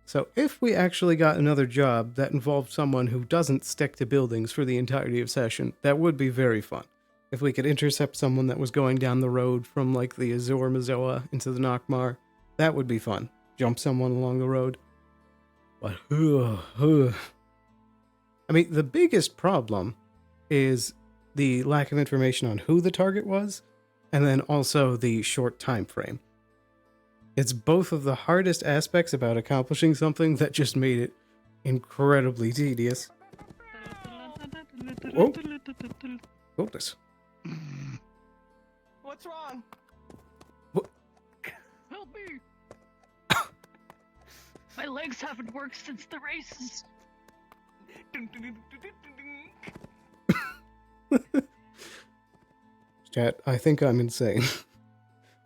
So if we actually got another job that involved someone who doesn't stick to buildings for the entirety of session, that would be very fun. If we could intercept someone that was going down the road from like the Azor Mazoa into the Nockmar, that would be fun. Jump someone along the road. But, I mean, the biggest problem is the lack of information on who the target was, and then also the short time frame. It's both of the hardest aspects about accomplishing something that just made it incredibly tedious. Whoa. Goodness. What's wrong? What? Help me! My legs haven't worked since the races. Chat, I think I'm insane.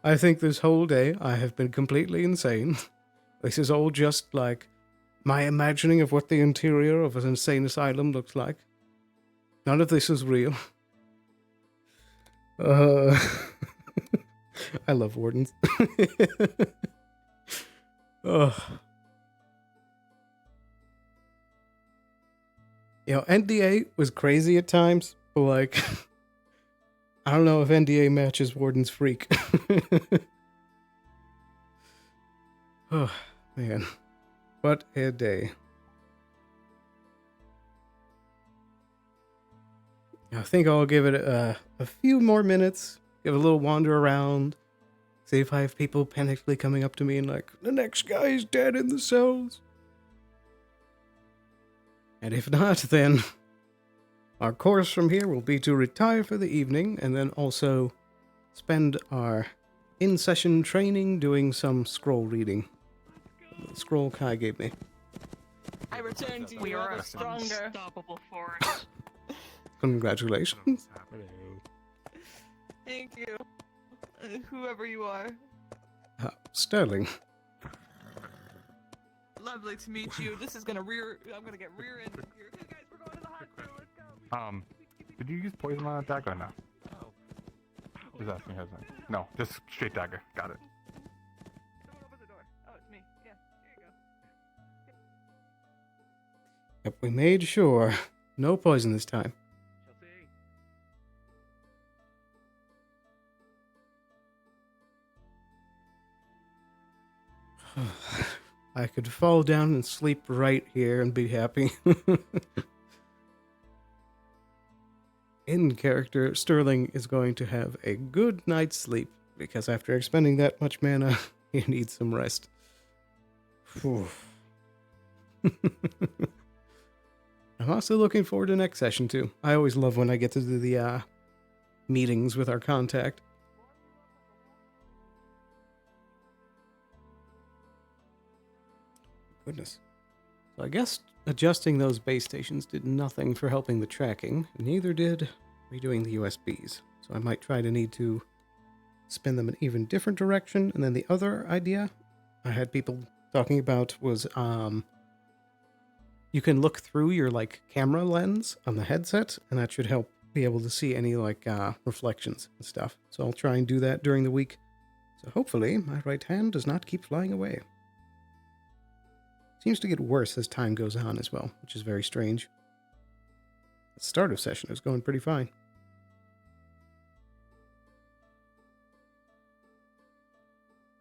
I think this whole day I have been completely insane. This is all just like my imagining of what the interior of an insane asylum looks like. None of this is real. I love Wardens. Ugh. You know, NDA was crazy at times, but like, I don't know if NDA matches Warden's Freak. Oh, man. What a day. I think I'll give it a few more minutes, give a little wander around, see if I have people panically coming up to me and like, the next guy is dead in the cells. And if not, then our course from here will be to retire for the evening and then also spend our in-session training doing some scroll reading. The scroll Kai gave me. I returned to you. We are a a stronger. unstoppable force. Congratulations. Thank you. Whoever you are. Sterling. Lovely to meet you. This is gonna I'm gonna get rear-ended here. Okay, guys, we're going to the hospital. Let's go. Did you use poison on that dagger or no? Just asking his name. No, just straight dagger. Got it. Someone open the door. Oh, it's me. Yeah, here you go. Yep, we made sure. No poison this time. I could fall down and sleep right here and be happy. In character, Sterling is going to have a good night's sleep because after expending that much mana, he needs some rest. Phew. I'm also looking forward to next session too. I always love when I get to do the meetings with our contact. Goodness. So I guess adjusting those base stations did nothing for helping the tracking, neither did redoing the USBs. So I might try to need to spin them in an even different direction. And then the other idea I had people talking about was you can look through your like camera lens on the headset, and that should help be able to see any like reflections and stuff. So I'll try and do that during the week. So hopefully my right hand does not keep flying away. Seems to get worse as time goes on as well, which is very strange. The start of session is going pretty fine.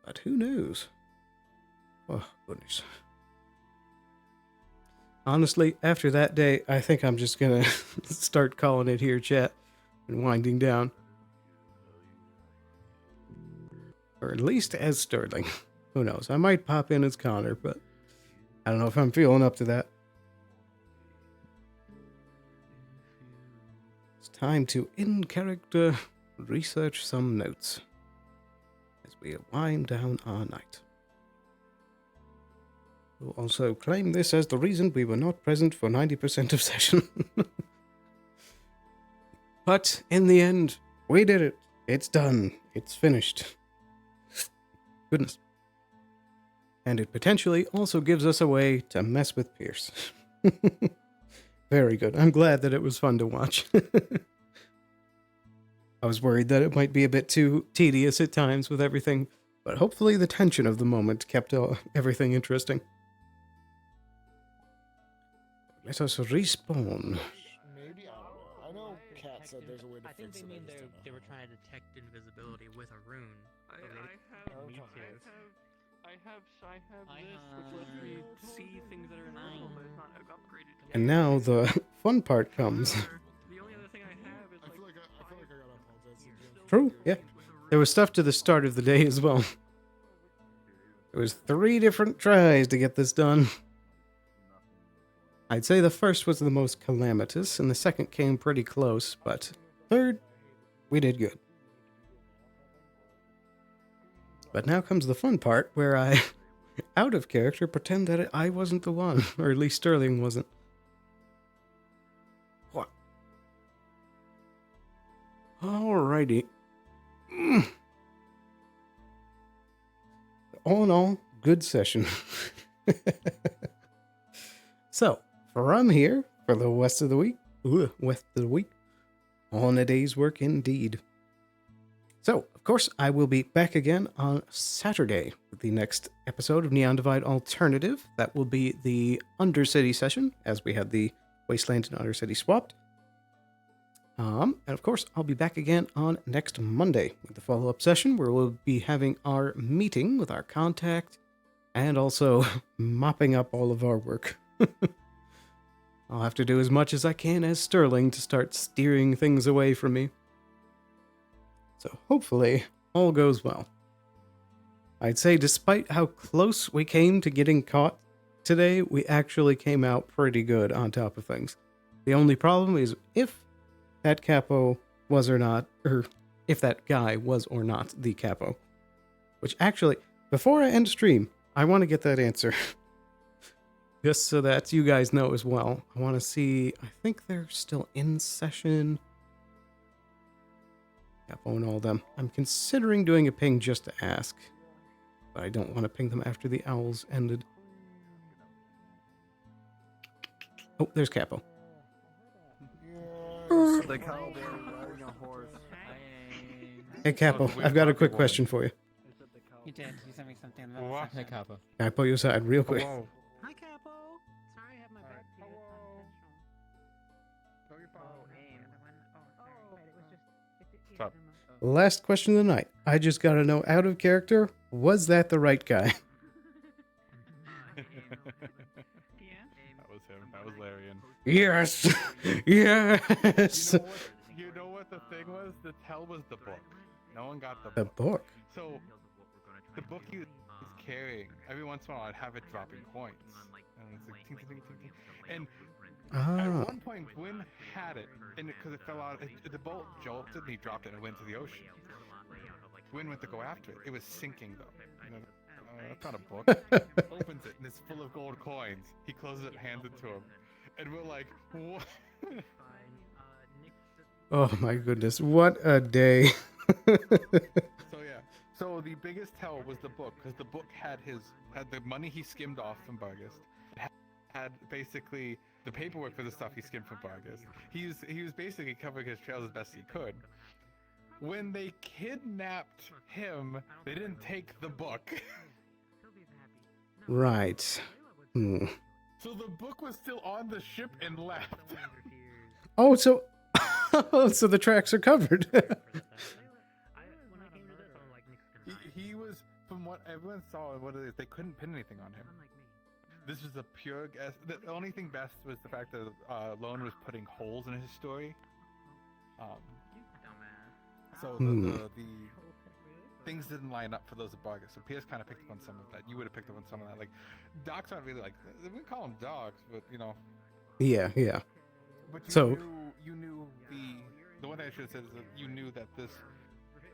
But who knows? Oh, goodness. Honestly, after that day, I think I'm just gonna start calling it here, chat, and winding down. Or at least as Sterling. Who knows? I might pop in as Connor, but I don't know if I'm feeling up to that. It's time to, in character, research some notes as we wind down our night. We'll also claim this as the reason we were not present for 90% of session. But in the end, we did it. It's done. It's finished. Goodness. And it potentially also gives us a way to mess with Pierce. Very good. I'm glad that it was fun to watch. I was worried that it might be a bit too tedious at times with everything, but hopefully the tension of the moment kept everything interesting. Let us respawn. Maybe, I don't know. I know Kat said there's a way to I think fix they it. mean they were trying to detect invisibility with a rune. I have this, which lets me see things that are invisible, but it's not upgraded. And now the fun part comes. The only other thing I have is I feel like I gotta apologize to Jim. True, yeah. There was stuff to the start of the day as well. It was 3 different tries to get this done. I'd say the first was the most calamitous, and the second came pretty close, but third, we did good. But now comes the fun part, where I, out of character, pretend that I wasn't the one, or at least Sterling wasn't. What? Alrighty. All in all, good session. So, from here, for the rest of the week, on a day's work indeed. So, of course, I will be back again on Saturday with the next episode of Neon Divide Alternative. That will be the Undercity session, as we had the Wasteland and Undercity swapped. And of course, I'll be back again on next Monday with the follow-up session, where we'll be having our meeting with our contact and also mopping up all of our work. I'll have to do as much as I can as Sterling to start steering things away from me. So hopefully, all goes well. I'd say despite how close we came to getting caught today, we actually came out pretty good on top of things. The only problem is if that capo was or not, or if that guy was or not the capo. Which actually, before I end stream, I want to get that answer. Just so that you guys know as well. I want to see, I think they're still in session. Capo and all them. I'm considering doing a ping just to ask. But I don't want to ping them after the owls ended. Oh, there's Capo. The cowboy riding a horse. Hey Capo, I've got a quick question for you. You did. You sent me something. What? Hey, Capo. Can I pull you aside real quick? Hello. Hi, Capo. Sorry, I have my back to you. Stop. Last question of the night. I just gotta know, out of character, was that the right guy? That was him. That was Larian. Yes! Yes! You know what the thing was? The tell was the book. No one got the book. The book? So, the book he was carrying, every once in a while I'd have it dropping coins. And it's like ting, ting, ting, ting, ting. And at one point, Gwyn had it, and because it fell out, the bolt jolted and he dropped it and it went to the ocean. Gwyn went to go after it. It was sinking though. You know, that's not a book. Opens it and it's full of gold coins. He closes it, hands it to him, and we're like, what? Oh my goodness, what a day. So yeah. So the biggest tell was the book, because the book had the money he skimmed off from Vargas. It had basically the paperwork for the stuff he skimmed from Vargas. He was basically covering his trails as best he could. When they kidnapped him, they didn't take the book. Right. So the book was still on the ship and left. Oh, so so the tracks are covered. He was, from what everyone saw, what it is, they couldn't pin anything on him. This was a pure guess. The only thing best was the fact that Lone was putting holes in his story. So the things didn't line up for those of Vargas. So Pierce kind of picked up on some of that. You would have picked up on some of that. Like, dogs aren't really like, we call them dogs, but you know. Yeah. But you knew the one thing I should have said is that you knew that this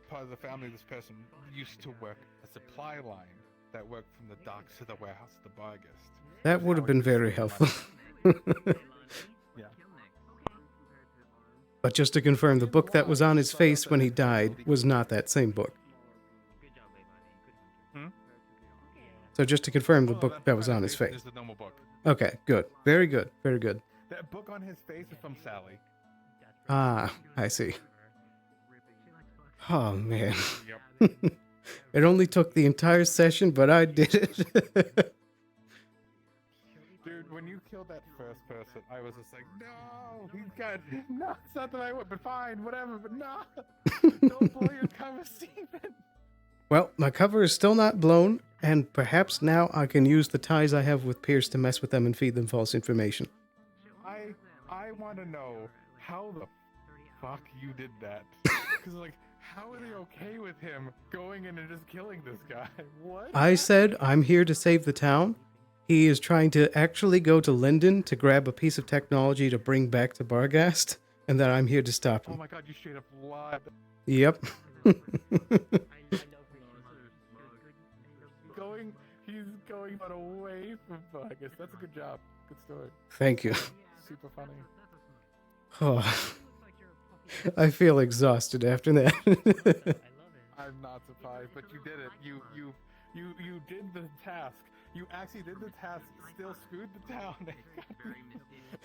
part of the family, this person used to work a supply line that worked from the docks to the warehouse to the Vargas. That would have been very helpful. Yeah. But just to confirm, the book that was on his face when he died was not that same book. So just to confirm, the book that was on his face. Is the normal book. Okay, good. Very good. Very good. That book on his face is from Sally. Ah, I see. Oh, man. Yep. It only took the entire session, but I did it. Dude, when you killed that first person, I was just like, no, he's got, no, it's not the right one, but fine, whatever, but no, don't blow your cover, Steven. Well, my cover is still not blown, and perhaps now I can use the ties I have with Pierce to mess with them and feed them false information. I want to know how the fuck you did that. Because, like, how are they okay with him going in and just killing this guy? What? I said I'm here to save the town. He is trying to actually go to Linden to grab a piece of technology to bring back to Barghast, and that I'm here to stop him. Oh my god, you straight up lied. Yep. He's going but away from Vargas. That's a good job. Good story. Thank you. Super funny. Oh. I feel exhausted after that. I'm not surprised, but you did it. You did the task. You actually did the task. Still screwed the town.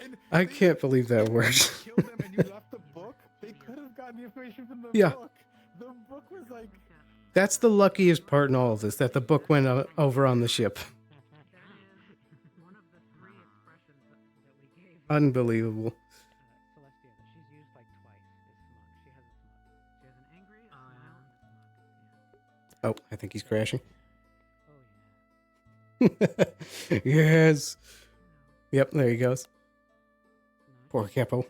And I can't believe that worked. killed them, and you left the book. They could have gotten the information from the Yeah. book. The book was like. That's the luckiest part in all of this, that the book went over on the ship. Unbelievable. Oh, I think he's crashing. Yes. Yep, there he goes. Poor Capo.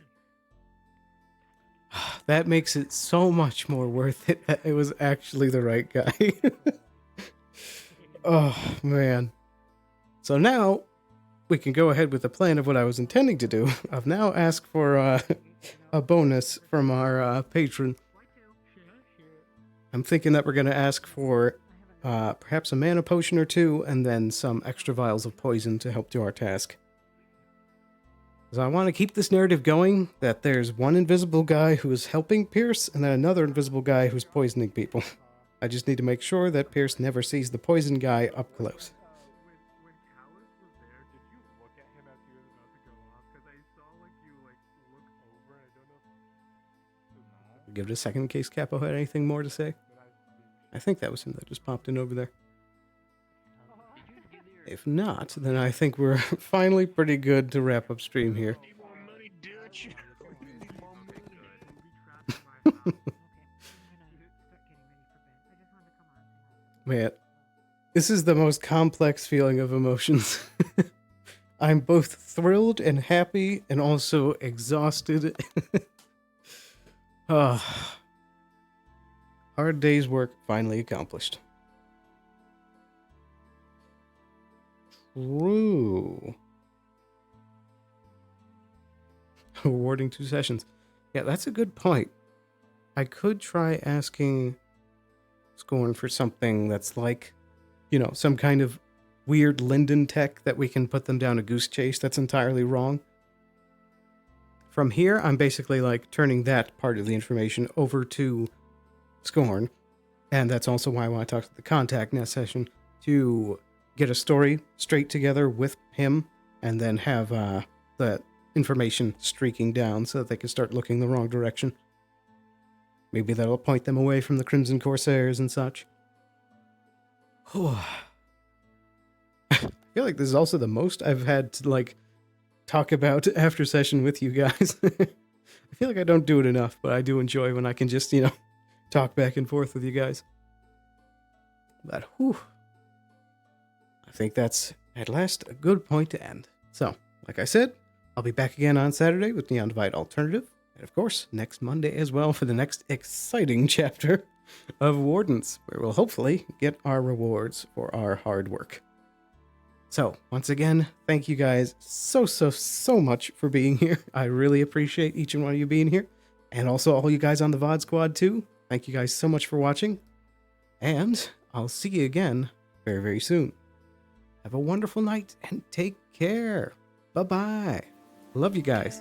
That makes it so much more worth it that it was actually the right guy. Oh, man. So now, we can go ahead with the plan of what I was intending to do. I've now asked for a bonus from our patron. I'm thinking that we're going to ask for perhaps a mana potion or two, and then some extra vials of poison to help do our task. Because I want to keep this narrative going, that there's one invisible guy who is helping Pierce, and then another invisible guy who's poisoning people. I just need to make sure that Pierce never sees the poison guy up close. Give it a second in case Capo had anything more to say. I think that was him that just popped in over there. If not, then I think we're finally pretty good to wrap up stream here. Man, this is the most complex feeling of emotions. I'm both thrilled and happy and also exhausted. Hard day's work finally accomplished. True. Awarding 2 sessions. Yeah, that's a good point. I could try asking Scorn for something that's like, you know, some kind of weird Linden tech that we can put them down a goose chase that's entirely wrong. From here, I'm basically like turning that part of the information over to Scorn, and that's also why I want to talk to the contact next session to get a story straight together with him, and then have the information streaking down so that they can start looking the wrong direction. Maybe that'll point them away from the Crimson Corsairs and such. I feel like this is also the most I've had to like talk about after session with you guys. I feel like I don't do it enough, but I do enjoy when I can just, you know, talk back and forth with you guys. But whew, I think that's at last a good point to end. So, like I said, I'll be back again on Saturday with the Undivided Alternative, and of course, next Monday as well for the next exciting chapter of Wardens, where we'll hopefully get our rewards for our hard work. So, once again, thank you guys so much for being here. I really appreciate each and one of you being here. And also all you guys on the VOD squad too. Thank you guys so much for watching. And I'll see you again very, very soon. Have a wonderful night and take care. Bye-bye. Love you guys.